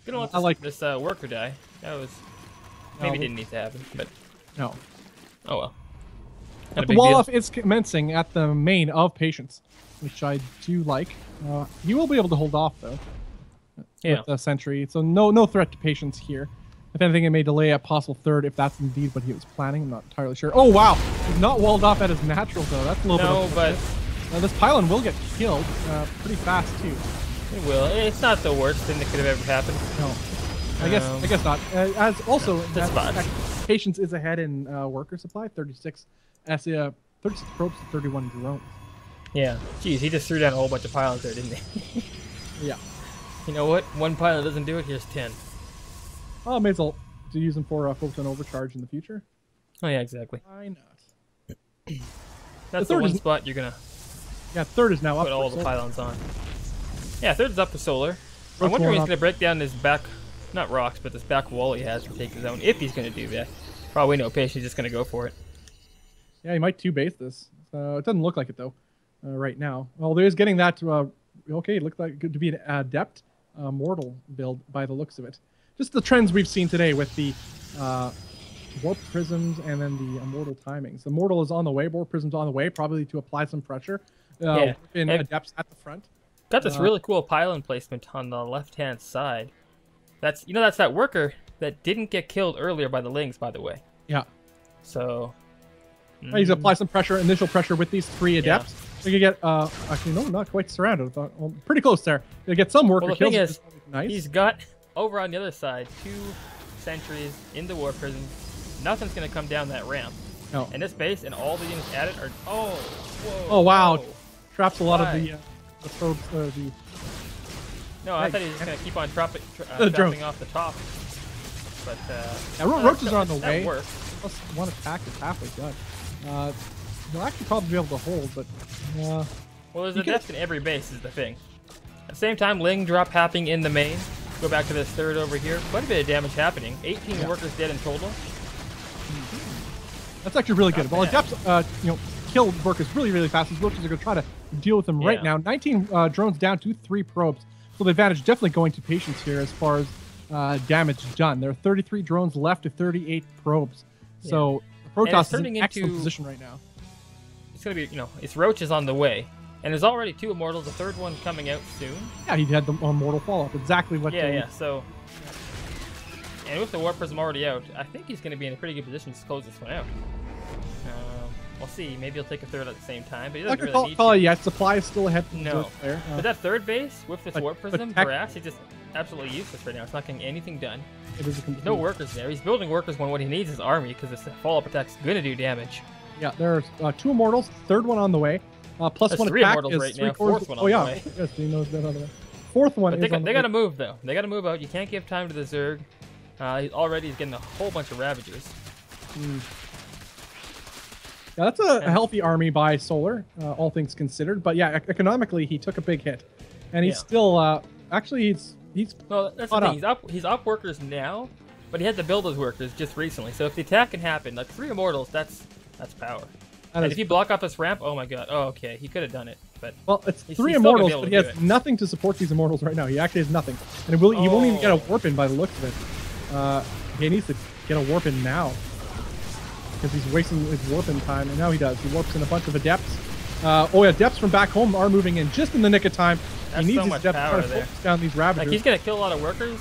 Gonna let this worker die. That was... Maybe didn't need to happen, but... No. Oh well. But the wall-off is commencing at the main of Patience, which I do like. He will be able to hold off, though, with the sentry. So no threat to Patience here. If anything, it may delay a possible third if that's indeed what he was planning. I'm not entirely sure. Oh, wow. He's not walled off at his natural, though. That's a little bit of a... this pylon will get killed pretty fast, too. It will. It's not the worst thing that could have ever happened. No. I guess not. As also, Patience is ahead in worker supply, 36 probes to 31 drones. Yeah. Jeez, he just threw down a whole bunch of pylons there, didn't he? Yeah. You know what? One pylon doesn't do it. Here's 10. Oh, may as well to use them for focus on overcharge in the future. Oh yeah, exactly. Why not? That's the one spot you're gonna. Yeah, third is now up. Put all the pylons on. Yeah, third is up for solar. I Roach wonder if he's gonna break down this back, not rocks, but this back wall he has to take his own. If he's gonna do that, probably no Patience, just gonna go for it. Yeah, he might 2-base this. It doesn't look like it though, right now. Well, there's getting that. Okay, it looked like good to be an adept mortal build by the looks of it. Just the trends we've seen today with the warp prisms and then the immortal timings. The mortal is on the way, warp prism's on the way, probably to apply some pressure in adepts at the front. Got this really cool pylon placement on the left-hand side. That's that worker that didn't get killed earlier by the Lings, by the way. Yeah. So he's apply some pressure, initial pressure with these 3 adepts. So you get actually no, not quite surrounded. Well, pretty close there. You get some worker kills. Thing is, nice. He's got over on the other side 2 sentries in the warp prism. Nothing's gonna come down that ramp. No. And this base and all the units at it are whoa. Oh wow. Whoa. Traps a lot of the probes. No, I thought he was just gonna keep on trapping off the top. But roaches are on the way. Works. Plus one attack is halfway done. They'll actually probably be able to hold, but well, there's a depth in every base is the thing. At the same time, Ling drop happening in the main. Go back to this third over here. Quite a bit of damage happening. 18 workers dead in total. That's actually really good. Well, adepts, kill workers really, really fast. These roaches are going to try to deal with them right now. 19 drones down to 3 probes. So the advantage definitely going to Patience here as far as damage done. There are 33 drones left to 38 probes. So the Protoss is in an excellent position right now. It's going to be, it's roaches on the way. And there's already 2 immortals, the third one coming out soon. Yeah, he had the immortal follow-up. Exactly what so... And with the warp prism already out, I think he's going to be in a pretty good position to close this one out. We'll see. Maybe he'll take a third at the same time, but he doesn't really need to. Yet. Supply is still ahead. There. But that third base with this warp prism, grass, he's just absolutely useless right now. It's not getting anything done. There's no workers there. He's building workers when what he needs is army, because this follow-up attack's going to do damage. Yeah, there are 2 immortals, third one on the way. Plus That's 1 3 attack immortals is right now. Fourth one on the way. Yes, he knows that on the way. Fourth one is on the way. They got to move, though. They got to move out. You can't give time to the Zerg. He's getting a whole bunch of Ravagers. Yeah, that's a healthy army by Solar, all things considered. But yeah, economically, he took a big hit. And he's still, actually, he's well, that's the thing. He's up workers now, but he had to build those workers just recently. So if the attack can happen, like 3 immortals, that's power. And if you block off this ramp, oh my god. Oh, okay. He could have done it. But well, it's 3 immortals, but he has nothing to support these immortals right now. He actually has nothing. And he won't even get a warp in by the looks of it. He needs to get a warp in now. Because he's wasting his warp in time, and now he does. He warps in a bunch of adepts. Adepts from back home are moving in just in the nick of time. That's he needs so his adepts to try to focus down these Ravagers. Like, he's going to kill a lot of workers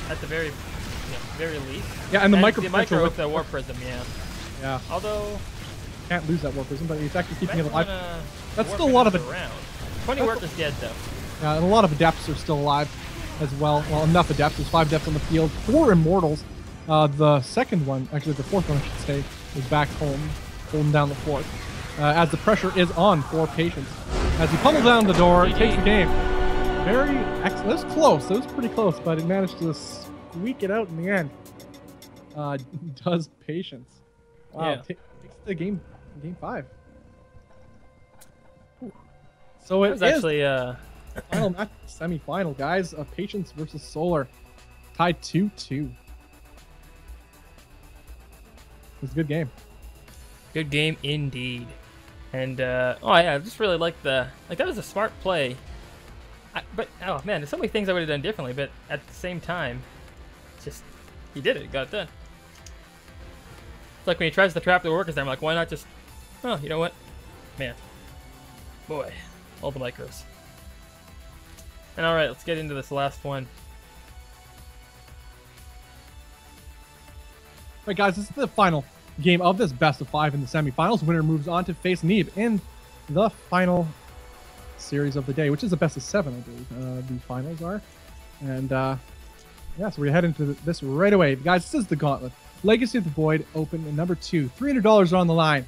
at the very least. Yeah, and the micro with the warp prism, Yeah. Although... Can't lose that warp prism, but he's actually keeping it alive. That's still a lot of it. 20 workers dead, though. Yeah, and a lot of adepts are still alive as well. Well, enough adepts. There's 5 adepts on the field. 4 immortals. The second one, actually the fourth one, I should say, is back home, holding down the fort. As the pressure is on for Patience. As he pummels down the door, he takes the game. Very excellent. That was close. That was pretty close, but he managed to squeak it out in the end. Does Patience. Wow. Yeah. Takes the game Game 5. So It it was is actually final match, semi-final, guys. Patience versus Solar, tied 2-2. It was a good game. good game indeed. And oh yeah, I just really like that was a smart play. But oh man, there's so many things I would have done differently. But at the same time, just he did it, got it done. It's like when he tries to trap the workers there, I'm like, why not just, oh, you know what, man, boy, all the micros. And all right, let's get into this last one. All right, guys, this is the final game of this best of 5 in the semifinals. Winner moves on to face Neeb in the final series of the day, which is the best of 7, I believe. The finals are. And yeah, so we're heading into this right away. Guys, this is the Gauntlet. Legacy of the Void open at number 2. $300 are on the line.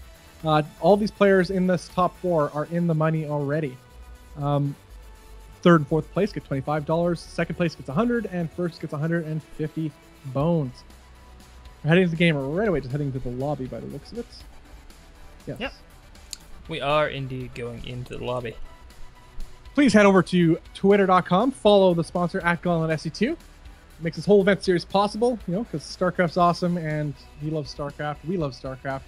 All these players in this top 4 are in the money already. Third and fourth place get $25. Second place gets 100, and first gets 150 bones. We're heading to the game right away, just heading to the lobby by the looks of it. Yes. Yep. We are indeed going into the lobby. Please head over to twitter.com, follow the sponsor at Gauntlet SE2. Makes this whole event series possible, you know, because StarCraft's awesome and he loves StarCraft, we love StarCraft,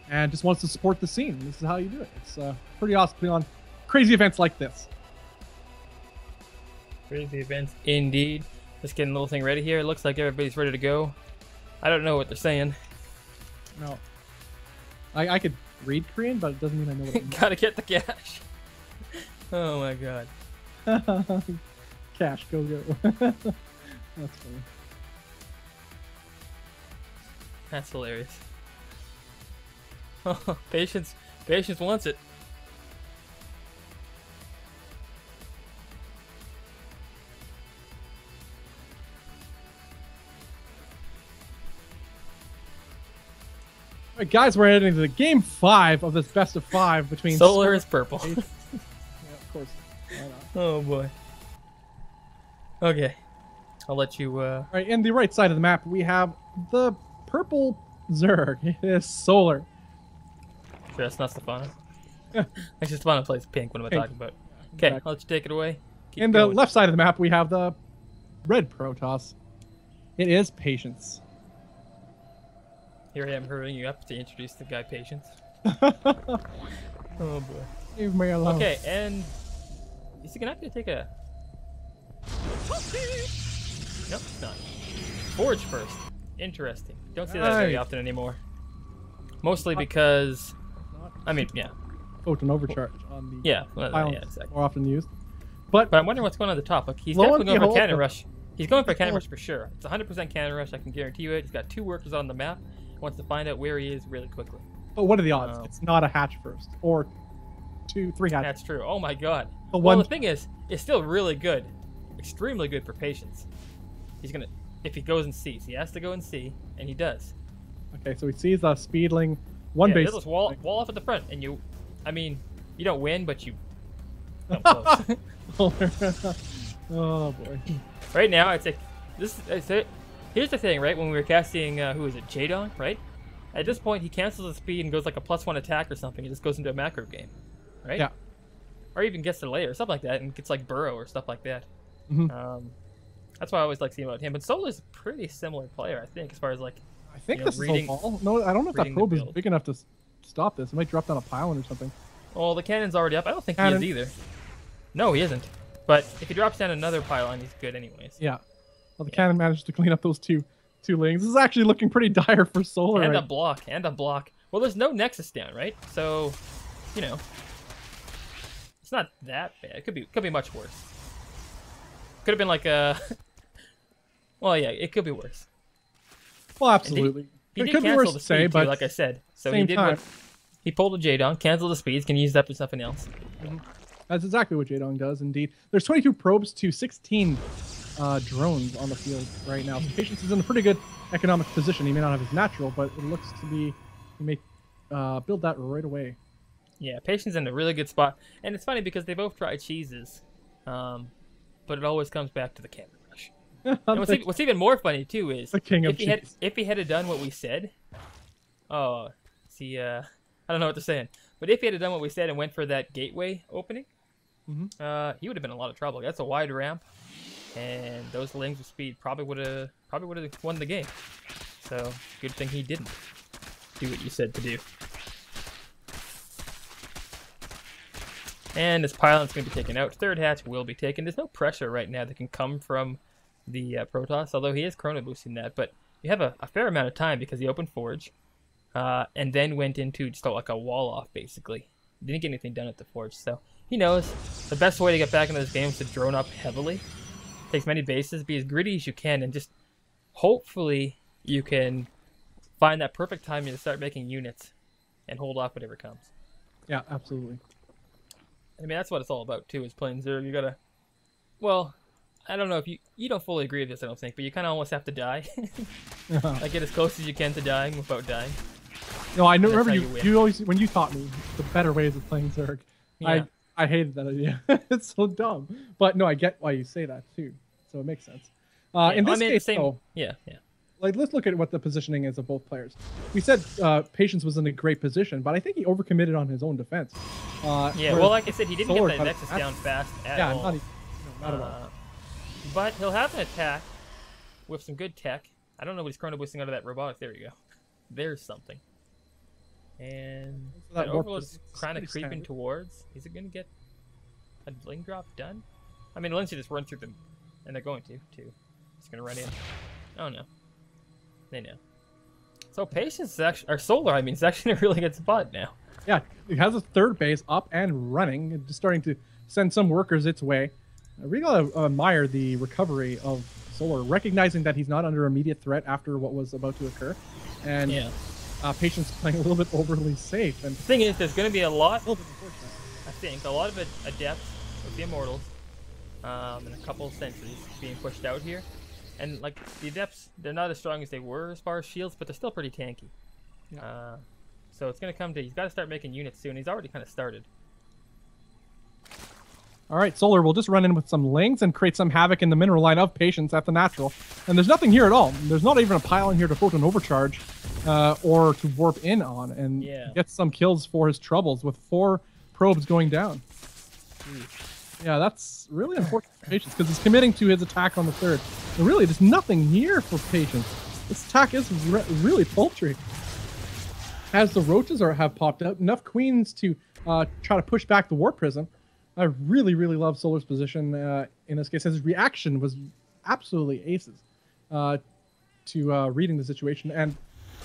and just wants to support the scene. This is how you do it. It's pretty awesome putting on crazy events like this. Crazy events indeed. Just getting a little thing ready here. It looks like everybody's ready to go. I don't know what they're saying. No. I could read Korean, but it doesn't mean I know what it means. Gotta get the cash. Oh my god. Cash, go. That's funny. That's hilarious. Oh, Patience wants it. All right, guys, we're heading to the game 5 of this best of 5 between Solar is purple. Yeah, of course. Why not? Oh boy. Okay. I'll let you All right, in the right side of the map, we have the purple Zerg. It is Solar. Sure, that's not Stefano. Actually, Stefano plays pink. What am I Pink. talking about? Okay, Exactly. I'll let you take it away. Keep In the going. left side of the map, we have the red Protoss. It is Patience. Here I am hurrying you up to introduce the guy Patience. Oh boy. Leave me alone. Okay, and is he gonna have to take a? Nope, not. Forge first. Interesting. Don't see that very Nice. often anymore. Mostly because, I mean, yeah, Photon overcharge on the yeah, well, violence yeah, exactly. more often used. But But I'm wondering what's going on at the top. Look, he's Lo definitely and going for a behold, cannon the- rush. He's going for a cannon rush for sure. It's 100% cannon rush. I can guarantee you it. He's got 2 workers on the map. He wants to find out where he is really quickly. what are the odds? Oh. It's not a hatch first, or 2, 3 hatches. That's true. Oh my god. The Well, one- the thing is, it's still really good. Extremely good for Patience. He's gonna, if he goes and sees, he has to go and see, and he does. Okay, so he sees a speedling, one Yeah, base. there's this wall off at the front, and you, I mean, you don't win, but you come close. Oh boy. Right now, it's like this. Here's the thing, right? When we were casting, who is it, Jade on, right? At this point, he cancels the speed and goes like a +1 attack or something. He just goes into a macro game, right? Yeah. Or even gets the layer or something like that, and gets like Burrow or stuff like that. Mhm. That's why I always like seeing about him. But Solar's a pretty similar player, I think, as far as like. I think You know, this reading- is a wall. No, I don't know if that reading the probe is build. big enough to stop this. It might drop down a pylon or something. Well, the cannon's already up. I don't think Cannon. he is either. No, he isn't. But if he drops down another pylon, he's good anyways. Yeah. Well, the cannon managed to clean up those two lanes. This is actually looking pretty dire for Solar. And right? a block, and a block. Well, there's no Nexus down, right? So, you know, it's not that bad. It could be much worse. Could have been like a. Well, yeah, it could be worse. Well, absolutely. He It did could be cancel worse the to say, speed, too, but like I said. So he same did time. what he pulled a Jade on, canceled the speeds, can use that for something else. That's exactly what Jadong does, indeed. There's 22 probes to 16 drones on the field right now. So Patience is in a pretty good economic position. He may not have his natural, but it looks to be he may build that right away. Yeah, Patience in a really good spot, and it's funny because they both try cheeses, but it always comes back to the cannon rush. And what's even more funny too is The king of if he had cheese. if he had done what we said. Oh, see, I don't know what they're saying. But if he had done what we said and went for that gateway opening, Mm-hmm. he would have been in a lot of trouble. That's a wide ramp, and those lings with speed probably would have won the game. So good thing he didn't do what you said to do. And this pylon's going to be taken out. Third hatch will be taken. There's no pressure right now that can come from the Protoss, although he is chrono boosting that. But you have a fair amount of time because he opened Forge, and then went into just like a wall off basically. Didn't get anything done at the Forge, so he knows the best way to get back into this game is to drone up heavily. Take many bases, be as gritty as you can, and just hopefully you can find that perfect timing to start making units and hold off whatever comes. Yeah, absolutely. I mean, that's what it's all about too, is playing Zerg. You gotta, well, I don't know if you don't fully agree with this, I don't think, but you kind of almost have to die. Like, get as close as you can to dying without dying. No, I know. Remember you you always, when you taught me the better ways of playing Zerg. Yeah. I hated that idea. It's so dumb. But no, I get why you say that too. So it makes sense. In this case, though, yeah. like, let's look at what the positioning is of both players. We said Patience was in a great position, but I think he overcommitted on his own defense. Well, like I said, he didn't Solar get that got Nexus down fast at yeah, all. not at all. But he'll have an attack with some good tech. I don't know what he's chrono boosting out of that robotic. There you go. There's something. And So that that warp Overlord's is kind of pretty creeping standard. towards. Is it going to get a bling drop done? I mean, Lindsay just run through them, and they're going to, too. It's going to run in. Oh, no. They know. So Patience is actually, or Solar, I mean, is actually in a really good spot now. Yeah, it has a third base up and running, and just starting to send some workers its way. I really gotta admire the recovery of Solar, recognizing that he's not under immediate threat after what was about to occur, and Patience playing a little bit overly safe. And The thing is, there's going to be a lot, a little bit unfortunate. I think, a lot of adepts with the Immortals, and a couple of sentries being pushed out here. And, like, the adepts, they're not as strong as they were as far as shields, but they're still pretty tanky. Yeah. So it's going to come to, he's got to start making units soon. He's already kind of started. All right, Solar will just run in with some lings and create some havoc in the mineral line of Patience at the natural. And there's nothing here at all. There's not even a pylon here to photon overcharge or to warp in on and get some kills for his troubles with 4 probes going down. Yeah, that's really unfortunate for Patience because he's committing to his attack on the third. And really, there's nothing here for Patience. This attack is really paltry. As the roaches have popped out, enough queens to try to push back the Warp Prism. I really, really love Solar's position in this case. His reaction was absolutely aces to reading the situation. And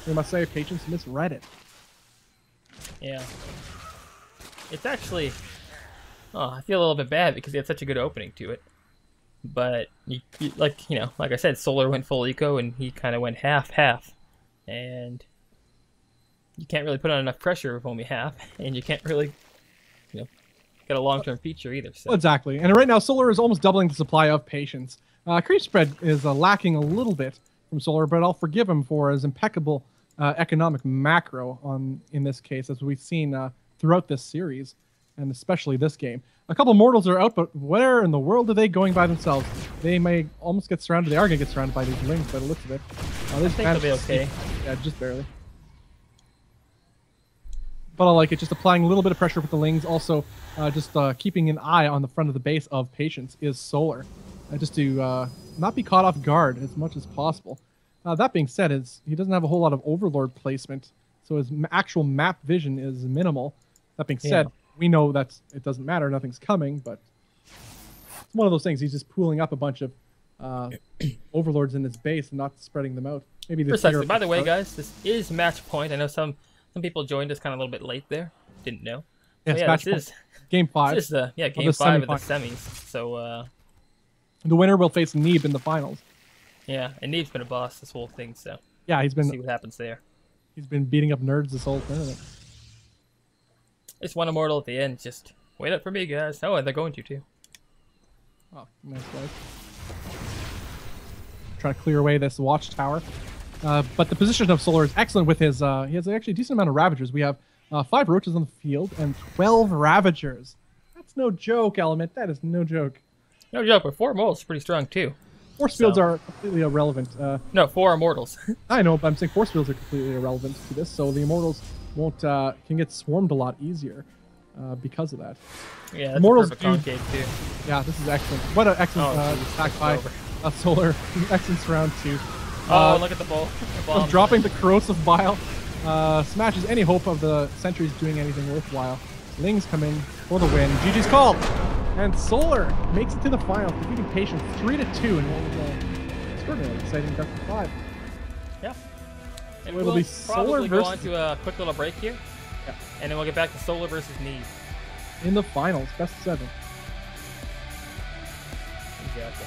we must say, Patience misread it. Yeah. It's actually... Oh, I feel a little bit bad because he had such a good opening to it. But, like I said, Solar went full eco and he kind of went half-half. And you can't really put on enough pressure with only half. And you can't really, get a long-term feature either. So. Exactly. And right now, Solar is almost doubling the supply of Patience. Creep spread is lacking a little bit from Solar, but I'll forgive him for his impeccable economic macro in this case, as we've seen throughout this series, and especially this game. A couple mortals are out, but where in the world are they going by themselves? They may almost get surrounded. They are going to get surrounded by these lings by the looks of it. I think they'll be okay. Yeah, just barely. But I like it, just applying a little bit of pressure with the lings. Also, just keeping an eye on the front of the base of Patience is Solar. Just to not be caught off guard as much as possible. That being said, he doesn't have a whole lot of Overlord placement, so his actual map vision is minimal. That being said, we know that it doesn't matter, nothing's coming, but it's one of those things. He's just pooling up a bunch of Overlords in his base and not spreading them out. Maybe precisely. By the way, guys, this is match point. I know some people joined us kind of a little bit late there. Didn't know. Yes, this is game 5. This is game 5 of the semis. So the winner will face Neeb in the finals. Yeah, and Neeb's been a boss this whole thing, so yeah, he's been. See what happens there. He's been beating up nerds this whole tournament. It's one immortal at the end. Just wait up for me, guys. Oh, and they're going to too. Oh, nice guys. Trying to clear away this watchtower. But the position of Solar is excellent with his... he has actually a decent amount of Ravagers. We have 5 Roaches on the field and 12 Ravagers. That's no joke, Element. That is no joke. No joke, but 4 immortals is pretty strong too. Force fields are completely irrelevant. No, 4 immortals. I know, but I'm saying force fields are completely irrelevant to this, so the Immortals won't can get swarmed a lot easier because of that. Yeah, that's Immortals a perfect concave too. Yeah, this is excellent. What an excellent attack by Solar. Excellent round 2. Look at the ball. The bomb. Dropping the corrosive bile smashes any hope of the sentries doing anything worthwhile. Lings come in for the win. GG's called. And Solar makes it to the final, defeating Patience 3-2 in what was extraordinarily exciting best of 5. Yeah. And It'll we'll be probably Solar go on versus to a quick little break here. Yeah. And then we'll get back to Solar versus Neeb. in the finals, best of 7. Exactly.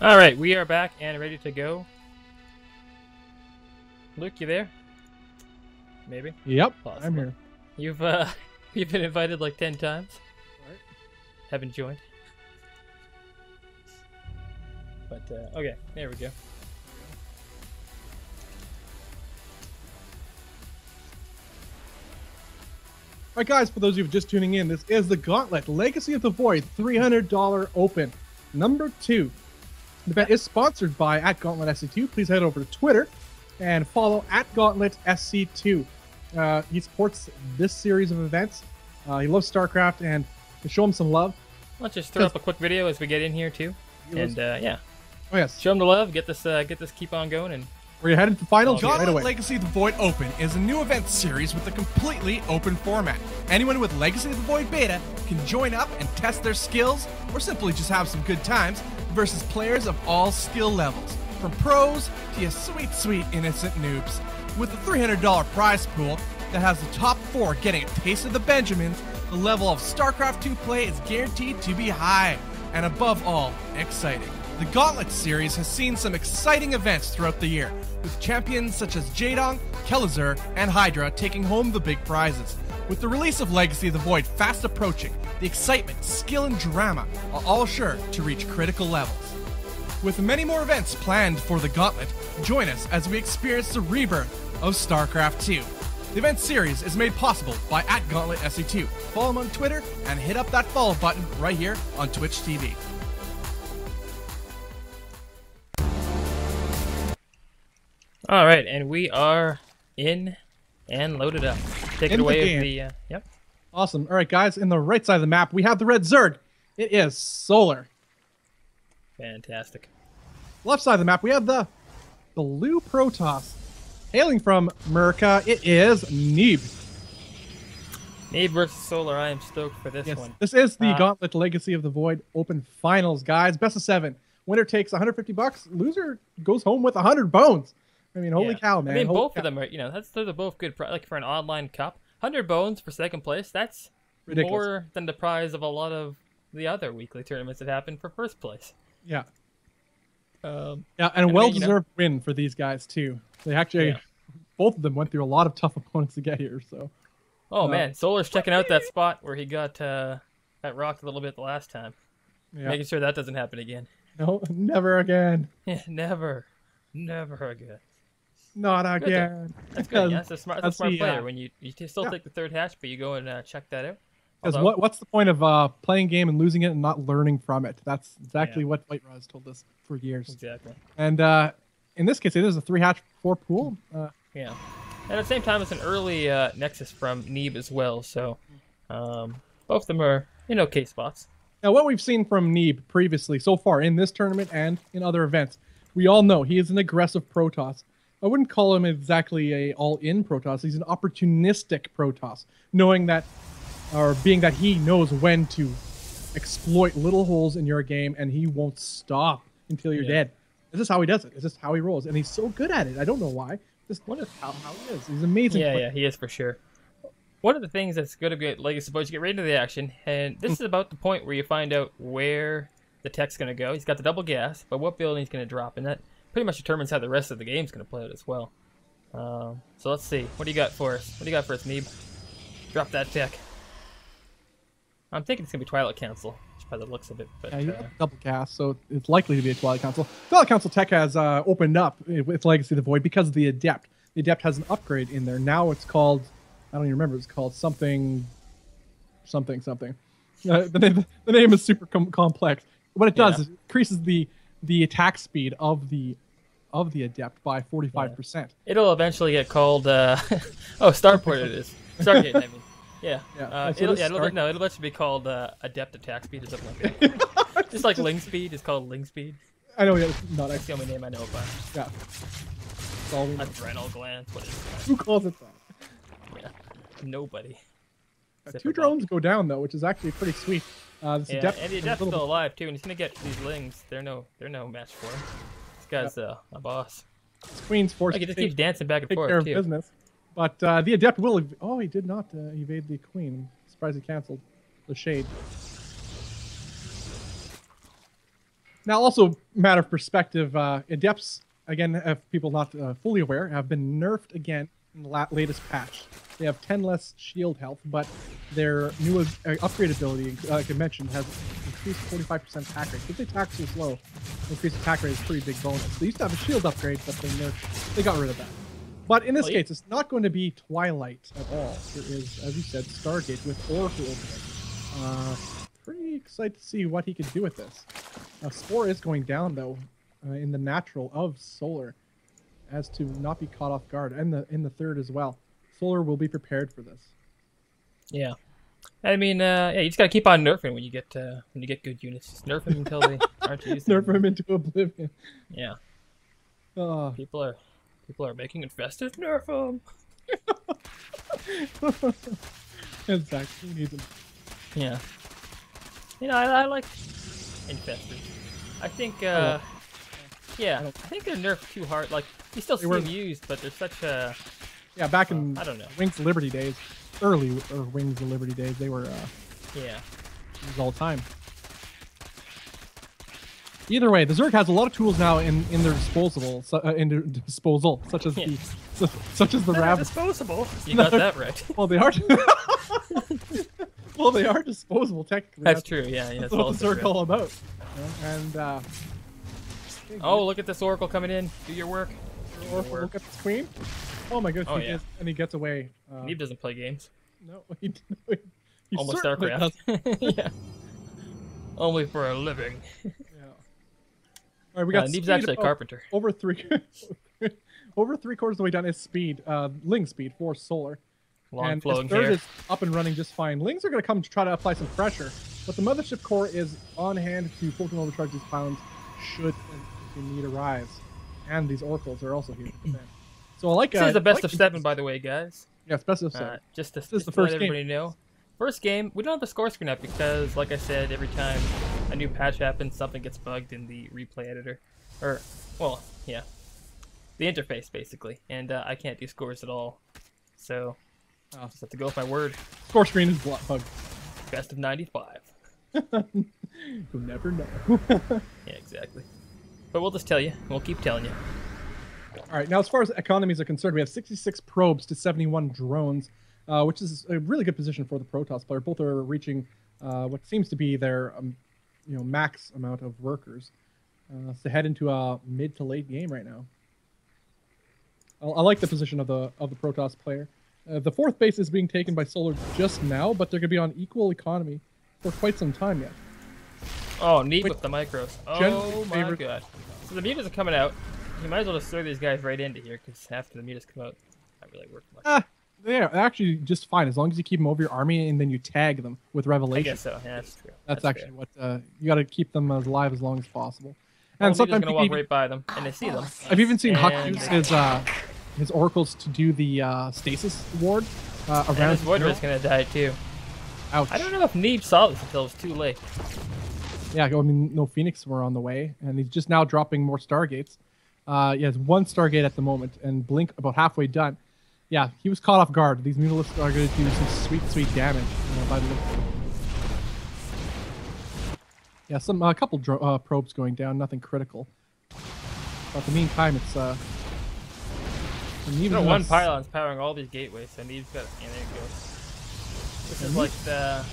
All right, we are back and ready to go. Luke, you there? Maybe. Yep, Possible. I'm here. You've you've been invited like 10 times. Right. Haven't joined. But okay, there we go. Alright guys, for those of you just tuning in, this is the Gauntlet Legacy of the Void $300 Open number 2. The event is sponsored by @GauntletSC2. Please head over to Twitter and follow @GauntletSC2. He supports this series of events. He loves StarCraft, and to show him some love. Let's just throw up a quick video as we get in here too, and yeah. Oh yes, Show him the love. Get this keep on going, and we're headed to finals right Gauntlet away. Legacy of the Void Open is a new event series with a completely open format. Anyone with Legacy of the Void Beta can join up and test their skills, or simply just have some good times, versus players of all skill levels, from pros to your sweet innocent noobs. With a $300 prize pool that has the top 4 getting a taste of the Benjamins, the level of StarCraft 2 play is guaranteed to be high, and above all, exciting. The Gauntlet series has seen some exciting events throughout the year, with champions such as Jade, Kelazur, and Hydra taking home the big prizes. With the release of Legacy of the Void fast approaching, the excitement, skill, and drama are all sure to reach critical levels. With many more events planned for the Gauntlet, join us as we experience the rebirth of StarCraft 2. The event series is made possible by @GauntletSC2. Follow him on Twitter and hit up that follow button right here on Twitch TV. all right, and we are in and loaded up. Take it In the away game. with the yep. Awesome. All right, guys, in the right side of the map, we have the red Zerg. It is Solar. Fantastic. Left side of the map, we have the blue Protoss. Hailing from America, it is Neeb. Neeb versus Solar. I am stoked for this Yes, one. this is the Gauntlet Legacy of the Void Open Finals, guys. Best of 7. Winner takes $150. Loser goes home with 100 bones. I mean, holy cow, man. I mean, Holy both cow. of them are, those are both good. Like for an online cup, 100 bones for second place. That's Ridiculous. more than the prize of a lot of the other weekly tournaments that happen for first place. Yeah. Yeah, Yeah, and a well-deserved win for these guys, too. They actually, both of them went through a lot of tough opponents to get here, so. Oh, man. Solar's checking out that spot where he got rocked a little bit the last time. Yeah. Making sure that doesn't happen again. No, never again. Yeah, never again. Not Good, again. That's good. Yeah, that's a smart player. yeah. When you still take the third hatch, but you go and check that out. Because Although- what's the point of playing a game and losing it and not learning from it? That's exactly what White Raz told us for years. Exactly. And in this case, it is a 3-hatch 4 pool. Yeah. And at the same time, it's an early Nexus from Neeb as well, so both of them are in okay spots. Now, what we've seen from Neeb previously, so far in this tournament and in other events, we all know he is an aggressive Protoss. I wouldn't call him exactly a all-in Protoss. He's an opportunistic Protoss, knowing that, or being that he knows when to exploit little holes in your game, and he won't stop until you're dead. This is how he does it. This is how he rolls, and he's so good at it. I don't know why. Just what is how he is. He's amazing. Yeah, he is for sure. One of the things that's going to be Legacy Boys, you get right into the action, and this is about the point where you find out where the tech's going to go. He's got the double gas, but what building he's going to drop, and that pretty much determines how the rest of the game's going to play out as well. So let's see. What do you got for us? What do you got for us, Neeb? Drop that tech. I'm thinking it's going to be Twilight Council, just by the looks of it. But, Yeah, you got double cast, so it's likely to be a Twilight Council. Twilight Council tech has opened up with Legacy of the Void because of the Adept. The Adept has an upgrade in there. Now it's called, I don't even remember, it's called something. The name is super complex. What it does is it increases the attack speed of the Adept by 45%. Yeah. It'll eventually get called, Starport it is. Stargate, I mean. Yeah. It'll eventually be called Adept Attack Speed or something like that. Just like Ling Speed is called Ling Speed. I know, yeah, not That's the only name I know about. Yeah. That's all we know. Adrenal glands, what is that? Who calls it that? Yeah. Nobody. Except 2 for drones go down though, which is actually pretty sweet. This Yeah, Adept and the is a Adept's little still alive too, and he's gonna get these Lings. They're no match for him. This guy's a boss. bit- Queen's forced Like he to just keeps dancing back and take care forth of too. business. But the Adept will. He did not evade the Queen. I'm surprised he canceled the Shade. Now, also, matter of perspective, Adepts, again, if people not fully aware, have been nerfed again in the latest patch. They have 10 less shield health, but their new upgrade ability, like I mentioned, has increased 45% attack rate. Because they attack so slow, increased attack rate is a pretty big bonus. They used to have a shield upgrade, but they got rid of that. But in this case, it's not going to be Twilight at all. It is, as you said, Stargate with Oracle opening. Pretty excited to see what he can do with this. Spore is going down, though, in the natural of Solar, as to not be caught off guard, and in the third as well. Solar will be prepared for this. Yeah, I mean, yeah, you just gotta keep on nerfing when you get good units. Just nerf them until they aren't used. Nerf them into oblivion. Yeah. People are making infestors. Nerf them. Exactly. We need them. Yeah. You know, I like infestors. I think, yeah, I think they're nerfed too hard. Like, you still see them used, but they're such a... Yeah, back in I don't know. Wings of Liberty days, early Wings of Liberty days, they were yeah, used all the time. Either way, the Zerg has a lot of tools now in their disposal, such as the Rav. Disposable. You got that right. Well, they are. Well, they are disposable technically. That's true. Yeah, that's what the Zerg all about. And oh, look at this Oracle coming in. Do your work. Look at this Queen. Oh my goodness, and he gets away. Neeb doesn't play games. No, he almost StarCraft. Yeah. Only for a living. Yeah. All right, we got Neeb's actually a carpenter. Over three quarters of the way down is speed. Ling speed for Solar. Long flowing his third hair. is up and running just fine. Lings are going to come to try to apply some pressure, but the Mothership Core is on hand to full overcharge these pylons should the need arise. And these Oracles are also here to defend. So I like this is the best of 7, by the way, guys. Yeah, it's best of 7. Just to the first let everybody know. First game, we don't have the score screen up because, like I said, every time a new patch happens, something gets bugged in the replay editor. Or, well, yeah. The interface, basically. And I can't do scores at all. So, I'll just have to go with my word. Score screen is bugged. Best of 95. You'll never know. Yeah, exactly. But we'll just tell you. We'll keep telling you. All right, now as far as economies are concerned, we have 66 probes to 71 drones, which is a really good position for the Protoss player. Both are reaching what seems to be their max amount of workers to head into a mid to late game right now. I like the position of the Protoss player. The fourth base is being taken by Solar just now, but they're going to be on equal economy for quite some time yet. Oh, Neeb with the micros. Oh my god. So the mutas are coming out. You might as well just throw these guys right into here, because after the mutas come out, not really work much. They're actually just fine, as long as you keep them over your army and then you tag them with Revelation. I guess so, yeah, that's true. That's actually what, you got to keep them alive as long as possible. And sometimes going to walk right by them, and they see them. I've even seen Huck use his oracles to do the stasis ward around. And his Voidray's going to die too. Ouch. I don't know if Neeb saw this until it was too late. Yeah, I mean, no Phoenix were on the way, and he's just now dropping more Stargates. He has 1 Stargate at the moment, and Blink about halfway done. Yeah, he was caught off guard. These Mutalisks are going to do some sweet damage by the look. Yeah, a couple probes going down, nothing critical. But in the meantime, it's one pylon's powering all these gateways, so Neeb's got. Yeah, there you go. This is like the.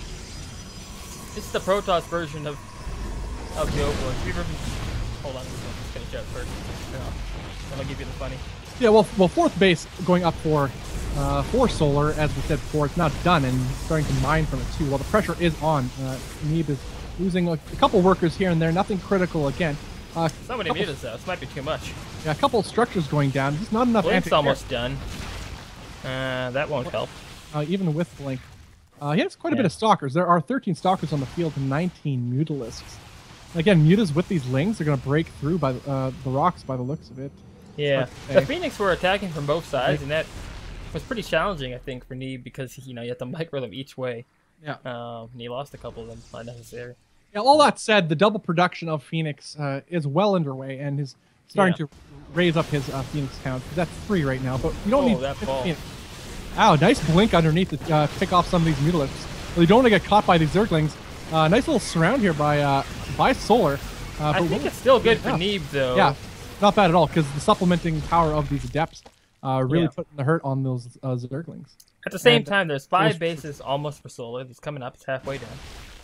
This is the Protoss version of the Overlord. Hold on, I'm just gonna finish out first. Then I'll give you the funny. Yeah, well, fourth base going up for Solar, as we said before, it's not done and starting to mine from it too. Well, the pressure is on. Neeb is losing a couple workers here and there, nothing critical again. So many mutas though, this might be too much. Yeah, a couple structures going down, just not enough Blink's almost done. That won't help. Even with Blink. He has quite a bit of Stalkers. There are 13 Stalkers on the field and 19 Mutalisks. Again, Mutas with these Lings are going to break through by the rocks by the looks of it. Yeah, the Phoenix were attacking from both sides, and that was pretty challenging, I think, for Neeb because you have to micro them each way. Yeah. And he lost a couple of them unnecessary. Yeah. All that said, the double production of Phoenix is well underway and is starting to raise up his Phoenix count. That's 3 right now, but you don't need that ball. Ow, nice blink underneath to pick off some of these Mutalisks. Well, you don't want to get caught by these Zerglings. Nice little surround here by Solar. I think it's still good for Neeb, though. Yeah, not bad at all, because the supplementing power of these Adepts really putting the hurt on those Zerglings. At the same time, there's 5 bases almost for Solar. It's coming up. It's halfway down.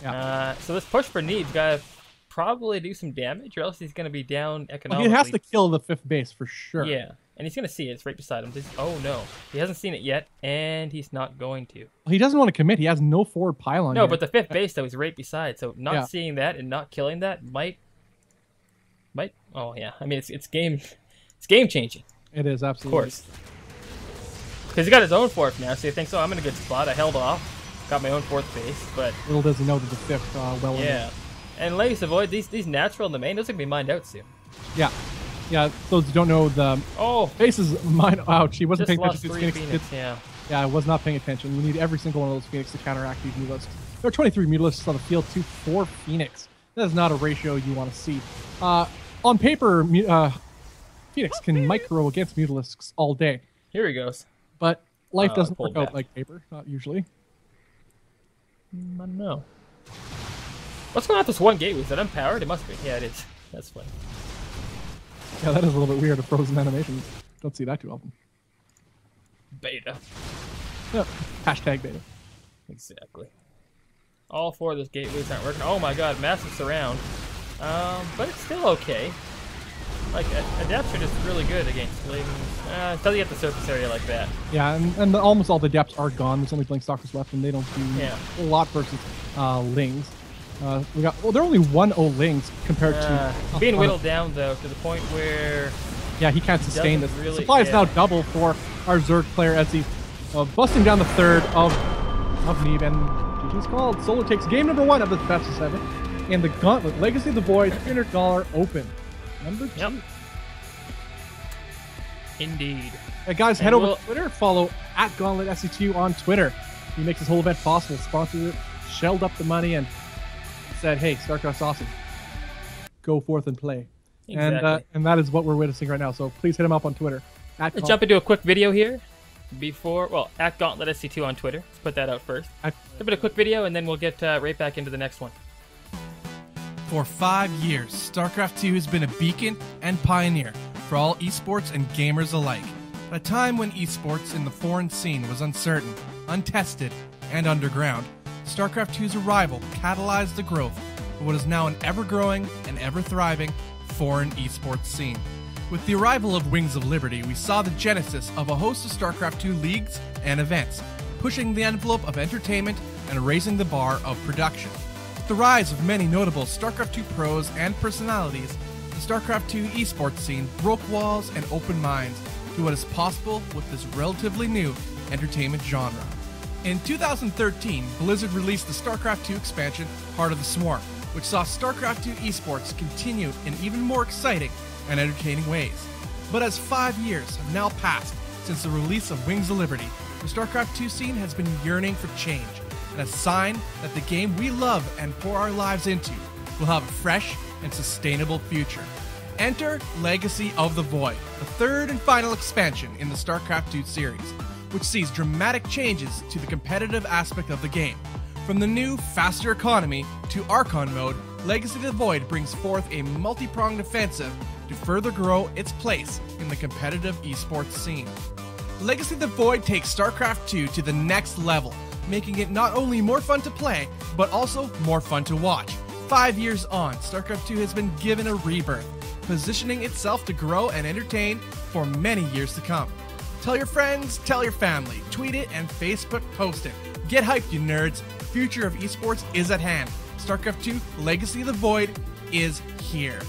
Yeah. So this push for Neeb's got to probably do some damage, or else he's going to be down economically. Well, he has to kill the 5th base for sure. Yeah, and he's going to see it. It's right beside him. Oh, no. He hasn't seen it yet, and he's not going to. Well, he doesn't want to commit. He has no forward pylon. No, but the 5th base, though, is right beside. So not seeing that and not killing that might. Oh, yeah. I mean, it's game changing. It is, absolutely. Of course. Because he got his own 4th now, so he thinks, oh, I'm in a good spot. I held off. Got my own 4th base, but... Little does he know that the 5th well... Yeah. And Legacy of the Void, these natural in the main, those are going to be mined out soon. Yeah. Yeah, those who don't know, the bases mine... Ouch, he wasn't paying attention to his Phoenix. Yeah, I was not paying attention. You need every single one of those Phoenix to counteract these Mutalisks. There are 23 Mutalisks on the field to 4 Phoenix. That is not a ratio you want to see. On paper, Phoenix can micro against Mutalisks all day. Here he goes. But life doesn't work out like paper, not usually. I don't know. What's going on with this one gateway? Is that unpowered? It must be. Yeah, it is. That's funny. Yeah, that is a little bit weird, a frozen animation. Don't see that too often. Beta. Yeah. Hashtag beta. Exactly. All 4 of those gateways aren't working. Oh my god, massive surround. But it's still okay. Like, Adepts are just really good against Lings. Until you get the surface area like that. Yeah, and almost all the Adepts are gone. There's only Blinkstalkers left, and they don't do a lot versus Lings. There are only 1-0 Lings compared to... Being whittled down, though, to the point where... Yeah, he can't sustain this. Really, supply is now double for our Zerg player as he's busting down the 3rd of Neeb, and GG's called. Solar takes game number 1 of this best of 7, and the Gauntlet, Legacy of the Void, $300 open. Number 2. Yep. Indeed. Hey guys, head over to Twitter, follow @GauntletSC2 on Twitter. He makes this whole event possible, sponsored it, shelled up the money, and said, hey, StarCraft's awesome. Go forth and play. Exactly. And that is what we're witnessing right now, so please hit him up on Twitter. Let's jump into a quick video here before, well, @GauntletSC2 on Twitter. Let's put that out first. Jump into a quick video, and then we'll get right back into the next one. For 5 years, StarCraft 2 has been a beacon and pioneer for all esports and gamers alike. At a time when esports in the foreign scene was uncertain, untested, and underground, StarCraft 2's arrival catalyzed the growth of what is now an ever-growing and ever-thriving foreign esports scene. With the arrival of Wings of Liberty, we saw the genesis of a host of StarCraft 2 leagues and events, pushing the envelope of entertainment and raising the bar of production. With the rise of many notable StarCraft 2 pros and personalities, the StarCraft 2 esports scene broke walls and opened minds to what is possible with this relatively new entertainment genre. In 2013, Blizzard released the StarCraft 2 expansion, Heart of the Swarm, which saw StarCraft 2 esports continue in even more exciting and entertaining ways. But as 5 years have now passed since the release of Wings of Liberty, the StarCraft 2 scene has been yearning for change, and a sign that the game we love and pour our lives into will have a fresh and sustainable future. Enter Legacy of the Void, the 3rd and final expansion in the StarCraft 2 series, which sees dramatic changes to the competitive aspect of the game. From the new, faster economy to Archon mode, Legacy of the Void brings forth a multi-pronged offensive to further grow its place in the competitive esports scene. Legacy of the Void takes StarCraft 2 to the next level, making it not only more fun to play, but also more fun to watch. 5 years on, StarCraft 2 has been given a rebirth, positioning itself to grow and entertain for many years to come. Tell your friends, tell your family, tweet it, and Facebook post it. Get hyped, you nerds. The future of esports is at hand. StarCraft 2 Legacy of the Void is here.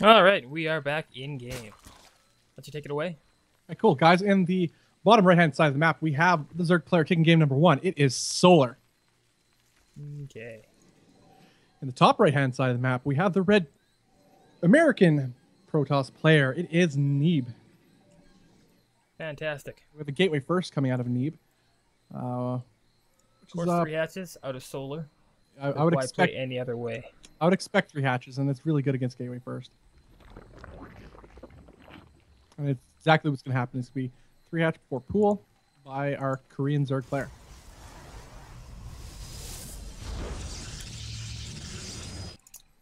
All right, we are back in game. Let you take it away. All right, cool, guys. In the bottom right-hand side of the map, we have the Zerg player taking game number 1. It is Solar. Okay. In the top right-hand side of the map, we have the red American Protoss player. It is Neeb. Fantastic. We have the Gateway first coming out of Neeb. Of course, 3 hatches out of Solar. I would Why expect play it any other way? I would expect 3 hatches, and it's really good against Gateway first. And it's exactly what's going to happen. It's going to be 3 hatch before pool by our Korean Zerg player.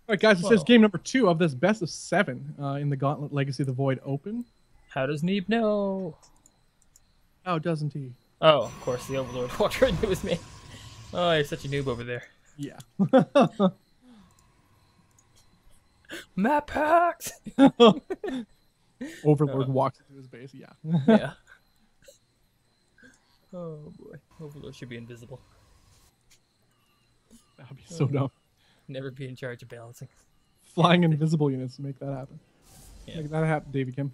All right, guys, it says game number 2 of this best of 7 in the Gauntlet Legacy of the Void Open. How does Neeb know? How doesn't he? Oh, of course, the Overlord walked right into his man. Oh, you're such a noob over there. Yeah. Map hacks! Overlord walks into his base, yeah. Yeah. Oh, boy. Overlord should be invisible. That would be so dumb. Never be in charge of balancing. Flying invisible units to make that happen. Yeah. Make that happen, Davey Kim.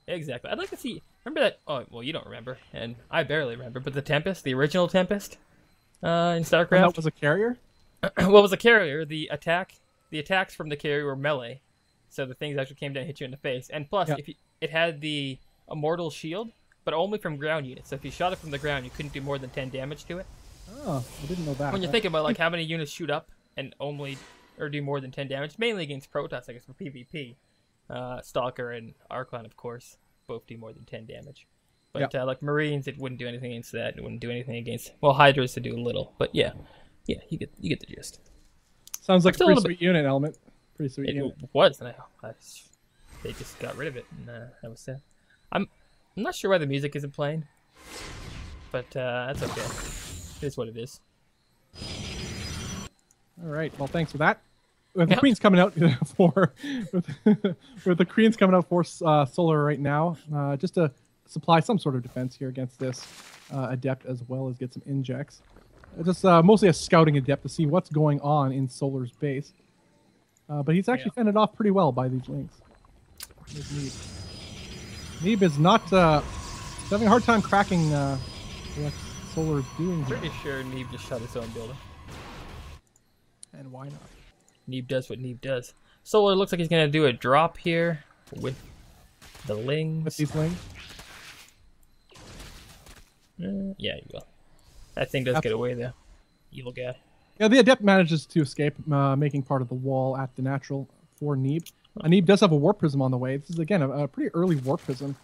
Exactly. I'd like to see... Remember that... Oh, well, you don't remember, and I barely remember, but the Tempest, the original Tempest in StarCraft... And that was a carrier? Well, it was a carrier. The attacks from the carrier were melee, so the things actually came down and hit you in the face. And plus, it had the Immortal Shield, but only from ground units. So if you shot it from the ground, you couldn't do more than 10 damage to it. Oh, I didn't know that. When you think about like how many units shoot up and only or do more than 10 damage, mainly against Protoss, I guess, for PvP. Stalker and Archon, of course, both do more than 10 damage. But like Marines, it wouldn't do anything against that. It wouldn't do anything against... Well, Hydras to do a little, but yeah, you get the gist. Sounds like a pretty sweet unit, Element. Pretty sweet unit. It was. They just got rid of it, and that was sad. I'm not sure why the music isn't playing, but that's okay. It is what it is. All right. Well, thanks for that. With the Queen's coming out for with the Queen's coming out for Solar right now, just to supply some sort of defense here against this Adept, as well as get some injects. Just mostly a scouting Adept to see what's going on in Solar's base. But he's actually fended off pretty well by these lings. Neeb. Neeb is not having a hard time cracking what Solar's doing here. Pretty sure Neeb just shot his own building. And why not? Neeb does what Neeb does. Solar looks like he's going to do a drop here with the lings. With these lings? Yeah, you will. That thing does get away, though. Evil guy. Yeah, the Adept manages to escape, making part of the wall at the natural for Neeb. Neeb does have a Warp Prism on the way. This is, again, a pretty early Warp Prism.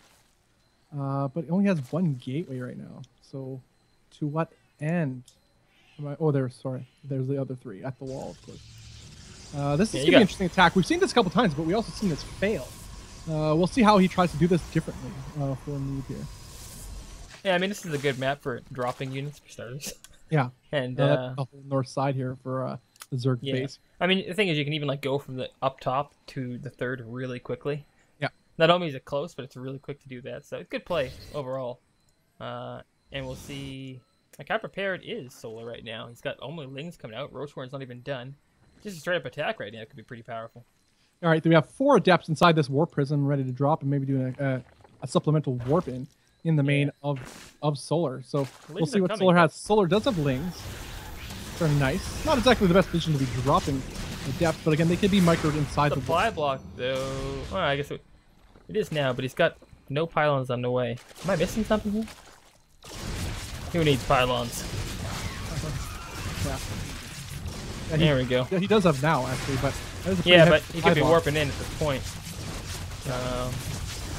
But it only has 1 gateway right now. So, to what end? Oh, there's the other 3 at the wall, of course. This is going to be an interesting attack. We've seen this a couple times, but we also seen this fail. We'll see how he tries to do this differently for Neeb here. Yeah, I mean, this is a good map for dropping units, for starters. Yeah, and the whole north side here for the Zerg base. I mean, the thing is, you can even like go from the up top to the 3rd really quickly. Yeah. Not only is it close, but it's really quick to do that. So it's good play overall. And we'll see. Like how prepared is Solar right now? He's got only lings coming out. Roachhorn's not even done. Just a straight up attack right now could be pretty powerful. All right, we have 4 Adepts inside this Warp Prism ready to drop and maybe doing a supplemental warp in the main of Solar. So we'll see what Solar has. Solar does have lings. They're nice. Not exactly the best position to be dropping Adepts, but again, they can be microed inside the supply block, though. Well, I guess it is now, but he's got no pylons on the way. Am I missing something here? Who needs pylons? Yeah, there we go. Yeah, he does have now, actually, but... But he could be warping in at this point.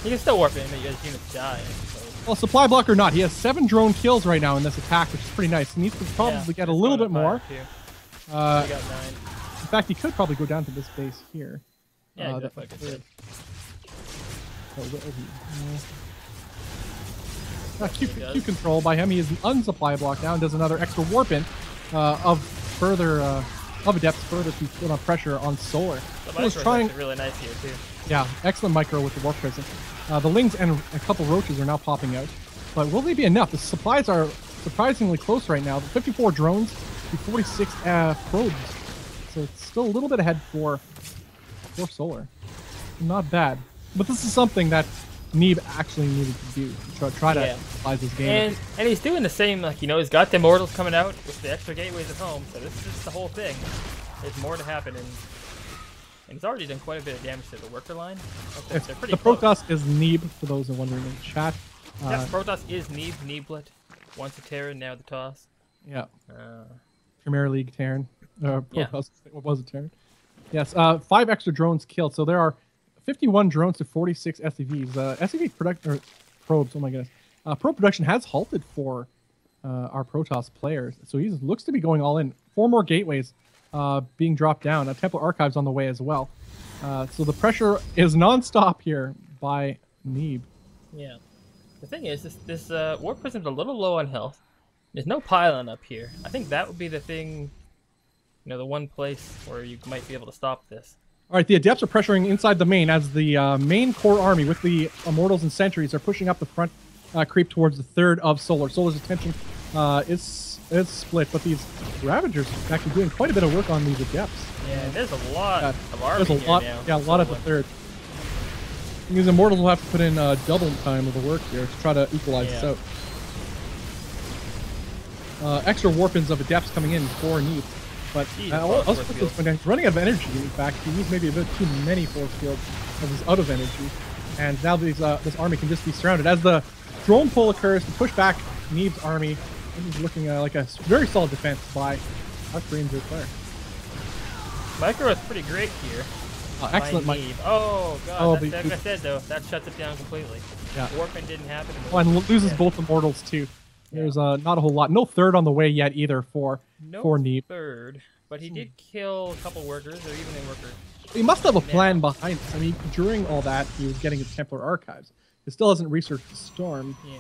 He can still warp in, but his units die. So. Well, supply block or not, he has 7 drone kills right now in this attack, which is pretty nice. He needs to probably get a little bit more. He got 9. In fact, he could probably go down to this base here. Yeah, definitely could. Q control by him. He is an unsupply block now and does another extra warp in of Adepts further to put on pressure on Solar. The micro is really nice here too. Yeah, excellent micro with the Warp Prism. The Lings and a couple Roaches are now popping out. But will they be enough? The supplies are surprisingly close right now. 54 drones to 46 probes. So it's still a little bit ahead for Solar. Not bad. But this is something that Neeb actually needed to do. Try to supplies this game. And he's doing the same, like, you know, he's got the Immortals coming out with the extra gateways at home. So this is just the whole thing. There's more to happen. And he's already done quite a bit of damage to the worker line. They're pretty close. Protoss is Neeb, for those who are wondering in the chat. Yes, Protoss is Neeb, Neeblet. Once a Terran, now the Toss. Yeah. Uh, Premier League Terran. Yeah. What was it, Terran? Yes. 5 extra drones killed. So there are 51 drones to 46 SCVs. SCV production probes. Oh my goodness. Probe production has halted for our Protoss players, so he looks to be going all in. 4 more gateways being dropped down. Templar Archives on the way as well. So the pressure is non-stop here by Neeb. Yeah. The thing is, this War Prism's a little low on health. There's no pylon up here. I think that would be the thing, you know, the one place where you might be able to stop this. All right, the Adepts are pressuring inside the main as the main core army with the Immortals and Sentries are pushing up the front creep towards the third of Solar. Solar's attention is split, but these Ravagers are actually doing quite a bit of work on these Adepts. Yeah, there's a lot of army There's a lot, here now. yeah, a lot of the third. These Immortals will have to put in double time of the work here to try to equalize this out. Extra warpins of Adepts coming in for Neeb. But he's running out of energy, in fact. He used maybe a bit too many force fields as he's out of energy. And now these, this army can just be surrounded. As the drone pull occurs to push back Neeb's army, this is looking like a very solid defense by our Korean player. Micro is pretty great here. Excellent, Neeb. Oh, God. Like I said, though, that shuts it down completely. Yeah. Warping didn't happen. And loses both Immortals, too. There's not a whole lot. No third on the way yet either for Neeb. Third, but he did kill a couple workers, or even a worker. He must have a plan behind this. I mean, during all that, he was getting his Templar Archives. He still hasn't researched the Storm. Yeah.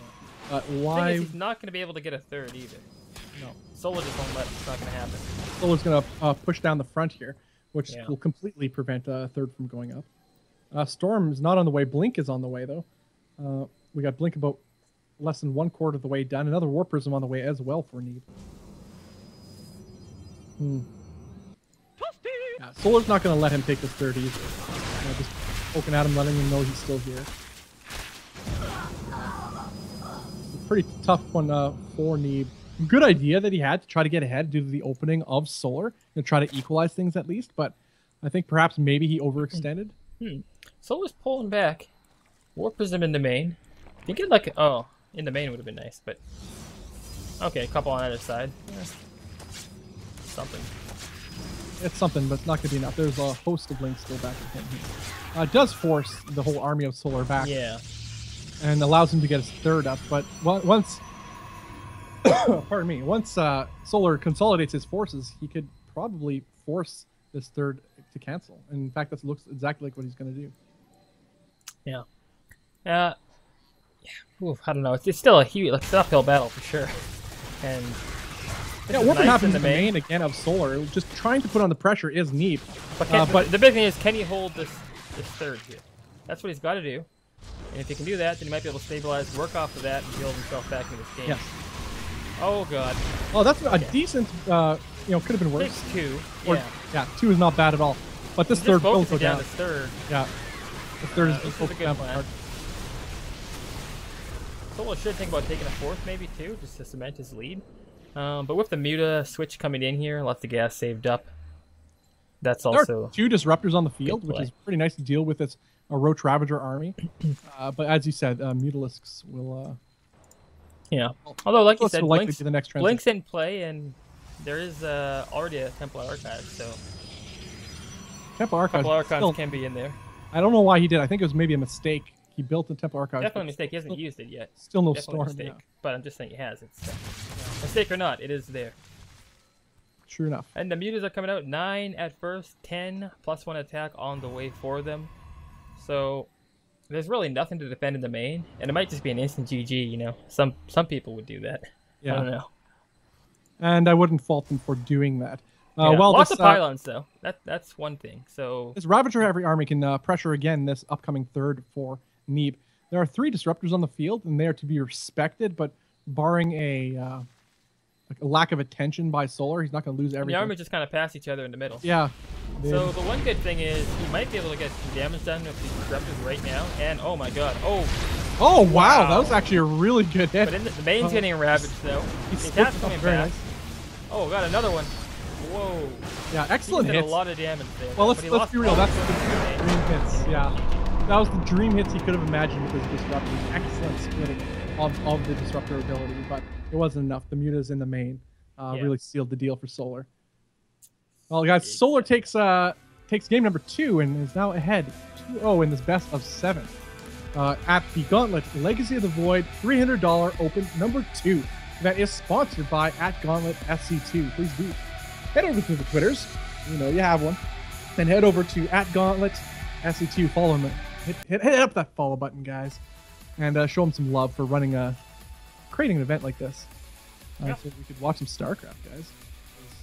But why? The thing is, he's not going to be able to get a third either. No. Solar just won't let it. It's not going to happen. Solar's going to push down the front here, which will completely prevent a third from going up. Storm is not on the way. Blink is on the way, though. We got Blink about less than 1/4 of the way done. Another War Prism on the way as well for Neeb. Yeah, Solar's not going to let him take this third either. Just poking at him, letting him know he's still here. It's a pretty tough one for Neeb. Good idea that he had to try to get ahead due to the opening of Solar and try to equalize things at least, but I think perhaps maybe he overextended. Solar's pulling back. War Prism in the main. Thinking like, in the main would have been nice, but okay, a couple on either side. Something. It's something, but it's not going to be enough. There's a host of links still back with him here. It does force the whole army of Solar back. Yeah. And allows him to get his third up, but once, pardon me, once Solar consolidates his forces, he could probably force this third to cancel. And in fact, that looks exactly like what he's going to do. Yeah. Oof, I don't know. It's still a huge, it's an uphill battle for sure. And what happens in the main again of Solar? Just trying to put on the pressure is Neeb. But the big thing is, can he hold this third here? That's what he's got to do. And if he can do that, then he might be able to stabilize, work off of that, and build himself back into this game. Yes. Oh God. Oh, that's a decent. Could have been worse. 6-2. Yeah, 2 is not bad at all. But this third will go down. This third. Yeah. The third is a good plan. Solar should think about taking a fourth, maybe too, just to cement his lead. But with the Muta switch coming in here, lots of gas saved up. That's also there are 2 disruptors on the field, which is pretty nice to deal with this Roach Ravager army. But as you said, Mutalisks will. Yeah. Although, like you said, Blink's in play, and there is already a Templar Archive, so Templar Archives can be in there. I don't know why he did. I think it was maybe a mistake. He built the Templar Archive. Definitely a mistake. He hasn't used it yet. Still no Definitely Storm. Yeah. But I'm just saying he has. It's mistake or not, it is there. True enough. And the Mutas are coming out 9 at first, 10 +1 attack on the way for them. So there's really nothing to defend in the main, and it might just be an instant GG. You know, some people would do that. Yeah. I don't know. And I wouldn't fault them for doing that. Lots of pylons, though. That's one thing. So this Ravager every army can pressure again this upcoming third for Neeb. There are 3 disruptors on the field, and they are to be respected, but barring a lack of attention by Solar, he's not going to lose everything. The army just kind of pass each other in the middle. Yeah. So the one good thing is he might be able to get some damage done with these disruptors right now. And oh my God! Oh wow! That was actually a really good hit. But the main's getting ravaged though. He's coming very back. nice. Oh, got another one. Whoa. Yeah, excellent hits. A lot of damage there. Well, let's be real. That's the dream hits. Yeah, that was the dream hits he could have imagined with his disruptors. Excellent splitting of the disruptor ability, but it wasn't enough. The Muta's in the main. really sealed the deal for Solar. Well, guys, Solar takes game number 2 and is now ahead 2-0 in this best of 7 at the Gauntlet Legacy of the Void $300 Open number 2 that is sponsored by @Gauntlet SC2. Please do head over to the Twitters, you know you have one, and head over to @Gauntlet SC2. Follow him, hit up that follow button, guys, and show him some love for creating an event like this. So we could watch some StarCraft, guys.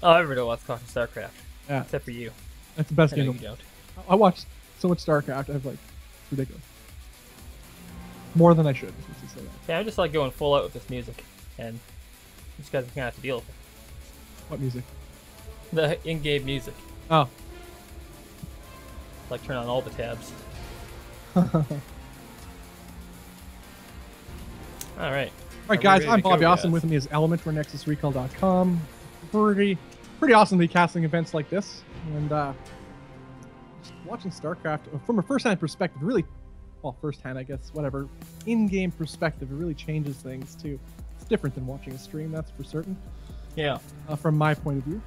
Oh, everybody wants to watch StarCraft. Yeah, except for you. That's the best I know game. You don't. I watched so much StarCraft. I've it's ridiculous. More than I should. Let's just say that. Yeah, I just like going full out with this music, and these guys are gonna have to deal with it. What music? The in-game music. Oh. Like turn on all the tabs. All right. All right, guys. I'm Bobby Austin. With me is Element for NexusRecall.com. Pretty awesomely casting events like this, and just watching StarCraft from a first-hand perspective, really, well, first-hand, I guess, whatever, in-game perspective, it really changes things too. It's different than watching a stream, that's for certain. Yeah. From my point of view,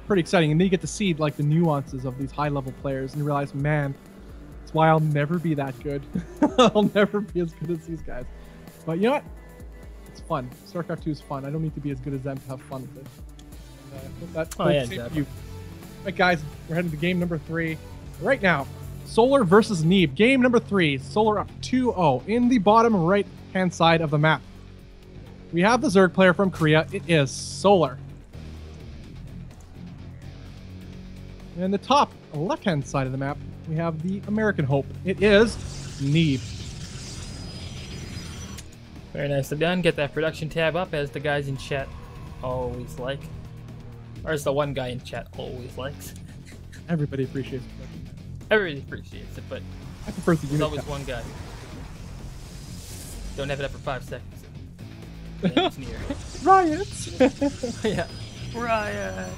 pretty exciting, and then you get to see like the nuances of these high-level players, and you realize, man, that's why I'll never be that good. I'll never be as good as these guys. But you know what? It's fun. StarCraft 2 is fun. I don't need to be as good as them to have fun with it. And, that's exactly. You. Right, guys, we're heading to game number 3 right now. Solar versus Neeb. Game number 3. Solar up 2-0 in the bottom right-hand side of the map. We have the Zerg player from Korea. It is Solar. And the top left-hand side of the map, we have the American Hope. It is Neeb. Very nicely done. Get that production tab up, as the guys in chat always like. Or as the one guy in chat always likes. Everybody appreciates production. Everybody appreciates it, but I prefer the there's unit always tab. one guy. Don't have it up for 5 seconds. Name's Nerio. Riots! Yeah. Riot!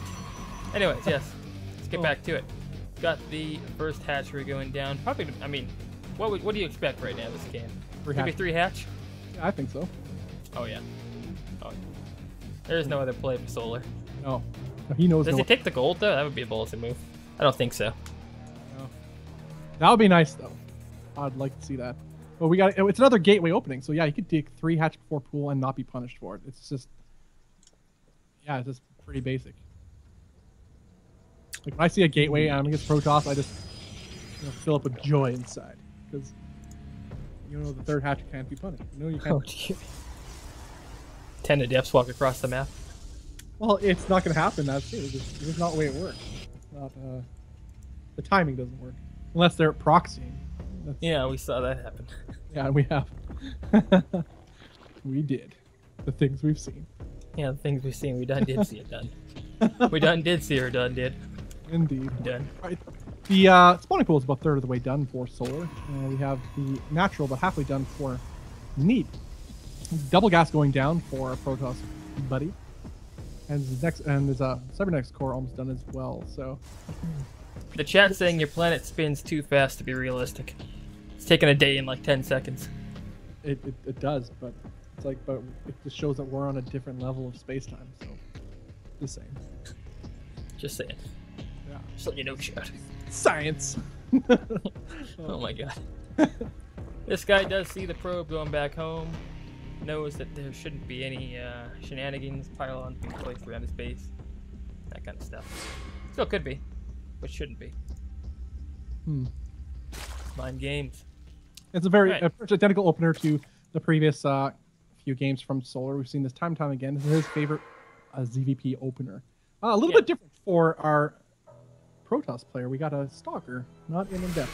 Anyways, yes. Let's get back to it. Got the first hatchery going down. Probably, I mean, what do you expect right now this game? Maybe 3 hatch? Yeah, I think so. Oh, yeah. Oh, yeah. There's no other play for Solar. No. He knows. Does he take the gold, though? That would be a ballsy move. I don't think so. No. That would be nice, though. I'd like to see that. But it's another gateway opening, so yeah, you could take 3 hatch before pool and not be punished for it. It's just, yeah, it's just pretty basic. Like when I see a gateway and I'm against Protoss, I just fill up with joy inside, because you know the 3rd hatch can't be punished. You know you can't. Oh, dear. 10 adepts walk across the map. Well, it's not going to happen. That's it. It's just not the way it works. It's not. The timing doesn't work unless they're proxying. Yeah, we saw that happen. Yeah, we have. We did. The things we've seen. Yeah, the things we've seen, we done did see it done. We done did see her done did. Indeed. Done. Right. The spawning pool is about 1/3 of the way done for Solar. We have the natural about halfway done for Neeb. Double gas going down for Protoss buddy. And there's a Cybernetics core almost done as well. So the chat's saying your planet spins too fast to be realistic. It's taking a day in like 10 seconds. It does, but it's like, but it just shows that we're on a different level of space-time. So just saying. Just saying. Yeah. Just letting you know, chat. Science. Oh my god. This guy does see the probe going back home. Knows that there shouldn't be any shenanigans, pylons being placed around his base, that kind of stuff. Still could be, but shouldn't be. Mind games. It's a very identical opener to the previous few games from Solar. We've seen this time and time again. This is his favorite ZVP opener. A little bit different for our Protoss player. We got a Stalker, not an Adept.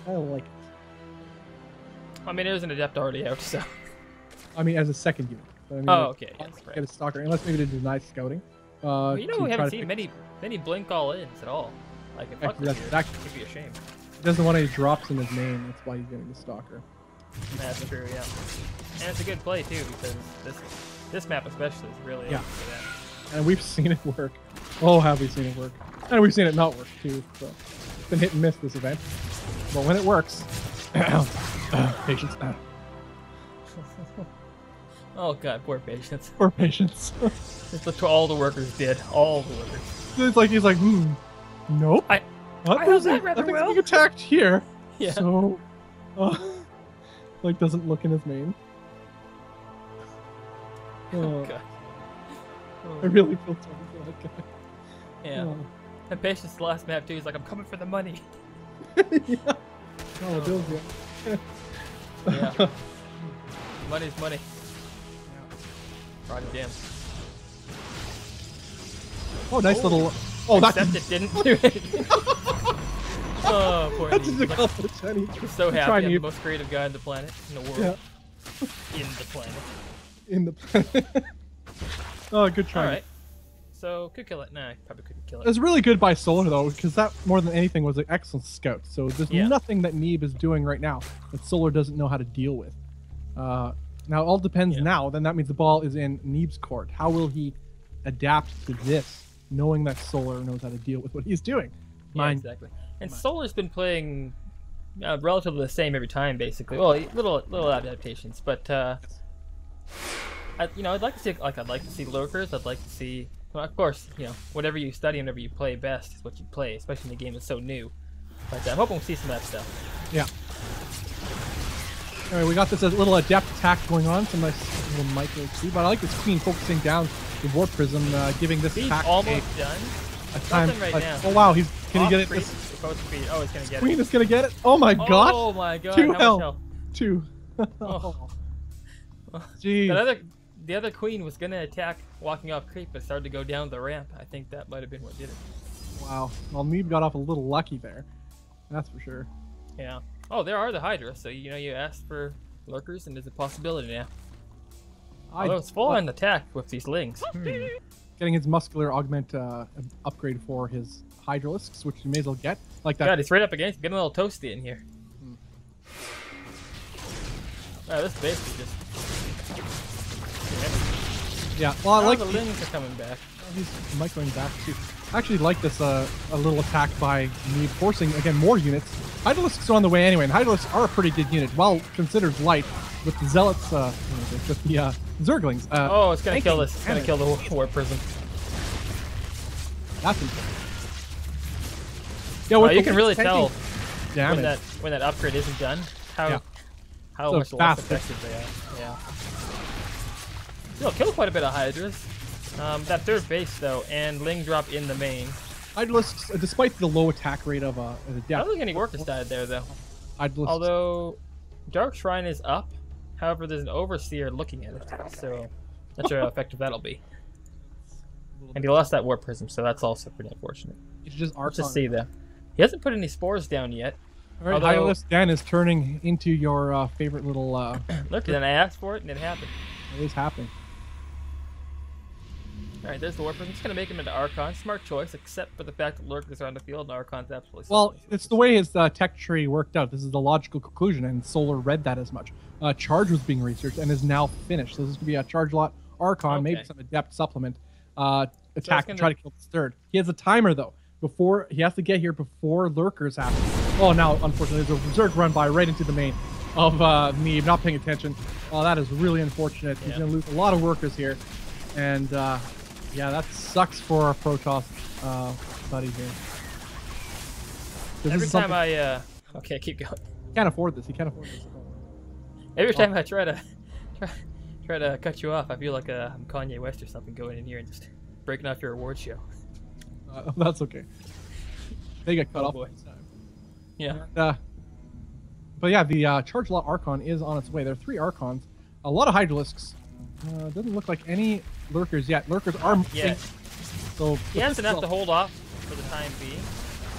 I like it. I mean, there's an Adept already out, so. I mean, as a second unit. But I mean, okay. Yes, right. Get a Stalker, unless maybe they deny scouting. Well, you know, we haven't seen many blink all-ins at all. Like, if that could be a shame. He doesn't want any drops in his name. That's why he's getting the Stalker. That's true, yeah. And it's a good play too, because this map especially is really good for that. And we've seen it work. Oh, have we seen it work? And we've seen it not work too. So it's been hit and miss this event. But when it works, patience. Oh god, poor patience. Poor patience. It's what all the workers did. All the workers. It's like he's like, nope. I There's held that rather nothing's well. being attacked here. Yeah. So, like doesn't look in his main. Oh god. I really feel sorry for that guy. Yeah. And patience the last map too. He's like, I'm coming for the money. Yeah. Oh, Bill's Yeah. Money's money. Right again. Oh, nice little. Oh, that's Except it didn't do it. Oh, poor that's Neeb. just a couple of shiny. We're so Try happy. I'm the Neeb. most creative guy on the planet, in the world. Yeah. In the planet. In the. Oh, good try. All right. So could kill it. Nah, probably couldn't kill It it. was really good by Solar though, because that more than anything was an excellent scout. So there's Yeah. nothing that Neeb is doing right now that Solar doesn't know how to deal with. Now it all depends now. Then that means the ball is in Neeb's court. How will he adapt to this, knowing that Solar knows how to deal with what he's doing? Yeah, exactly. And Solar's been playing relatively the same every time, basically. Well, little adaptations, but I'd like to see lurkers. I'd like to see. Well, of course, whatever you study, whenever you play best is what you play, especially in a game that's so new. But I'm hoping we'll see some of that stuff. Yeah. All right, we got this little adept attack going on. Some nice little micro too, but I like this queen focusing down the warp prism, giving this He's attack almost done. a time. Nothing right now. Oh wow, he's gonna Off get it. creep, This supposed to be. Oh, he's gonna get queen it. is gonna get it. Oh my god. Oh my god. 2 How much health. health? 2. Oh. Jeez. The other queen was gonna attack walking off creep, but started to go down the ramp. I think that might have been what did it. Wow. Well, Neeb got off a little lucky there. That's for sure. Yeah. Oh, there are the Hydra. So you asked for lurkers, and there's a possibility now. Although it's full on attack with these lings. Getting his muscular augment upgrade for his Hydralisks, which you may as well get. Like that. God, he's right up against. Getting a little toasty in here. Wow, this base is just. Yeah. Well, I like the lings are coming back. He's microing back too. I actually like this a little attack by Neeb, forcing again more units. Hydralisks are on the way anyway, and Hydralisks are a pretty good unit, well considered light with the Zealots, with the Zerglings. Oh, it's gonna kill this. It's gonna kill the Warp Prism. That's important. Yeah, You can really tell damage. when that upgrade isn't done how So much less fast. effective they are. Yeah. You'll kill quite a bit of Hydras. That third base though, and Ling drop in the main. Hydralisks, despite the low attack rate of the I death. don't think any workers died there though. Hydralisks, Although Dark Shrine is up, however there's an Overseer looking at it, so not sure how effective that'll be. And he lost that Warp Prism, so that's also pretty unfortunate. it's just Let's just Archon. see though. He hasn't put any spores down yet. All right, Although- Hydralisk Dan is turning into your favorite little. Look, then I asked for it and it happened. It is happening. Alright, there's the Warp Prism. It's going to make him into Archon. Smart choice, except for the fact that Lurkers are on the field and Archon's absolutely Well, suspect. it's the way his tech tree worked out. This is the logical conclusion, and Solar read that as much. Charge was being researched and is now finished. So this is going to be a Charge Lot Archon, maybe Okay. some Adept supplement. Attack to gonna- try to kill this third. He has a timer, though. He has to get here before Lurkers happen. Oh, now, unfortunately, there's a Zerg run by right into the main of Neeb, not paying attention. Oh, that is really unfortunate. He's Yeah. going to lose a lot of workers here. And, yeah, that sucks for our Protoss buddy here. This Every is time something- Okay, keep going. He can't afford this. He can't afford this. Every time I try to cut you off, I feel like I'm Kanye West or something going in here and just breaking off your award show. That's okay. They get cut Oh, off boy. this time. Yeah. But yeah, the Charge Lot Archon is on its way. There are 3 Archons. A lot of Hydralisks. Doesn't look like any Lurkers yet. Lurkers are Yeah. So He has enough to hold off for the time being.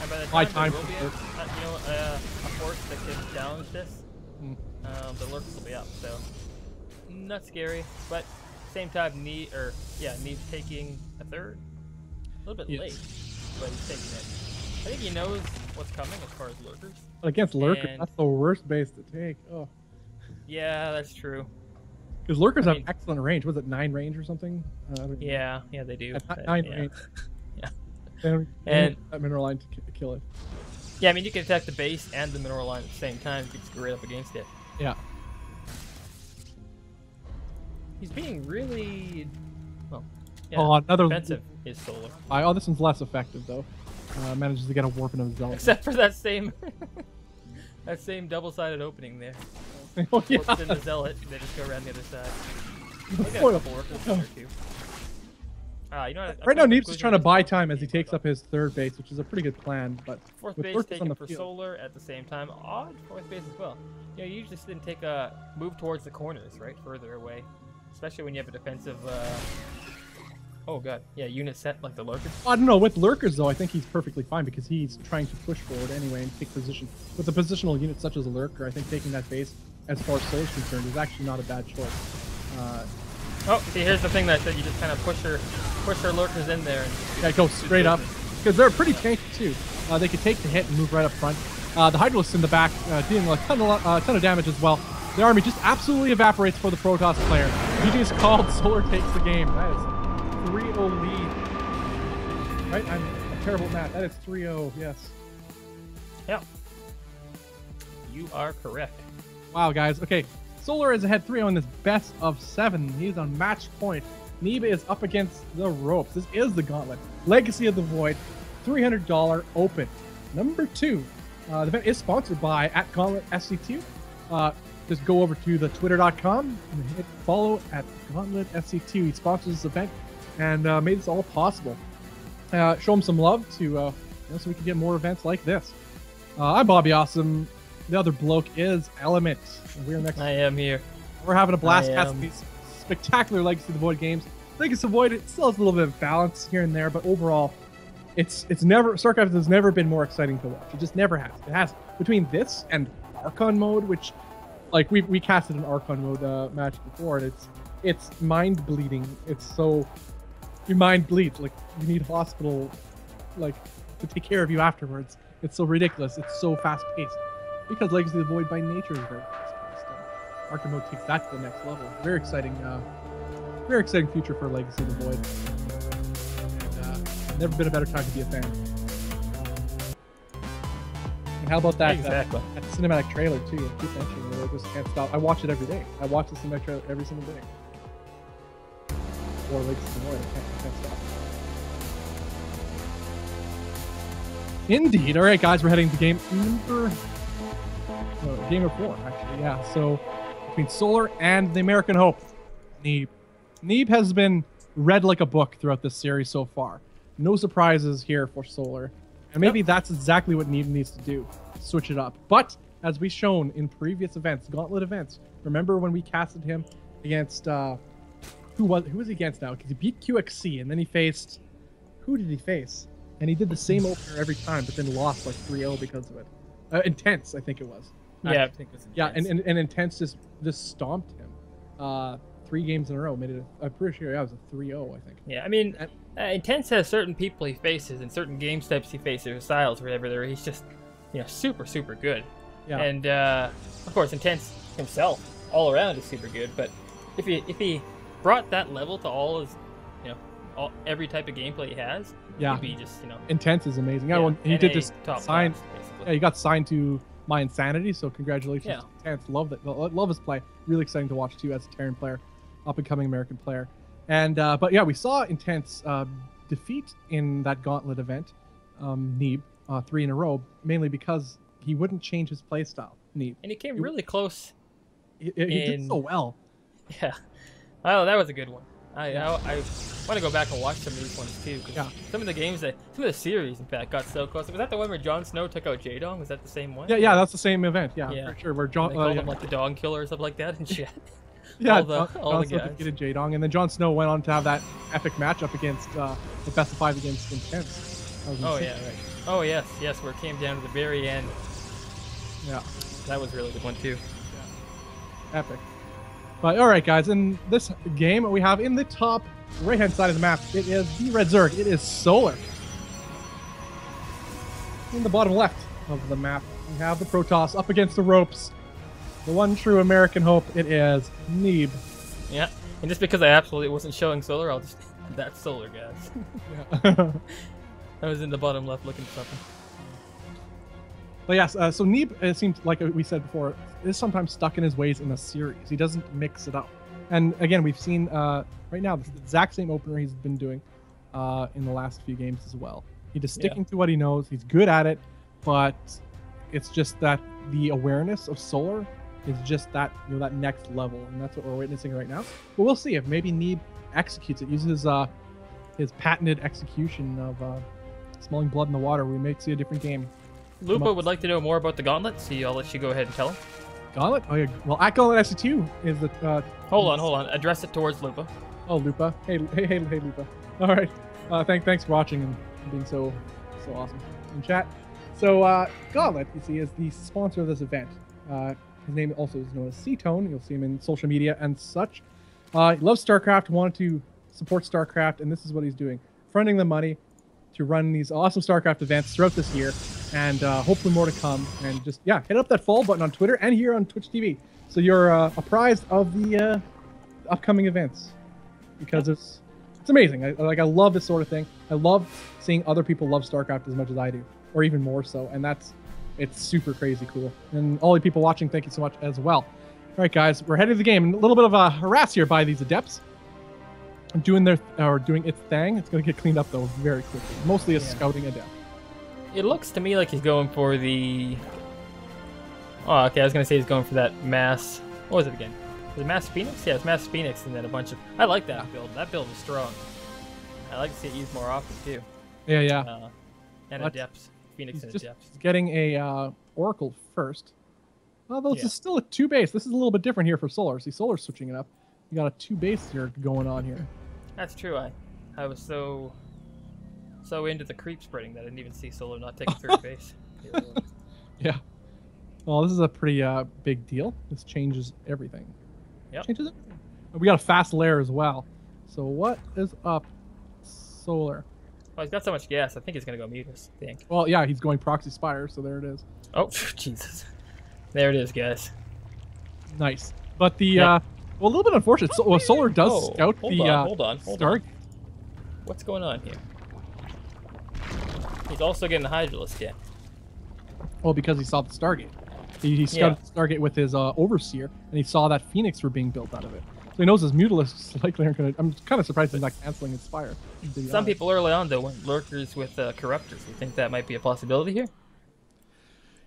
And by the High time, time there will be for a force that can challenge this, Mm. the Lurkers will be up. So not scary, but same time Neeb's taking a third. A little bit Yes. late, but he's taking it. I think he knows what's coming as far as Lurkers. against Lurkers, And- that's the worst base to take. Oh, Yeah, that's true. because Lurkers I have mean- excellent range. Was it 9 range or something? I don't know. Yeah, they do. At but, 9 yeah. range. Yeah. And And- that mineral line to kill it. Yeah, I mean, you can attack the base and the mineral line at the same time if you get right up against it. Yeah. He's being really, well, yeah, Oh, another defensive is Solar. Oh, this one's less effective though. Manages to get a warp into his zone. Except for that same, that same double-sided opening there. Oh, yeah. Warps in the Zealot, they just go around the other side. The They got a foil. couple workers there too. You know what, Right now, I think Neeb's just trying to conclusion buy is time as he Neeb takes goes up his third base, which is a pretty good plan. But fourth with base workers on taken the for field, Solar at the same time. Odd fourth base as well. You know, you usually didn't take a move towards the corners, right? Further away. Especially when you have a defensive, oh god, yeah, unit set like the Lurker. I don't know. With lurkers though, I think he's perfectly fine because he's trying to push forward anyway and take position. With a positional unit such as a lurker, I think taking that base, as far as Solar's concerned, is actually not a bad choice. Oh, see, here's the thing that I said. You just kind of push her lurkers in there. And Yeah, go straight up because they're pretty tanky too. They could take the hit and move right up front. The Hydralisk in the back dealing a ton of damage as well. The army just absolutely evaporates for the Protoss player. GG's called. Solar takes the game. That is 3-0 lead. Right? I'm terrible at math. That is 3-0. Yes. Yeah. You are correct. Wow, guys. Okay. Solar is ahead 3-0 in this best of 7. He's on match point. Neeb is up against the ropes. This is the Gauntlet. Legacy of the Void. $300 open. Number 2. The event is sponsored by @GauntletSC2. Just go over to the twitter.com and hit follow @GauntletSC2. He sponsors this event and made this all possible. Show him some love to so we can get more events like this. I'm Bobby Awesome. The other bloke is Element. We're next. I am here. We're having a blast I casting am. these spectacular Legacy of the Void games. Legacy of the Void, it still has a little bit of balance here and there, but overall, it's never StarCraft has never been more exciting to watch. It just never has. It has between this and Archon mode, which like we casted an Archon mode match before, and it's mind bleeding. It's so your mind bleeds. Like you need hospital like to take care of you afterwards. It's so ridiculous. It's so fast paced because Legacy of the Void by nature is very fast paced. Archon mode takes that to the next level. Very exciting future for Legacy of the Void. And never been a better time to be a fan. And how about that? Exactly. That cinematic trailer too. I keep mentioning it. I just can't stop. I watch it every day. I watch the cinematic trailer every single day. Or Legacy of the Void. I can't stop. Indeed. All right, guys, we're heading to game number 4, actually. Yeah. So between Solar and the American Hope, Neeb. Neeb has been read like a book throughout this series so far. No surprises here for Solar. And maybe that's exactly what Neeb needs to do. Switch it up. But as we've shown in previous events, Gauntlet events, remember when we casted him against who was he against now? Because he beat QXC and then he faced who did he face? And he did the same opener every time, but then lost like 3-0 because of it. Intense, I think it was. Yeah, I think it was intense. Yeah, and Intense just stomped him. 3 games in a row made it. I'm pretty sure it was a 3-0. I think. Yeah, I mean, Intense has certain people he faces and certain game steps he faces or styles, whatever. He's just, super, super good. Yeah. And of course, Intense himself, all around, is super good. But if he brought that level to all his, every type of gameplay he has, yeah, he'd be just, Intense is amazing. Yeah, well, he did just sign. Class, yeah, he got signed to My Insanity, so congratulations to Intense. Love that. Love his play. Really exciting to watch too as a Terran player, up and coming American player. And but yeah, we saw Intense defeat in that Gauntlet event, Neeb, 3 in a row, mainly because he wouldn't change his play style. Neeb. And he came really close. He did so well. Yeah. Oh, that was a good one. I want to go back and watch some of these ones too. Cause some of the series, in fact, got so close. Was that the one where Jon Snow took out Jade? Was that the same one? Yeah, that's the same event. Yeah, for sure. Where Jon they called him like the Dog Killer or something like that and shit. Yeah, all the guys defeated Jadong, and then Jon Snow went on to have that epic matchup against the best of 5 against Intense. Oh yeah, right. Oh yes, where it came down to the very end. Yeah, that was a really good one too. Yeah. Epic. But all right, guys, in this game we have in the top right-hand side of the map, it is the Red Zerg. It is Solar. In the bottom left of the map, we have the Protoss up against the ropes. The one true American hope, it is Neeb. Yeah, and just because I absolutely wasn't showing Solar, I'll just... That's Solar, guys. Yeah. I was in the bottom left looking for something. But yes, so Neeb, it seems like we said before, is sometimes stuck in his ways in a series. He doesn't mix it up. And again, we've seen right now the exact same opener he's been doing in the last few games as well. He just sticking to what he knows. He's good at it, but it's just that the awareness of Solar is just that that next level, and that's what we're witnessing right now. But we'll see if maybe Neeb executes it, uses his patented execution of smelling blood in the water. We may see a different game. Lupa would like to know more about the Gauntlet, so I'll let you go ahead and tell him. Gauntlet? Oh yeah. Well, at Gauntlet SC2 is the. Hold on. Address it towards Lupa. Oh, Lupa. Hey, Lupa. All right. Thanks for watching and being so awesome in chat. So Gauntlet, you see, is the sponsor of this event. His name also is known as C-Tone. You'll see him in social media and such. He loves StarCraft, wanted to support StarCraft, and this is what he's doing. Fronting the money to run these awesome StarCraft events throughout this year, and hopefully more to come. And just, hit up that follow button on Twitter and here on Twitch TV, so you're apprised of the upcoming events, because it's amazing. I love this sort of thing. I love seeing other people love StarCraft as much as I do, or even more so, and it's super crazy cool. And all the people watching, thank you so much as well. All right, guys, we're headed to the game. And a little bit of a harass here by these adepts. Doing its thing. It's going to get cleaned up, though, very quickly. Mostly a scouting adept. It looks to me like he's going for the... Oh, okay, I was going to say he's going for that mass... What was it again? Was it Mass Phoenix? Yeah, it's Mass Phoenix, and then a bunch of... I like that build. That build is strong. I like to see it used more often, too. Yeah. And adepts. Phoenix and adepts. He's getting a Oracle first. Although this is still a 2 base. This is a little bit different here for Solar. See, Solar's switching it up. You got a 2 base here going on here. That's true. I was so into the creep spreading that I didn't even see Solar not taking third base. Yeah. Well, this is a pretty big deal. This changes everything. Yep. Changes everything. We got a fast lair as well. So what is up, Solar? Well, he's got so much gas. I think he's going to go Mutus, I think. Well, yeah, he's going Proxy Spire, so there it is. Oh, Jesus. There it is, guys. Nice. But the... well, a little bit unfortunate. Solar does scout hold on. Stark. What's going on here? He's also getting the Hydralisk yet. Well, because he saw the Stargate. He scouted the Stargate with his Overseer, and he saw that Phoenix were being built out of it. So he knows his Mutalisks likely aren't going to... I'm kind of surprised he's not canceling his Spire. Some people early on, though, went Lurkers with Corruptors. You think that might be a possibility here?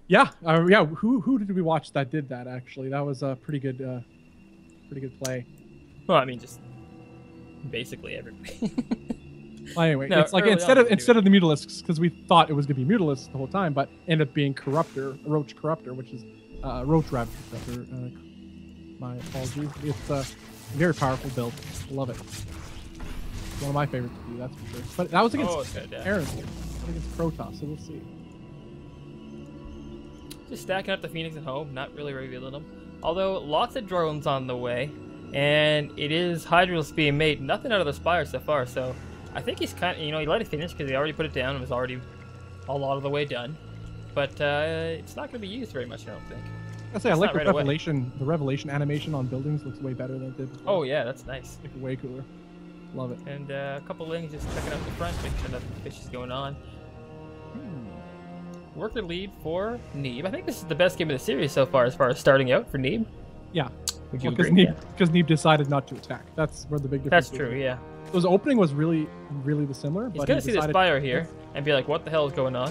Yeah. Who did we watch that did that, actually? That was a pretty good play. Well, I mean, just basically everybody. Well, anyway, no, it's like instead of the Mutalisks, because we thought it was going to be Mutalisks the whole time, but ended up being Roach Corruptor, which is Roach Rabbit Corruptor. My apologies. It's a very powerful build. Love it. One of my favorites to do, that's for sure. But that was against Aaron, against Protoss, so we'll see. Just stacking up the Phoenix at home, not really revealing them. Although, lots of drones on the way, and it is Hydralisk being made. Nothing out of the Spire so far, so I think he's kind of, he let it finish because he already put it down and was already a lot of the way done. But it's not going to be used very much, I don't think. I like the Revelation. The Revelation animation on buildings looks way better than it did before. Oh yeah, that's nice. Like, way cooler. Love it. And a couple lings just checking out the front, making sure nothing fishy is going on. Worker lead for Neeb. I think this is the best game of the series so far as starting out for Neeb. Yeah. Would you agree? Because Neeb decided not to attack. That's where the big difference is. That's true, yeah. So his opening was really the similar. He's going to see the Spire here and be like, what the hell is going on?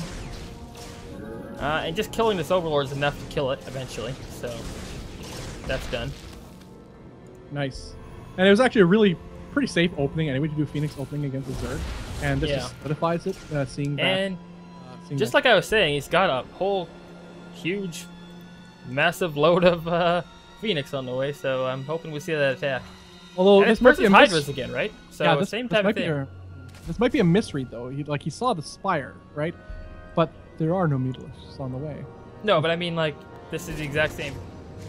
And just killing this Overlord is enough to kill it eventually. So that's done. Nice. And it was actually a really pretty safe opening anyway to do Phoenix opening against the Zerg. And this just solidifies it, seeing that. And just like I was saying, he's got a whole huge, massive load of Phoenix on the way, so I'm hoping we see that attack. Although this might be Hydras again, right? So yeah, same type of thing. This might be a misread though. He saw the Spire, right? But there are no Mutalisks on the way. No, but I mean, like, this is the exact same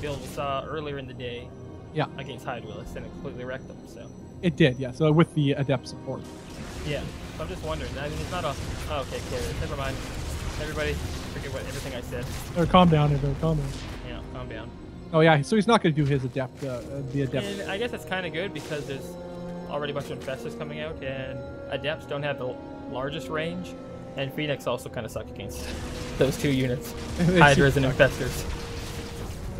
build we saw earlier in the day. Yeah. Against Hydralisk, and it completely wrecked them. So. It did, yeah. So with the Adept support. Yeah. So I'm just wondering. I mean, it's not a. Oh, okay, carriers. Never mind. Everybody, forget everything I said. Calm down, everyone. Calm down. Yeah, calm down. Oh yeah, so he's not going to do his Adept, the Adept. And I guess that's kind of good because there's already a bunch of Infestors coming out, and Adepts don't have the largest range, and Phoenix also kind of suck against those two units, Hydras and Infestors.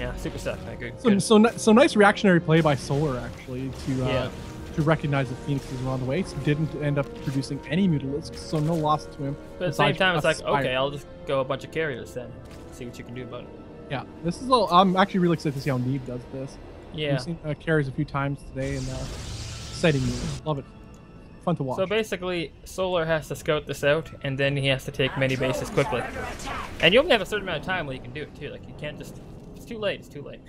Yeah, super stuff. Good. So nice reactionary play by Solar actually to recognize the Phoenixes were on the way. So didn't end up producing any Mutalisks, so no loss to him. But at the same time, it's like, okay, I'll just go a bunch of carriers then. See what you can do about it. Yeah, this is. I'm actually really excited to see how Neeb does this. Yeah. We've seen carries a few times today, and exciting Neeb. Love it. Fun to watch. So basically, Solar has to scout this out, and then he has to take many bases quickly. And you only have a certain amount of time where you can do it too. Like you can't just. It's too late. It's too late.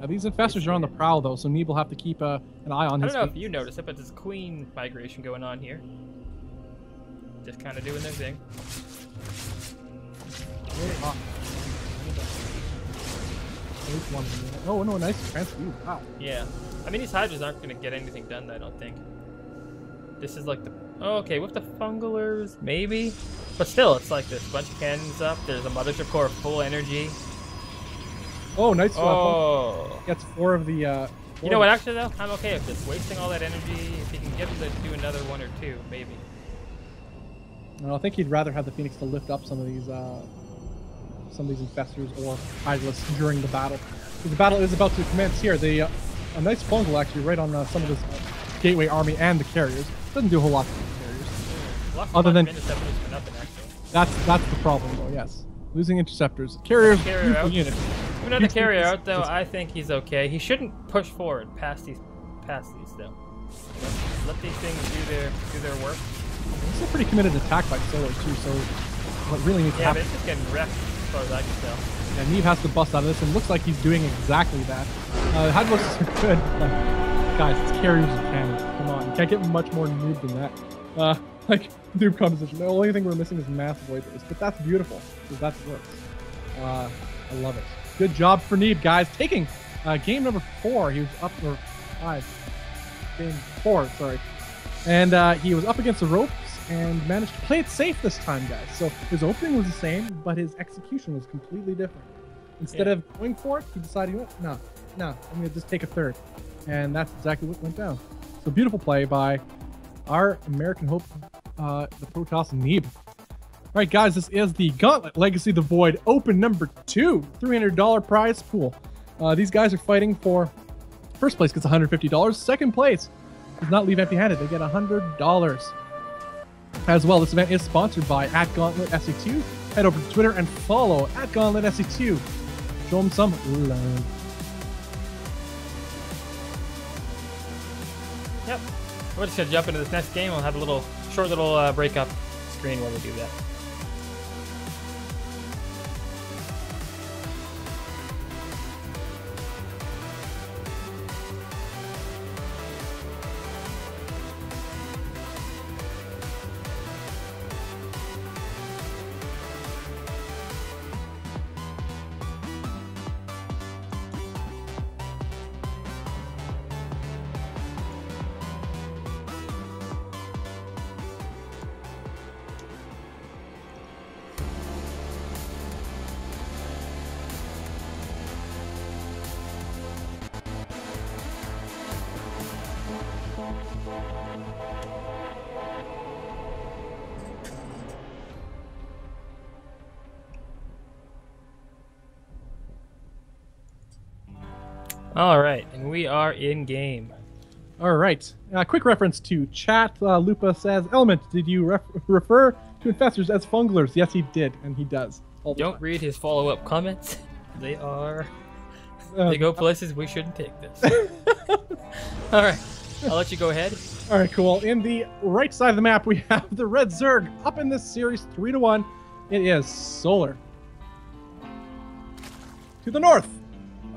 These infestors are on the prowl though, so Neeb will have to keep an eye on his. I don't know if you noticed it, but there's queen migration going on here. Just kind of doing their thing. Oh no, nice transfuse. Wow. Yeah. I mean, these Hydras aren't going to get anything done, I don't think. This is like the... Oh, okay, with the Fungalers, maybe? But still, it's like there's a bunch of cannons up. There's a Mothership Core full energy. Oh, nice. Oh. Gets 4 of the... you know what, actually, though? I'm okay with this. Wasting all that energy. If you can get them to do another 1 or 2, maybe. I think he'd rather have the Phoenix to lift up some of these infestors or Hydralisks during the battle. The battle is about to commence here. A nice fungal actually right on some of this Gateway army and the carriers. Doesn't do a whole lot for the carriers. Other than interceptors for nothing, actually. That's the problem though. Yes, losing interceptors. Carriers, beautiful unit. Even though the carrier out though, I think he's okay. He shouldn't push forward past these though. Let these things do their work. This is a pretty committed attack by Solar too. So what really needs to happen? Yeah, but it's just getting wrecked as far as I can tell. Yeah, Neeb has to bust out of this, and looks like he's doing exactly that. Hydralisks are good. Guys, it's carriers and cannons. Come on, you can't get much more Neeb than that. Like, Neeb composition. The only thing we're missing is mass void base, but that's beautiful, because that works. I love it. Good job for Neeb, guys. Taking game number 4. He was up for 5. Game 4, sorry. And he was up against the ropes and managed to play it safe this time, guys. So his opening was the same, but his execution was completely different. Instead of going for it, he decided, no, I'm going to just take a third. And that's exactly what went down. So beautiful play by our American Hope, the Protoss Neeb. All right, guys, this is the Gauntlet Legacy of the Void Open number 2, $300 prize pool. These guys are fighting for first place gets $150. Second place does not leave empty-handed. They get $100. As well, this event is sponsored by @GauntletSC2. Head over to Twitter and follow @GauntletSC2. Show them some love. Yep. We're just gonna jump into this next game. We'll have a short little break-up screen where we do that. All right, and we are in game. All right. Quick reference to chat. Lupa says, Element, did you refer to infestors as fungalers? Yes, he did, and he does. Don't read his follow-up comments. They go places we shouldn't take this. All right, I'll let you go ahead. All right, cool. In the right side of the map, we have the Red Zerg up in this series 3-1. It is Solar. To the north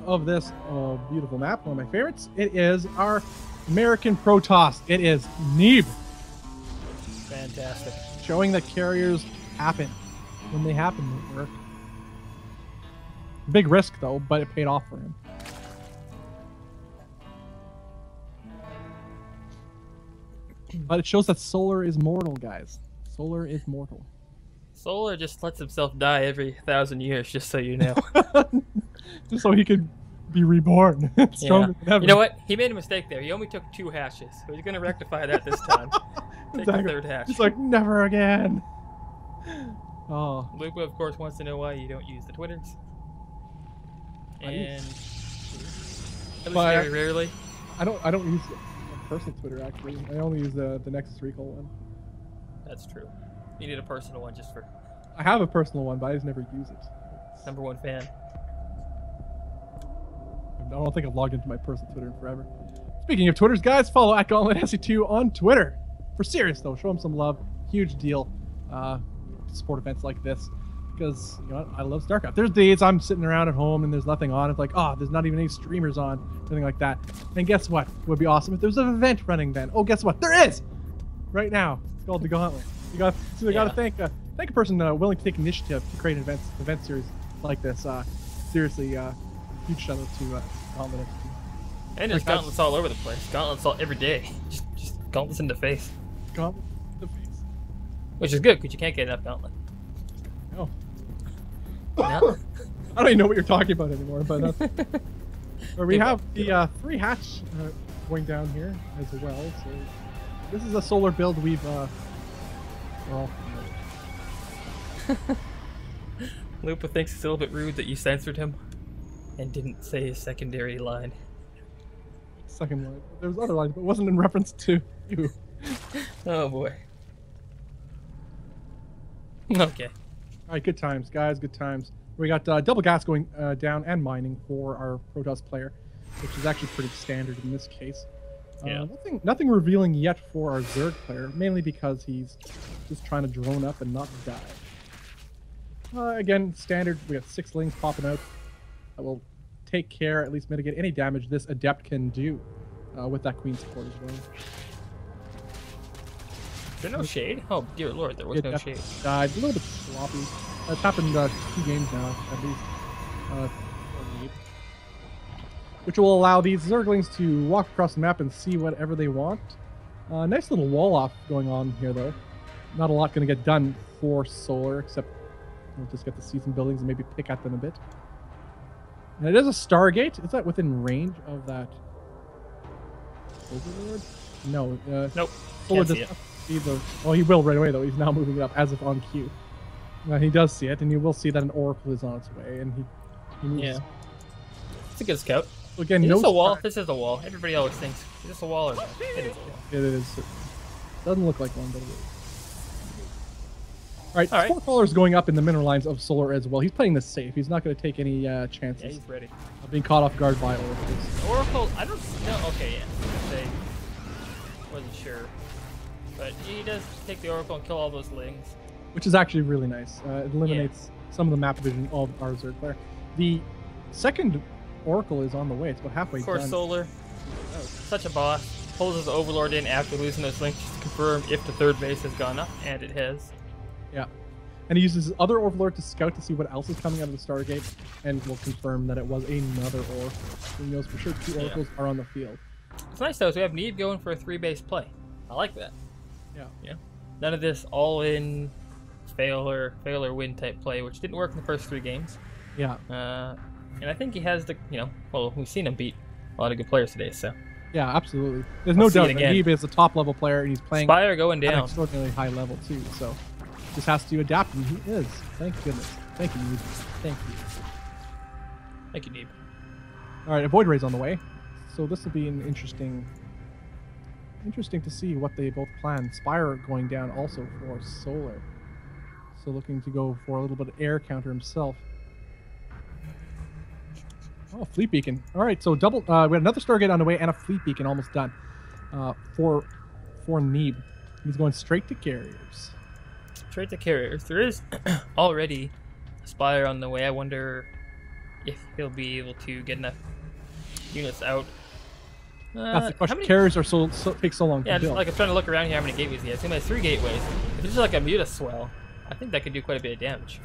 of this beautiful map, one of my favorites, it is our American Protoss. It is Neeb. Fantastic. Showing that carriers happen. When they happen, they work. Big risk, though, but it paid off for him. But it shows that Solar is mortal, guys. Solar is mortal. Solar just lets himself die every 1,000 years, just so you know. Just so he could be reborn. Stronger than ever. You know what? He made a mistake there. He only took 2 hashes. So he's going to rectify that this time. Take the 3rd hash. He's like, never again. Oh. Lupa, of course, wants to know why you don't use the Twitters. And at least But very rarely. I don't use personal Twitter actually. I only use the Nexus Recall one. That's true. You need a personal one just for I have a personal one, but I just never use it. #1 fan. I don't think I've logged into my personal Twitter in forever. Speaking of Twitters, guys, follow at Gauntlet SC2 on Twitter. For serious though, show them some love. Huge deal. Support events like this. Because, you know what, I love StarCraft. There's days I'm sitting around at home and there's nothing on. It's like, oh, there's not even any streamers on, anything like that. And guess what? It would be awesome if there was an event running then. Oh, guess what? There is! Right now. It's called the Gauntlet. You got to thank a person willing to take initiative to create an event series like this. Seriously, huge shout out to Gauntlet. And there's gauntlets all over the place. Gauntlets all every day. Just gauntlets in the face. Gauntlet in the face. Which is good because you can't get enough gauntlet. No. No? I don't even know what you're talking about anymore, but where we have the 3 hatch going down here as well. So this is a solar build we've well. Lupa thinks it's a little bit rude that you censored him and didn't say his secondary line. Second line. There was other lines, but it wasn't in reference to you. Oh boy. Okay. All right, good times, guys. Good times. We got double gas going down and mining for our Protoss player, which is actually pretty standard in this case. Yeah. Nothing revealing yet for our Zerg player, mainly because he's just trying to drone up and not die. Again, standard. We got 6 lings popping out that will take care, at least mitigate any damage this Adept can do with that Queen support as well. Is there no shade? Oh dear lord, there was no shade. Died. A little bit sloppy. That's happened 2 games now, at least. Which will allow these Zerglings to walk across the map and see whatever they want. Nice little wall off going on here, though. Not a lot going to get done for Solar, except we'll just get the season buildings and maybe pick at them a bit. And it is a Stargate. Is that within range of that Overlord? No. Nope. Solar Can't see does it. not see the... Well, he will right away, though. He's now moving it up as if on cue. He does see it, and you will see that an Oracle is on its way, and he moves. Yeah. It's a good scout. Again, Is no this a wall? star- This is a wall. Everybody always thinks, is this a wall or not? It is a wall. It is. Doesn't look like one, but it is. Alright, All right. Spore Crawler's going up in the mineral lines of Solar as well. He's playing this safe. He's not going to take any chances Yeah, he's ready. of being caught off guard by Oracles. Oracle, I don't know. Okay, yeah. I was gonna say, wasn't sure. But he does take the Oracle and kill all those lings. Which is actually really nice. It eliminates some of the map vision of our Zerg player. The second Oracle is on the way. It's about halfway Of course, done. Solar, such a boss, pulls his Overlord in after losing those links just to confirm if the 3rd base has gone up, and it has. Yeah. And he uses his other Overlord to scout to see what else is coming out of the Stargate, and will confirm that it was another Oracle. So he knows for sure 2 Oracles are on the field. What's nice though is we have Neeb going for a 3-base play. I like that. Yeah. Yeah. None of this all-in fail or win type play, which didn't work in the first 3 games. Yeah. And I think he has the, well, we've seen him beat a lot of good players today, so. Yeah, absolutely. There's no doubt that again. Neeb is a top level player, and he's playing Spire going at an down. extraordinarily high level too. So just has to adapt, and he is. Thank goodness. Thank you, Neeb. Thank you. Thank you, Neeb. All right, a Void Ray's on the way. So this will be an interesting to see what they both plan. Spire going down also for Solar. So looking to go for a little bit of air counter himself. Oh, Fleet Beacon. All right, so double. We had another Stargate on the way and a Fleet Beacon almost done. For Neeb, he's going straight to carriers. Straight to carriers. There is already a Spire on the way. I wonder if he'll be able to get enough units out. That's the question. Many... Carriers are take so long Yeah, to just build. like I'm trying to look around here how many gateways he has. He has 3 gateways. If it's just like a Muta swell, I think that could do quite a bit of damage.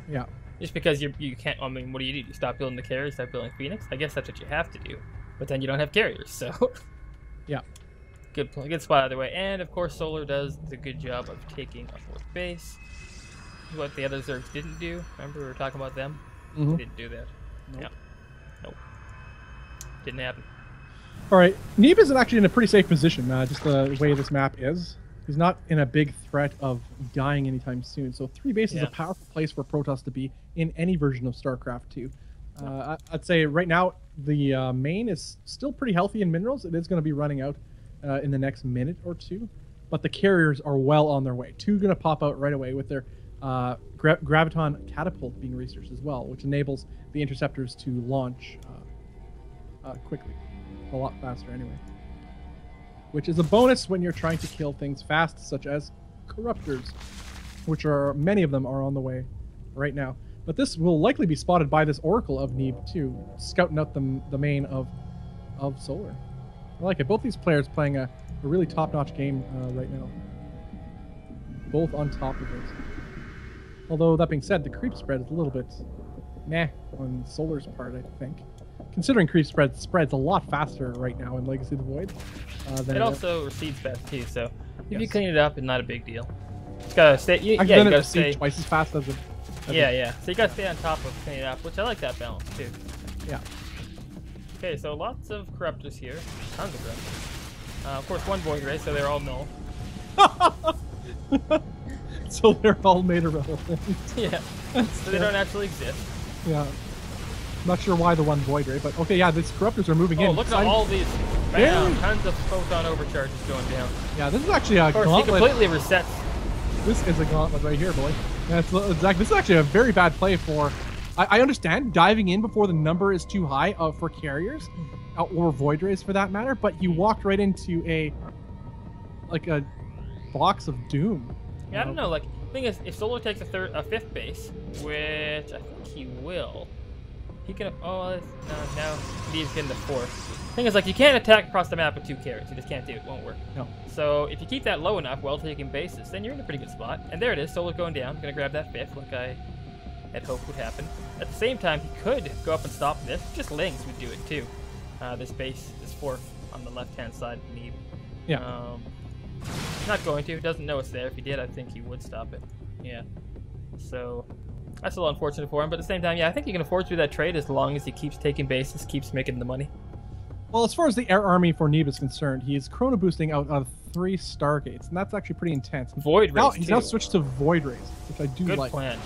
Yeah. Just because you can't, I mean, what do? You stop building the carriers, start building Phoenix? I guess that's what you have to do. But then you don't have carriers, so... Yeah. Good spot either way. And, of course, Solar does a good job of taking a 4th base. What the other Zergs didn't do. Remember we were talking about them? Mhm. They didn't do that. Nope. Yeah. Nope. Didn't happen. All right, Neeb is actually in a pretty safe position, just the way this map is. He's not in a big threat of dying anytime soon. So 3 base is a powerful place for Protoss to be in any version of StarCraft 2. I'd say right now the main is still pretty healthy in minerals. It is going to be running out in the next minute or two, but the carriers are well on their way. Two going to pop out right away with their graviton catapult being researched as well, which enables the interceptors to launch quickly, a lot faster anyway. Which is a bonus when you're trying to kill things fast, such as corruptors, which are many of them are on the way right now. But this will likely be spotted by this Oracle of Neeb too, scouting out the main of Solar. I like it. Both these players playing a really top-notch game right now. Both on top of it. Although, that being said, the creep spread is a little bit meh on Solar's part, I think. Considering creep spreads a lot faster right now in Legacy of the Void. Than it also recedes fast too, so if you clean it up, it's not a big deal. Just gotta stay. You gotta stay twice as fast as it. Yeah. So you gotta stay on top of cleaning it up, which I like that balance too. Yeah. Okay, so lots of corruptors here, tons of corruptors. Of course, one void ray, so they're all null. So they're all made irrelevant. Yeah. So they don't actually exist. Yeah. Not sure why the one void ray, but okay, yeah, these corruptors are moving in. Oh, look at all these. Bam! Tons of photon overcharges going down. Yeah, this is actually a gauntlet. He completely resets. This is a gauntlet right here, boy. Yeah, this is actually a very bad play for... I understand diving in before the number is too high for carriers, or void rays for that matter, but you walked right into a box of doom. Yeah, I don't know. Like, the thing is, if Solar takes a fifth base, which I think he will, he can. Oh, now he's getting the fourth. Thing is, like, you can't attack across the map with two carriers. You just can't do it. It won't work. No. So if you keep that low enough while taking bases, then you're in a pretty good spot. And there it is. Solar's going down. Gonna grab that fifth, like I had hoped would happen. At the same time, he could go up and stop this. Just Lings would do it too. This base, this fourth on the left-hand side of Neeb. Yeah. Not going to. Doesn't know it's there. If he did, I think he would stop it. Yeah. So that's a little unfortunate for him. But at the same time, yeah, I think he can afford to do that trade as long as he keeps taking bases, keeps making the money. Well, as far as the air army for Neeb is concerned, he is chrono boosting out of 3 Stargates, and that's actually pretty intense. Void rays. He's now switched to void rays, which I do like. Good plan.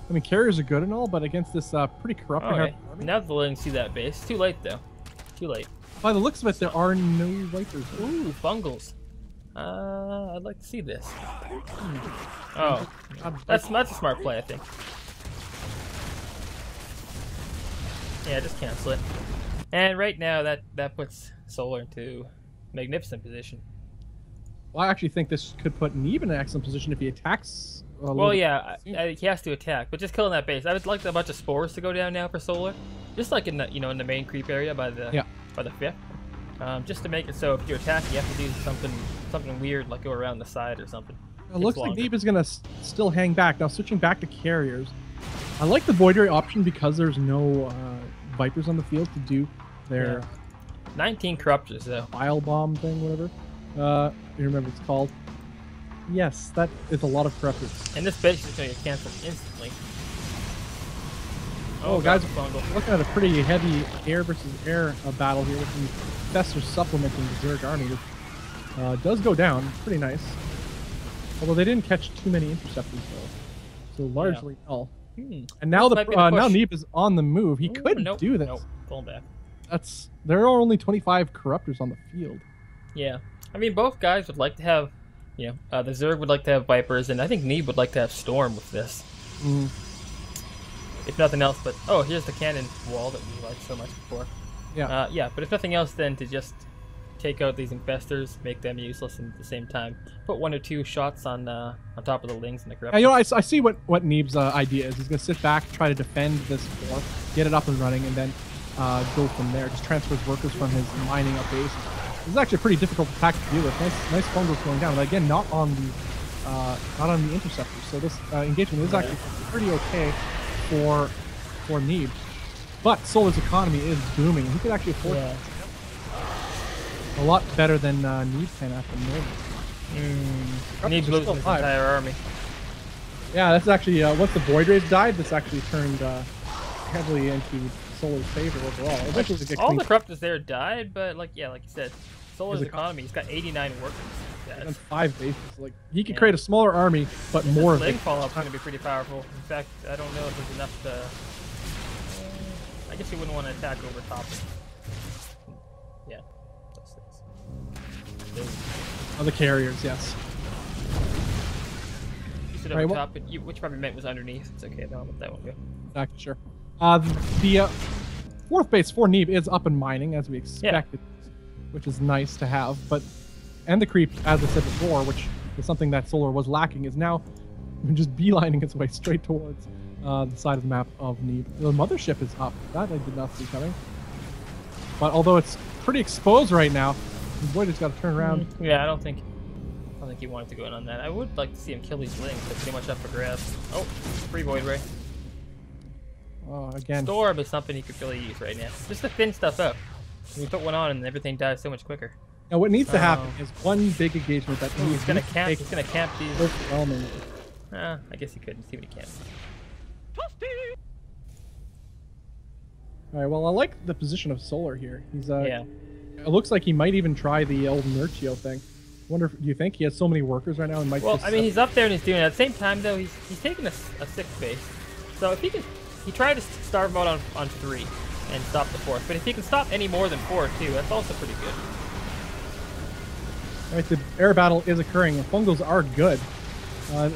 I mean, carriers are good and all, but against this pretty corrupting army. Now the Lings see that base. Too late though. Too late. By the looks of it, there are no Vipers. Ooh, Bungles. I'd like to see this. Oh, that's a smart play, I think. Yeah, just cancel it. And right now, that puts Solar into magnificent position. Well, I actually think this could put Neeb in an excellent position if he attacks. Well, yeah, he has to attack, but just killing that base. I would like a bunch of spores to go down now for Solar, just like in the in the main creep area by the fifth. Just to make it so if you attack, you have to do something weird, like go around the side or something. It looks like Neeb is gonna still hang back. Now switching back to carriers, I like the Void Ray option because there's no Vipers on the field to do their 19 corruptors though. Bile bomb thing, whatever. You remember what it's called? Yes, that is a lot of corruptors. And this base is gonna get canceled instantly. Oh, guys, we're looking at a pretty heavy air versus air battle here with the Fester supplementing the Zerg army, which does go down. Pretty nice. Although they didn't catch too many interceptors, though. So largely null. And now now Neeb is on the move. He couldn't do this. Nope, pulling back. There are only 25 corruptors on the field. Yeah. I mean, both guys would like to have, the Zerg would like to have Vipers, and I think Neeb would like to have Storm with this. If nothing else, but here's the cannon wall that we liked so much before. Yeah. But if nothing else, then to just take out these infestors, make them useless, and at the same time put 1 or 2 shots on top of the Lings and the corruptors. Yeah, I see what Neeb's idea is. He's gonna sit back, try to defend this fort, get it up and running, and then go from there. Just transfers workers from his mining up base. This is actually a pretty difficult attack to deal with. Nice bundles going down, but again, not on the interceptors. So this engagement is actually pretty okay for Neeb. But Solar's economy is booming. He could actually afford it. A lot better than Neeb can at the moment. Neeb loses his entire army. Yeah, that's actually once the Void Rays died, this actually turned heavily into Solar's favor overall. Eventually, all the corruptors there died, but like you said, Solar's economy, he's got 89 workers. And 5 bases. Like he could create a smaller army, but more of it. Ling follow-up is going to be pretty powerful. In fact, I don't know if there's enough I guess you wouldn't want to attack over top. Yeah. Those things. Oh, the carriers, yes. You said Right, over well- top, but which probably meant was underneath. It's okay, I'll let that one go. Exactly, sure. The fourth base for Neeb is up and mining, as we expected, which is nice to have. But and the creep, as I said before, which is something that Solar was lacking, is now just beelining its way straight towards the side of the map of Neeb. The mothership is up. That I did not see coming. But although it's pretty exposed right now, Void has got to turn around. Yeah, I don't think he wanted to go in on that. I would like to see him kill these lings. They're pretty much up for grabs. Oh, free Void Ray. Again, Storm is something he could really use right now. Just to thin stuff up. You put one on and everything dies so much quicker. now what needs to happen is one big engagement that Ooh, he's gonna camp. take He's gonna camp these. overwhelming. I guess he couldn't see what he can. All right. Well, I like the position of Solar here. He's Yeah. It looks like he might even try the old Nerio thing. Wonder if do you think he has so many workers right now and might Well, just, I mean, he's up there and he's doing it. At the same time, though, he's taking a sixth base. So if he can, he tried to starve him out on 3 and stop the 4th. But if he can stop any more than 4 too, that's also pretty good. right, the air battle is occurring. The fungals are good.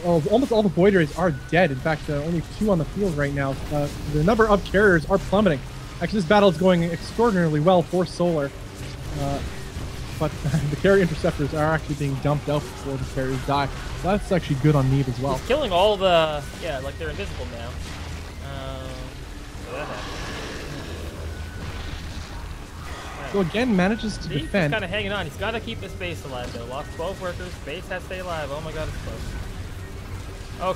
Almost all the Void Rays are dead. In fact, only 2 on the field right now. The number of carriers are plummeting. Actually, this battle is going extraordinarily well for Solar. But the carrier interceptors are actually being dumped out before the carriers die. So that's actually good on Neeb as well. He's killing all the... Yeah, like they're invisible now. So that happened. So again, manages to Neeb's defend. kind of hanging on. He's got to keep this base alive, though. Lost 12 workers. Base has to stay alive. Oh my god, it's close.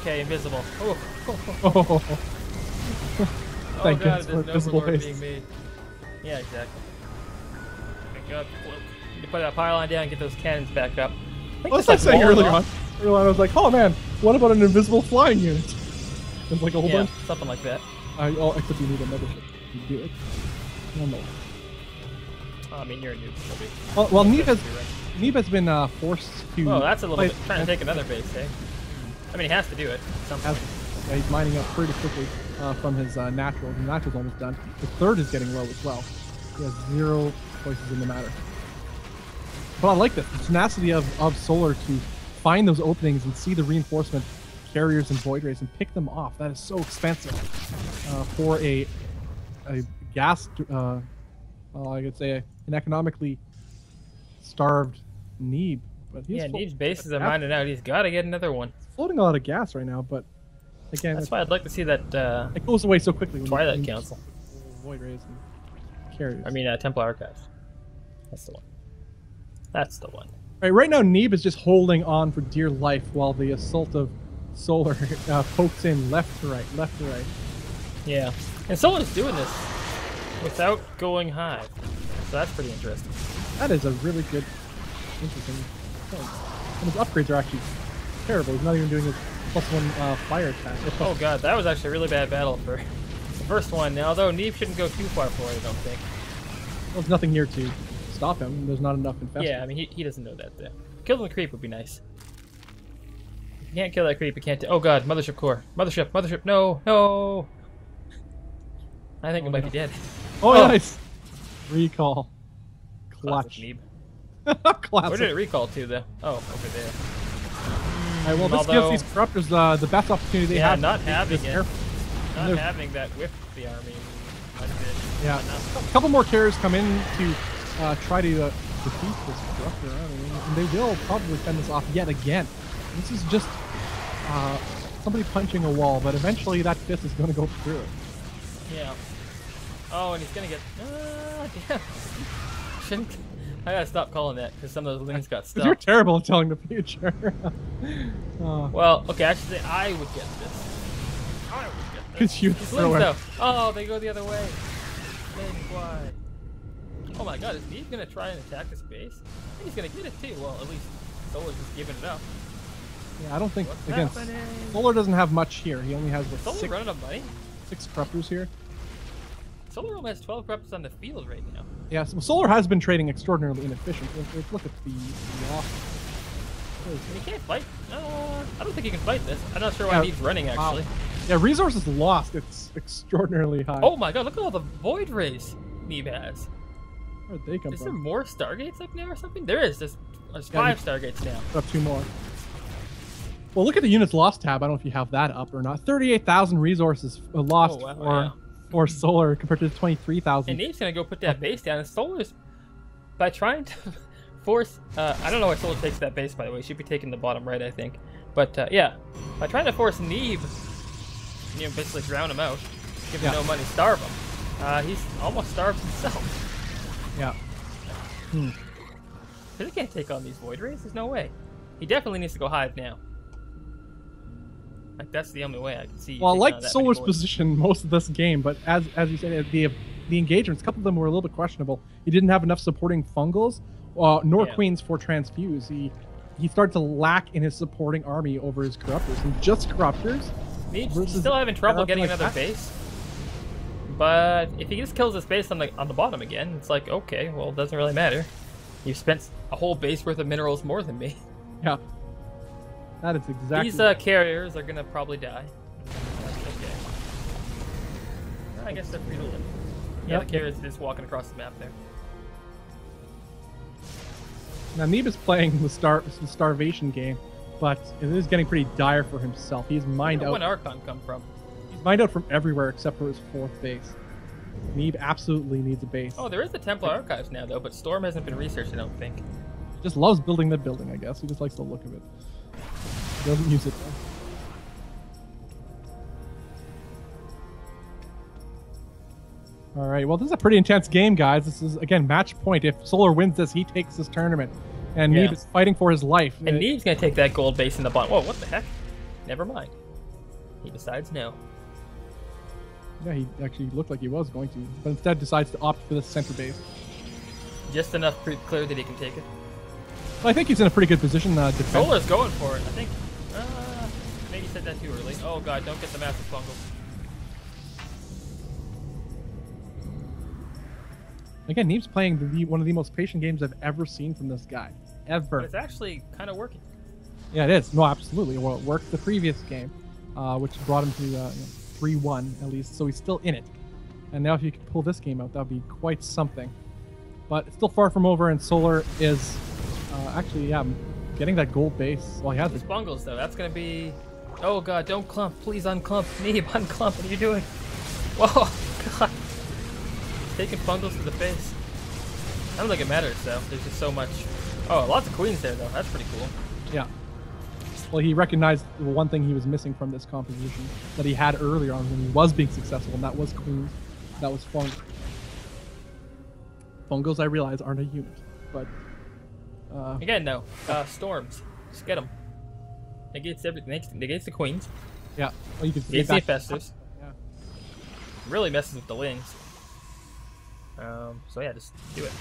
Okay, invisible. Oh, Oh, oh thank god, goodness there's for no invisible overlord base. being made. Yeah, exactly. Thank god. You put that pylon down and get those cannons back up. What was I saying earlier on? Earlier on, I was like, oh man, what about an invisible flying unit? There's like a whole Yeah, bunch. something like that. Except you need a mothership to do it. No. Oh, I mean, you're a noob. Well, Yeah, Neeb has you're right. Neeb has been forced to. Oh, that's a little play- bit trying to take another base, eh? I mean, he has to do it. at some point. Yeah, he's mining up pretty quickly from his natural. The natural's almost done. The third is getting low as well. He has 0 choices in the matter. But I like this. The tenacity of Solar to find those openings and see the reinforcement carriers and Void Rays and pick them off. That is so expensive for a gas, I could say an economically starved Neeb. But he's Yeah, Neeb's bases are mining out. He's got to get another one. floating a lot of gas right now, but again, That's why I'd like to see that it goes away so quickly. When Twilight you Council. Void Rays and carriers. I mean, Templar Archives. That's the one. That's the one. Right now, Neeb is just holding on for dear life while the assault of Solar pokes in left to right, left to right. Yeah. And someone's doing this without going high. So that's pretty interesting. That is a really good, interesting thing. And his upgrades are actually terrible. He's not even doing his +1 fire attack. Oh god, that was actually a really bad battle for the first one. Now, although Neeb shouldn't go too far for it, I don't think. There's nothing here to stop him. There's not enough infested. Yeah, I mean, he doesn't know that, though. Killing the creep would be nice. If you can't kill that creep, you can't... Oh god, Mothership core. Mothership, no, no! I think it might be dead. Oh, nice! Recall. Clutch. Neeb. Classic. Where did it recall to, though? Oh, over there. Alright, well, this Although- gives these corruptors the best opportunity they Yeah, have. not to having this it. air- Not No. having that whiff the army. That's it. Yeah, Enough. a couple more carriers come in to try to defeat this corruptor army, and they will probably fend this off yet again. This is just somebody punching a wall, but eventually that fist is going to go through it. Yeah. Oh, and he's gonna get... damn. Shouldn't... I gotta stop calling that, because some of those lings got Because you're stuck. terrible at telling the future. Well, okay, actually, I would get this. I would get this. Because you These throw lings, it. though. Oh, they go the other way. Lings, why? Oh my god, is Neeb gonna try and attack this base? I think he's gonna get it too. Well, at least Solar's just giving it up. Yeah, I don't think, What's again, happening? Solar doesn't have much here. He only has what, Solar six running out of money? corruptors here. Solar only has 12 corruptors on the field right now. Yeah, so Solar has been trading extraordinarily inefficient. Look at the offer. He can't fight. I don't think he can fight this. I'm not sure why Yeah. Neeb's running, actually. Yeah, resources lost. It's extraordinarily high. Oh my god, look at all the void rays Neeb has. Where'd they come Is there from? more Stargates up now or something? There is. There's Yeah, 5 Stargates now. Up 2 more. Well, look at the units lost tab. I don't know if you have that up or not. 38,000 resources lost for solar compared to 23,000. And Neeb's gonna go put that base down. And Solar's, by trying to force, I don't know why Solar takes that base, by the way. She'd be taking the bottom right, I think. But yeah, by trying to force Neeb, you know, basically drown him out, give him no money, starve him. He's almost starved himself. Yeah. Because he can't take on these void rays. There's no way. He definitely needs to go hive now. Like that's the only way I can see. Well, I liked Solar's position most of this game, but as you said, the engagements, a couple of them were a little bit questionable. He didn't have enough supporting fungals, nor queens for transfuse. He started to lack in his supporting army over his corruptors, and just corruptors. He's still having trouble getting another base. But if he just kills his base on the bottom again, it's like, okay, well, it doesn't really matter. You've spent a whole base worth of minerals more than me. Yeah. That is exactly... These carriers are going to probably die. That's okay. I guess they're free to live. Yeah, the carriers are just walking across the map there. Now, Neeb is playing the starvation game, but it is getting pretty dire for himself. He's mined out... Where'd Archon come from? He's mined out from everywhere except for his 4th base. Neeb absolutely needs a base. Oh, there is the Templar Archives now, though, but Storm hasn't been researched, I don't think. He just loves building the building, I guess. He just likes the look of it. He doesn't use it, though. Alright, well, this is a pretty intense game, guys. This is, again, match point. If Solar wins this, he takes this tournament. And Neeb is fighting for his life. And Neeb's going to take that gold base in the bottom. Whoa, what the heck? Never mind. He decides no. Yeah, he actually looked like he was going to, but instead decides to opt for the center base. Just enough clear that he can take it. Well, I think he's in a pretty good position. Solar's going for it. I think. Maybe said that too early. Oh god, don't get the massive fungal. Again, Neeb's playing one of the most patient games I've ever seen from this guy. Ever. But it's actually kind of working. Yeah, it is. No, absolutely. Well, it worked the previous game, which brought him to 3-1 at least, so he's still in it. And now if you could pull this game out, that would be quite something. But it's still far from over, and Solar is actually, getting that gold base. Well, he has these bungles, though. That's going to be... Oh, God, don't clump. Please unclump. Neeb, unclump. What are you doing? Whoa, God. Taking bungles to the face. I don't think it matters, though. There's just so much... Oh, lots of queens there, though. That's pretty cool. Yeah. Well, he recognized the one thing he was missing from this composition that he had earlier on when he was being successful, and that was queens. That was fung. Fungals, I realize, aren't a unit, but... Again, no. Storms. Just get them. Negates everything. Negates the queens. Yeah. Well, you can negates the infestors. Yeah. Really messes with the lings. So yeah, just do it.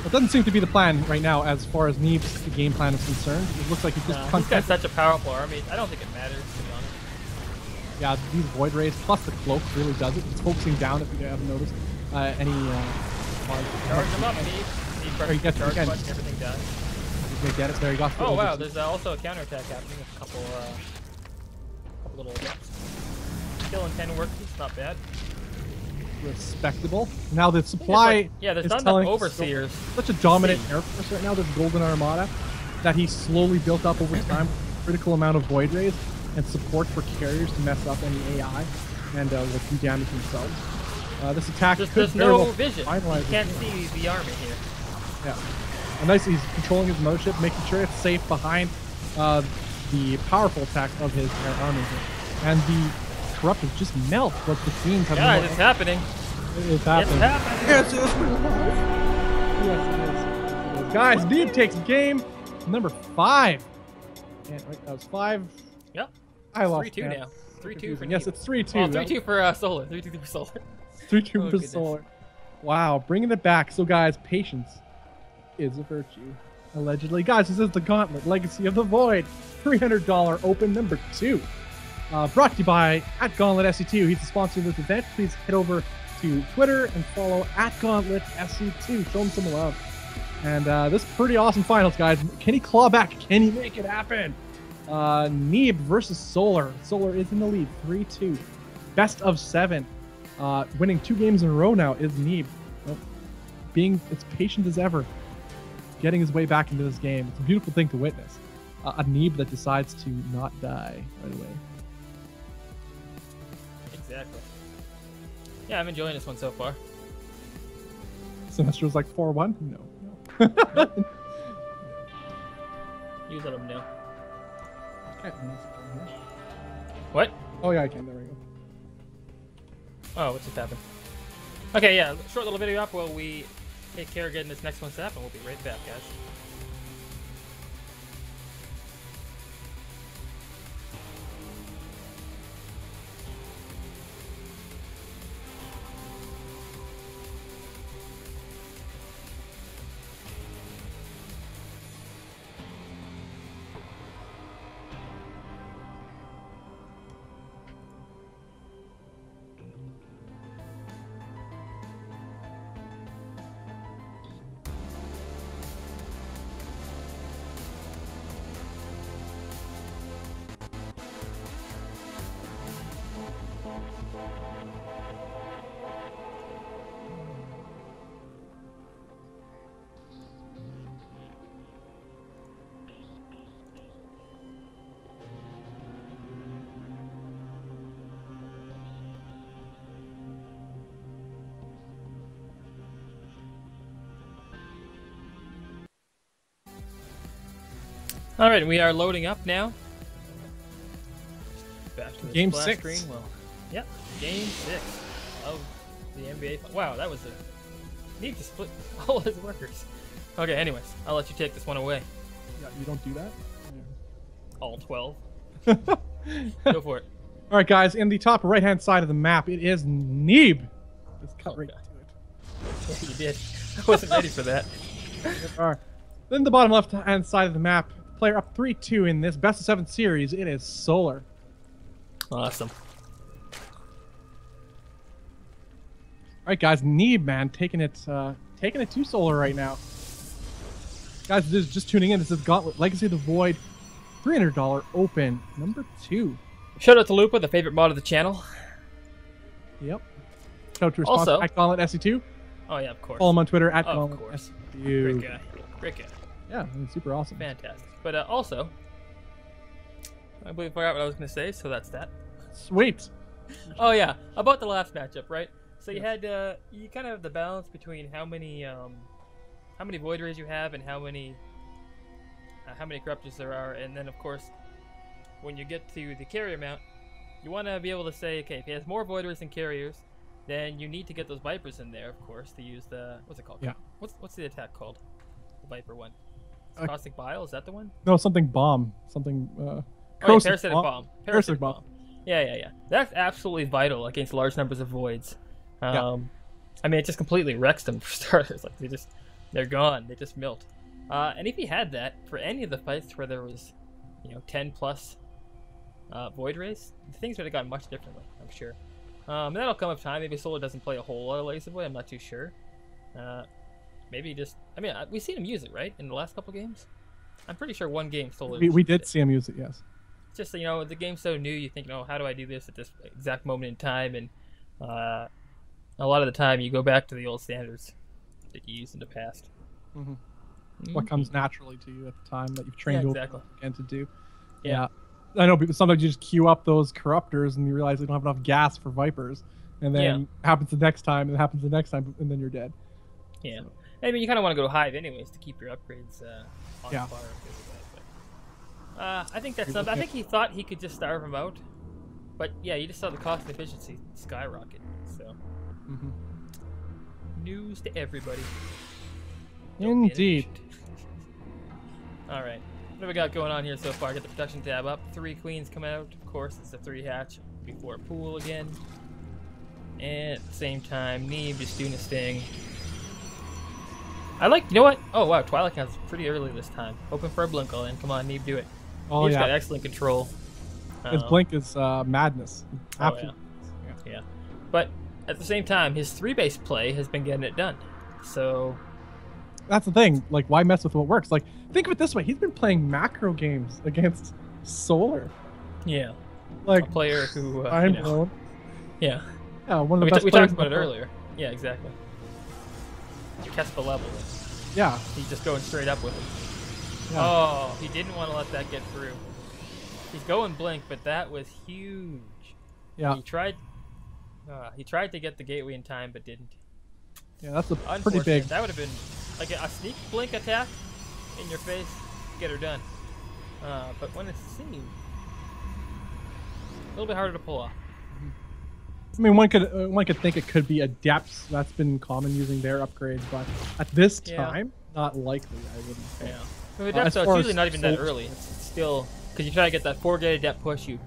It doesn't seem to be the plan right now as far as Neeb's game plan is concerned. It looks like he's just he's got such a powerful army. I don't think it matters, to be honest. Yeah, these Void Rays plus the cloak really does it. It's focusing down, if you haven't noticed. Charge him up, Neeb. He gets charge button, everything dies. He's gonna get it. There you go. Oh wow, there's also a counterattack happening with a couple little adepts. Killing 10 workers, not bad. Respectable. Now the supply there's not enough overseers. Such a dominant air force right now, this Golden Armada, that he slowly built up over time. Critical amount of Void Rays and support for carriers to mess up any AI and will do damage themselves. This attack there's no vision. You can't see the army here. Yeah. And nice, he's controlling his mothership, making sure it's safe behind the powerful attack of his army here. And the Corruptors just melt what the queens have. Yeah, it's happening. It is happening. It's happening. Yes, it is. Guys, Neeb takes game number 5. And right, that was 5. Yep. I lost 3-2 now. 3-2 for Neeb. Yes, it's 3-2. Oh, 3-2 for Solar. 3-2 for Solar. 3-2 for Solar. Wow, bringing it back. So, guys, patience is a virtue. Allegedly. Guys, this is the Gauntlet, Legacy of the Void. $300 open number 2. Brought to you by @GauntletSC2. He's the sponsor of this event. Please head over to Twitter and follow @GauntletSC2. Show him some love. And this pretty awesome finals, guys. Can he claw back? Can he make it happen? Neeb versus Solar. Solar is in the lead, 3-2. Best of 7. Winning 2 games in a row now is Neeb. Being as patient as ever. Getting his way back into this game. It's a beautiful thing to witness. A Neeb that decides to not die right away. Exactly. Yeah, I'm enjoying this one so far. Sinestro was like 4-1? No. You let him know. Okay. What? Oh yeah, I can. There we go. Oh, what just happened? Okay, yeah, short little video up while we take care of getting this next one set up, and we'll be right back, guys. Alright, we are loading up now. Back to the Game splash 6. Screen. Well, yep, Game 6 of the NBA. Wow, that was a... Need to split all his workers. Okay, anyways, I'll let you take this one away. Yeah, you don't do that? All 12. Go for it. All right, guys, in the top right-hand side of the map, it is Neeb. Just cut right to it. Yeah, you did. I wasn't ready for that. All right. Then the bottom left-hand side of the map, player up 3-2 in this best of 7 series, it is Solar. Awesome. All right, guys, Neeb, man, taking it to Solar right now. Guys, just tuning in, this is Gauntlet, Legacy of the Void, $300 open, number 2. Shout out to Lupa, the favorite mod of the channel. Yep. Shout out to our sponsor, at Gauntlet SC2. Oh yeah, of course. Follow him on Twitter at Of Gauntlet course. SC2. Great guy. Great guy. Yeah, super awesome. Fantastic. But also, I believe I forgot what I was going to say, so that's that. Sweet. Oh yeah, about the last matchup, right? So you had you kind of have the balance between how many void rays you have and how many corruptors there are, and then of course, when you get to the carrier mount, you want to be able to say, okay, if he has more void rays than carriers, then you need to get those vipers in there, of course, to use the what's it called? Yeah. What's the attack called? The viper one. Caustic bile, is that the one? No, something bomb. Something. Parasitic bomb. Parasitic bomb. Yeah. That's absolutely vital against large numbers of voids. Yeah. I mean, it just completely wrecks them for starters. Like they're gone. They just melt. And if he had that for any of the fights where there was, 10 plus void rays, things would have gone much differently, I'm sure. And that'll come with time. Maybe Solar doesn't play a whole lot of Legacy Void. I'm not too sure. Maybe just... I mean, we've seen him use it, right? In the last couple games? I'm pretty sure one game Solar... We did see him use it, yes. It's just, the game's so new, you think, how do I do this at this exact moment in time? And a lot of the time, you go back to the old standards that you used in the past. Mm-hmm. Mm-hmm. What comes naturally to you at the time that you've trained again to do. Yeah. I know people sometimes you just queue up those corruptors and you realize they don't have enough gas for vipers. And then it happens the next time, and it happens the next time, and then you're dead. Yeah. So. I mean, you kind of want to go Hive anyways to keep your upgrades on fire. But, I think that's something. I think he thought he could just starve him out. But yeah, you just saw the cost and efficiency skyrocket. So, news to everybody. Indeed. All right. What do we got going on here so far? Get the protection tab up. 3 queens come out. Of course, it's a 3 hatch before pool again. And at the same time, Neeb just doing his thing. I like, you know what? Oh wow, Twilight counts pretty early this time. Hoping for a blink all in. Come on, Neeb, do it. Oh, Neeb's got excellent control. His blink is madness. Absolutely. Yeah. But at the same time, his 3-base play has been getting it done. So that's the thing. Like, why mess with what works? Like, think of it this way: he's been playing macro games against Solar. Yeah, Like, a player who I'm you know, yeah. yeah, one of the We best talked players about it in the world. earlier. Yeah, exactly. Kespa level. Yeah. He's just going straight up with it. Yeah. Oh, he didn't want to let that get through. He's going blink, but that was huge. Yeah. He tried to get the gateway in time, but didn't. Yeah, that's a pretty Unfortunate. big. That would have been like a sneak blink attack in your face, get her done. But when it's seen, a little bit harder to pull off. I mean, one could think it could be adepts. That's been common using their upgrades, but at this time, not likely. I wouldn't say. Yeah. So it's usually not even that early. It's still because you try to get that 4-gate adept push, you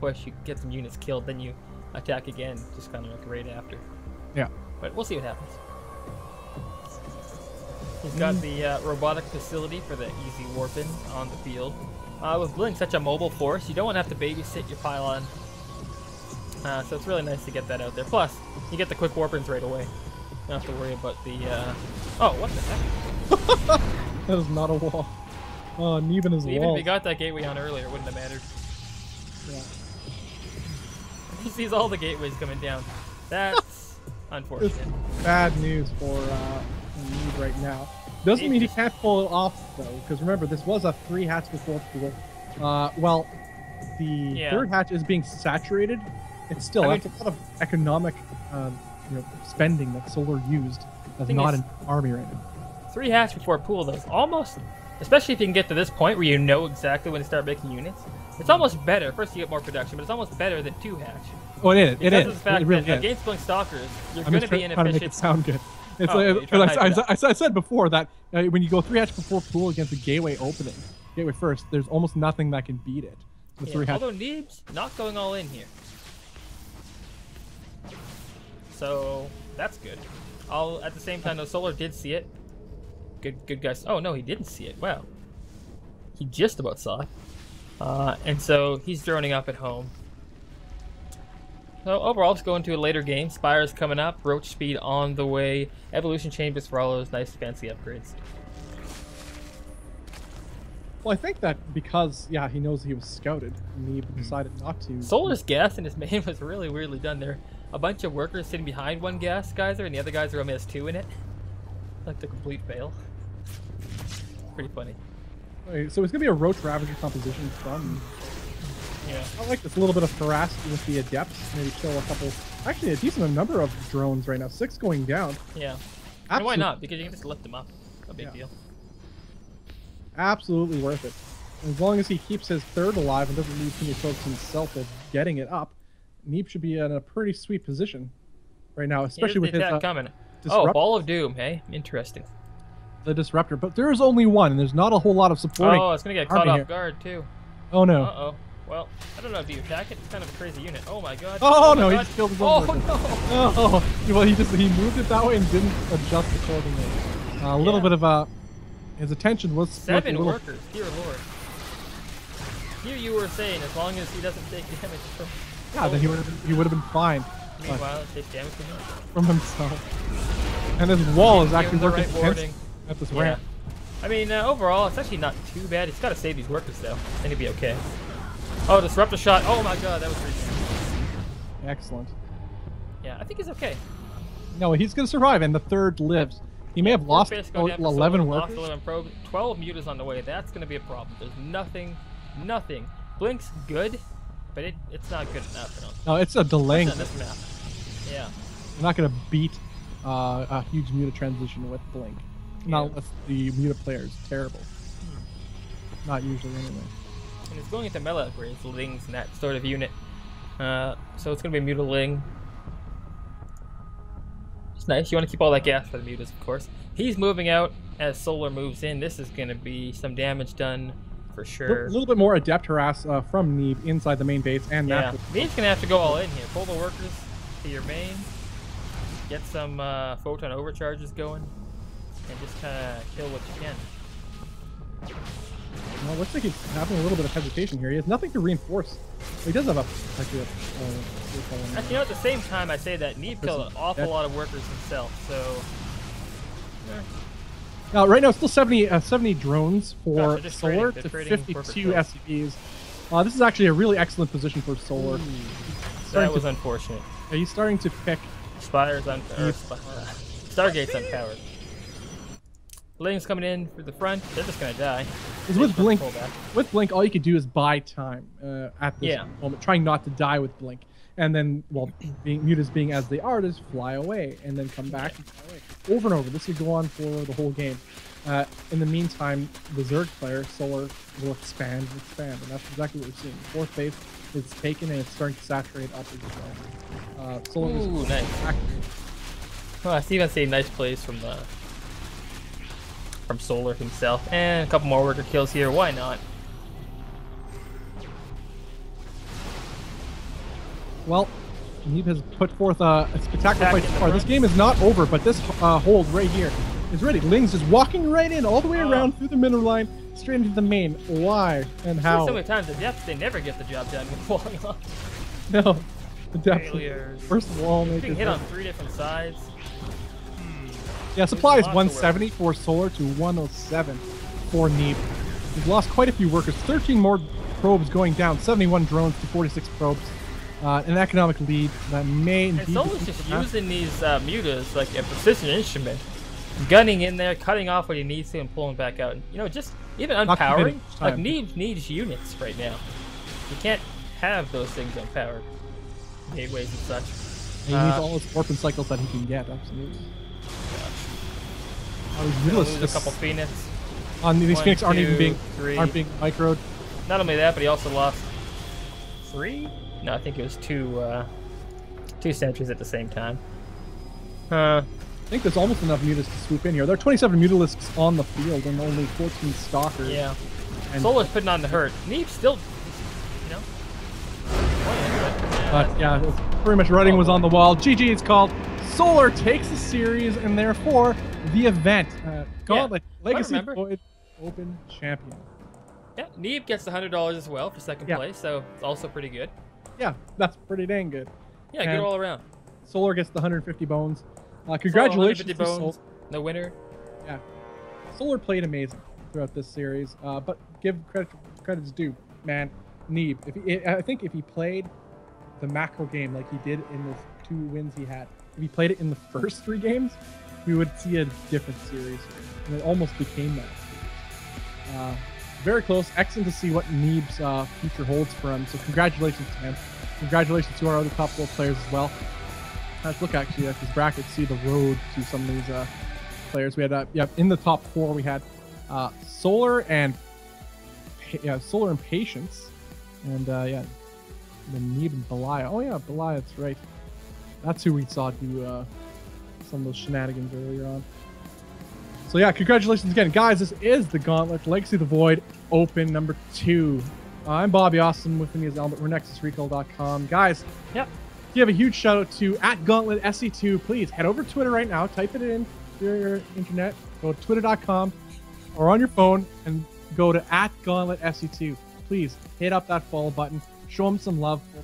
get some units killed, then you attack again, just kind of like right after. Yeah. But we'll see what happens. He's got the robotic facility for the easy warping on the field. With Blink such a mobile force, you don't want to have to babysit your pylon. So it's really nice to get that out there. Plus, you get the quick warpings right away. You don't have to worry about the... Oh, what the heck? That is not a wall. Oh, Neeb and his Even wall. if we got that gateway on earlier, it wouldn't have mattered. Yeah. He sees all the gateways coming down. That's unfortunate. It's bad news for Neeb right now. Doesn't mean he can't pull it off, though, because remember, this was a 3 hatch before pool. Well, the third hatch is being saturated. It's still, that's a lot of economic spending that Solar used as not an army right now. 3 hatch before pool, though, is almost, especially if you can get to this point where you know exactly when to start making units, it's almost better. First, you get more production, but it's almost better than 2 hatch. Oh, it is. Because It is. of the fact It really that is. against Blink Stalkers, you're I'm going to just be trying to inefficient. make it sound good. It's you're trying to hide that. I said before that when you go 3 hatch before pool against a gateway opening, gateway first, there's almost nothing that can beat it. The 3 hatch. Although Neeb's not going all in here. So that's good. At the same time, though, Solar did see it. Good guys. Oh no, he didn't see it. Wow. He just about saw it. And so he's droning up at home. So overall, let's go into a later game. Spire's coming up. Roach speed on the way. Evolution chambers for all those nice fancy upgrades. Well, I think that because, he knows he was scouted, Neeb decided not to. Solar's gas in his main was really weirdly done there. A bunch of workers sitting behind one gas geyser, and the other guys are only has 2 in it. Like the complete fail. Pretty funny. Okay, so it's going to be a Roach Ravager composition from... Yeah. I like this little bit of harass with the adepts. Maybe kill a couple... Actually, a decent number of drones right now. 6 going down. Yeah. And why not? Because you can just lift them up. No big deal. Absolutely worth it. As long as he keeps his 3rd alive and doesn't leave too many folks himself of getting it up, Neeb should be in a pretty sweet position right now, especially with his coming. Disruptor. Oh, Ball of Doom, hey? Interesting. The Disruptor. But there is only one, and there's not a whole lot of supporting. Oh, it's going to get caught off guard, too. Oh, no. Uh-oh. Well, I don't know if you attack it. It's kind of a crazy unit. Oh, my God. Oh, my no, God. he just killed his own worker. no. Oh, well, he moved it that way and didn't adjust accordingly. A little bit of his attention was split 7 workers, dear Lord. Here you were saying, as long as he doesn't take damage from... Yeah, then he would have been fine. Meanwhile, it takes damage from himself. And his wall is actually working at this ramp. I mean, overall, it's actually not too bad. He's got to save these workers, though. Then he'll be okay. Oh, Disruptor shot. Oh, my God, that was pretty excellent. Yeah, I think he's okay. No, he's going to survive, and the 3rd lives. He may have lost 11 workers. 12 mutas on the way. That's going to be a problem. There's nothing. Blink's good, but it's not good enough. No, it's a delaying. On this map. Yeah. You're not going to beat a huge muta transition with Blink. Not unless the muta player is terrible. Not usually, anyway. And it's going into melee upgrades, Lings, and that sort of unit. So it's going to be Muta Ling. It's nice. You want to keep all that gas for the mutas, of course. He's moving out as Solar moves in. This is going to be some damage done for sure. A little bit more adept harass from Neeb inside the main base. And Neeb's going to have to go all in here. Pull the workers to your main. Get some photon overcharges going. And just kind of kill what you can. Well, looks like he's having a little bit of hesitation here. He has nothing to reinforce. Well, he does have actually, at the same time, I say that Neeb killed an awful lot of workers himself, so... Now, right now, it's still 70 drones for just Solar trading. to They're trading 52 SCPs. This is actually a really excellent position for Solar. That was unfortunate. He's starting to pick. Spire's Stargate's unpowered. Ling's coming in for the front. They're just gonna die. With Blink, all you could do is buy time at this moment, trying not to die with Blink. And then, well, mutas being as they are, just fly away and then come back and fly away. Over and over. This could go on for the whole game. In the meantime, the Zerg player, Solar, will expand and expand. And that's exactly what we're seeing. Fourth base is taken and it's starting to saturate up as well. Solar Ooh, nice. Well, I see even say nice plays from Solar himself. And a couple more worker kills here. Why not? Well, Neeb has put forth a spectacular fight so far. This game is not over, but this hold right here is ready. Ling's just walking right in, all the way around through the middle line, straight into the main. Why and how? So many times the depth, they never get the job done with falling off. No, the depth. Failures. First of all, being hit on 3 different sides. Yeah, supply is 170 for Solar to 107 for Neeb. He's lost quite a few workers. 13 more probes going down. 71 drones to 46 probes. An economic lead that may indeed... And Solar's just using these mutas like a precision instrument. Gunning in there, cutting off what he needs to, and pulling back out. You know, just even unpowering. Like, Neeb needs units right now. You can't have those things unpowered. Gateways and such. He needs all his orphan cycles that he can get, absolutely. Lose a couple Phoenix. These Phoenix aren't even being microed. Not only that, but he also lost 3? No, I think it was 2 sentries at the same time. I think there's almost enough mutas to swoop in here. There are 27 mutalisks on the field and only 14 stalkers. Yeah. And Solar's putting on the hurt. Neeb still, you know. But yeah, pretty much writing was on the wall. GG is called. Solar takes the series and therefore the event. Gauntlet Legacy Void Open Champion. Yeah, Neeb gets the $100 as well for second place, so it's also pretty good. Yeah, that's pretty dang good. Yeah, good all around. Solar gets the 150 bones. Congratulations to bones, the winner. Yeah, Solar played amazing throughout this series, but give credit's due, man. Neeb, I think if he played the macro game like he did in the 2 wins he had, if he played it in the first 3 games, we would see a different series, and it almost became that series. Very close. Excellent to see what Neeb's future holds for him. So congratulations to him. Congratulations to our other top 4 players as well. Let's look actually at this bracket, see the road to some of these players. We had in the top 4 we had Solar and Patience, and the Neeb and Belaya. Oh yeah, Belaya, that's right. That's who we saw do some of those shenanigans earlier on. So yeah, congratulations again, guys. This is the Gauntlet Legacy of the Void Open number 2. I'm Bobby Awesome. With me is Albert. We're NexusRecall.com. Guys, give a huge shout out to @GauntletSE2. Please head over to Twitter right now. Type it in your internet. Go to twitter.com or on your phone and go to @GauntletSE2. Please hit up that follow button. Show them some love for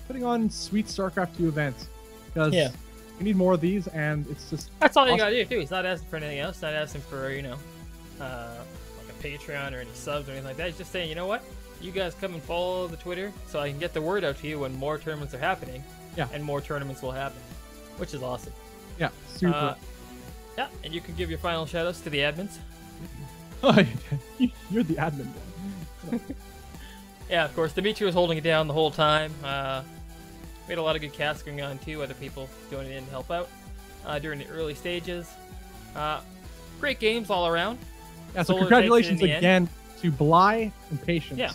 putting on sweet StarCraft 2 events, because we need more of these, and it's just that's all you gotta do too. He's not asking for anything else. Not asking for like a Patreon or any subs or anything like that. He's just saying, you know what, you guys come and follow the Twitter so I can get the word out to you when more tournaments are happening. And more tournaments will happen, which is awesome. Yeah, super. And you can give your final shoutouts to the admins. You're the admin. Yeah, of course. Dimitri was holding it down the whole time. We had a lot of good casts going on too. Other people joining in to help out during the early stages. Great games all around. Yeah, so congratulations again to Bly and Patience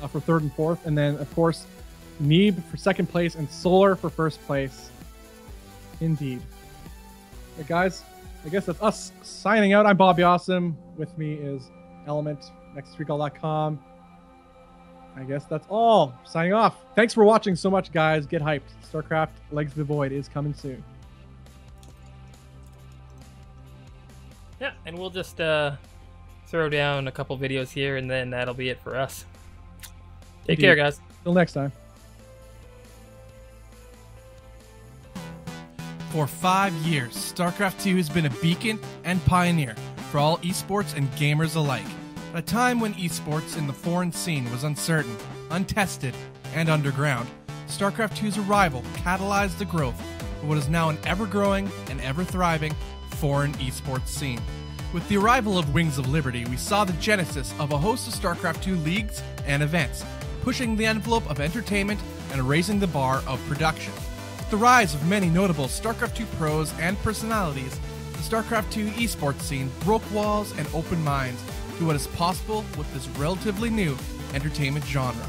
for 3rd and 4th, and then of course Neeb for 2nd place and Solar for 1st place. Indeed. Hey guys, I guess that's us signing out. I'm Bobby Awesome. With me is Element, NexusRecall.com. I guess that's all. Signing off. Thanks for watching so much, guys. Get hyped. StarCraft Legacy of the Void is coming soon. Yeah, and we'll just throw down a couple videos here, and then that'll be it for us. Take care, guys. Till next time. For 5 years, StarCraft 2 has been a beacon and pioneer for all esports and gamers alike. At a time when esports in the foreign scene was uncertain, untested, and underground, StarCraft 2's arrival catalyzed the growth of what is now an ever-growing and ever-thriving foreign esports scene. With the arrival of Wings of Liberty, we saw the genesis of a host of StarCraft 2 leagues and events, pushing the envelope of entertainment and raising the bar of production. With the rise of many notable StarCraft 2 pros and personalities, the StarCraft 2 esports scene broke walls and opened minds to what is possible with this relatively new entertainment genre.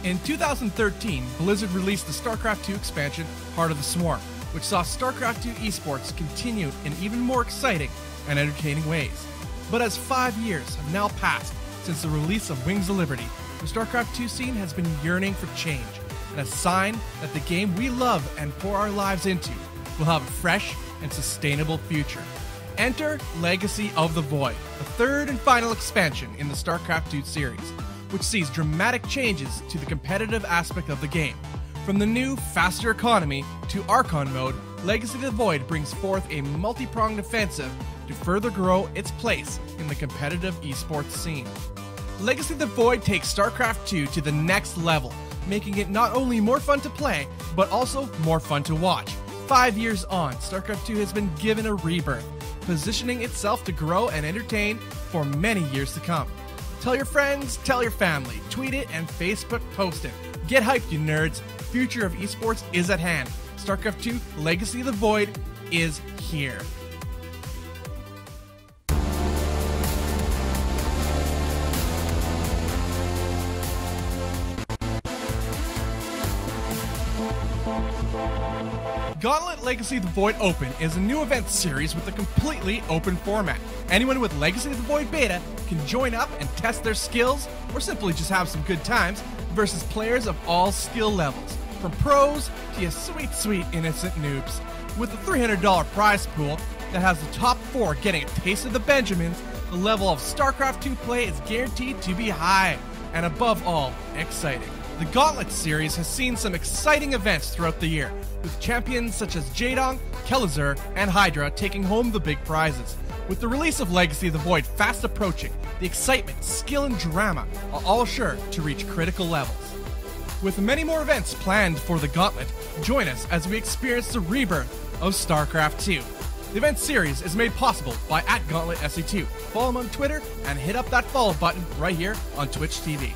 In 2013, Blizzard released the StarCraft 2 expansion, Heart of the Swarm, which saw StarCraft 2 esports continue in even more exciting and entertaining ways. But as 5 years have now passed since the release of Wings of Liberty, the StarCraft 2 scene has been yearning for change, and a sign that the game we love and pour our lives into will have a fresh and sustainable future. Enter Legacy of the Void, the third and final expansion in the StarCraft 2 series, which sees dramatic changes to the competitive aspect of the game. From the new, faster economy to Archon mode, Legacy of the Void brings forth a multi-pronged offensive to further grow its place in the competitive esports scene. Legacy of the Void takes StarCraft 2 to the next level, making it not only more fun to play, but also more fun to watch. 5 years on, StarCraft 2 has been given a rebirth, positioning itself to grow and entertain for many years to come. Tell your friends, tell your family, tweet it and Facebook post it. Get hyped, you nerds. Future of esports is at hand. StarCraft 2 Legacy of the Void is here. Gauntlet Legacy of the Void Open is a new event series with a completely open format. Anyone with Legacy of the Void Beta can join up and test their skills, or simply just have some good times, versus players of all skill levels, from pros to your sweet innocent noobs. With a $300 prize pool that has the top 4 getting a taste of the Benjamins, the level of StarCraft 2 play is guaranteed to be high, and above all, exciting. The Gauntlet series has seen some exciting events throughout the year, with champions such as Jade, Kelazur, and Hydra taking home the big prizes. With the release of Legacy of the Void fast approaching, the excitement, skill, and drama are all sure to reach critical levels. With many more events planned for the Gauntlet, join us as we experience the rebirth of StarCraft 2. The event series is made possible by @GauntletSE2. Follow them on Twitter and hit up that follow button right here on Twitch TV.